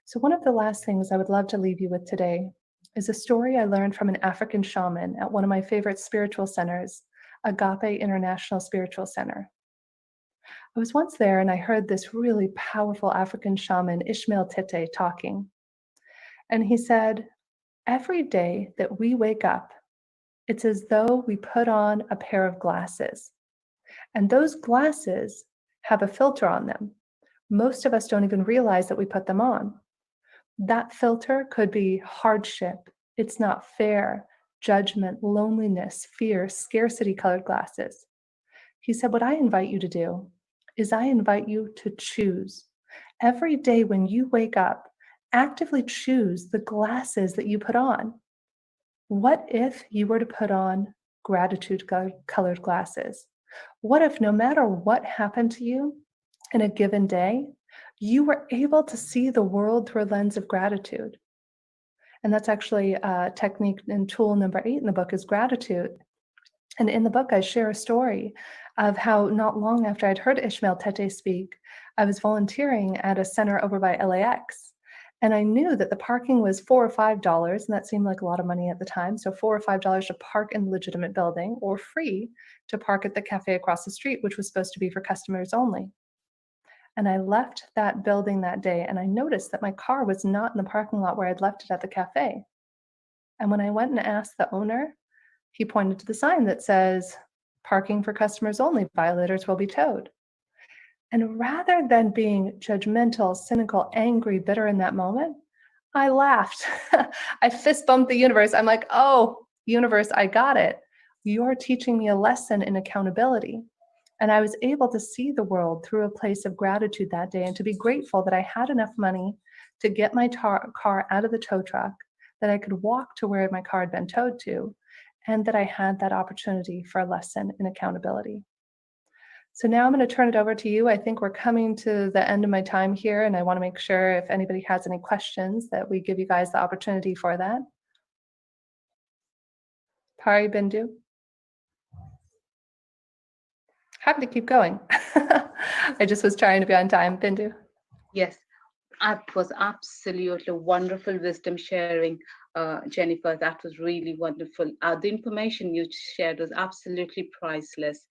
So one of the last things I would love to leave you with today is a story I learned from an African shaman at one of my favorite spiritual centers, Agape International Spiritual Center. I was once there and I heard this really powerful African shaman, Ishmael Tete, talking. And he said, every day that we wake up, it's as though we put on a pair of glasses. And those glasses have a filter on them. Most of us don't even realize that we put them on. That filter could be hardship, it's not fair, judgment, loneliness, fear, scarcity colored glasses. He said, what I invite you to do is I invite you to choose. Every day when you wake up, actively choose the glasses that you put on. What if you were to put on gratitude colored glasses? What if no matter what happened to you in a given day, you were able to see the world through a lens of gratitude? And that's actually technique and tool number 8 in the book is gratitude. And in the book, I share a story of how not long after I'd heard Ismail Tete speak, I was volunteering at a center over by LAX. And I knew that the parking was $4 or $5, and that seemed like a lot of money at the time. So $4 or $5 to park in the legitimate building, or free to park at the cafe across the street, which was supposed to be for customers only. And I left that building that day, and I noticed that my car was not in the parking lot where I'd left it at the cafe. And when I went and asked the owner, he pointed to the sign that says, "Parking for customers only, violators will be towed." And rather than being judgmental, cynical, angry, bitter in that moment, I laughed. I fist bumped the universe. I'm like, oh, universe, I got it. You're teaching me a lesson in accountability. And I was able to see the world through a place of gratitude that day and to be grateful that I had enough money to get my car out of the tow truck, that I could walk to where my car had been towed to, and that I had that opportunity for a lesson in accountability. So now I'm going to turn it over to you. I think we're coming to the end of my time here, and I want to make sure if anybody has any questions that we give you guys the opportunity for that. Pari, Bindu? Happy to keep going. I just was trying to be on time. Bindu? Yes, that was absolutely wonderful wisdom sharing, Jennifer. That was really wonderful. The information you shared was absolutely priceless.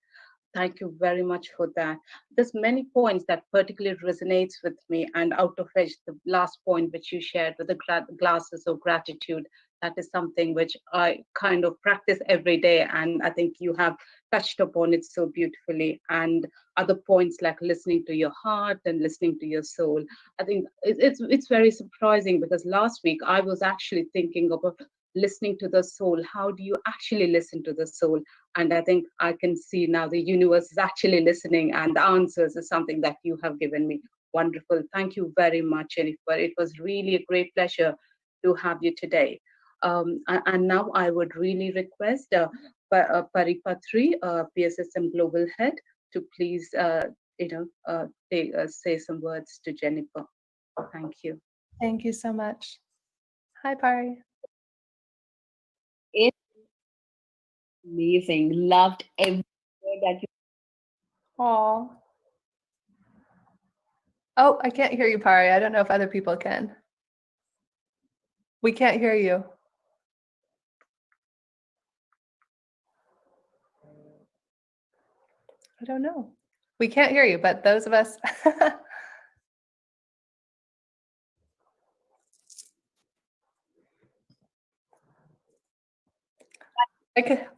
Thank you very much for that. There's many points that particularly resonates with me, and out of which the last point which you shared with the glasses of gratitude, that is something which I kind of practice every day, and I think you have touched upon it so beautifully. And other points like listening to your heart and listening to your soul. I think it's very surprising because last week I was actually thinking about listening to the soul. How do you actually listen to the soul? And I think I can see now the universe is actually listening, and the answers is something that you have given me. Wonderful. Thank you very much, Jennifer. It was really a great pleasure to have you today. And now I would really request Paripatri, PSSM Global Head, to please say some words to Jennifer. Thank you. Thank you so much. Hi, Pari. It's amazing. Loved every word that you. Aw. Oh, I can't hear you, Pari. I don't know if other people can. We can't hear you. I don't know. We can't hear you, but those of us.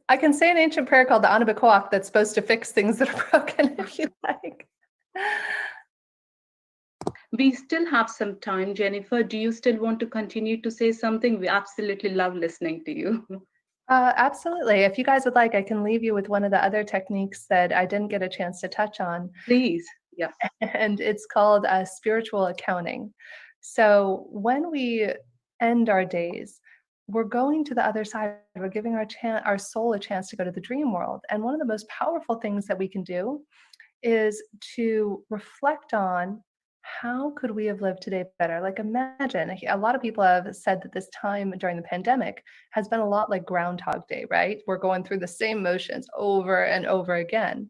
I can say an ancient prayer called the Anabacoak that's supposed to fix things that are broken if you like. We still have some time, Jennifer. Do you still want to continue to say something? We absolutely love listening to you. Absolutely. If you guys would like, I can leave you with one of the other techniques that I didn't get a chance to touch on. Please. Yeah. And it's called spiritual accounting. So when we end our days, we're going to the other side. We're giving our soul a chance to go to the dream world. And one of the most powerful things that we can do is to reflect on how could we have lived today better? Like imagine, a lot of people have said that this time during the pandemic has been a lot like Groundhog Day, right? We're going through the same motions over and over again.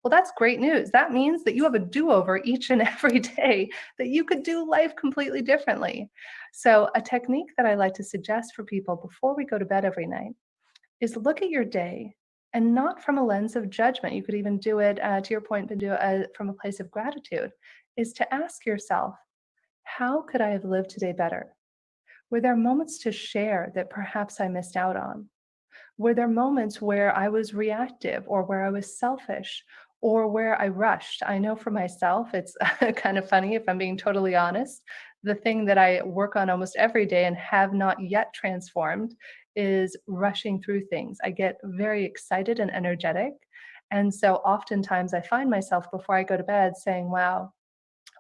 Well, that's great news. That means that you have a do-over each and every day, that you could do life completely differently. So a technique that I like to suggest for people before we go to bed every night is look at your day, and not from a lens of judgment. You could even do it, to your point, from a place of gratitude, is to ask yourself, how could I have lived today better? Were there moments to share that perhaps I missed out on? Were there moments where I was reactive or where I was selfish or where I rushed. I know for myself, it's kind of funny if I'm being totally honest. The thing that I work on almost every day and have not yet transformed is rushing through things. I get very excited and energetic. And so oftentimes I find myself before I go to bed saying, wow,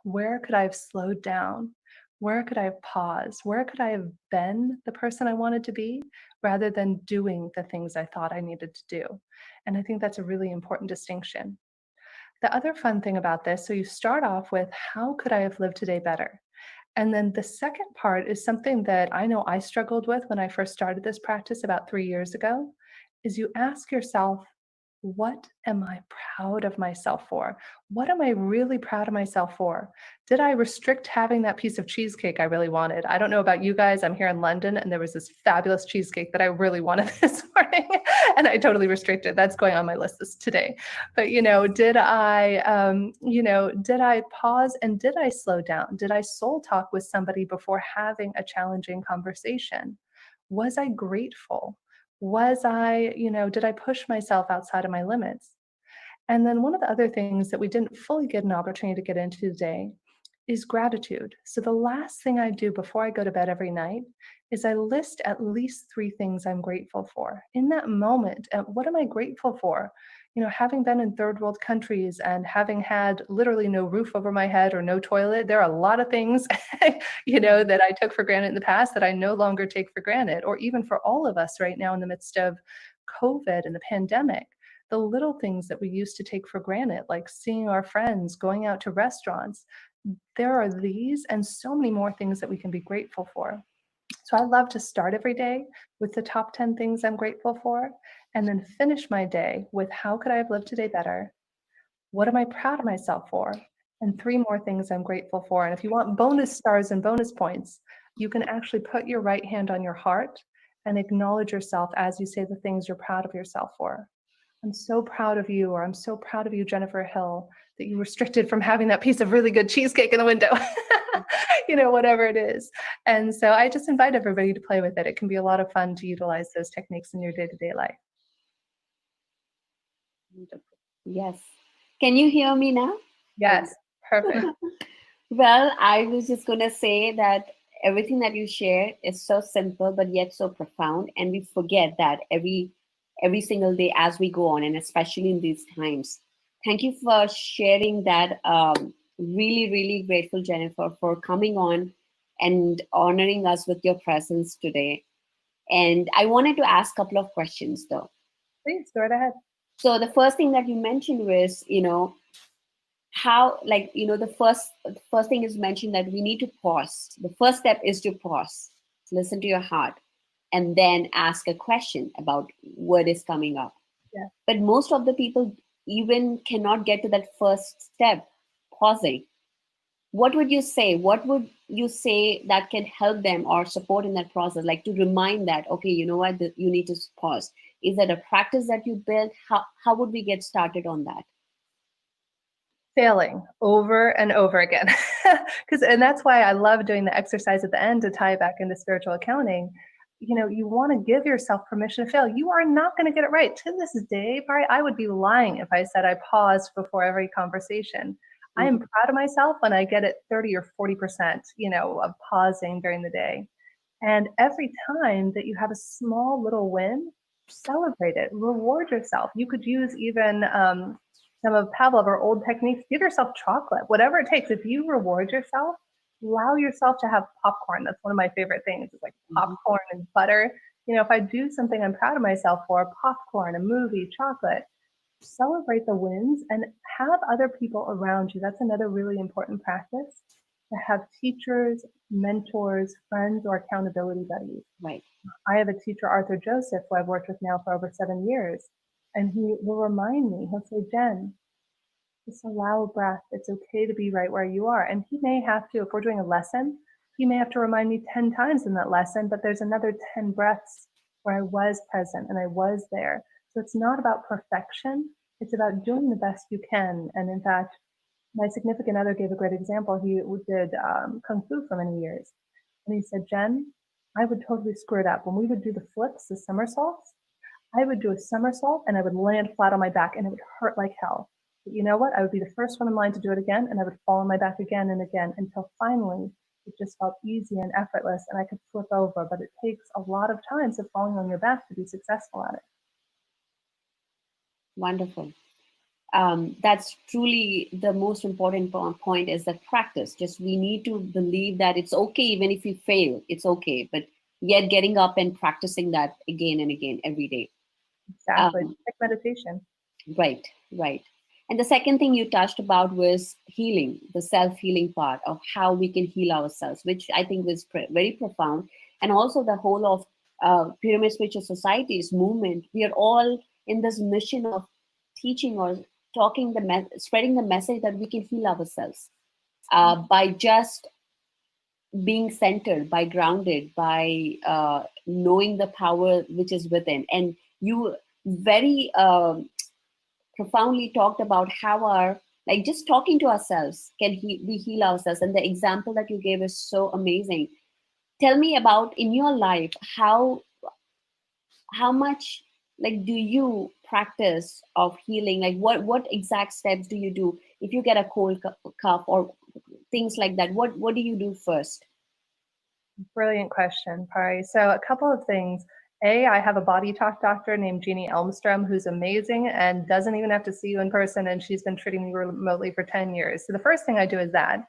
where could I have slowed down? Where could I have paused? Where could I have been the person I wanted to be rather than doing the things I thought I needed to do? And I think that's a really important distinction. The other fun thing about this, so you start off with, how could I have lived today better? And then the second part is something that I know I struggled with when I first started this practice about 3 years ago, is you ask yourself, what am I proud of myself for? What am I really proud of myself for? Did I restrict having that piece of cheesecake I really wanted? I don't know about you guys. I'm here in London and there was this fabulous cheesecake that I really wanted this morning and I totally restricted. That's going on my list today. But, did I pause and did I slow down? Did I soul talk with somebody before having a challenging conversation? Was I grateful? Was I, did I push myself outside of my limits? And then one of the other things that we didn't fully get an opportunity to get into today is gratitude. So the last thing I do before I go to bed every night is I list at least 3 things I'm grateful for. In that moment, what am I grateful for? Having been in third world countries and having had literally no roof over my head or no toilet, there are a lot of things, that I took for granted in the past that I no longer take for granted, or even for all of us right now in the midst of COVID and the pandemic. The little things that we used to take for granted, like seeing our friends, going out to restaurants, there are these and so many more things that we can be grateful for. So I love to start every day with the top 10 things I'm grateful for, and then finish my day with, how could I have lived today better? What am I proud of myself for? And 3 more things I'm grateful for. And if you want bonus stars and bonus points, you can actually put your right hand on your heart and acknowledge yourself as you say the things you're proud of yourself for. I'm so proud of you, or I'm so proud of you, Jennifer Hill, that you restricted from having that piece of really good cheesecake in the window, whatever it is. And so I just invite everybody to play with it. It can be a lot of fun to utilize those techniques in your day-to-day life. Yes. Can you hear me now? Yes, perfect. Well, I was just going to say that everything that you share is so simple, but yet so profound. And we forget that every single day as we go on, and especially in these times. Thank you for sharing that. Really, really grateful, Jennifer, for coming on and honoring us with your presence today. And I wanted to ask a couple of questions, though. Please, go right ahead. So the first thing that you mentioned was, how, the first thing is mentioned that we need to pause. The first step is to pause, listen to your heart, and then ask a question about what is coming up. Yeah. But most of the people even cannot get to that first step, pausing. What would you say? What would you say that can help them or support in that process? Like to remind that, okay, you know what, you need to pause. Is that a practice that you built? How would we get started on that? Failing over and over again. And that's why I love doing the exercise at the end to tie it back into spiritual accounting. You want to give yourself permission to fail. You are not going to get it right. To this day, I would be lying if I said I paused before every conversation. I am proud of myself when I get it 30 or 40%, of pausing during the day. And every time that you have a small little win, celebrate it, reward yourself. You could use even some of Pavlov old techniques. Give yourself chocolate, whatever it takes. If you reward yourself, allow yourself to have popcorn. That's one of my favorite things. It's like popcorn and butter. If I do something I'm proud of myself for, popcorn, a movie, chocolate, celebrate the wins and have other people around you. That's another really important practice, to have teachers, mentors, friends, or accountability buddies. Right. I have a teacher, Arthur Joseph, who I've worked with now for over 7 years, and he will remind me, he'll say, Jen, just allow a breath. It's okay to be right where you are. And he may have to, if we're doing a lesson, he may have to remind me 10 times in that lesson, but there's another 10 breaths where I was present and I was there. So it's not about perfection. It's about doing the best you can. And in fact, my significant other gave a great example. He did Kung Fu for many years. And he said, Jen, I would totally screw it up. When we would do the flips, the somersaults, I would do a somersault and I would land flat on my back and it would hurt like hell. But you know what? I would be the first one in line to do it again, and I would fall on my back again and again until finally it just felt easy and effortless and I could flip over. But it takes a lot of times of falling on your back to be successful at it. Wonderful. That's truly the most important point is that practice. Just we need to believe that it's okay even if you fail, it's okay. But yet getting up and practicing that again and again every day. Exactly, like meditation. Right, right. And the second thing you touched about was healing, the self-healing part of how we can heal ourselves, which I think was very profound. And also the whole of Pyramid Spiritual Society's movement. We are all in this mission of teaching or talking spreading the message that we can heal ourselves by just being centered, by grounded, by knowing the power which is within. And you very profoundly talked about how our, like just talking to ourselves can we heal ourselves. And the example that you gave is so amazing. Tell me about in your life, how much like do you practice of healing? Like what exact steps do you do if you get a cold cough or things like that? What do you do first? Brilliant question, Pari. So a couple of things. I have a body talk doctor named Jeannie Elmstrom, who's amazing and doesn't even have to see you in person. And she's been treating me remotely for 10 years. So the first thing I do is that.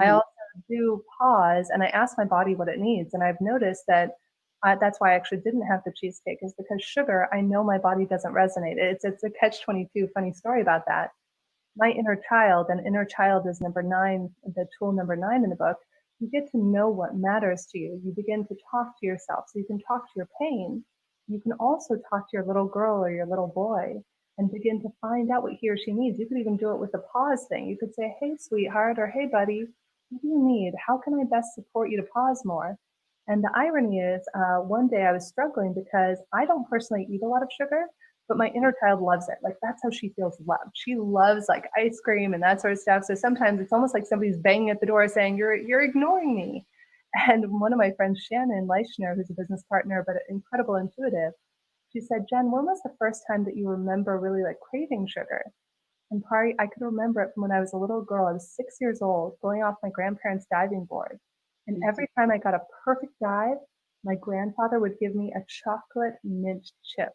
I also do pause and I ask my body what it needs. And I've noticed that that's why I actually didn't have the cheesecake, is because sugar, I know my body doesn't resonate. It's a catch-22 funny story about that. My inner child, and inner child is number 9, the tool number 9 in the book. You get to know what matters to you. You begin to talk to yourself. So you can talk to your pain. You can also talk to your little girl or your little boy and begin to find out what he or she needs. You could even do it with the pause thing. You could say, hey, sweetheart, or hey, buddy, what do you need? How can I best support you to pause more? And the irony is, one day I was struggling because I don't personally eat a lot of sugar, but my inner child loves it. Like that's how she feels loved. She loves like ice cream and that sort of stuff. So sometimes it's almost like somebody's banging at the door saying, you're ignoring me. And one of my friends, Shannon Leichner, who's a business partner, but incredible intuitive, she said, Jen, when was the first time that you remember really like craving sugar? And Pari, I could remember it from when I was a little girl. I was 6 years old, going off my grandparents' diving board. And every time I got a perfect dive, my grandfather would give me a chocolate mint chip.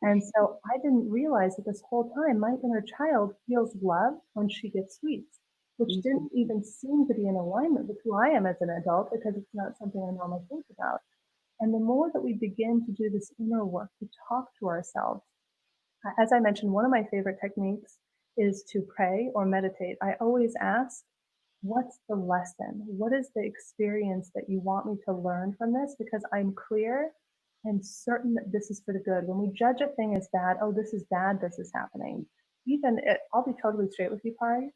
And so I didn't realize that this whole time my inner child feels love when she gets sweets, which didn't even seem to be in alignment with who I am as an adult because it's not something I normally think about. And the more that we begin to do this inner work, to talk to ourselves, as I mentioned, one of my favorite techniques is to pray or meditate. I always ask, what's the lesson? What is the experience that you want me to learn from this? Because I'm clear and certain that this is for the good. When we judge a thing as bad, oh, this is bad, this is happening. I'll be totally straight with you, Pari.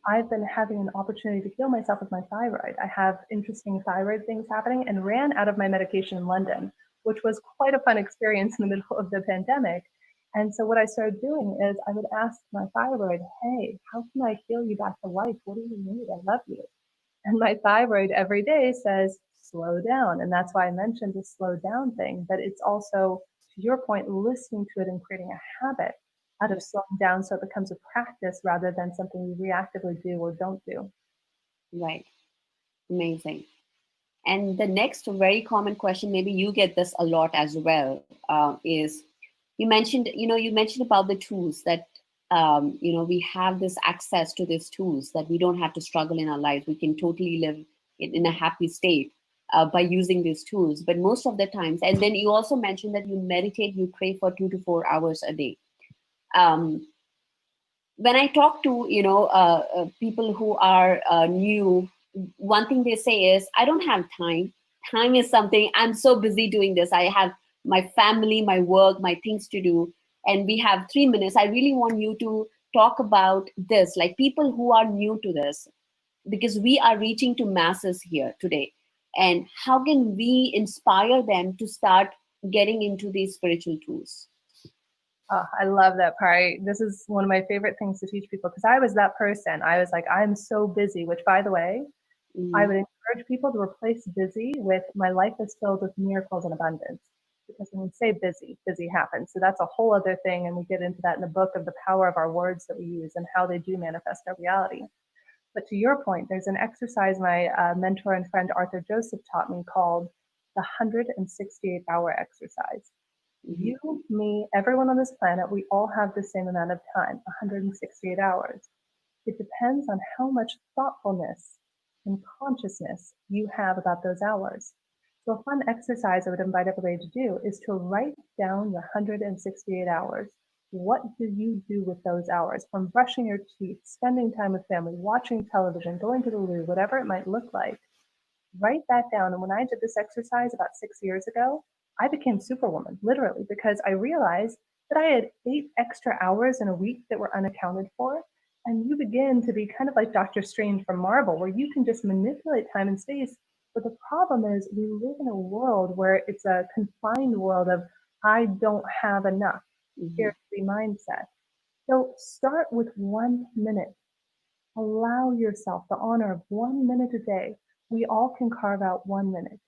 I've been having an opportunity to heal myself with my thyroid. I have interesting thyroid things happening and ran out of my medication in London, which was quite a fun experience in the middle of the pandemic. And so what I started doing is I would ask my thyroid, hey, how can I heal you back to life? What do you need? I love you. And my thyroid every day says, slow down. And that's why I mentioned the slow down thing, but it's also, to your point, listening to it and creating a habit out of slowing down so it becomes a practice rather than something you reactively do or don't do. Right. Amazing. And the next very common question, maybe you get this a lot as well, is you mentioned about the tools that, we have this access to these tools that we don't have to struggle in our lives. We can totally live in a happy state by using these tools. But most of the times, and then you also mentioned that you meditate, you pray for 2 to 4 hours a day. When I talk to, people who are new, one thing they say is, I don't have time. Time is something, I'm so busy doing this. I have my family, my work, my things to do, and we have 3 minutes. I really want you to talk about this, like people who are new to this, because we are reaching to masses here today. And how can we inspire them to start getting into these spiritual tools? Oh, I love that part. This is one of my favorite things to teach people because I was that person. I was like, I'm so busy, which by the way, I would encourage people to replace busy with my life is filled with miracles and abundance. because when we say busy, busy happens. So that's a whole other thing. And we get into that in the book of the power of our words that we use and how they do manifest our reality. But to your point, there's an exercise my mentor and friend Arthur Joseph taught me called the 168-hour exercise. You, me, everyone on this planet, we all have the same amount of time, 168 hours. It depends on how much thoughtfulness and consciousness you have about those hours. So a fun exercise I would invite everybody to do is to write down the 168 hours. What do you do with those hours? From brushing your teeth, spending time with family, watching television, going to the loo, whatever it might look like. Write that down. And when I did this exercise about 6 years ago, I became Superwoman, literally, because I realized that I had 8 extra hours in a week that were unaccounted for. And you begin to be kind of like Dr. Strange from Marvel, where you can just manipulate time and space. But the problem is we live in a world where it's a confined world of, I don't have enough, scarcity mindset. So start with 1 minute. Allow yourself the honor of 1 minute a day. We all can carve out 1 minute.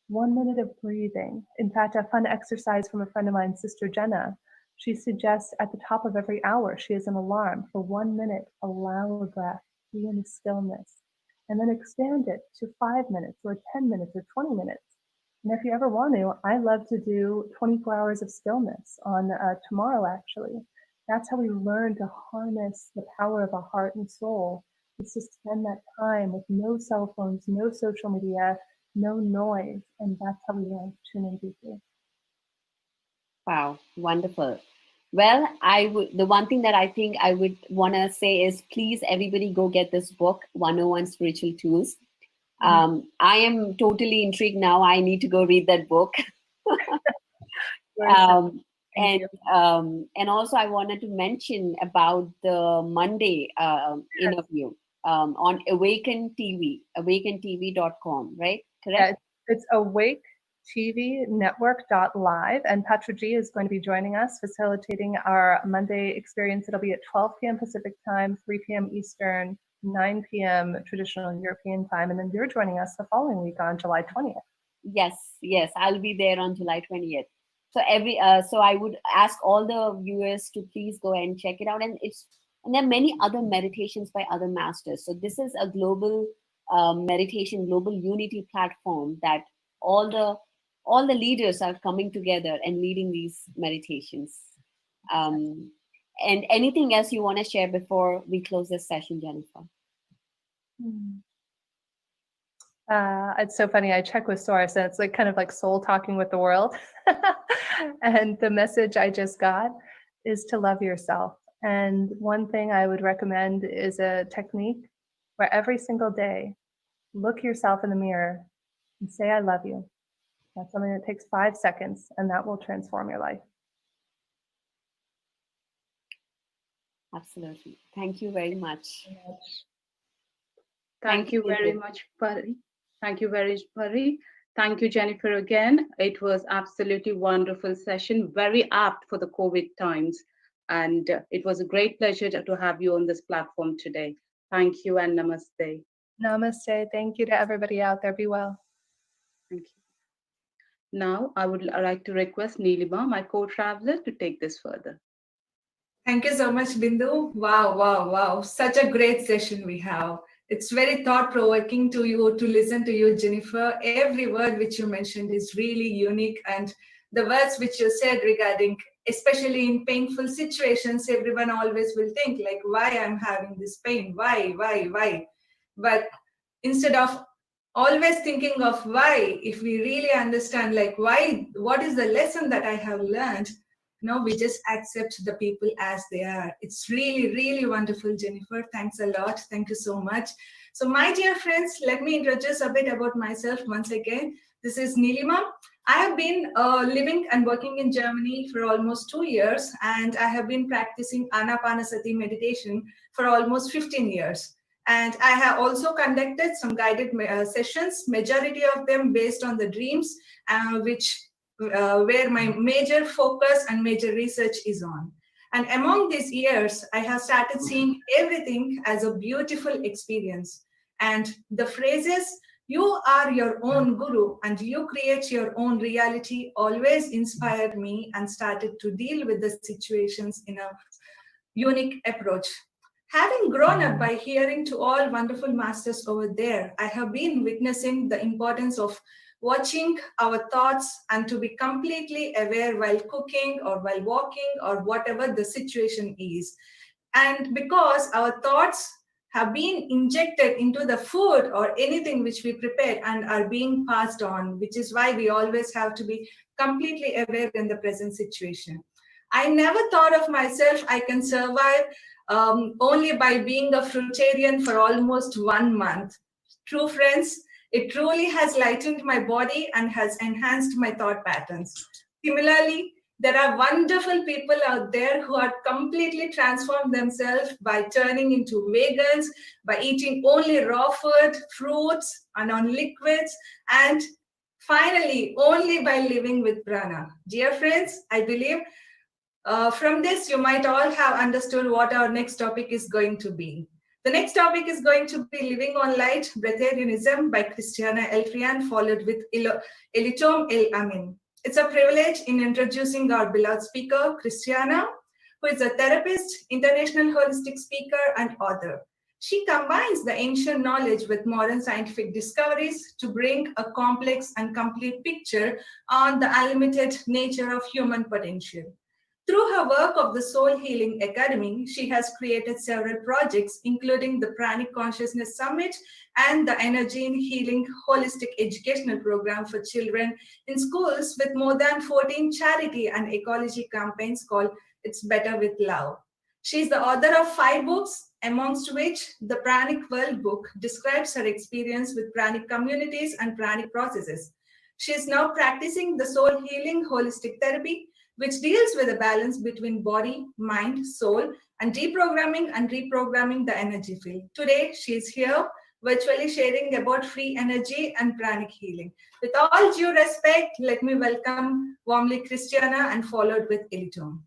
1 minute of breathing. In fact, a fun exercise from a friend of mine, Sister Jenna, she suggests at the top of every hour, she has an alarm for 1 minute, allow a breath, be in stillness, and then expand it to 5 minutes or 10 minutes or 20 minutes. And if you ever want to, I love to do 24 hours of stillness on tomorrow, actually. That's how we learn to harness the power of our heart and soul, is to spend that time with no cell phones, no social media, no noise. And that's how we learn to tune in deeply. Wow, wonderful. Well, the one thing that I think I would want to say is, please, everybody go get this book, 101 Spiritual Tools. I am totally intrigued now. I need to go read that book. And also I wanted to mention about the Monday interview on Awaken TV, awakentv.com, right? Correct? Yeah, it's Awake TV Network.live, and Patra G is going to be joining us, facilitating our Monday experience. It'll be at 12 p.m. Pacific time, 3 p.m. Eastern, 9 p.m. traditional European time, and then you're joining us the following week on July 20th. Yes, I'll be there on July 20th. So so I would ask all the viewers to please go and check it out, and there are many other meditations by other masters. So this is a global meditation, global unity platform that all the leaders are coming together and leading these meditations. And anything else you want to share before we close this session, Jennifer? It's so funny. I check with Source, and it's like kind of like soul talking with the world. And the message I just got is to love yourself. And one thing I would recommend is a technique where every single day, look yourself in the mirror and say, I love you. That's something that takes 5 seconds, and that will transform your life. Absolutely. Thank you very much. Thank you very much, Pari. Thank you very much, Pari. Thank you, Jennifer, again. It was absolutely wonderful session, very apt for the COVID times. And it was a great pleasure to have you on this platform today. Thank you and namaste. Namaste. Thank you to everybody out there. Be well. Thank you. Now, I would like to request Neelima, my co-traveler, to take this further. Thank you so much, Bindu. Wow. Such a great session we have. It's very thought-provoking to listen to you, Jennifer. Every word which you mentioned is really unique, and the words which you said regarding, especially in painful situations, everyone always will think like, why I'm having this pain? Why? But instead of always thinking of why, if we really understand like why, what is the lesson that I have learned, we just accept the people as they are. It's really, really wonderful, Jennifer. Thanks a lot. Thank you so much. So my dear friends, let me introduce a bit about myself once again. This is Neelima. I have been living and working in Germany for almost 2 years, and I have been practicing Anapanasati meditation for almost 15 years. And I have also conducted some guided sessions, majority of them based on the dreams, where my major focus and major research is on. And among these years, I have started seeing everything as a beautiful experience. And the phrases You are your own guru and you create your own reality always inspired me and started to deal with the situations in a unique approach. Having grown up by hearing to all wonderful masters over there, I have been witnessing the importance of watching our thoughts and to be completely aware while cooking or while walking or whatever the situation is. And because our thoughts have been injected into the food or anything which we prepare and are being passed on, which is why we always have to be completely aware in the present situation. I never thought of myself I can survive only by being a fruitarian for almost 1 month. True friends, it truly has lightened my body and has enhanced my thought patterns. Similarly, there are wonderful people out there who are completely transformed themselves by turning into vegans, by eating only raw food, fruits, and on liquids, and finally, only by living with prana. Dear friends, I believe from this, you might all have understood what our next topic is going to be. The next topic is going to be Living on Light, Breatharianism by Christiana Elfrian, followed with Elitom El Amin. It's a privilege in introducing our beloved speaker, Christiana, who is a therapist, international holistic speaker, and author. She combines the ancient knowledge with modern scientific discoveries to bring a complex and complete picture on the unlimited nature of human potential. Through her work of the Soul Healing Academy, she has created several projects, including the Pranic Consciousness Summit and the Energy in Healing Holistic Educational Program for children in schools, with more than 14 charity and ecology campaigns called It's Better with Love. She is the author of 5 books, amongst which the Pranic World book describes her experience with pranic communities and pranic processes. She is now practicing the Soul Healing Holistic Therapy, which deals with a balance between body, mind, soul, and deprogramming and reprogramming the energy field. Today, she is here virtually sharing about free energy and pranic healing. With all due respect, let me welcome warmly Christiana and followed with Elitom.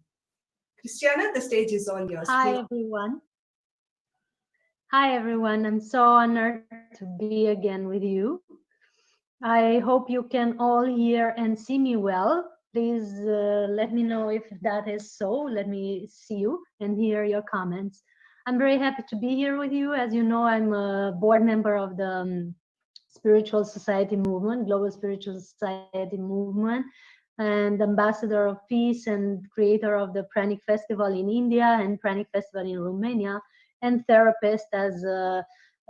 Christiana, the stage is all yours. Hi, Please. everyone. Hi, everyone. I'm so honored to be again with you. I hope you can all hear and see me well. Please let me know if that is so. Let me see you and hear your comments. I'm very happy to be here with you. As you know, I'm a board member of the Spiritual Society Movement, Global Spiritual Society Movement, and ambassador of peace and creator of the Pranic Festival in India and Pranic Festival in Romania, and therapist, as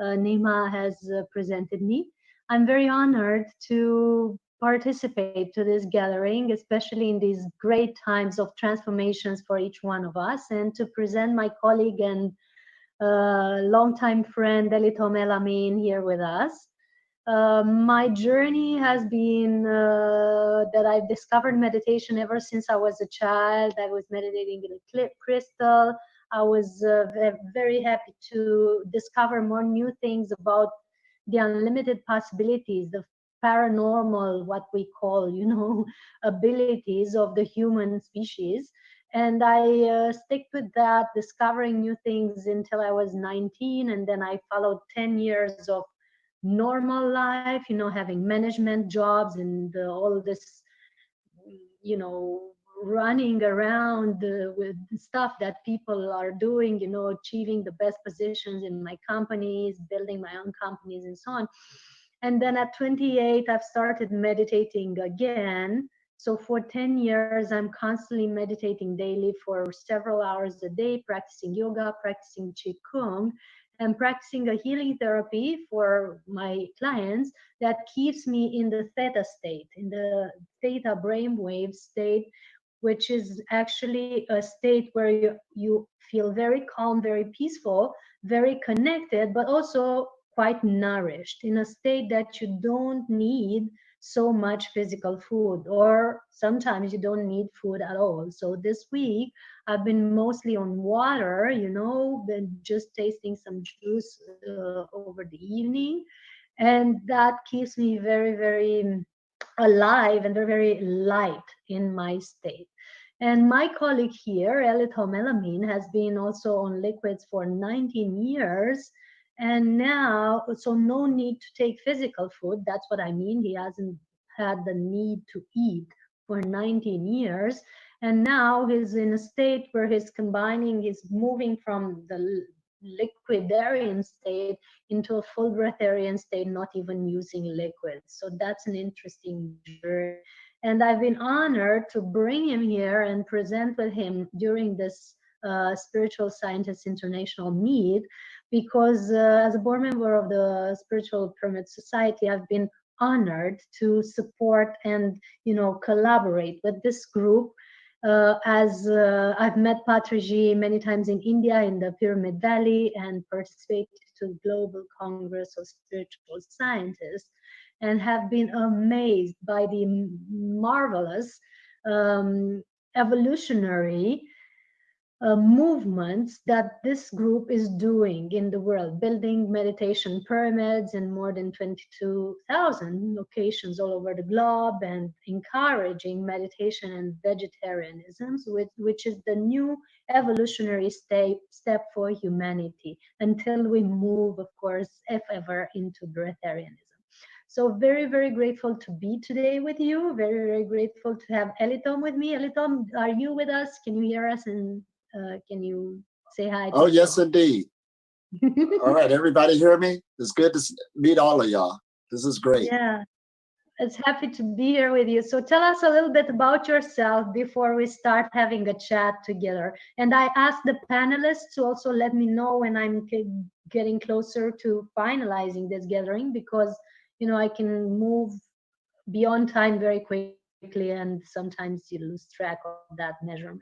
Nima has presented me. I'm very honored to participate to this gathering, especially in these great times of transformations for each one of us, and to present my colleague and longtime friend Elitom El Amin here with us. My journey has been that I've discovered meditation ever since I was a child. I was meditating in a crystal. I was very happy to discover more new things about the unlimited possibilities, the paranormal, what we call, abilities of the human species. And I stick with that, discovering new things until I was 19. And then I followed 10 years of normal life, having management jobs and all this, running around with stuff that people are doing, achieving the best positions in my companies, building my own companies and so on. And then at 28, I've started meditating again. So for 10 years, I'm constantly meditating daily for several hours a day, practicing yoga, practicing Qigong, and practicing a healing therapy for my clients that keeps me in the theta state, in the theta brainwave state, which is actually a state where you feel very calm, very peaceful, very connected, but also quite nourished, in a state that you don't need so much physical food, or sometimes you don't need food at all. So this week I've been mostly on water, been just tasting some juice over the evening, and that keeps me very, very alive and very, very light in my state. And my colleague here, Elitom El Amin, has been also on liquids for 19 years. And now, so no need to take physical food. That's what I mean. He hasn't had the need to eat for 19 years. And now he's in a state where he's moving from the liquidarian state into a full breatharian state, not even using liquids. So that's an interesting journey. And I've been honored to bring him here and present with him during this Spiritual Scientists International meet, because as a board member of the Spiritual Pyramid Society, I've been honored to support and collaborate with this group. As I've met Patraji many times in India, in the Pyramid Valley, and participated to the Global Congress of Spiritual Scientists, and have been amazed by the marvelous evolutionary movements that this group is doing in the world, building meditation pyramids in more than 22,000 locations all over the globe, and encouraging meditation and vegetarianism, which is the new evolutionary step for humanity, until we move, of course, if ever, into breatharianism. So very, very grateful to be today with you. Very, very grateful to have Elitom with me. Elitom, are you with us? Can you hear us? And can you say hi? Oh, yes, indeed. All right, everybody hear me? It's good to meet all of y'all. This is great. Yeah, it's happy to be here with you. So tell us a little bit about yourself before we start having a chat together. And I asked the panelists to also let me know when I'm getting closer to finalizing this gathering, because I can move beyond time very quickly, and sometimes you lose track of that measurement.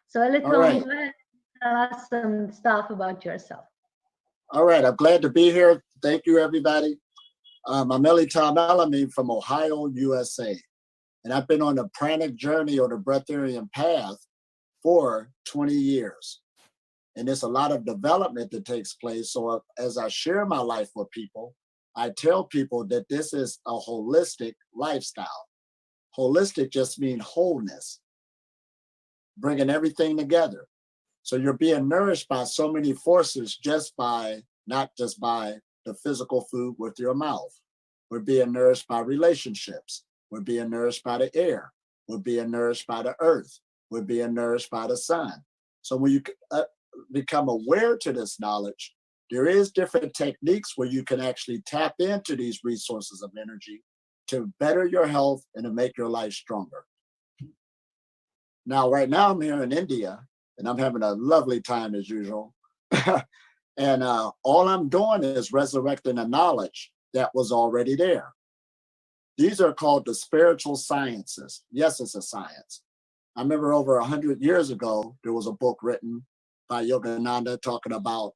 So Elitom, go ahead and tell us some stuff about yourself. All right, I'm glad to be here. Thank you, everybody. I'm Elitom Elamine from Ohio, USA. And I've been on the pranic journey or the breatharian path for 20 years. And there's a lot of development that takes place. So as I share my life with people, I tell people that this is a holistic lifestyle. Holistic just means wholeness, bringing everything together. So you're being nourished by so many forces not just by the physical food with your mouth. We're being nourished by relationships. We're being nourished by the air. We're being nourished by the earth. We're being nourished by the sun. So when you become aware to this knowledge, there is different techniques where you can actually tap into these resources of energy to better your health and to make your life stronger. Now, right now I'm here in India and I'm having a lovely time as usual. And all I'm doing is resurrecting the knowledge that was already there. These are called the spiritual sciences. Yes, it's a science. I remember over 100 years ago, there was a book written by Yogananda talking about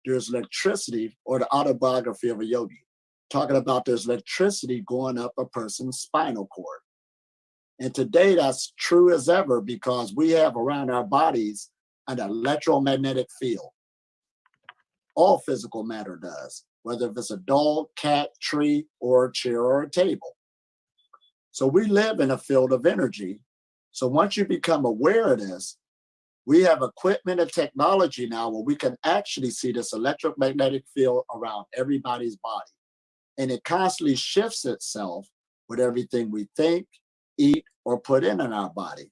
there's electricity, or the autobiography of a yogi, talking about there's electricity going up a person's spinal cord. And today that's true as ever, because we have around our bodies an electromagnetic field. All physical matter does, whether if it's a dog, cat, tree, or a chair or a table. So we live in a field of energy. So once you become aware of this, we have equipment and technology now where we can actually see this electromagnetic field around everybody's body. And it constantly shifts itself with everything we think, eat, or put in our body.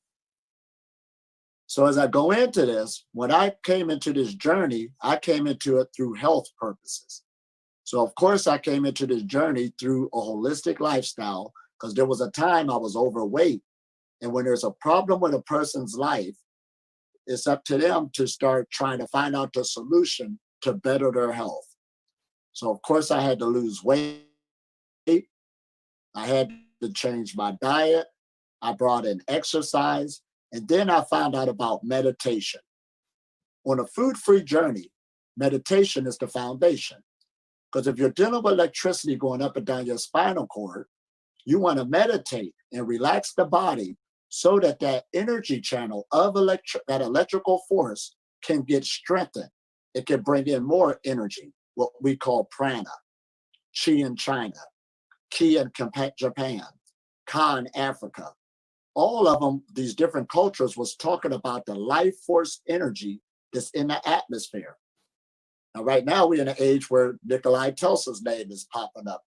So as I go into this, when I came into this journey, I came into it through health purposes. So of course I came into this journey through a holistic lifestyle, because there was a time I was overweight. And when there's a problem with a person's life, it's up to them to start trying to find out the solution to better their health. So of course I had to lose weight. I had to change my diet. I brought in exercise. And then I found out about meditation. On a food-free journey, meditation is the foundation. Because if you're dealing with electricity going up and down your spinal cord, you want to meditate and relax the body so that that energy channel of that electrical force can get strengthened. It can bring in more energy, what we call prana, chi in China, ki in Japan, ka in Africa. All of them, these different cultures, was talking about the life force energy that's in the atmosphere. Now, right now, we're in an age where Nikolai Tesla's name is popping up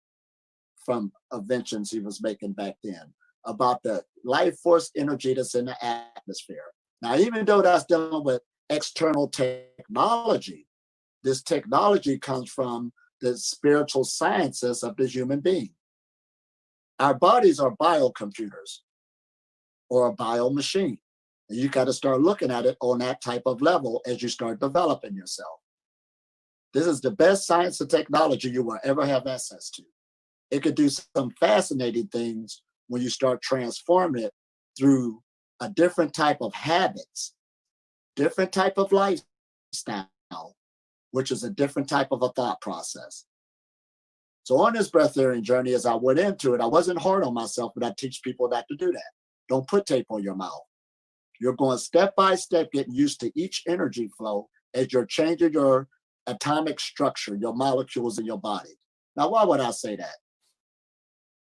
from inventions he was making back then about the life force energy that's in the atmosphere. Now, even though that's dealing with external technology, this technology comes from the spiritual sciences of the human being. Our bodies are biocomputers or a bio machine. And you got to start looking at it on that type of level as you start developing yourself. This is the best science and technology you will ever have access to. It could do some fascinating things when you start transforming it through a different type of habits, different type of lifestyle, which is a different type of a thought process. So on this breatharian journey, as I went into it, I wasn't hard on myself, but I teach people not to do that. Don't put tape on your mouth. You're going step by step, getting used to each energy flow as you're changing your atomic structure, your molecules in your body. Now, why would I say that?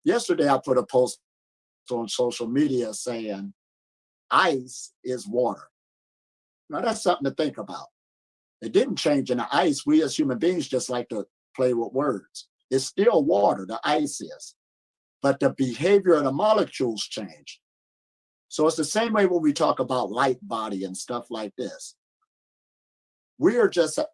Yesterday, I put a post on social media saying, ice is water. Now, that's something to think about. It didn't change in the ice. We as human beings just like to play with words. It's still water, the ice is. But the behavior of the molecules change. So it's the same way when we talk about light body and stuff like this. We are just at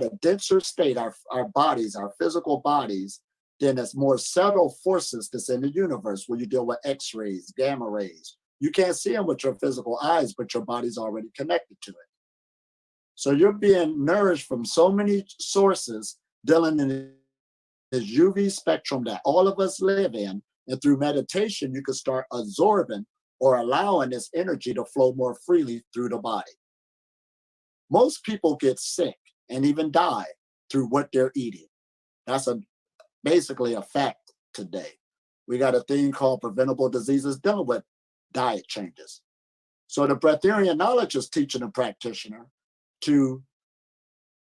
a denser state, our bodies, our physical bodies, than as more subtle forces that's in the universe where you deal with X-rays, gamma rays. You can't see them with your physical eyes, but your body's already connected to it. So you're being nourished from so many sources dealing in this UV spectrum that all of us live in. And through meditation, you can start absorbing or allowing this energy to flow more freely through the body. Most people get sick and even die through what they're eating. That's basically a fact today. We got a thing called preventable diseases dealing with diet changes. So the breatharian knowledge is teaching a practitioner to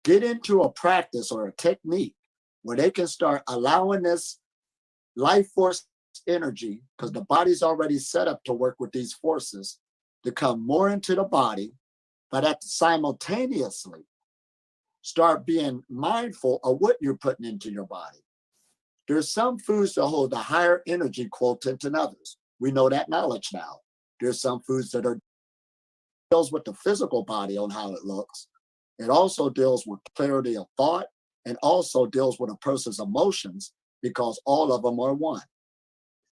get into a practice or a technique where they can start allowing this life force energy, because the body's already set up to work with these forces, to come more into the body, but at simultaneously start being mindful of what you're putting into your body. There's some foods that hold a higher energy quotient than others. We know that knowledge now. There's some foods that deals with the physical body on how it looks. It also deals with clarity of thought and also deals with a person's emotions, because all of them are one.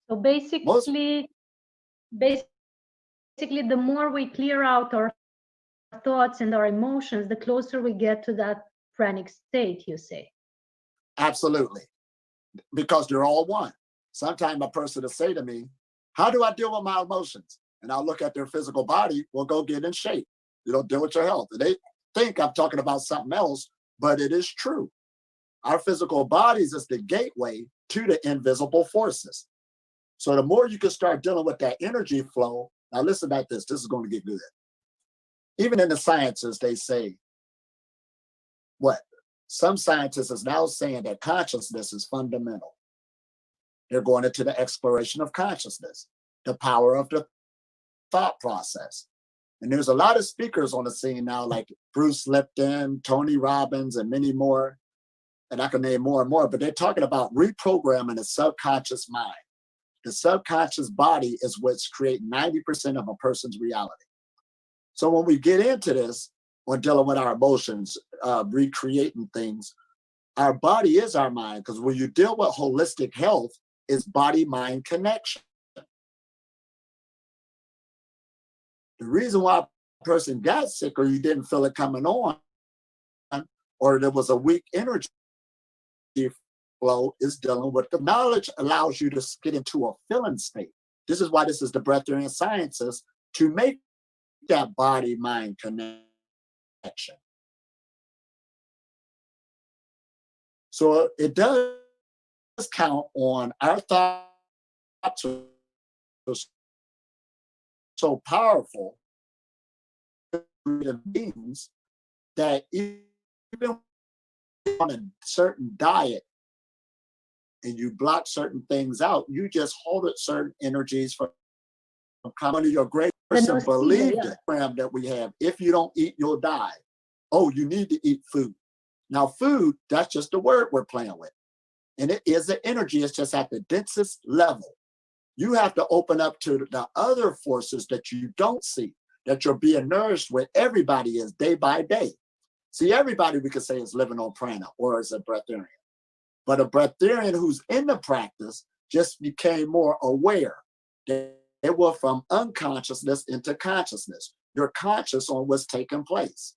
So basically, the more we clear out our thoughts and our emotions, the closer we get to that pranic state, you say? Absolutely, because they're all one. Sometimes a person will say to me, how do I deal with my emotions? And I'll look at their physical body, well, go get in shape. You don't deal with your health. And they think I'm talking about something else, but it is true. Our physical bodies is the gateway to the invisible forces. So the more you can start dealing with that energy flow, now listen at this, this is going to get good. Even in the sciences, they say, what? Some scientists is now saying that consciousness is fundamental. They're going into the exploration of consciousness, the power of the thought process. And there's a lot of speakers on the scene now, like Bruce Lipton, Tony Robbins, and many more. And I can name more and more, but they're talking about reprogramming the subconscious mind. The subconscious body is what's creating 90% of a person's reality. So when we get into this, when dealing with our emotions, recreating things, our body is our mind, because when you deal with holistic health, it's body-mind connection. The reason why a person got sick or you didn't feel it coming on, or there was a weak energy flow, is dealing with the knowledge allows you to get into a feeling state. This is why this is the breatharian sciences, to make that body-mind connection. So it does count on our thoughts are so powerful beings that even on a certain diet and you block certain things out, you just hold it certain energies from coming to your great person believed it. Program that we have, if you don't eat, you'll die. Oh, you need to eat food. Now, food, that's just the word we're playing with. And it is the energy, it's just at the densest level. You have to open up to the other forces that you don't see, that you're being nourished with. Everybody is day by day. See, everybody we could say is living on prana or is a breatharian. But a breatharian who's in the practice just became more aware. They were from unconsciousness into consciousness. You're conscious on what's taking place.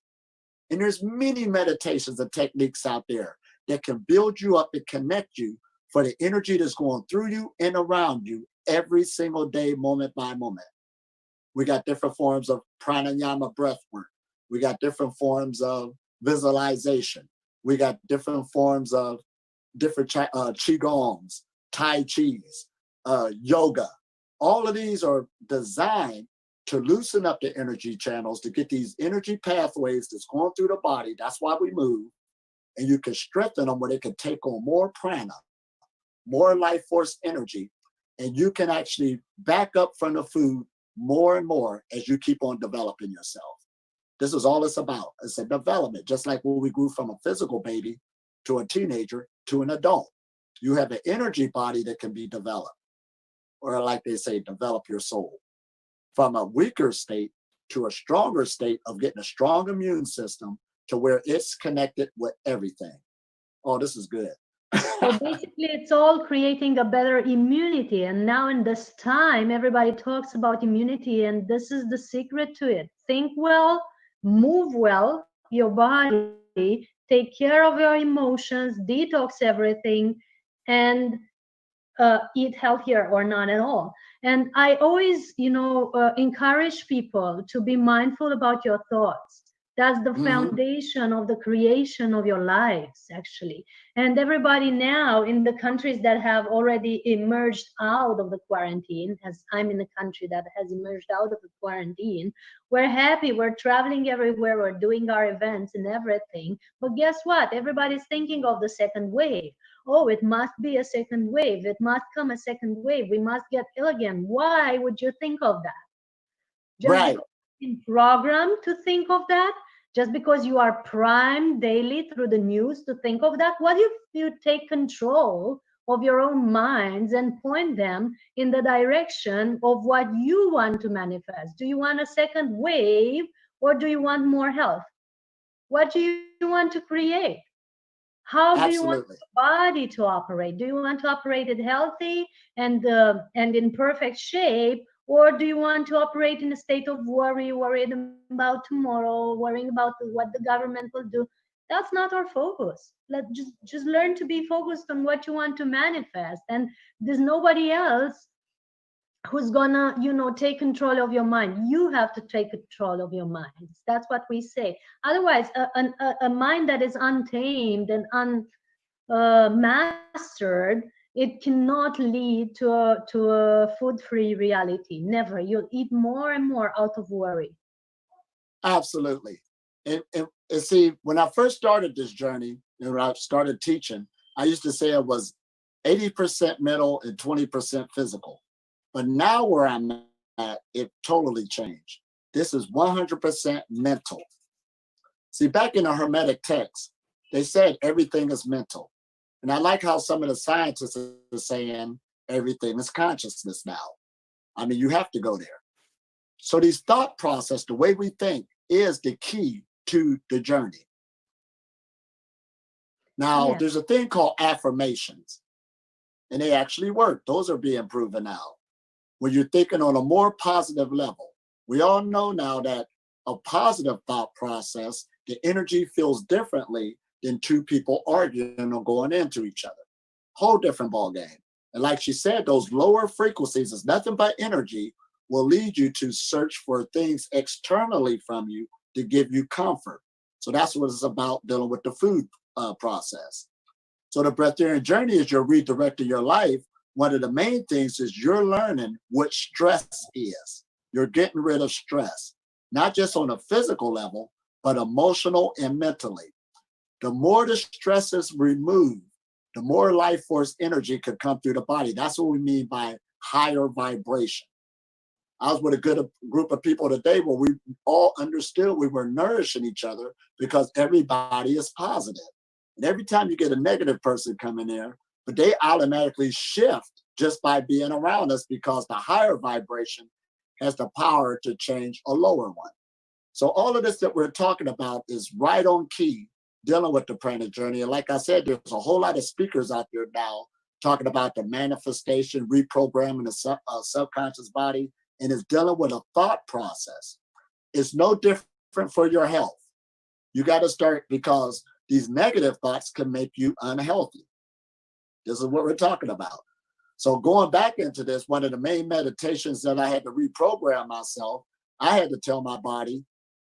And there's many meditations and techniques out there that can build you up and connect you for the energy that's going through you and around you every single day, moment by moment. We got different forms of pranayama breath work. We got different forms of visualization. We got different forms of different qigongs, tai chis, yoga. All of these are designed to loosen up the energy channels, to get these energy pathways that's going through the body. That's why we move. And you can strengthen them where they can take on more prana, more life force energy, and you can actually back up from the food more and more as you keep on developing yourself. This is all it's about. It's a development, just like when we grew from a physical baby to a teenager to an adult. You have an energy body that can be developed, or like they say, develop your soul. From a weaker state to a stronger state of getting a strong immune system to where it's connected with everything. Oh, this is good. So basically, it's all creating a better immunity. And now in this time, everybody talks about immunity, and this is the secret to it. Think well, move well, your body, take care of your emotions, detox everything, and eat healthier or not at all. And I always, encourage people to be mindful about your thoughts. That's the foundation of the creation of your lives, actually. And everybody now in the countries that have already emerged out of the quarantine, as I'm in a country that has emerged out of the quarantine, we're happy, we're traveling everywhere, we're doing our events and everything. But guess what? Everybody's thinking of the second wave. Oh, it must be a second wave. It must come a second wave. We must get ill again. Why would you think of that? Just right. Programmed to think of that, just because you are primed daily through the news to think of that. What if you take control of your own minds and point them in the direction of what you want to manifest? Do you want a second wave, or do you want more health? What do you want to create? How do you want the body to operate? Do you want to operate it healthy and in perfect shape, or do you want to operate in a state of worry, worried about tomorrow, worrying about what the government will do? That's not our focus. Let's just learn to be focused on what you want to manifest. And there's nobody else who's gonna, take control of your mind. You have to take control of your mind. That's what we say. Otherwise, a mind that is untamed and unmastered, it cannot lead to a food-free reality. Never. You'll eat more and more out of worry. Absolutely. And see, when I first started this journey, when I started teaching, I used to say it was 80% mental and 20% physical. But now where I'm at, it totally changed. This is 100% mental. See, back in the Hermetic text, they said everything is mental. And I like how some of the scientists are saying everything is consciousness now. I mean, you have to go there. So these thought process, the way we think, is the key to the journey. Now, there's a thing called affirmations, and they actually work. Those are being proven now. When you're thinking on a more positive level, we all know now that a positive thought process, the energy feels differently than two people arguing or going into each other. Whole different ball game. And like she said, those lower frequencies is nothing but energy will lead you to search for things externally from you to give you comfort. So that's what it's about, dealing with the food process. So the breatharian journey is you're redirecting your life. One of the main things is you're learning what stress is. You're getting rid of stress, not just on a physical level, but emotional and mentally. The more the stress is removed, the more life force energy could come through the body. That's what we mean by higher vibration. I was with a good group of people today where we all understood we were nourishing each other because everybody is positive. And every time you get a negative person coming there, but they automatically shift just by being around us because the higher vibration has the power to change a lower one. So all of this that we're talking about is right on key dealing with the pranic journey. And like I said, there's a whole lot of speakers out there now talking about the manifestation, reprogramming the subconscious body, and it's dealing with a thought process. It's no different for your health. You got to start, because these negative thoughts can make you unhealthy. This is what we're talking about. So going back into this, one of the main meditations that I had to reprogram myself, I had to tell my body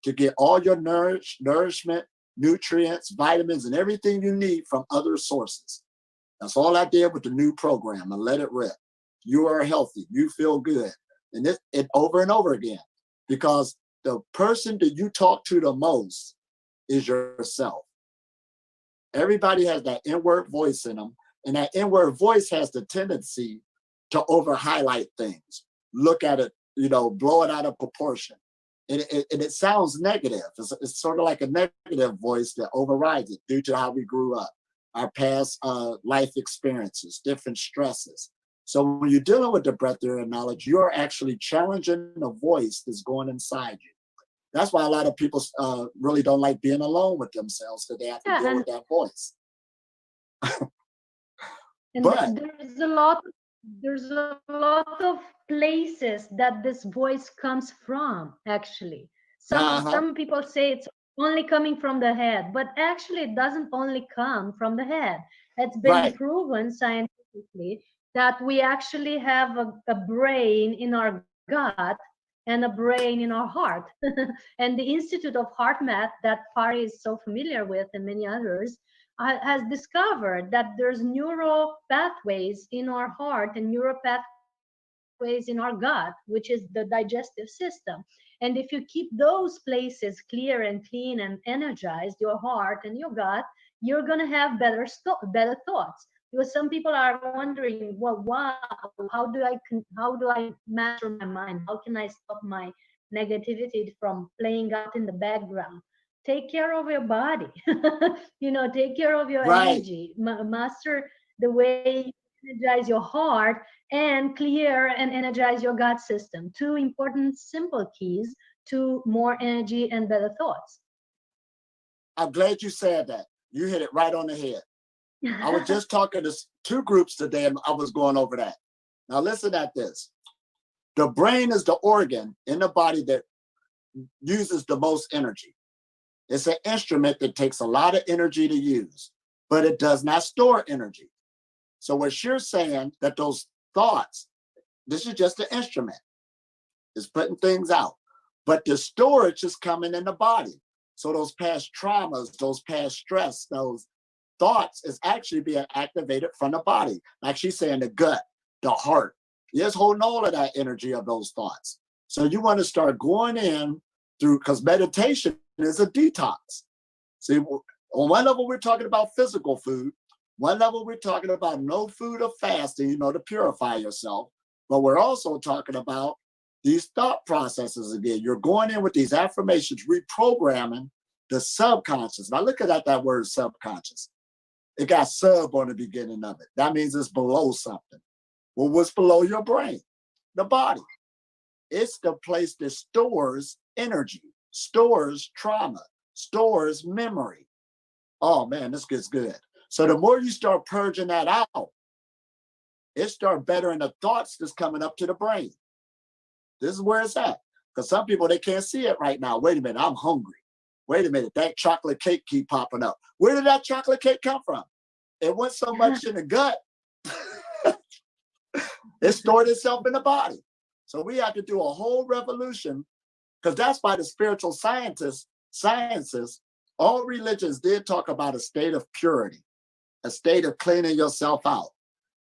to get all your nourishment, nutrients, vitamins, and everything you need from other sources. That's all I did with the new program. I let it rip. You are healthy. You feel good. And it over and over again, because the person that you talk to the most is yourself. Everybody has that inward voice in them, and that inward voice has the tendency to over highlight things, look at it, blow it out of proportion. And it sounds negative. It's sort of like a negative voice that overrides it due to how we grew up, our past life experiences, different stresses. So when you're dealing with the breath area knowledge, you're actually challenging the voice that's going inside you. That's why a lot of people really don't like being alone with themselves, because they have to deal with that voice. And But there's a lot of places that this voice comes from, actually. Some people say it's only coming from the head, but actually it doesn't only come from the head. It's been proven scientifically that we actually have a brain in our gut and a brain in our heart. And the Institute of Heart Math that Pari is so familiar with, and many others, has discovered that there's neural pathways in our heart and neural pathways in our gut, which is the digestive system. And if you keep those places clear and clean and energized, your heart and your gut, you're going to have better thoughts. Because some people are wondering, well, wow, how do I master my mind? How can I stop my negativity from playing out in the background? Take care of your body. Take care of your energy. Master the way you energize your heart and clear and energize your gut system. Two important, simple keys to more energy and better thoughts. I'm glad you said that. You hit it right on the head. I was just talking to two groups today, and I was going over that. Now listen at this. The brain is the organ in the body that uses the most energy. It's an instrument that takes a lot of energy to use, but it does not store energy. So what you're saying, that those thoughts, this is just an instrument. It's putting things out. But the storage is coming in the body. So those past traumas, those past stress, those thoughts is actually being activated from the body. Like she's saying, the gut, the heart. It's holding all of that energy of those thoughts. So you want to start going in through, because meditation is a detox. See, on one level, we're talking about physical food. One level, we're talking about no food or fasting, to purify yourself. But we're also talking about these thought processes again. You're going in with these affirmations, reprogramming the subconscious. Now look at that word subconscious. It got sub on the beginning of it. That means it's below something. Well, what's below your brain? The body. It's the place that stores energy, stores trauma, stores memory. Oh man, this gets good. So the more you start purging that out, it starts bettering the thoughts that's coming up to the brain. This is where it's at. Because some people, they can't see it right now. Wait a minute, I'm hungry. Wait a minute, that chocolate cake keep popping up. Where did that chocolate cake come from? It went so much in the gut, it stored itself in the body. So we have to do a whole revolution, because that's why the spiritual sciences, all religions did talk about a state of purity, a state of cleaning yourself out.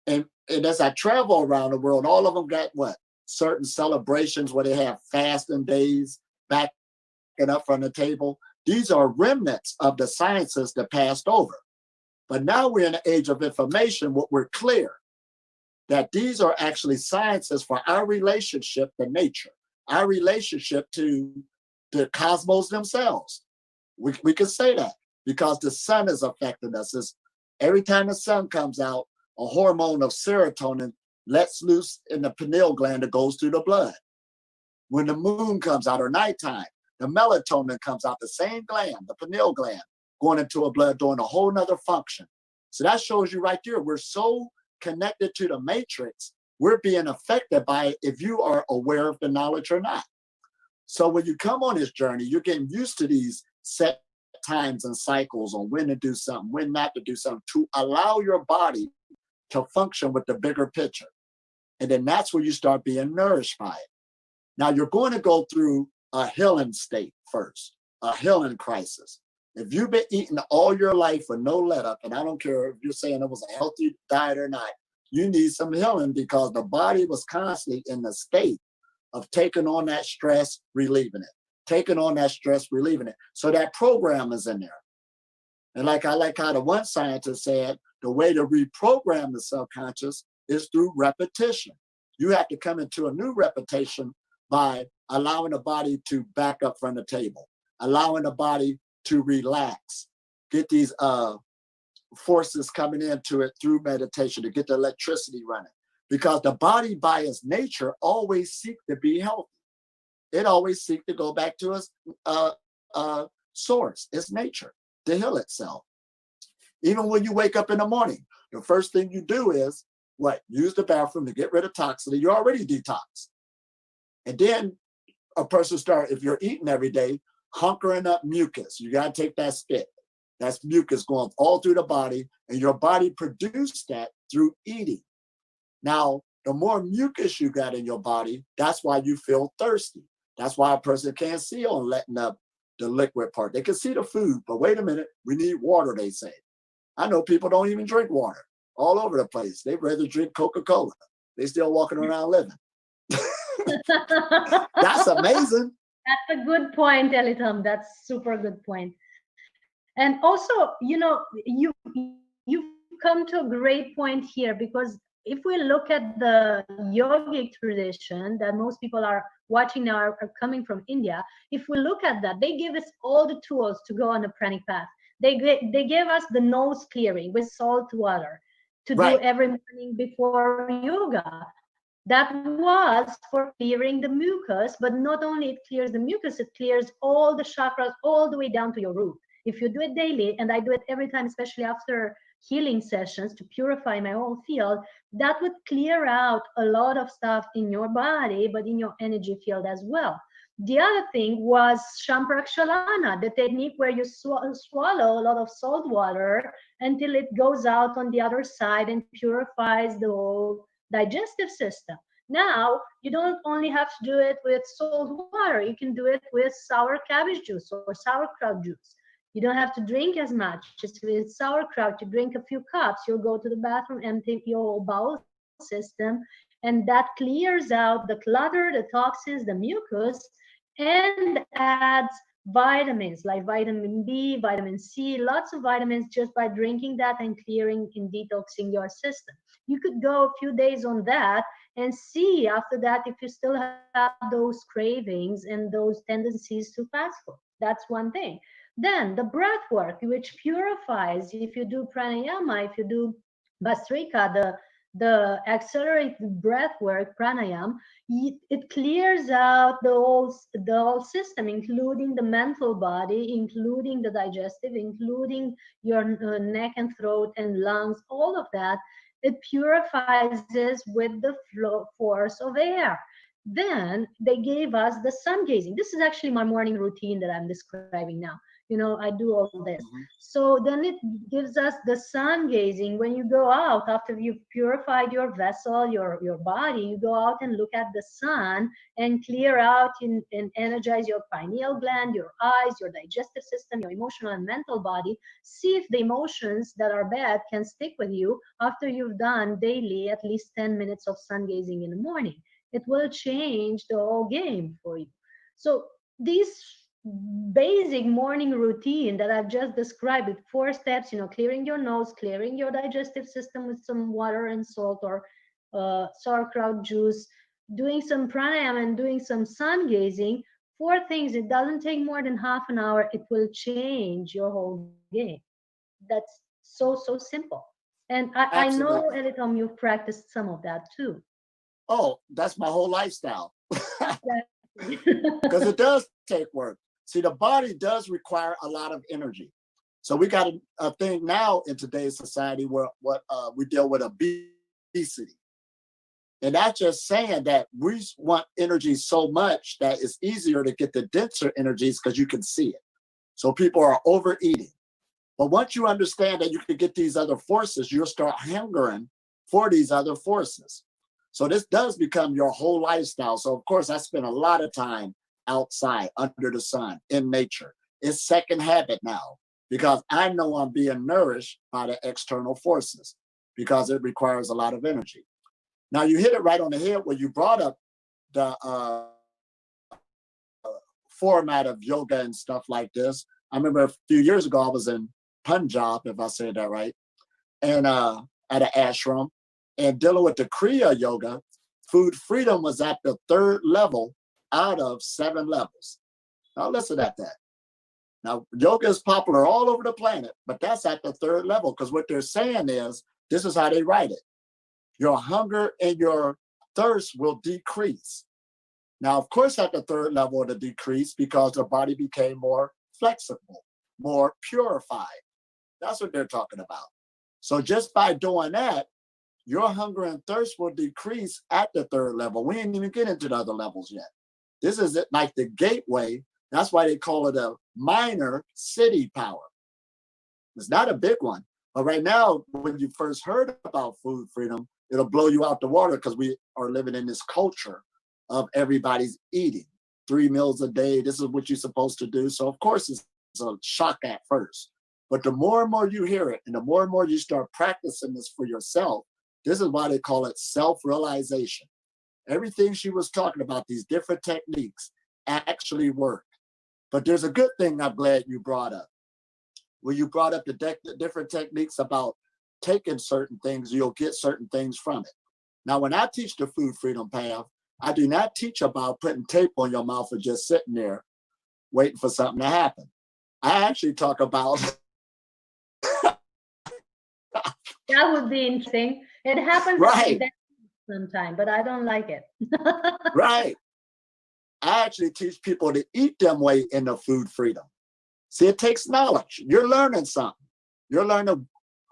And as I travel around the world, all of them got what? Certain celebrations where they have fasting days, backing up from the table. These are remnants of the sciences that passed over. But now we're in the age of information, what we're clear, that these are actually sciences for our relationship to nature, our relationship to the cosmos themselves. We can say that. because the sun is affecting us. Every time the sun comes out, a hormone of serotonin lets loose in the pineal gland that goes through the blood. When the moon comes out or nighttime, the melatonin comes out the same gland, the pineal gland, going into a blood doing a whole nother function. So that shows you right there, we're so connected to the matrix, we're being affected by it if you are aware of the knowledge or not. So when you come on this journey, you're getting used to these set times and cycles on when to do something, when not to do something, to allow your body to function with the bigger picture. And then that's where you start being nourished by it. Now you're going to go through a healing state first, a healing crisis. If you've been eating all your life with no let up, and I don't care if you're saying it was a healthy diet or not, you need some healing because the body was constantly in the state of taking on that stress, relieving it, taking on that stress, relieving it. So that program is in there. And I like how the one scientist said, the way to reprogram the subconscious is through repetition. You have to come into a new repetition by allowing the body to back up from the table, allowing the body to relax, get these forces coming into it through meditation to get the electricity running. Because the body by its nature always seeks to be healthy. It always seeks to go back to its source, its nature, to heal itself. Even when you wake up in the morning, the first thing you do is what? Use the bathroom to get rid of toxins. You're already detoxed. And then a person start, if you're eating every day, hunkering up mucus. You got to take that spit. That's mucus going all through the body, and your body produces that through eating. Now, the more mucus you got in your body, that's why you feel thirsty. That's why a person can't see on letting up the liquid part. They can see the food, but wait a minute, we need water, they say. I know people don't even drink water all over the place. They'd rather drink Coca-Cola. They still walking around living. That's amazing. That's a good point, Elitham. That's super good point. And also, you know, you've come to a great point here, because if we look at the yogic tradition that most people are watching now are coming from India, if we look at that, they give us all the tools to go on a pranic path. They gave us the nose clearing with salt water to do every morning before yoga. That was for clearing the mucus, but not only it clears the mucus, it clears all the chakras all the way down to your root. If you do it daily, and I do it every time, especially after healing sessions to purify my whole field, that would clear out a lot of stuff in your body, but in your energy field as well. The other thing was Shamprakshalana, the technique where you swallow a lot of salt water until it goes out on the other side and purifies the whole digestive system. Now, you don't only have to do it with salt water, you can do it with sour cabbage juice or sauerkraut juice. You don't have to drink as much. Just with sauerkraut, you drink a few cups, you'll go to the bathroom, empty your bowel system, and that clears out the clutter, the toxins, the mucus, and adds vitamins like vitamin B, vitamin C, lots of vitamins just by drinking that and clearing and detoxing your system. You could go a few days on that and see after that if you still have those cravings and those tendencies to fast food. That's one thing. Then the breath work, which purifies, if you do pranayama, if you do Bhastrika, the accelerated breath work, pranayama, it clears out the whole system, including the mental body, including the digestive, including your neck and throat and lungs, all of that. It purifies this with the force of air. Then they gave us the sun gazing. This is actually my morning routine that I'm describing now. You know, I do all this. So then it gives us the sun gazing. When you go out, after you've purified your vessel, your body, you go out and look at the sun and clear out and energize your pineal gland, your eyes, your digestive system, your emotional and mental body. See if the emotions that are bad can stick with you after you've done daily at least 10 minutes of sun gazing in the morning. It will change the whole game for you. So these basic morning routine that I've just described with 4 steps, you know, clearing your nose, clearing your digestive system with some water and salt or sauerkraut juice, doing some pranayama and doing some sun gazing 4 things. It doesn't take more than half an hour. It will change your whole game. That's so simple. And I know, Absolutely. Elitom, you've practiced some of that too. Oh, that's my whole lifestyle. Exactly. Because it does take work. See, the body does require a lot of energy. So we got a thing now in today's society where we deal with obesity. And that's just saying that we want energy so much that it's easier to get the denser energies because you can see it. So people are overeating. But once you understand that you can get these other forces, you'll start hungering for these other forces. So this does become your whole lifestyle. So of course, I spend a lot of time outside, under the sun, in nature. It's second habit now because I know I'm being nourished by the external forces because it requires a lot of energy. Now you hit it right on the head where you brought up the format of yoga and stuff like this. I remember a few years ago, I was in Punjab, if I said that right, and at an ashram, and dealing with the Kriya Yoga, food freedom was at the 3rd level out of 7 levels. Now listen at that. Now, yoga is popular all over the planet, but that's at the 3rd level because what they're saying is, this is how they write it. Your hunger and your thirst will decrease. Now, of course, at the 3rd level, it'll decrease because the body became more flexible, more purified. That's what they're talking about. So just by doing that, your hunger and thirst will decrease at the 3rd level. We ain't even get into the other levels yet. This is like the gateway. That's why they call it a minor city power. It's not a big one. But right now, when you first heard about food freedom, it'll blow you out the water because we are living in this culture of everybody's eating 3 meals a day. This is what you're supposed to do. So of course, it's a shock at first. But the more and more you hear it, and the more you start practicing this for yourself, this is why they call it self-realization. Everything she was talking about, these different techniques, actually work. But there's a good thing I'm glad you brought up. When you brought up the different techniques about taking certain things, you'll get certain things from it. Now, when I teach the food freedom path, I do not teach about putting tape on your mouth and just sitting there waiting for something to happen. I actually talk about That would be interesting. It happens right. sometime, but I don't like it. Right. I actually teach people to eat them way in the food freedom. See, it takes knowledge. You're learning something. You're learning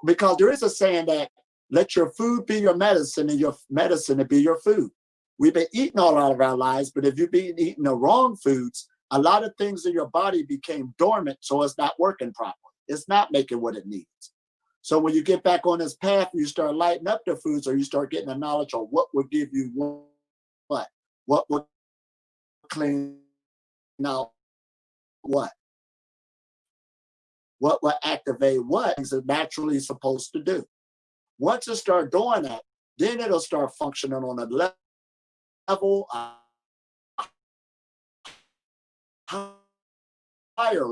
because there is a saying that let your food be your medicine and your medicine to be your food. We've been eating all out of our lives, but if you've been eating the wrong foods, a lot of things in your body became dormant, so it's not working properly. It's not making what it needs. So when you get back on this path, you start lighting up the foods, or you start getting the knowledge of what would give you what would clean out what will activate what is it naturally supposed to do. Once you start doing that, then it'll start functioning on a level higher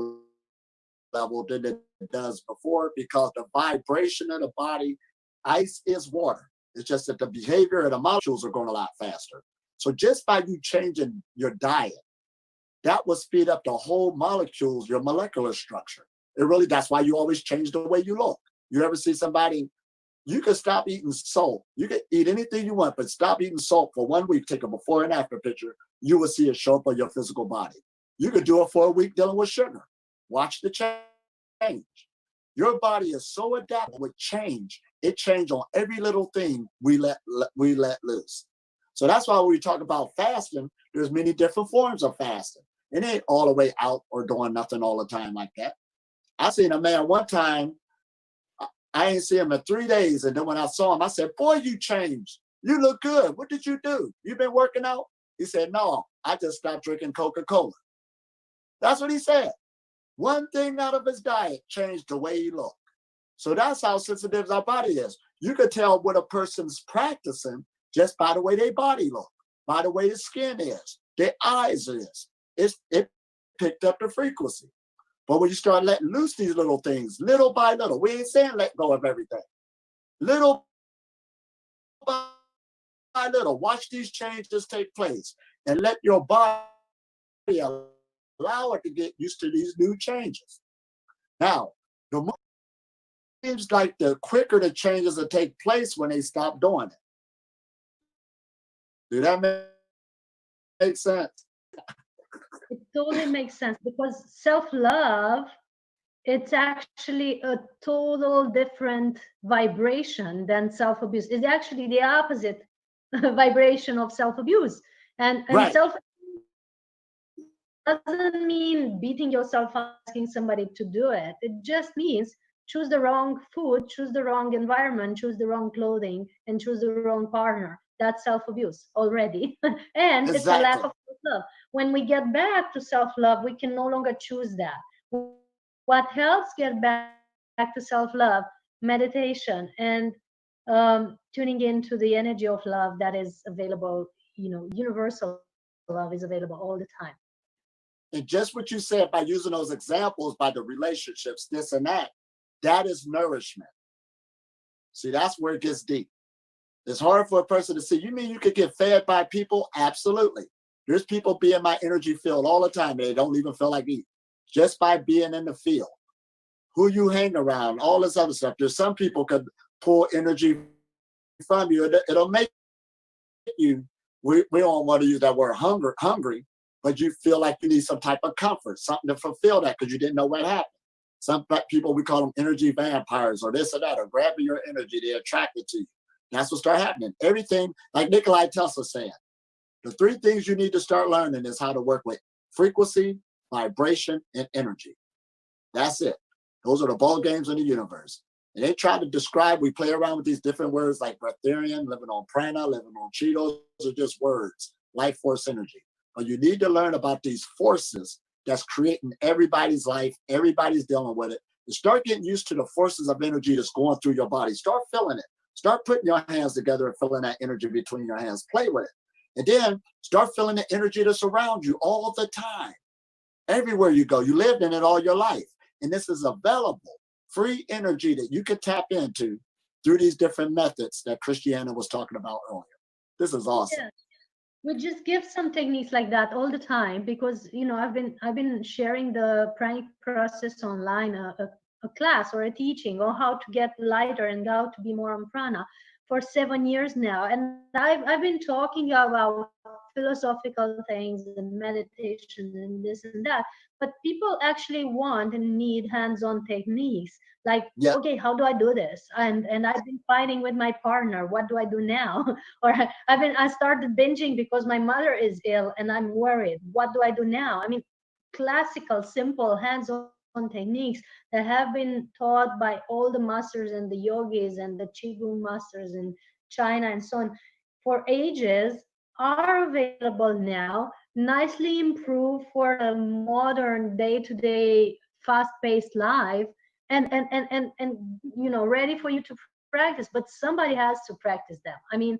level than it does before, because the vibration of the body, ice is water. It's just that the behavior of the molecules are going a lot faster. So just by you changing your diet, that will speed up the whole molecules, your molecular structure. It really, that's why you always change the way you look. You ever see somebody, you can stop eating salt. You can eat anything you want, but stop eating salt for 1 week, take a before and after picture, you will see it show up on your physical body. You could do it for a week dealing with sugar. Watch the change. Your body is so adaptable with change. It changes on every little thing we let loose. So that's why when we talk about fasting, there's many different forms of fasting. It ain't all the way out or doing nothing all the time like that. I seen a man one time, I ain't see him in 3 days. And then when I saw him, I said, boy, you changed. You look good. What did you do? You been working out? He said, no, I just stopped drinking Coca-Cola. That's what he said. One thing out of his diet changed the way he looked. So that's how sensitive our body is. You could tell what a person's practicing just by the way their body look, by the way the skin is, their eyes is. It picked up the frequency. But when you start letting loose these little things, little by little, we ain't saying let go of everything. Little by little, watch these changes take place and let your body allow it to get used to these new changes. Now, the more seems like the quicker the changes will take place when they stop doing it. Do that make sense? It totally makes sense because self-love, it's actually a total different vibration than self-abuse. It's actually the opposite vibration of self-abuse. And Right. self doesn't mean beating yourself up, asking somebody to do it. It just means choose the wrong food, choose the wrong environment, choose the wrong clothing, and choose the wrong partner. That's self-abuse already. And it's a lack Exactly. of self-love. When we get back to self-love, we can no longer choose that. What helps get back to self-love? Meditation and tuning into the energy of love that is available, universal love is available all the time. And just what you said by using those examples, by the relationships, this and that, that is nourishment. See, that's where it gets deep. It's hard for a person to see. You mean you could get fed by people? Absolutely. There's people be in my energy field all the time and they don't even feel like eating, just by being in the field. Who you hang around, all this other stuff. There's some people could pull energy from you. It'll make you, we don't want to use that word hungry, but you feel like you need some type of comfort, something to fulfill that because you didn't know what happened. Some people, we call them energy vampires or this or that, or grabbing your energy, they're attracted to you. That's what start happening. Everything, like Nikolai Tesla said, the 3 things you need to start learning is how to work with frequency, vibration, and energy. That's it. Those are the ball games in the universe. And they try to describe, we play around with these different words like breatharian, living on prana, living on chi. Those are just words, life force energy. But you need to learn about these forces that's creating everybody's life. Everybody's dealing with it. You start getting used to the forces of energy that's going through your body. Start feeling it. Start putting your hands together and feeling that energy between your hands. Play with it. And then start feeling the energy that's around you all the time. Everywhere you go, you lived in it all your life. And this is available, free energy that you can tap into through these different methods that Christiana was talking about earlier. This is awesome. Yeah. We just give some techniques like that all the time because I've been sharing the pranic process online, a class or a teaching on how to get lighter and how to be more on prana for 7 years now, and I've been talking about philosophical things and meditation and this and that, but people actually want and need hands-on techniques. Like, okay, how do I do this? And I've been fighting with my partner. What do I do now? Or I started binging because my mother is ill and I'm worried. What do I do now? I mean, classical, simple, hands-on techniques that have been taught by all the masters and the yogis and the Qigong masters in China and so on for ages are available now, nicely improved for a modern day-to-day fast-paced life. And ready for you to practice, but somebody has to practice them. I mean,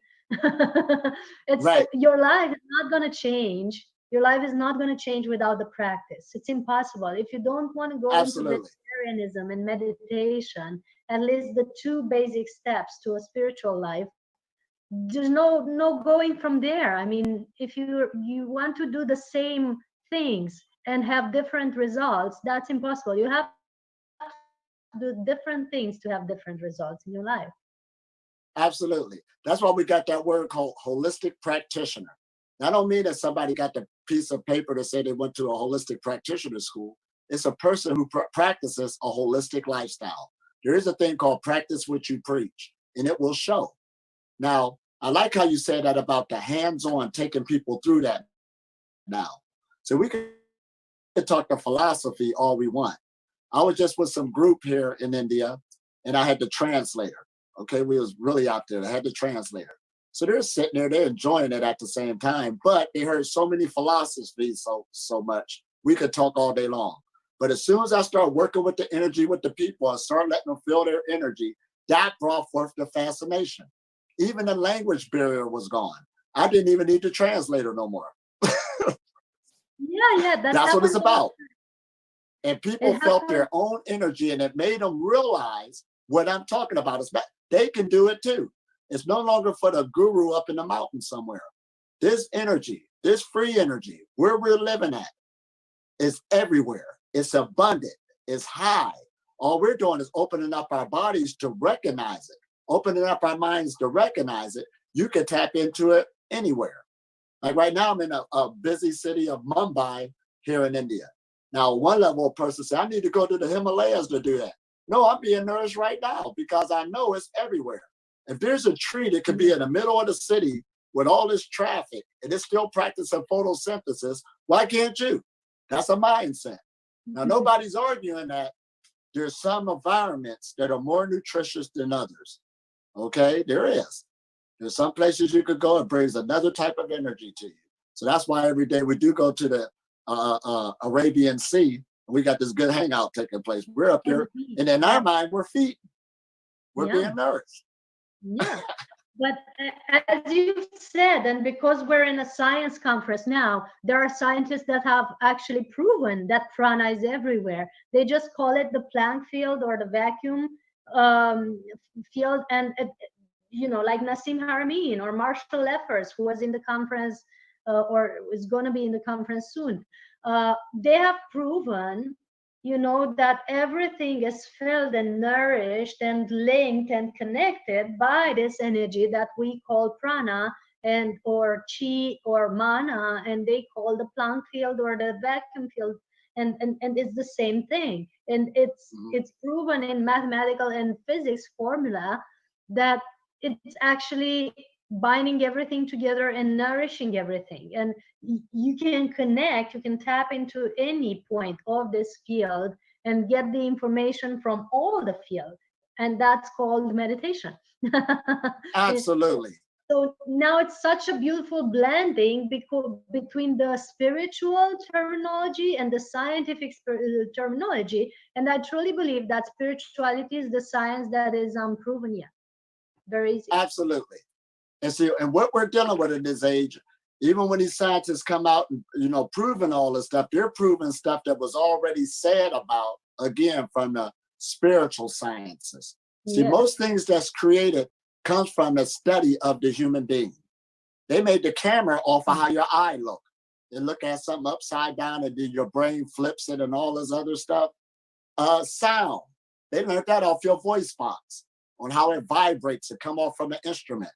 it's right. Your life is not going to change. Your life is not going to change without the practice. It's impossible. If you don't want to go Absolutely. into vegetarianism and meditation, at least the 2 basic steps to a spiritual life, there's no going from there. I mean, if you want to do the same things and have different results, that's impossible. You have do different things to have different results in your life. Absolutely. That's why we got that word called holistic practitioner. I don't mean that somebody got the piece of paper to say they went to a holistic practitioner school. It's a person who practices a holistic lifestyle. There is a thing called practice what you preach, and it will show. Now, I like how you said that about the hands-on, taking people through that now. So we can talk the philosophy all we want. I was just with some group here in India, and I had the translator. Okay, we was really out there. I had the translator. So they're sitting there, they're enjoying it at the same time, but they heard so many philosophies so much. We could talk all day long. But as soon as I start working with the energy with the people, I start letting them feel their energy, that brought forth the fascination. Even the language barrier was gone. I didn't even need the translator no more. Yeah, that's what it's about. And people felt their own energy, and it made them realize what I'm talking about. They can do it too. It's no longer for the guru up in the mountain somewhere. This energy This free energy, where we're living at, is everywhere. It's abundant. It's high. All we're doing is opening up our bodies to recognize it, opening up our minds to recognize it. You can tap into it anywhere. Like right now, I'm in a busy city of Mumbai here in India. Now, one level of person says, I need to go to the Himalayas to do that. No, I'm being nourished right now because I know it's everywhere. If there's a tree that could be in the middle of the city with all this traffic and it's still practicing photosynthesis, why can't you? That's a mindset. Now, nobody's arguing that there's some environments that are more nutritious than others. Okay, there is. There's some places you could go, it brings another type of energy to you. So that's why every day we do go to the Arabian Sea. And we got this good hangout taking place. We're up there, and in our mind, we're feeding. We're being nourished. Yeah. But as you said, and because we're in a science conference now, there are scientists that have actually proven that prana is everywhere. They just call it the Planck field or the vacuum field. And, you know, like Nassim Haramein or Marshall Leffers, who was in the conference or is going to be in the conference soon. They have proven, you know, that everything is filled and nourished and linked and connected by this energy that we call prana and or chi or mana, and they call the Planck field or the vacuum field, and it's the same thing. And it's proven in mathematical and physics formula that it's actually binding everything together and nourishing everything. And you can connect, you can tap into any point of this field and get the information from all the field. And that's called meditation. Absolutely. So now it's such a beautiful blending between the spiritual terminology and the scientific terminology. And I truly believe that spirituality is the science that is unproven yet. Very easy. Absolutely. And see, and what we're dealing with in this age, even when these scientists come out and, you know, proving all this stuff, they're proving stuff that was already said about, again, from the spiritual sciences. See, most things that's created comes from the study of the human being. They made the camera off of how your eye look. They look at something upside down and then your brain flips it and all this other stuff. Sound, they learned that off your voice box, on how it vibrates and come off from an instrument.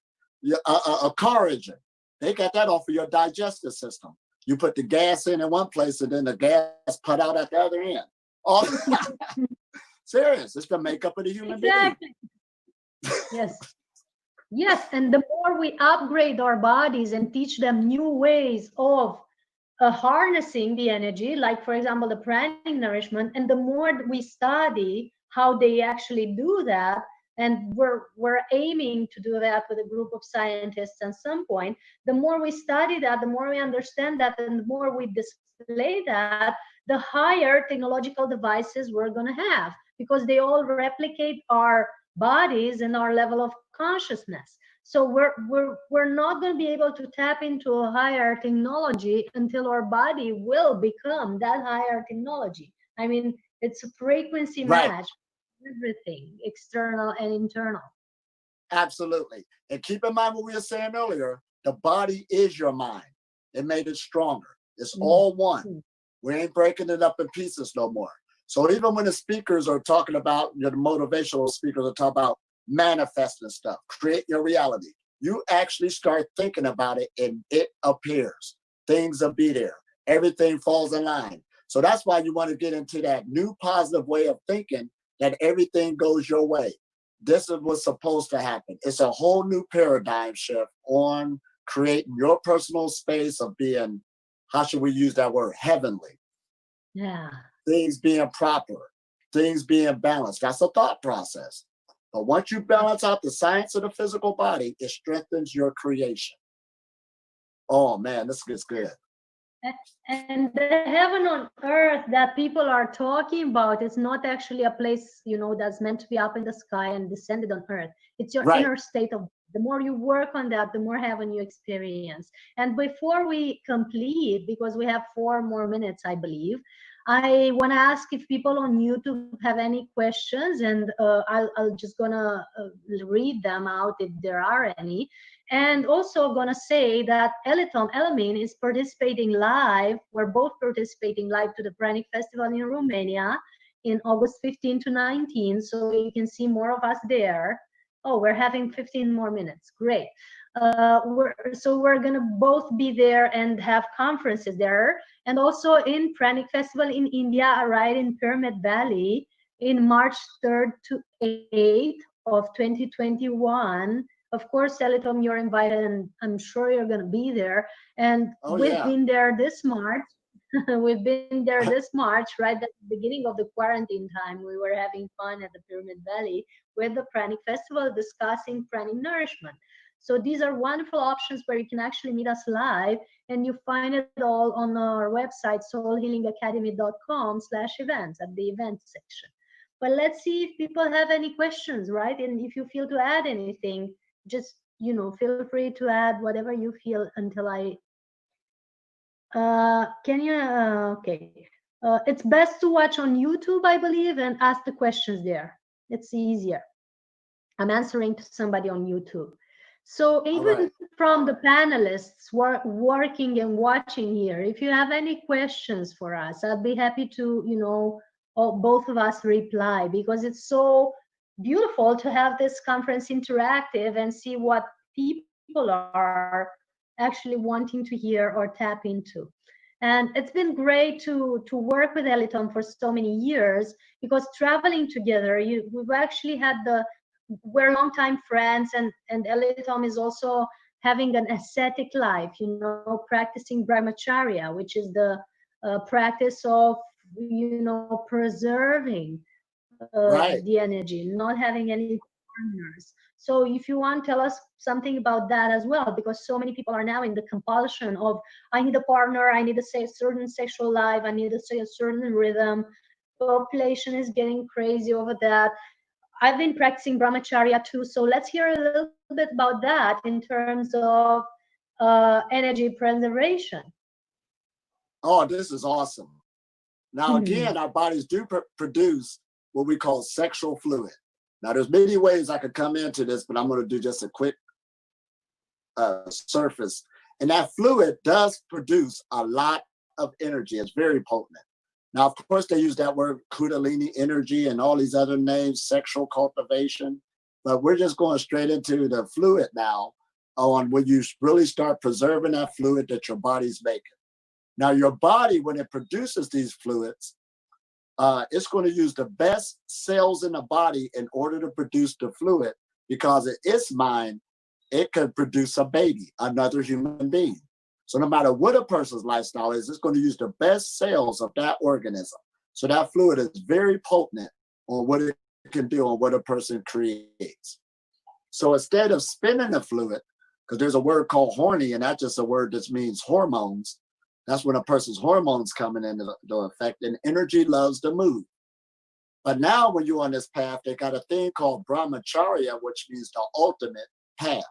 A car engine, they got that off of your digestive system. You put the gas in one place and then the gas put out at the other end. All serious, it's the makeup of the human being. Yes. Yes, and the more we upgrade our bodies and teach them new ways of harnessing the energy, like for example, the pranic nourishment, and the more we study how they actually do that, and we're aiming to do that with a group of scientists at some point, the more we study that, the more we understand that, and the more we display that, the higher technological devices we're going to have, because they all replicate our bodies and our level of consciousness. So we're not going to be able to tap into a higher technology until our body will become that higher technology. I mean, it's a frequency match, everything, external and internal. Absolutely. And keep in mind what we were saying earlier, the body is your mind. It made it stronger. It's all one. We ain't breaking it up in pieces no more. So even when the speakers are talking about, you know, the motivational speakers are talking about manifesting stuff, create your reality. You actually start thinking about it and it appears. Things will be there. Everything falls in line. So that's why you want to get into that new positive way of thinking, that everything goes your way. This is what's supposed to happen. It's a whole new paradigm shift on creating your personal space of being, how should we use that word, heavenly. Yeah. Things being proper, things being balanced. That's a thought process. But once you balance out the science of the physical body, it strengthens your creation. Oh man, this gets good. And the heaven on earth that people are talking about is not actually a place, you know, that's meant to be up in the sky and descended on earth. It's your inner state of, the more you work on that, the more heaven you experience. And before we complete, because we have 4 more minutes, I believe, I want to ask if people on YouTube have any questions, and I'll just gonna read them out if there are any. And also gonna say that Elamin is participating live. We're both participating live to the Pranic Festival in Romania in August 15 to 19. So you can see more of us there. Oh, we're having 15 more minutes. Great. We're gonna both be there and have conferences there. And also in Pranic Festival in India, right in Pyramid Valley in March 3rd to 8th of 2021. Of course, Selitom, you're invited, and I'm sure you're going to be there. And we've been there this March. We've been there this March, right at the beginning of the quarantine time. We were having fun at the Pyramid Valley with the Pranic Festival discussing pranic nourishment. So these are wonderful options where you can actually meet us live, and you find it all on our website, soulhealingacademy.com/events at the events section. But let's see if people have any questions, right? And if you feel to add anything, just, you know, feel free to add whatever you feel until I, okay. It's best to watch on YouTube, I believe, and ask the questions there. It's easier. I'm answering to somebody on YouTube. So even from the panelists working and watching here, if you have any questions for us, I'd be happy to, you know, both of us reply, because it's so beautiful to have this conference interactive and see what people are actually wanting to hear or tap into. And it's been great to work with Elitom for so many years, because traveling together, we've actually had we're longtime friends, and Elitom is also having an ascetic life, you know, practicing brahmacharya, which is the practice of, you know, preserving the energy, not having any partners. So if you want, tell us something about that as well, because so many people are now in the compulsion of, I need a partner, I need a certain sexual life, I need a certain rhythm. Population is getting crazy over that. I've been practicing brahmacharya too, so let's hear a little bit about that in terms of energy preservation. Oh, this is awesome. Now, again, our bodies do produce what we call sexual fluid. Now, there's many ways I could come into this, but I'm going to do just a quick surface. And that fluid does produce a lot of energy. It's very potent. Now, of course, they use that word Kundalini energy and all these other names, sexual cultivation, but we're just going straight into the fluid now on when you really start preserving that fluid that your body's making. Now, your body, when it produces these fluids, it's going to use the best cells in the body in order to produce the fluid, because in its mind, it could produce a baby, another human being. So no matter what a person's lifestyle is, it's going to use the best cells of that organism. So that fluid is very potent on what it can do on what a person creates. So instead of spinning the fluid, because there's a word called horny, and that's just a word that means hormones. That's when a person's hormones coming into effect, and energy loves to move. But now when you're on this path, they got a thing called brahmacharya, which means the ultimate path.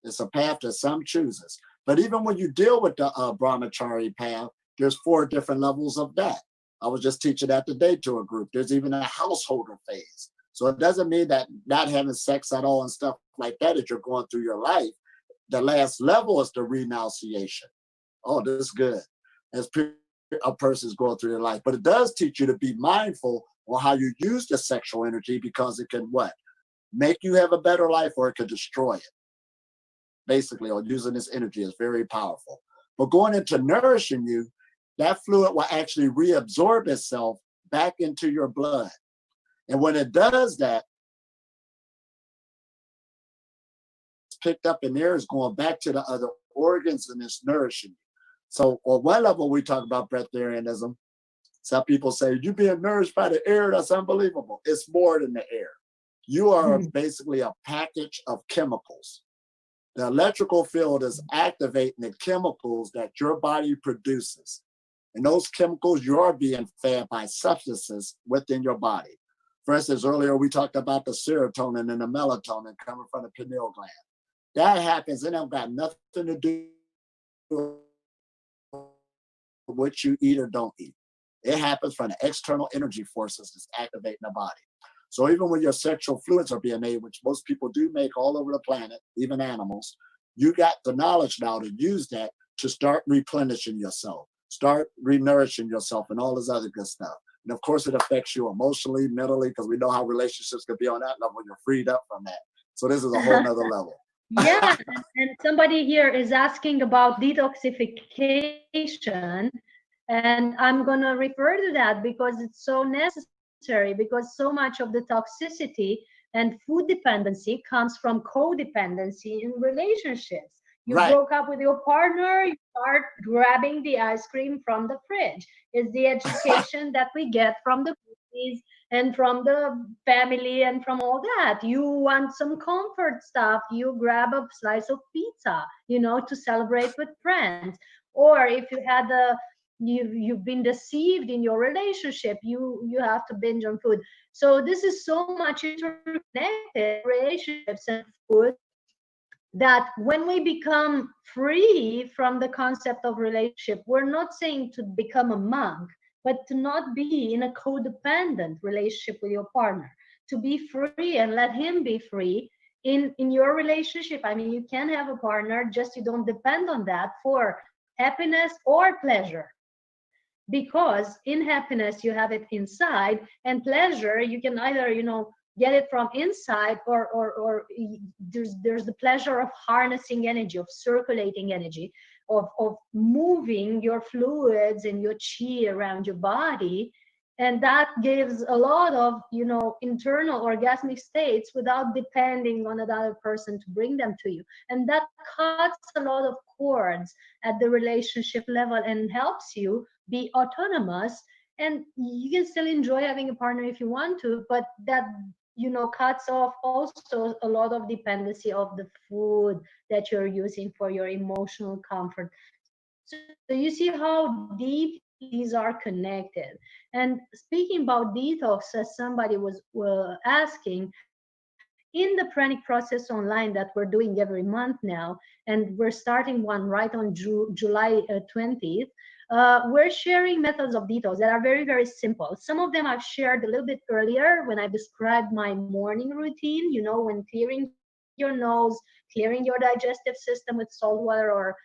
It's a path that some chooses. But even when you deal with the brahmacharya path, there's 4 different levels of that. I was just teaching that today to a group. There's even a householder phase. So it doesn't mean that not having sex at all and stuff like that as you're going through your life. The last level is the renunciation. Oh, this is good. As a person's going through their life. But it does teach you to be mindful on how you use the sexual energy, because it can what? Make you have a better life, or it can destroy it. Basically, on using this energy is very powerful. But going into nourishing you, that fluid will actually reabsorb itself back into your blood. And when it does that, it's picked up in there, is going back to the other organs, and it's nourishing you. So on one level, we talk about breatharianism. Some people say, you're being nourished by the air. That's unbelievable. It's more than the air. You are basically a package of chemicals. The electrical field is activating the chemicals that your body produces. And those chemicals, you are being fed by substances within your body. For instance, earlier we talked about the serotonin and the melatonin coming from the pineal gland. That happens, and it got nothing to do with what you eat or don't eat. It happens from the external energy forces that's activating the body. So even when your sexual fluids are being made, which most people do make all over the planet, even animals, You got the knowledge now to use that to start replenishing yourself, start renourishing yourself, and all this other good stuff. And of course, it affects you emotionally, mentally, because we know how relationships can be on that level. You're freed up from that. So this is a whole nother level. Yeah, and somebody here is asking about detoxification, and I'm going to refer to that because it's so necessary, because so much of the toxicity and food dependency comes from codependency in relationships. You broke up with your partner, you start grabbing the ice cream from the fridge. It's the education that we get from the movies and from the family and from all that. You want some comfort stuff, you grab a slice of pizza, you know, to celebrate with friends. Or if you had you've been deceived in your relationship, you have to binge on food. So this is so much interconnected, relationships and food, that when we become free from the concept of relationship, we're not saying to become a monk, but to not be in a codependent relationship with your partner, to be free and let him be free in your relationship. I mean, you can have a partner, just you don't depend on that for happiness or pleasure. Because in happiness, you have it inside, and pleasure, you can either, you know, get it from inside, or there's the pleasure of harnessing energy, of circulating energy, of moving your fluids and your chi around your body. And that gives a lot of, you know, internal orgasmic states without depending on another person to bring them to you. And that cuts a lot of cords at the relationship level and helps you be autonomous. And you can still enjoy having a partner if you want to, but that, you know, cuts off also a lot of dependency of the food that you're using for your emotional comfort. So you see how deep these are connected. And speaking about detox, as somebody was asking, in the pranic process online that we're doing every month now, and we're starting one right on July 20th, we're sharing methods of detox that are very, very simple. Some of them I've shared a little bit earlier when I described my morning routine, you know, when clearing your nose, clearing your digestive system with salt water, or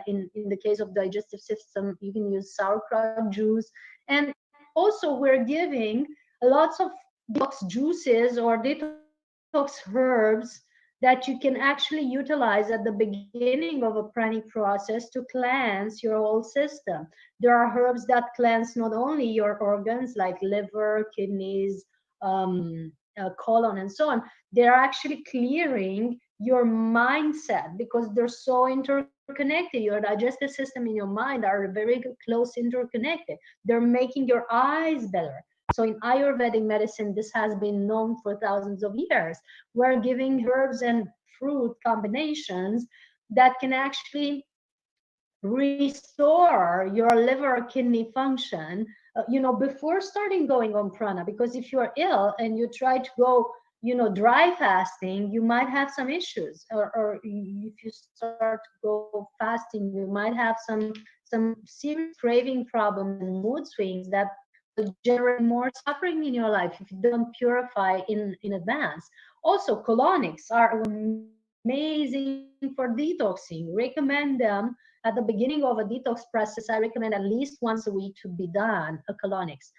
in the case of digestive system, you can use sauerkraut juice. And also we're giving lots of detox juices or detox herbs that you can actually utilize at the beginning of a pranic process to cleanse your whole system. There are herbs that cleanse not only your organs like liver, kidneys, colon, and so on. They're actually clearing your mindset because they're so interconnected. Your digestive system and your mind are very close interconnected. They're making your eyes better. So in Ayurvedic medicine, this has been known for thousands of years. We're giving herbs and fruit combinations that can actually restore your liver kidney function, you know, before starting going on prana. Because if you're ill and you try to go, you know, dry fasting, you might have some issues. Or if you start to go fasting, you might have some serious craving problems and mood swings that will generate more suffering in your life if you don't purify in advance. Also, colonics are amazing for detoxing. Recommend them at the beginning of a detox process. I recommend at least once a week to be done a colonics,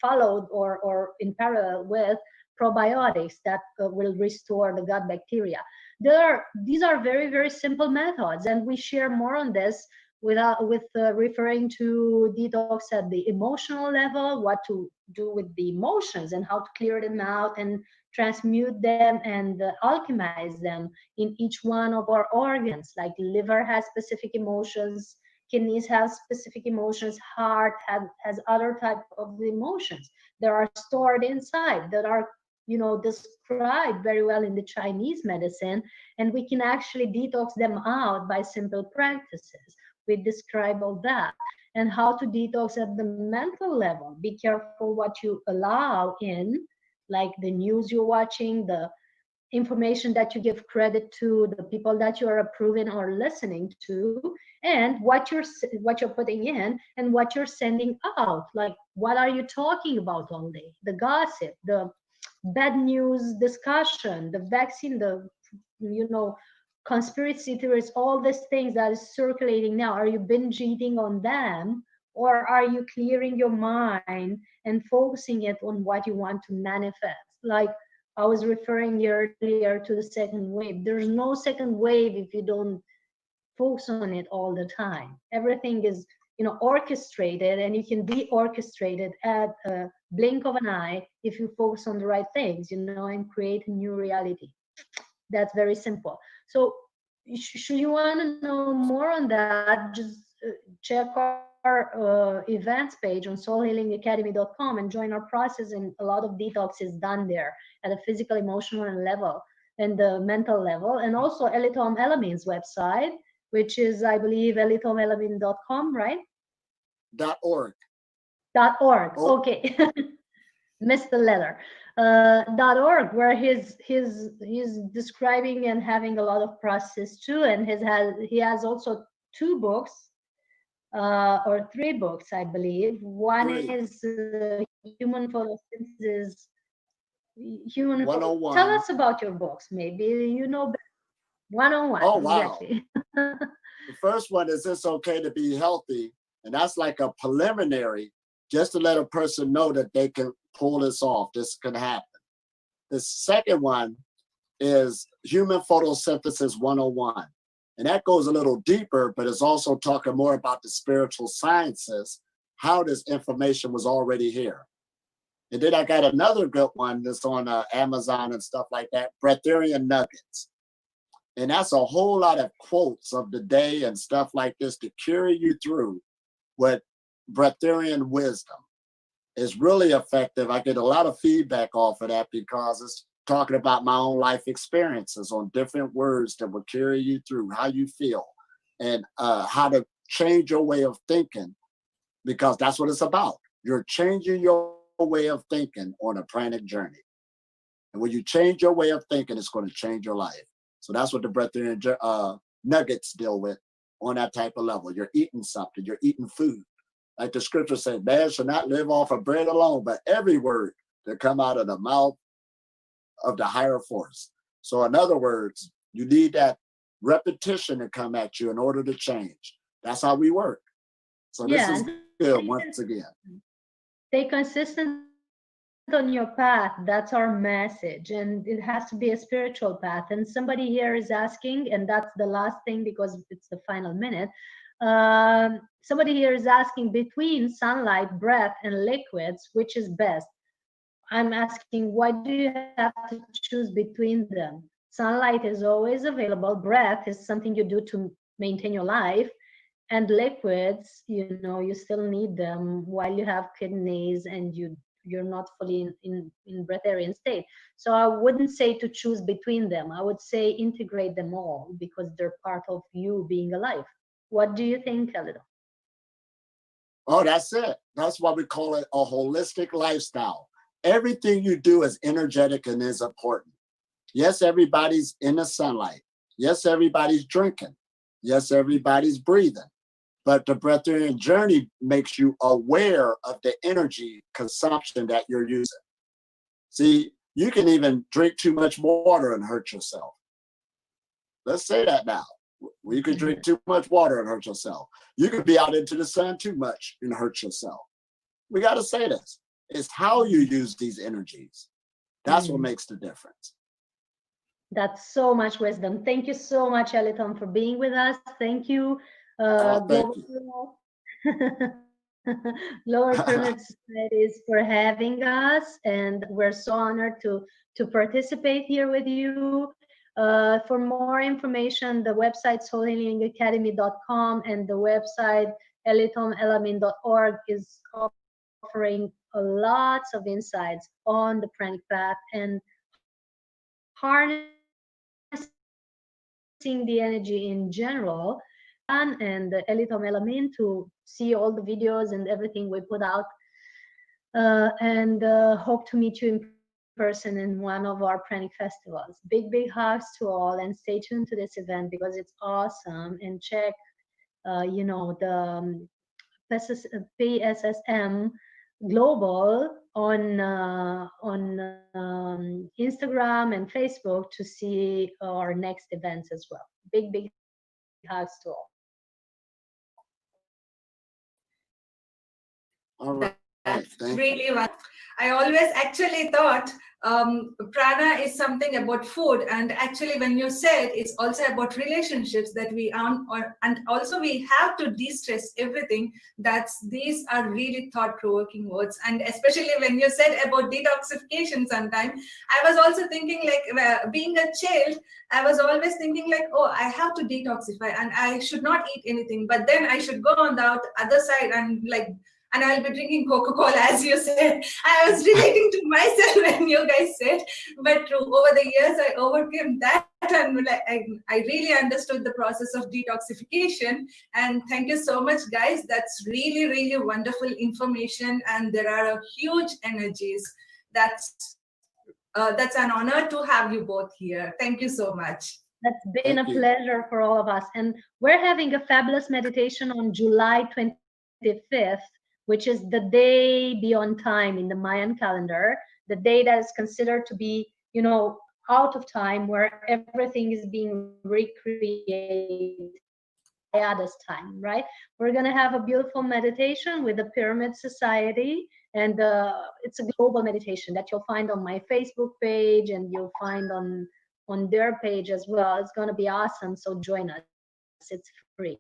followed or in parallel with probiotics that will restore the gut bacteria. These are very, very simple methods, and we share more on this with referring to detox at the emotional level, what to do with the emotions and how to clear them out and transmute them and alchemize them in each one of our organs. Like liver has specific emotions, kidneys have specific emotions, heart has other type of emotions that are stored inside, that are, you know, described very well in the Chinese medicine, and we can actually detox them out by simple practices. We describe all that, and how to detox at the mental level. Be careful what you allow in, like the news you're watching, the information that you give credit to, the people that you're approving or listening to, and what you're putting in and what you're sending out. Like, what are you talking about all day? The gossip, the bad news discussion, the vaccine, the, you know, conspiracy theories, all these things that is circulating now, are you binge eating on them, or are you clearing your mind and focusing it on what you want to manifest? Like I was referring earlier to the second wave. There's no second wave if you don't focus on it all the time. Everything is, orchestrated, and you can de-orchestrate it at a blink of an eye if you focus on the right things, and create a new reality. That's very simple. So should you want to know more on that, just check our events page on soulhealingacademy.com and join our process, and a lot of detox is done there at a physical, emotional level and the mental level. And also Elitom Elamin's website, which is, I believe, elitomelamin.com, right? .org. .org. Oh. Okay. Missed the letter. .org, where he's describing and having a lot of process too, and he has also 2 books or 3 books, I believe. One is Human Photosynthesis. Human 101. Tell us about your books. Maybe you know 101. Oh, wow. Exactly. The first one is It's Okay to Be Healthy. And that's like a preliminary, just to let a person know that they can pull this off. This can happen. The second one is Human Photosynthesis 101. And that goes a little deeper, but it's also talking more about the spiritual sciences, how this information was already here. And then I got another good one that's on Amazon and stuff like that, Breatharian Nuggets. And that's a whole lot of quotes of the day and stuff like this to carry you through with breatharian wisdom. Is really effective. I get a lot of feedback off of that because it's talking about my own life experiences on different words that will carry you through how you feel and how to change your way of thinking, because that's what it's about. You're changing your way of thinking on a pranic journey. And when you change your way of thinking, it's going to change your life. So that's what the breatharian nuggets deal with on that type of level. You're eating something, you're eating food. Like the scripture says, man shall not live off of bread alone, but every word that come out of the mouth of the higher force. So in other words, you need that repetition to come at you in order to change. That's how we work. So this is good once again. Stay consistent on your path. That's our message. And it has to be a spiritual path. And somebody here is asking, and that's the last thing because it's the final minute. Somebody here is asking, between sunlight, breath, and liquids, which is best? I'm asking, why do you have to choose between them? Sunlight is always available. Breath is something you do to maintain your life. And liquids, you still need them while you have kidneys and you're not fully in breatharian state. So I wouldn't say to choose between them. I would say integrate them all because they're part of you being alive. What do you think, Elitom? Oh, that's it. That's why we call it a holistic lifestyle. Everything you do is energetic and is important. Yes, everybody's in the sunlight. Yes, everybody's drinking. Yes, everybody's breathing. But the breatharian journey makes you aware of the energy consumption that you're using. See, you can even drink too much water and hurt yourself. Let's say that now. You could drink too much water and hurt yourself. You could be out into the sun too much and hurt yourself. We got to say this. It's how you use these energies. That's what makes the difference. That's so much wisdom. Thank you so much, Elitom, for being with us. Thank you. Thank Lower Pyramid Societies for having us, and we're so honored to participate here with you. For more information, the website soulhealingacademy.com and the website elitomelamin.org is offering lots of insights on the pranic path and harnessing the energy in general, and the Elitom Elamin to see all the videos and everything we put out, and hope to meet you in person in one of our pranic festivals. Big hugs to all, and stay tuned to this event because it's awesome. And check the PSSM Global on Instagram and Facebook to see our next events as well. Big, big hugs to all. All right. That's Thank you. really one. I always actually thought prana is something about food, and actually when you said it's also about relationships that we and also we have to de-stress everything. These are really thought-provoking words, and especially when you said about detoxification sometime, I was also thinking like being a child, I was always thinking like, oh, I have to detoxify and I should not eat anything, but then I should go on the other side and I'll be drinking Coca-Cola, as you said. I was relating to myself when you guys said, but over the years, I overcame that, and I really understood the process of detoxification. And thank you so much, guys. That's really, really wonderful information, and there are huge energies. That's an honor to have you both here. Thank you so much. That's been a pleasure for all of us. And we're having a fabulous meditation on July 25th, which is the day beyond time in the Mayan calendar, the day that is considered to be, out of time, where everything is being recreated at this time, right? We're going to have a beautiful meditation with the Pyramid Society, and it's a global meditation that you'll find on my Facebook page, and you'll find on their page as well. It's going to be awesome, so join us. It's free.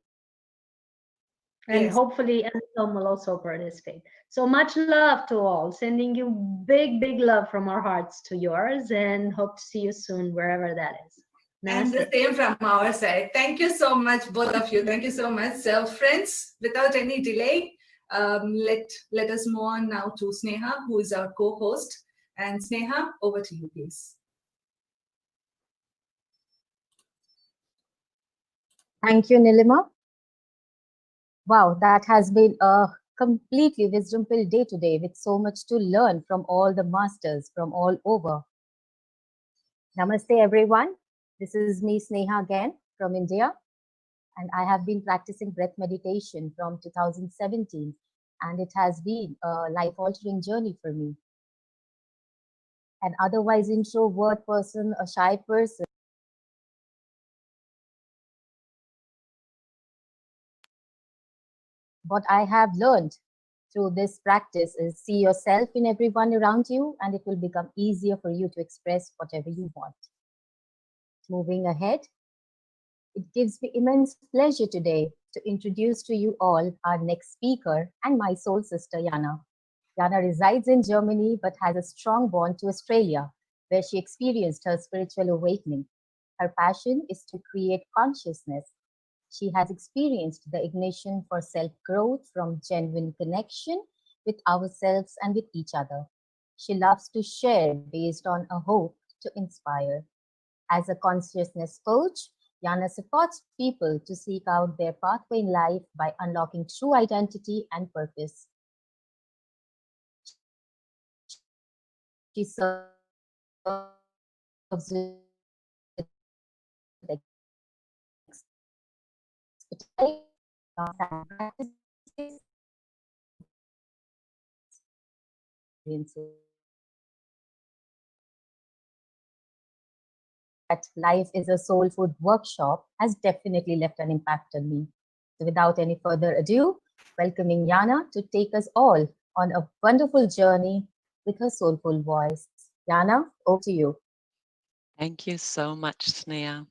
And Yes. hopefully Anselm will also participate. So much love to all. Sending you big, big love from our hearts to yours, and hope to see you soon wherever that is. And the Namaste. same from our side. Thank you so much, both of you. Thank you so much. So friends, without any delay, let us move on now to Sneha, who is our co-host. And Sneha, over to you, please. Thank you, Nilima. Wow, that has been a completely wisdom-filled day today with so much to learn from all the masters from all over. Namaste, everyone. This is me, Sneha, again from India. And I have been practicing breath meditation from 2017. And it has been a life-altering journey for me. An otherwise introvert person, a shy person, what I have learned through this practice is see yourself in everyone around you, and it will become easier for you to express whatever you want. Moving ahead, it gives me immense pleasure today to introduce to you all our next speaker and my soul sister, Jana. Jana resides in Germany but has a strong bond to Australia, where she experienced her spiritual awakening. Her passion is to create consciousness. She has experienced the ignition for self-growth from genuine connection with ourselves and with each other. She loves to share based on a hope to inspire. As a consciousness coach, Jana supports people to seek out their pathway in life by unlocking true identity and purpose. She serves with that life is a soul food workshop has definitely left an impact on me. So without any further ado, welcoming Jana to take us all on a wonderful journey with her soulful voice. Jana, over to you. Thank you so much, Sneha.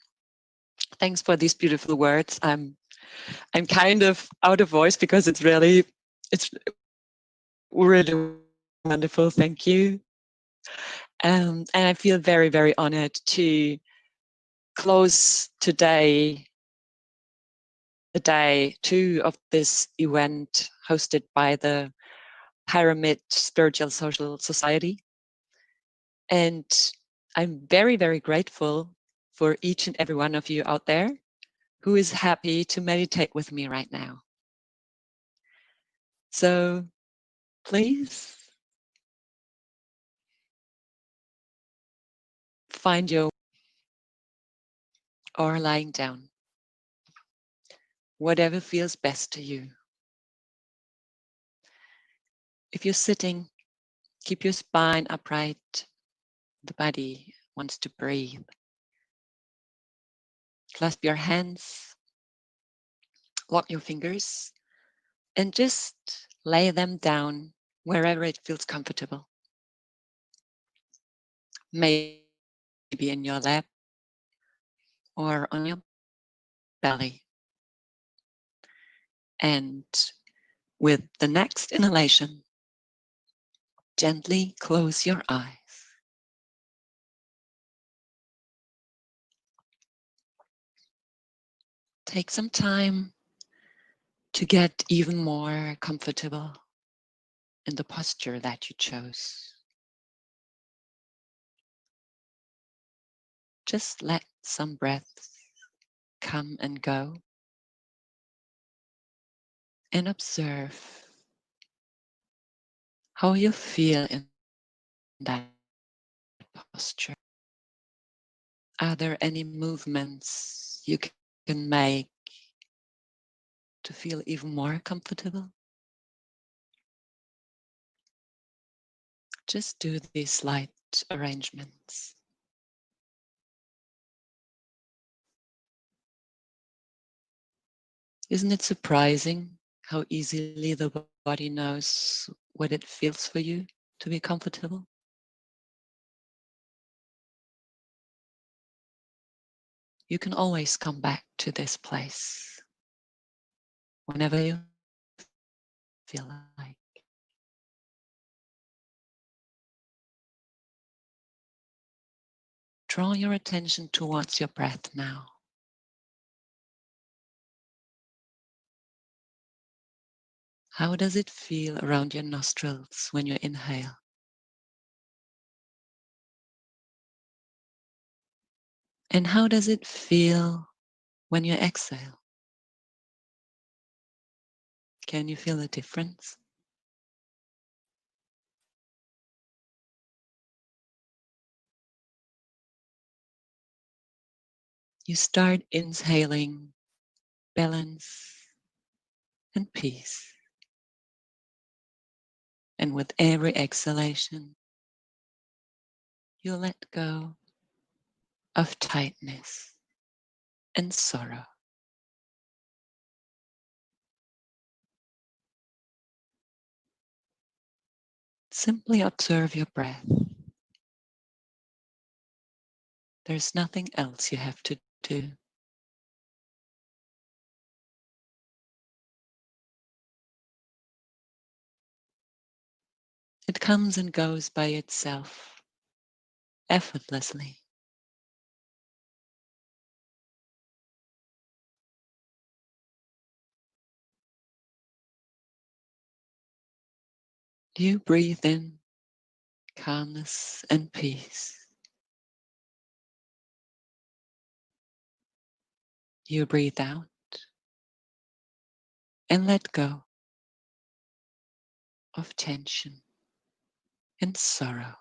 Thanks for these beautiful words. I'm kind of out of voice because it's really wonderful. Thank you. And I feel very, very honored to close today, the day 2 of this event hosted by the Pyramid Spiritual Social Society. And I'm very, very grateful for each and every one of you out there who is happy to meditate with me right now. So please find your or lying down, whatever feels best to you. If you're sitting, keep your spine upright. The body wants to breathe. Clasp your hands, lock your fingers, and just lay them down wherever it feels comfortable. Maybe in your lap or on your belly. And with the next inhalation, gently close your eyes. Take some time to get even more comfortable in the posture that you chose. Just let some breaths come and go and observe how you feel in that posture. Are there any movements you can make to feel even more comfortable? Just do these slight arrangements. Isn't it surprising how easily the body knows what it feels for you to be comfortable? You can always come back to this place whenever you feel like. Draw your attention towards your breath now. How does it feel around your nostrils when you inhale? And how does it feel when you exhale? Can you feel the difference? You start inhaling balance and peace. And with every exhalation, you let go of tightness and sorrow. Simply observe your breath. There's nothing else you have to do. It comes and goes by itself, effortlessly. You breathe in calmness and peace. You breathe out and let go of tension and sorrow.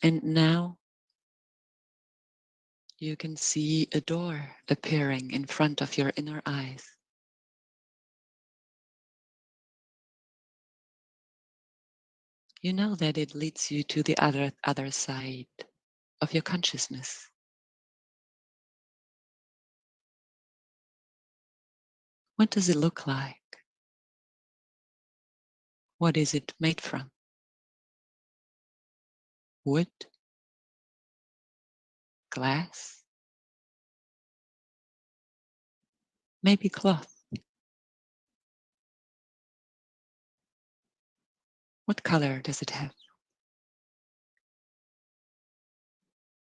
And now you can see a door appearing in front of your inner eyes. You know that it leads you to the other side of your consciousness. What does it look like? What is it made from? Wood? Glass? Maybe cloth? What color does it have?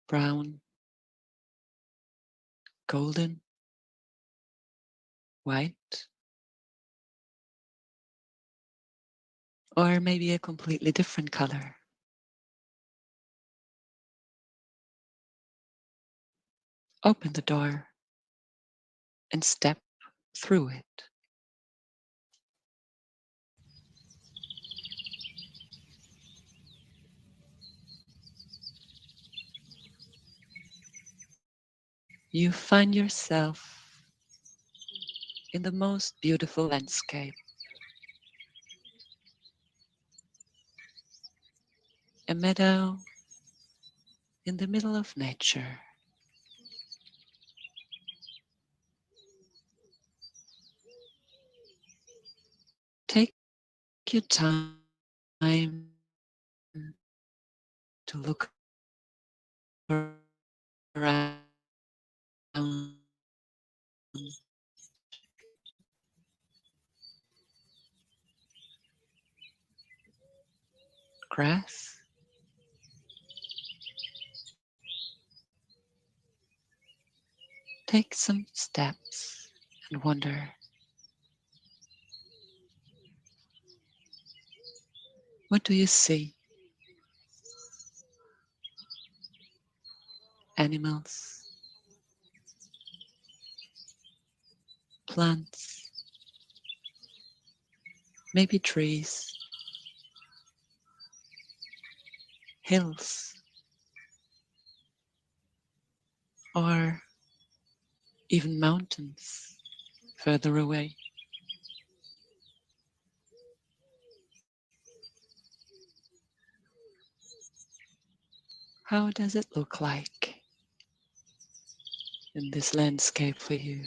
Brown? Golden? White? Or maybe a completely different color? Open the door and step through it. You find yourself in the most beautiful landscape. meadow in the middle of nature. Take your time to look around. Grass. Take some steps and wonder, what do you see? Animals, plants, maybe trees, hills, or even mountains further away. How does it look like in this landscape for you?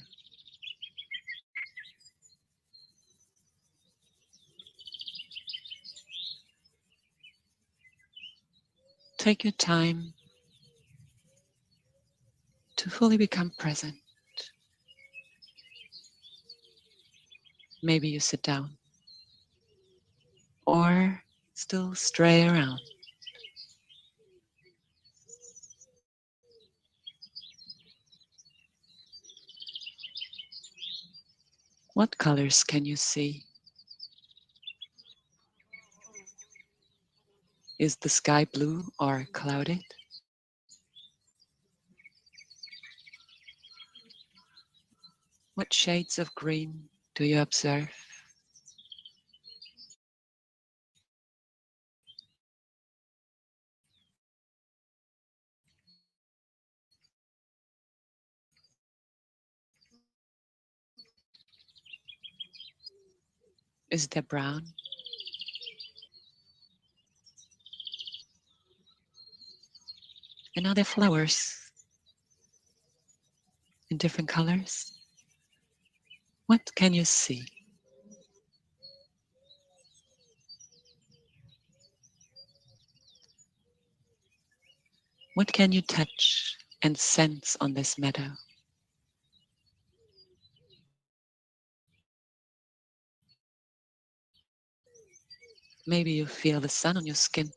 Take your time to fully become present. Maybe you sit down or still stray around. What colors can you see? Is the sky blue or clouded? What shades of green do you observe? Is there brown? And are there flowers in different colors? What can you see? What can you touch and sense on this meadow? Maybe you feel the sun on your skin,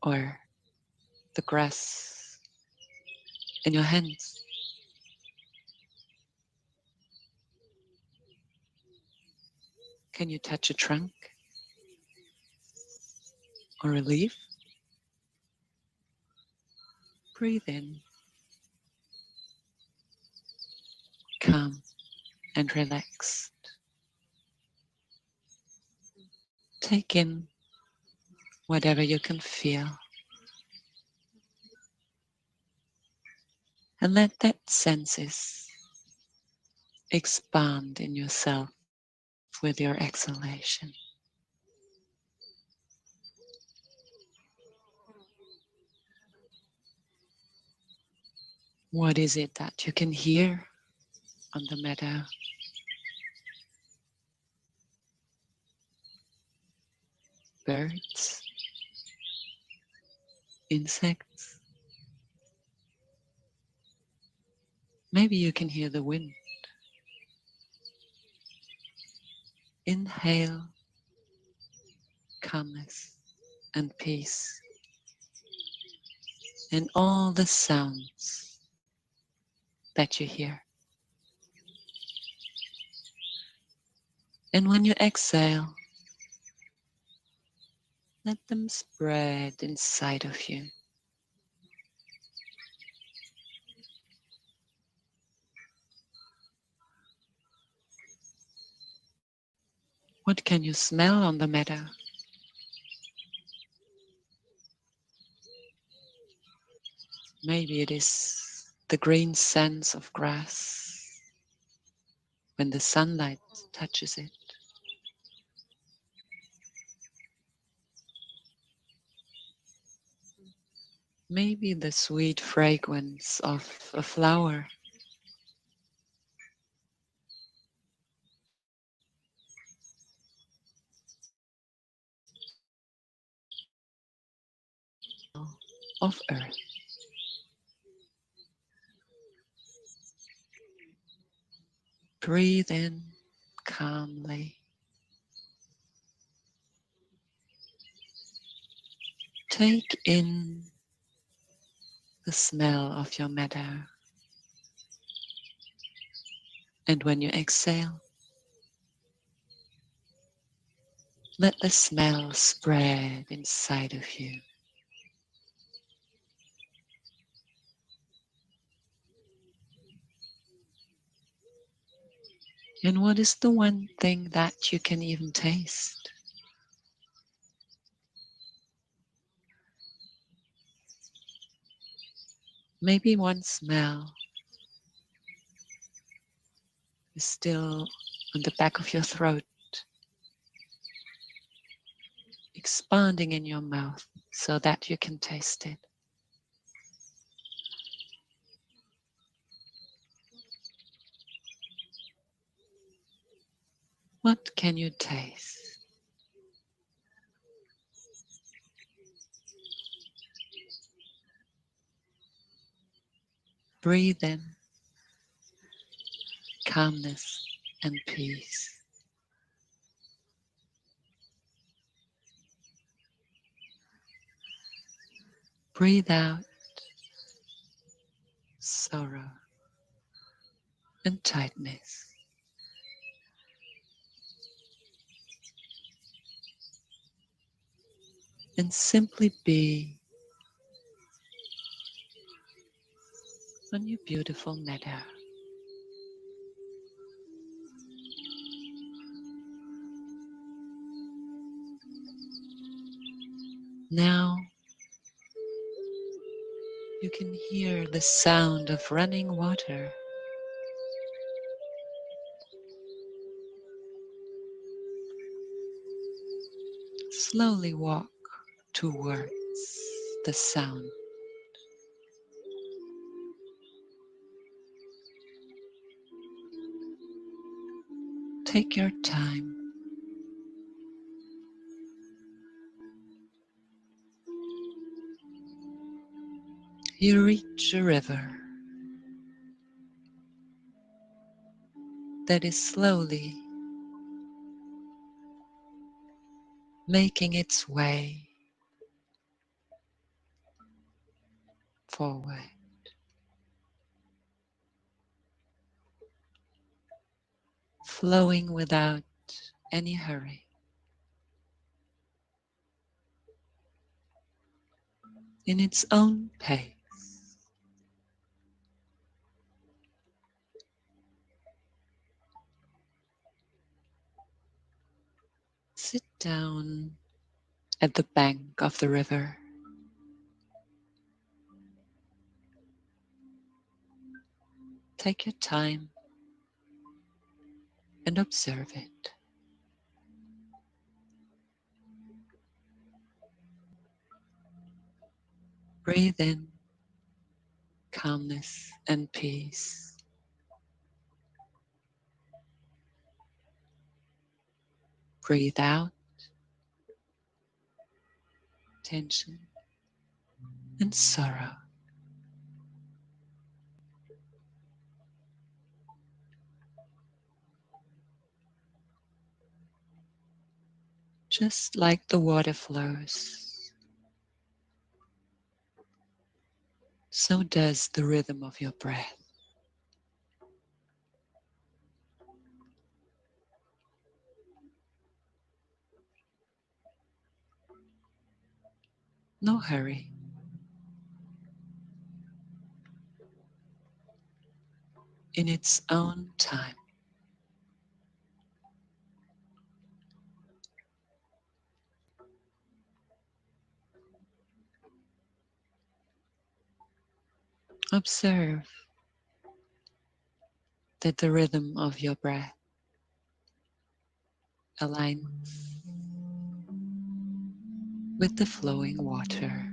or the grass in your hands. Can you touch a trunk or a leaf? Breathe in, calm and relaxed. Take in whatever you can feel. And let that senses expand in yourself with your exhalation. What is it that you can hear on the meadow? Birds, insects. Maybe you can hear the wind. Inhale calmness and peace in all the sounds that you hear. And when you exhale, let them spread inside of you. What can you smell on the meadow? Maybe it is the green scent of grass when the sunlight touches it. Maybe the sweet fragrance of a flower. Of earth. Breathe in calmly. Take in the smell of your meadow. And when you exhale, let the smell spread inside of you. And what is the one thing that you can even taste? Maybe one smell is still on the back of your throat, expanding in your mouth so that you can taste it. What can you taste? Breathe in calmness and peace. Breathe out sorrow and tightness. And simply be on your beautiful meadow. Now you can hear the sound of running water. Slowly walk towards the sound. Take your time. You reach a river that is slowly making its way forward. Flowing without any hurry. In its own pace. Sit down at the bank of the river. Take your time and observe it. Breathe in calmness and peace. Breathe out tension and sorrow. Just like the water flows, so does the rhythm of your breath. No hurry. In its own time. Observe that the rhythm of your breath aligns with the flowing water.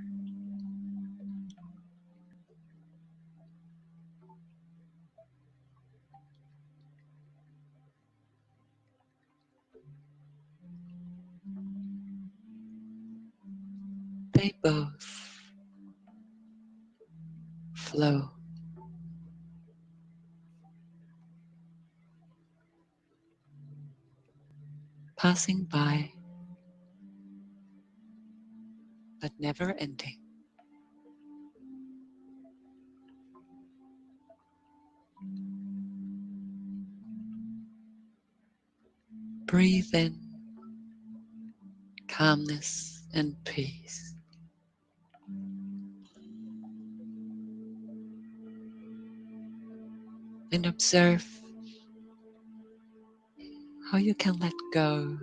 they both flow. Passing by, but never ending. Breathe in calmness and peace. And observe how you can let go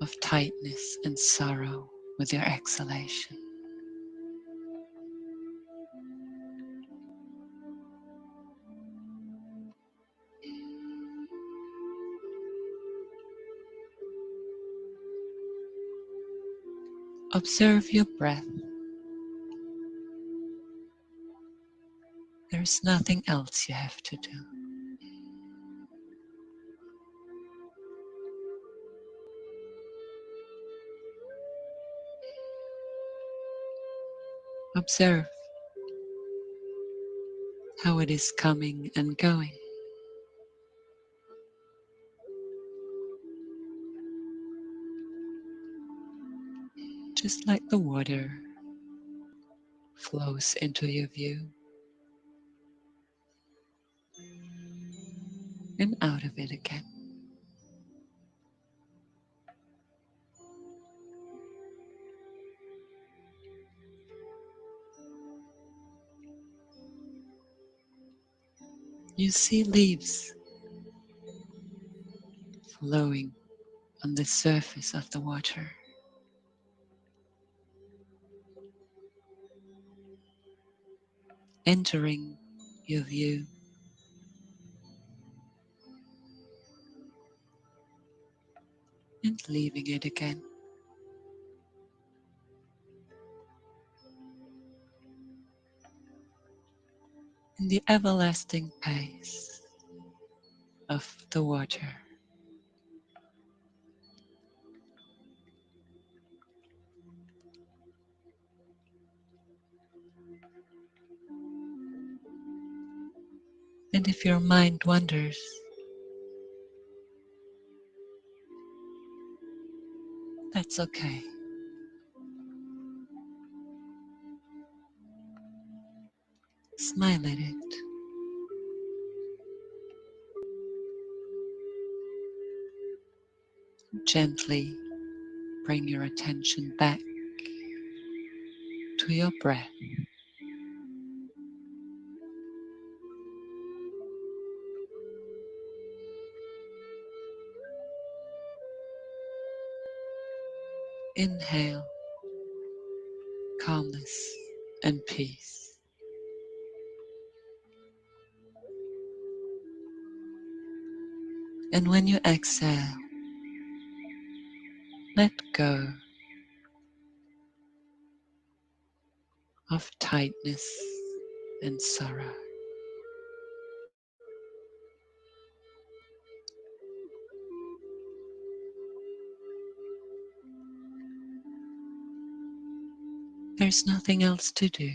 of tightness and sorrow with your exhalation. Observe your breath. There's nothing else you have to do. Observe how it is coming and going. Just like the water flows into your view and out of it again. You see leaves flowing on the surface of the water. Entering your view and leaving it again. In the everlasting pace of the water. And if your mind wanders, that's okay. Smile at it. Gently bring your attention back to your breath. Inhale calmness and peace. And when you exhale, let go of tightness and sorrow. There's nothing else to do,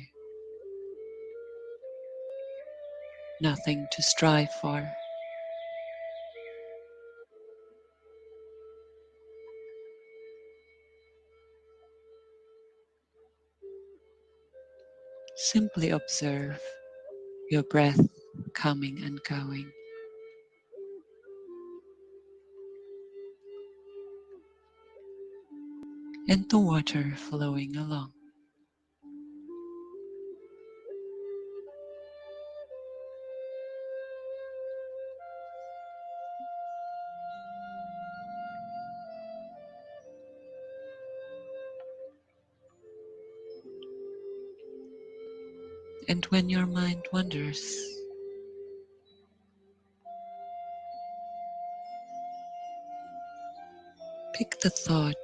nothing to strive for. Simply observe your breath coming and going. And the water flowing along. And when your mind wanders, pick the thought,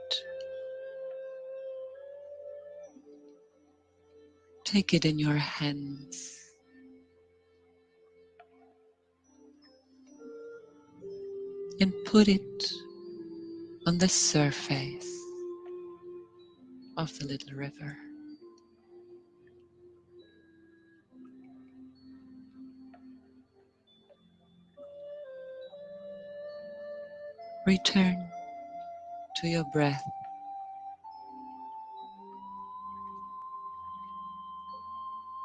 take it in your hands, and put it on the surface of the little river. Return to your breath.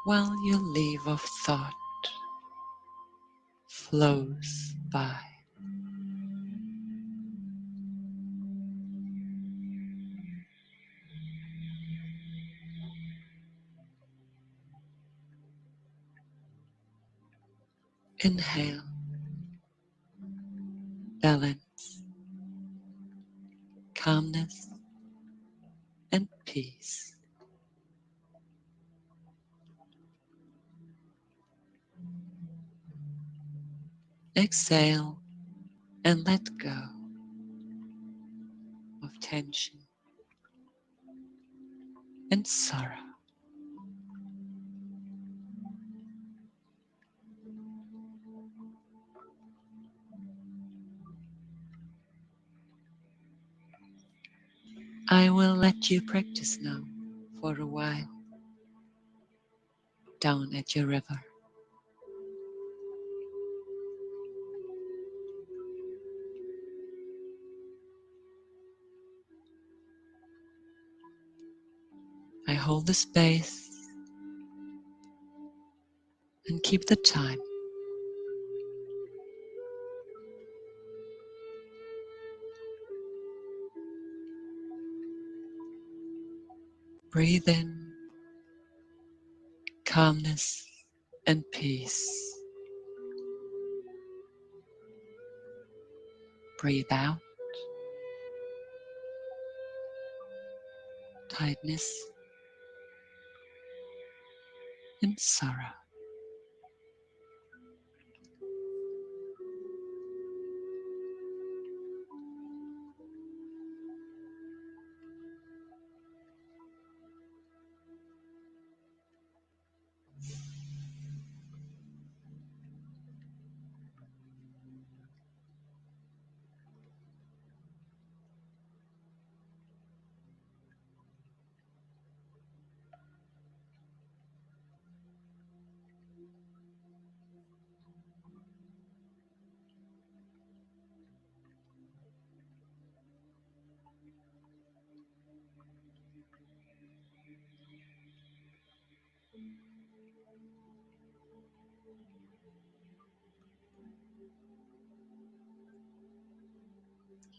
While your leave of thought flows by. Inhale, balance, calmness, and peace. Exhale and let go of tension and sorrow. I will let you practice now for a while down at your river. I hold the space and keep the time. Breathe in calmness and peace. Breathe out tightness and sorrow.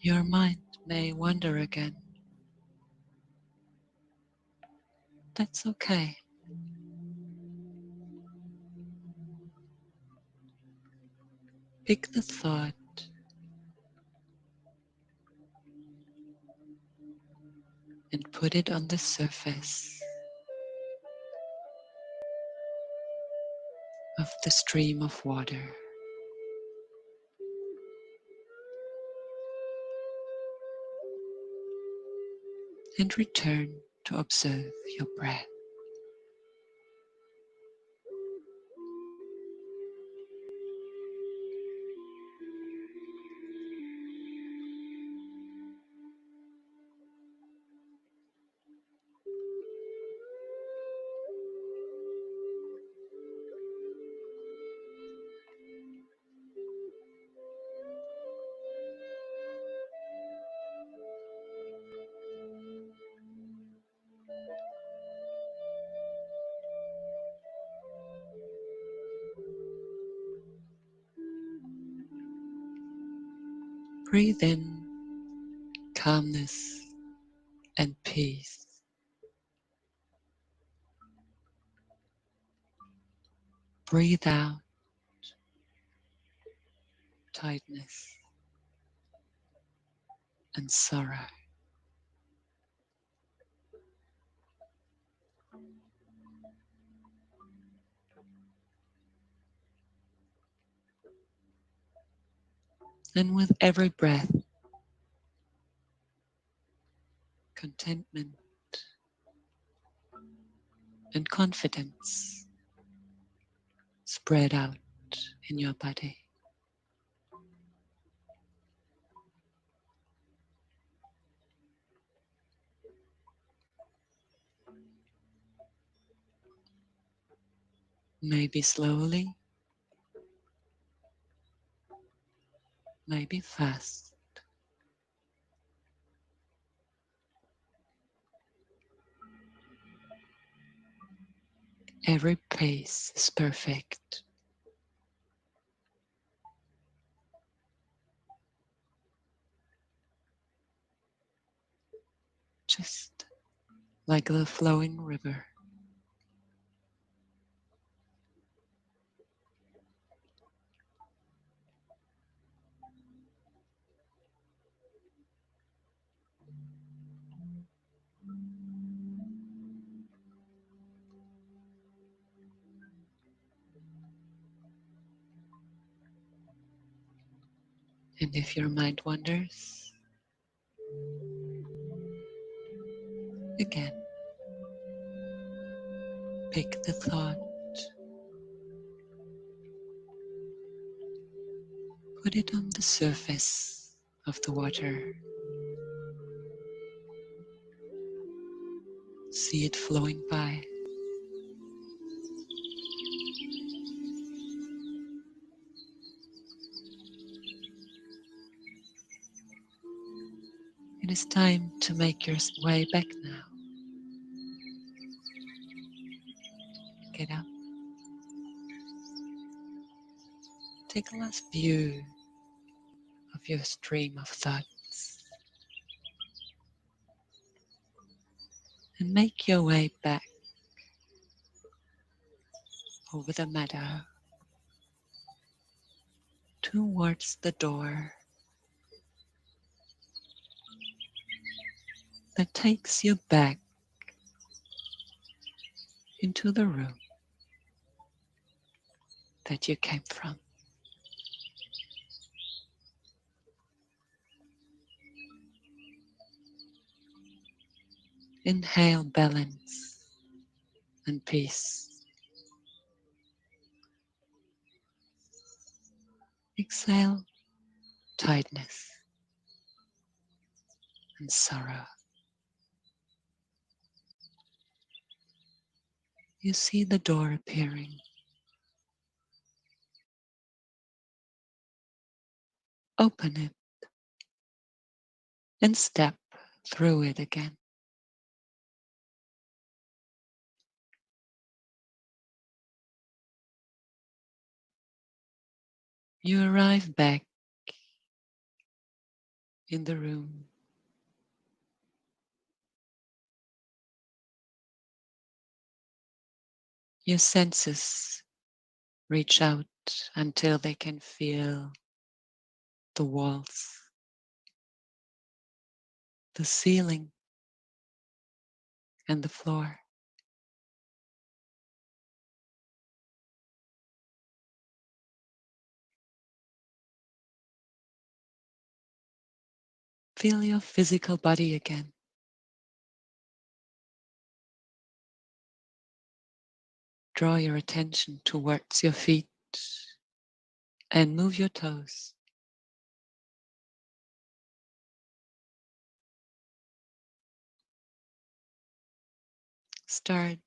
Your mind may wander again. That's okay. Pick the thought and put it on the surface of the stream of water. And return to observe your breath. Breathe in calmness and peace. Breathe out tightness and sorrow. And with every breath, contentment and confidence spread out in your body. Maybe slowly, maybe fast. Every pace is perfect. Just like the flowing river. And if your mind wanders, again, pick the thought, put it on the surface of the water. See it flowing by. It is time to make your way back now. Get up. Take a last view of your stream of thoughts. And make your way back over the meadow towards the door that takes you back into the room that you came from. Inhale balance and peace. Exhale tiredness and sorrow. You see the door appearing. Open it and step through it again. You arrive back in the room. Your senses reach out until they can feel the walls, the ceiling, and the floor. Feel your physical body again. Draw your attention towards your feet and move your toes. Start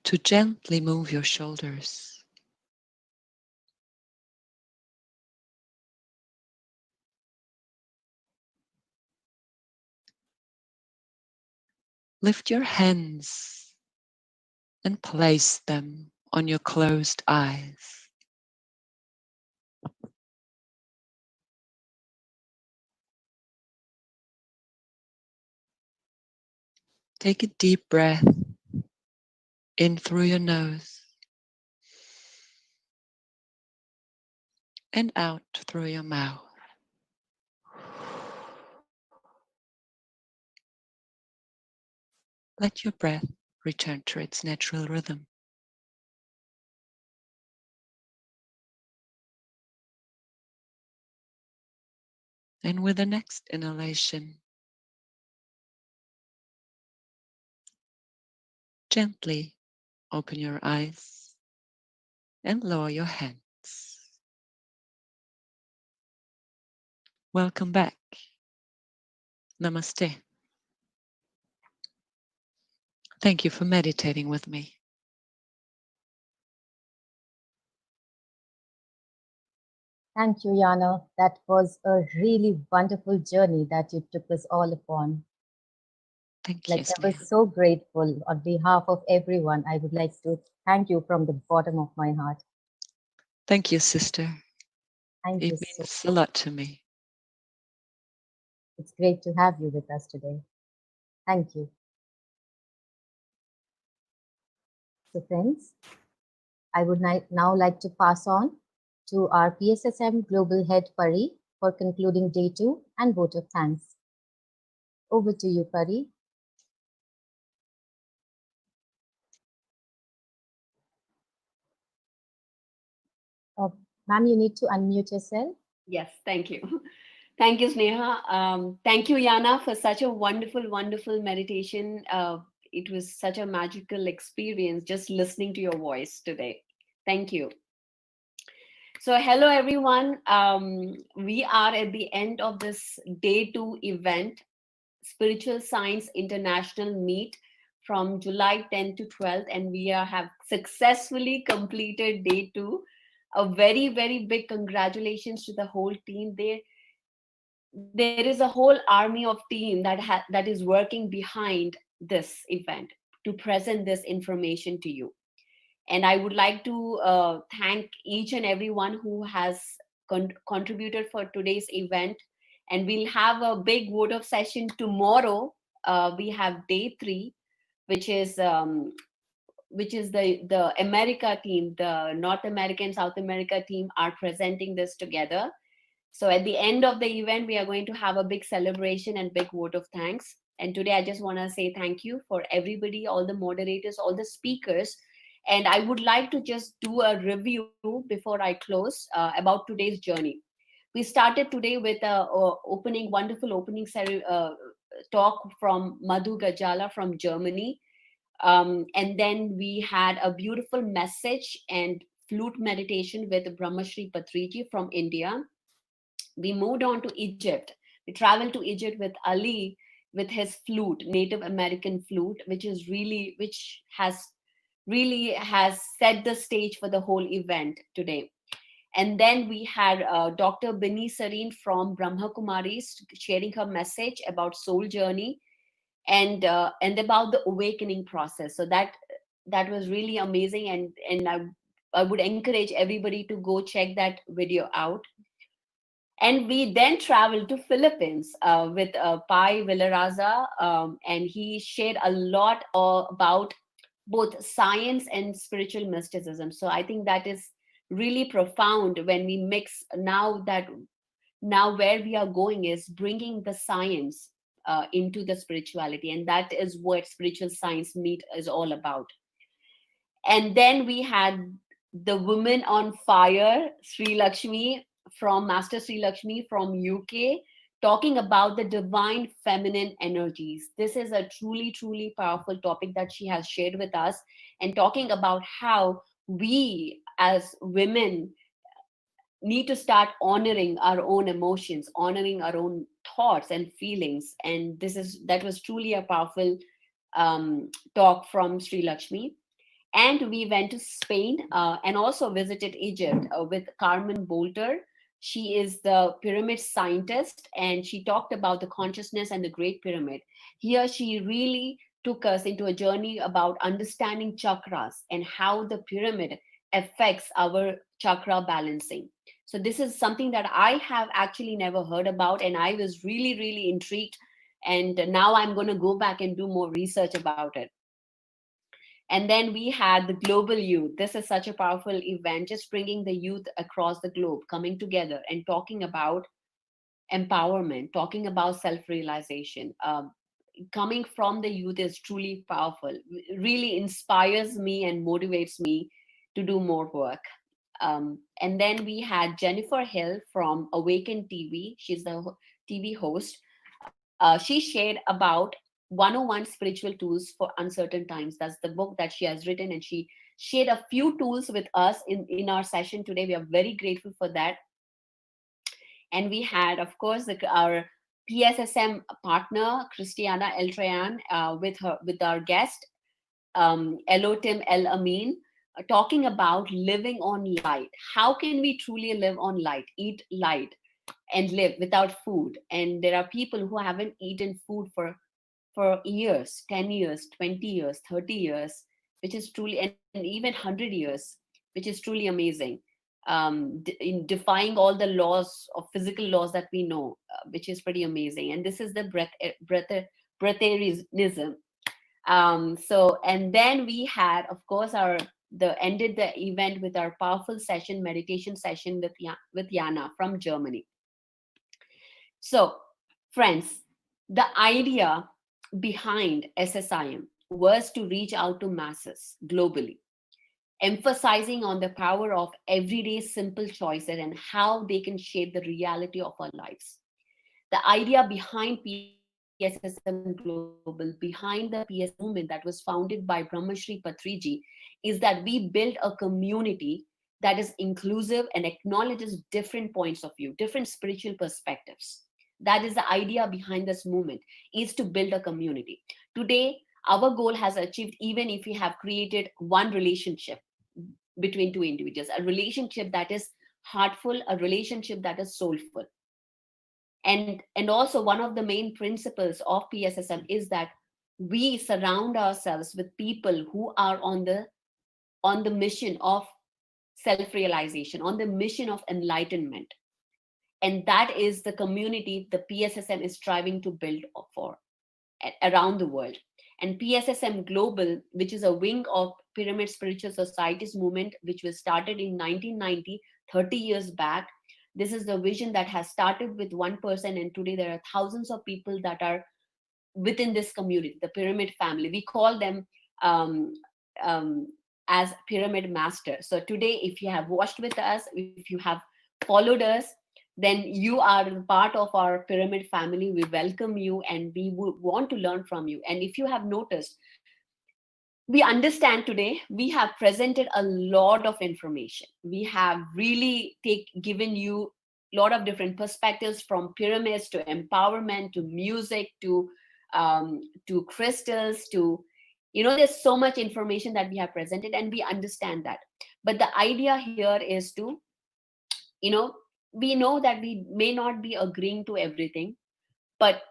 to gently move your shoulders. Lift your hands and place them on your closed eyes. Take a deep breath in through your nose and out through your mouth. Let your breath return to its natural rhythm. And with the next inhalation, gently open your eyes and lower your hands. Welcome back. Namaste. Thank you for meditating with me. Thank you, Yana. That was a really wonderful journey that you took us all upon. Thank Like, you, I was so grateful. On behalf of everyone, I would like to thank you from the bottom of my heart. Thank you, sister. Thank It you means so a lot to me. It's great to have you with us today. Thank you. So friends, I would now like to pass on to our PSSM Global Head Pari for concluding day 2 and vote of thanks. Over to you, Pari. Ma'am, you need to unmute yourself. Yes, thank you. Thank you, Sneha. Thank you, Yana, for such a wonderful, wonderful meditation. It was such a magical experience just listening to your voice today. Thank you. So hello, everyone. We are at the end of this day 2 event, Spiritual Science International Meet from July 10th to 12th, and we have successfully completed day 2. A very, very big congratulations to the whole team. There is a whole army of team that is working behind this event to present this information to you. And I would like to thank each and everyone who has contributed for today's event. And we'll have a big vote of session tomorrow. We have day 3, which is the America team, the North America and South America team are presenting this together. So at the end of the event, we are going to have a big celebration and big vote of thanks. And today I just want to say thank you for everybody, all the moderators, all the speakers. And I would like to just do a review before I close about today's journey. We started today with a wonderful opening talk from Madhu Gajala from Germany. And then we had a beautiful message and flute meditation with Brahmashri Patriji from India. We moved on to Egypt. We traveled to Egypt with Ali with his flute, Native American flute, which has set the stage for the whole event today. And then we had Dr. Bini Sareen from Brahma Kumaris sharing her message about soul journey and about the awakening process. So that was really amazing, and I would encourage everybody to go check that video out. And we then traveled to Philippines with Pai Villaraza, and he shared a lot about both science and spiritual mysticism. So I think that is really profound when we mix now where we are going is bringing the science into the spirituality, and that is what Spiritual Science Meet is all about. And then we had the Woman on Fire, Sri Lakshmi, from Master Sri Lakshmi from UK, talking about the divine feminine energies. This is a truly, truly powerful topic that she has shared with us, and talking about how we as women need to start honoring our own emotions, honoring our own thoughts and feelings. And that was truly a powerful talk from Sri Lakshmi. And we went to Spain and also visited Egypt with Carmen Bolter. She is the pyramid scientist, and she talked about the consciousness and the Great Pyramid. Here, she really took us into a journey about understanding chakras and how the pyramid affects our chakra balancing. So this is something that I have actually never heard about, and I was really, really intrigued. And now I'm going to go back and do more research about it. And then we had the Global Youth. This is such a powerful event, just bringing the youth across the globe, coming together and talking about empowerment, talking about self-realization. Coming from the youth is truly powerful. It really inspires me and motivates me to do more work. And then we had Jennifer Hill from Awaken TV. She's the TV host. She shared about 101 Spiritual Tools for Uncertain Times. That's the book that she has written, and she shared a few tools with us in our session today. We are very grateful for that. And we had, of course, our PSSM partner, Christiana Eltrayan, with our guest, Elotim El Amin, talking about living on light. How can we truly live on light, eat light, and live without food? And there are people who haven't eaten food for years, 10 years, 20 years, 30 years, which is truly, and even 100 years, which is truly amazing. In defying all the laws of physical laws that we know, which is pretty amazing. And this is the breatharianism. So, and then we had, of course, ended the event with our powerful session, meditation session with Jana from Germany. So, friends, the idea behind SSIM was to reach out to masses globally, emphasizing on the power of everyday simple choices and how they can shape the reality of our lives. The idea behind PSSM Global, behind the PS movement that was founded by Brahmashri Patriji, is that we build a community that is inclusive and acknowledges different points of view, different spiritual perspectives. That is the idea behind this movement, is to build a community. Today, our goal has achieved, even if we have created one relationship between two individuals, a relationship that is heartful, a relationship that is soulful. And also one of the main principles of PSSM is that we surround ourselves with people who are on the mission of self-realization, on the mission of enlightenment. And that is the community the PSSM is striving to build for around the world. And PSSM Global, which is a wing of Pyramid Spiritual Societies movement, which was started in 1990, 30 years back. This is the vision that has started with one person, and today there are thousands of people that are within this community, the Pyramid family. We call them as Pyramid Masters. So today, if you have watched with us, if you have followed us, then you are part of our Pyramid family. We welcome you and we would want to learn from you. And if you have noticed, we understand today, we have presented a lot of information. We have really given you a lot of different perspectives, from pyramids to empowerment, to music, to crystals, to, there's so much information that we have presented, and we understand that. But the idea here is to, we know that we may not be agreeing to everything, but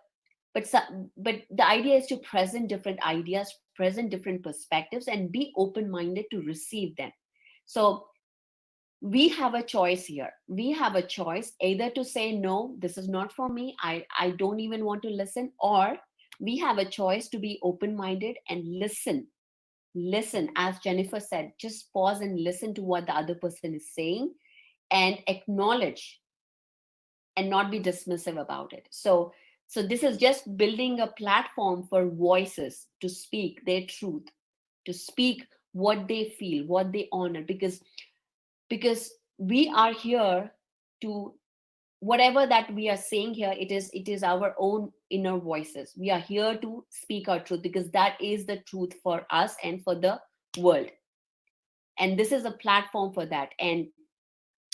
the idea is to present different ideas, present different perspectives, and be open-minded to receive them. So we have a choice here. We have a choice either to say, no, this is not for me, I don't even want to listen, or we have a choice to be open-minded and listen. Listen, as Jennifer said, just pause and listen to what the other person is saying and acknowledge and not be dismissive about it. So this is just building a platform for voices to speak their truth, to speak what they feel, what they honor, because we are here to, whatever that we are saying here, it is our own inner voices. We are here to speak our truth because that is the truth for us and for the world. And this is a platform for that. And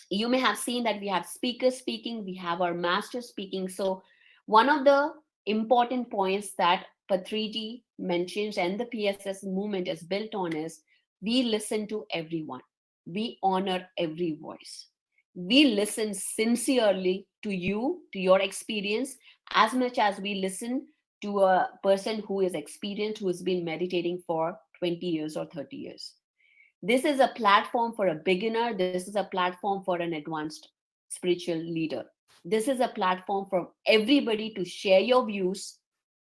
you may have seen that we have speakers speaking, we have our masters speaking. So one of the important points that Patriji mentions and the PSS movement is built on is we listen to everyone. We honor every voice. We listen sincerely to you, to your experience, as much as we listen to a person who is experienced, who has been meditating for 20 years or 30 years. This is a platform for a beginner. This is a platform for an advanced spiritual leader. This is a platform for everybody to share your views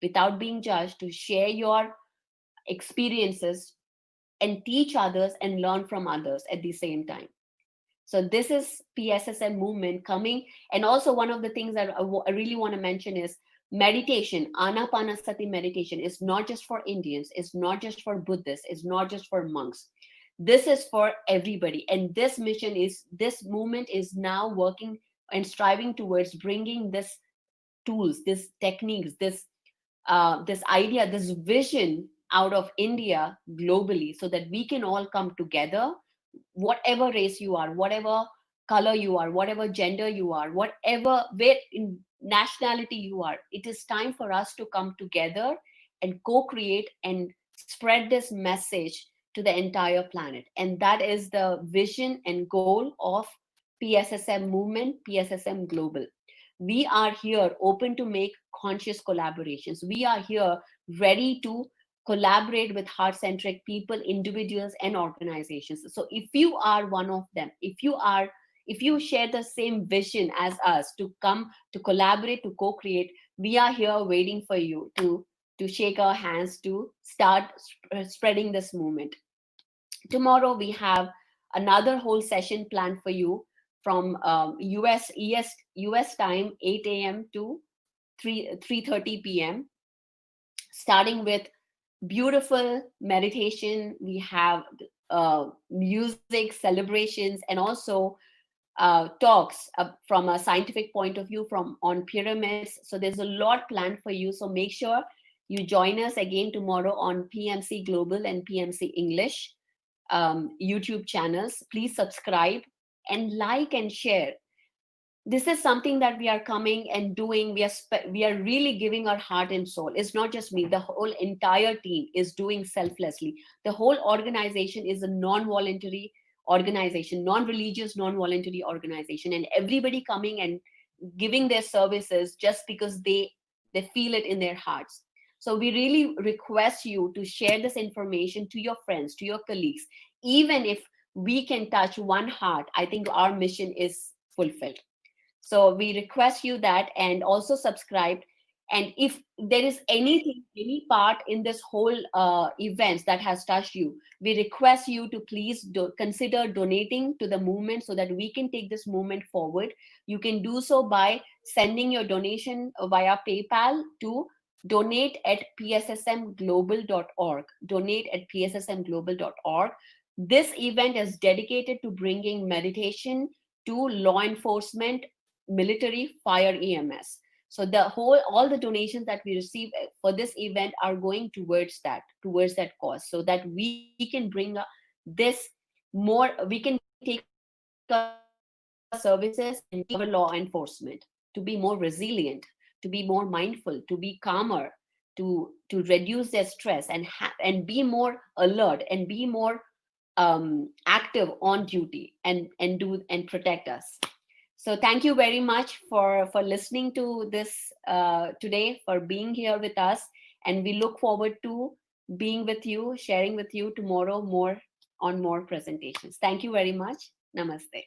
without being judged, to share your experiences and teach others and learn from others at the same time. So this is PSSM movement coming. And also one of the things that I really want to mention is meditation. Anapanasati meditation is not just for Indians, it's not just for Buddhists, it's not just for monks. This is for everybody. And this movement is now working and striving towards bringing this tools, this techniques, this idea, this vision out of India globally, so that we can all come together, whatever race you are, whatever color you are, whatever gender you are, whatever in nationality you are. It is time for us to come together and co-create and spread this message to the entire planet. And that is the vision and goal of PSSM movement, PSSM Global. We are here open to make conscious collaborations. We are here ready to collaborate with heart-centric people, individuals, and organizations. So if you are one of them, if you share the same vision as us to come to collaborate, to co-create, we are here waiting for you to shake our hands, to start spreading this movement. Tomorrow we have another whole session planned for you from US time, 8 a.m. to 3:30 p.m. starting with beautiful meditation. We have music, celebrations, and also talks from a scientific point of view on pyramids. So there's a lot planned for you. So make sure you join us again tomorrow on PMC Global and PMC English YouTube channels. Please subscribe and like and share. This is something that we are coming and doing. We are really giving our heart and soul. It's not just me. The whole entire team is doing selflessly. The whole organization is a non-voluntary organization, non-religious, non-voluntary organization, and everybody coming and giving their services just because they feel it in their hearts. So we really request you to share this information to your friends, to your colleagues. Even if we can touch one heart, I think our mission is fulfilled. So we request you that, and also subscribe. And if there is anything, any part in this whole events that has touched you, we request you to please consider donating to the movement so that we can take this movement forward. You can do so by sending your donation via PayPal to donate@pssmglobal.org. Donate@pssmglobal.org. This event is dedicated to bringing meditation to law enforcement, military, fire, EMS. So all the donations that we receive for this event are going towards that cause, so that we can bring this more, we can take services and our law enforcement to be more resilient, to be more mindful, to be calmer, to reduce their stress and be more alert and be more active on duty and protect us. So thank you very much for listening to this today, for being here with us. And we look forward to being with you, sharing with you tomorrow more presentations. Thank you very much. Namaste.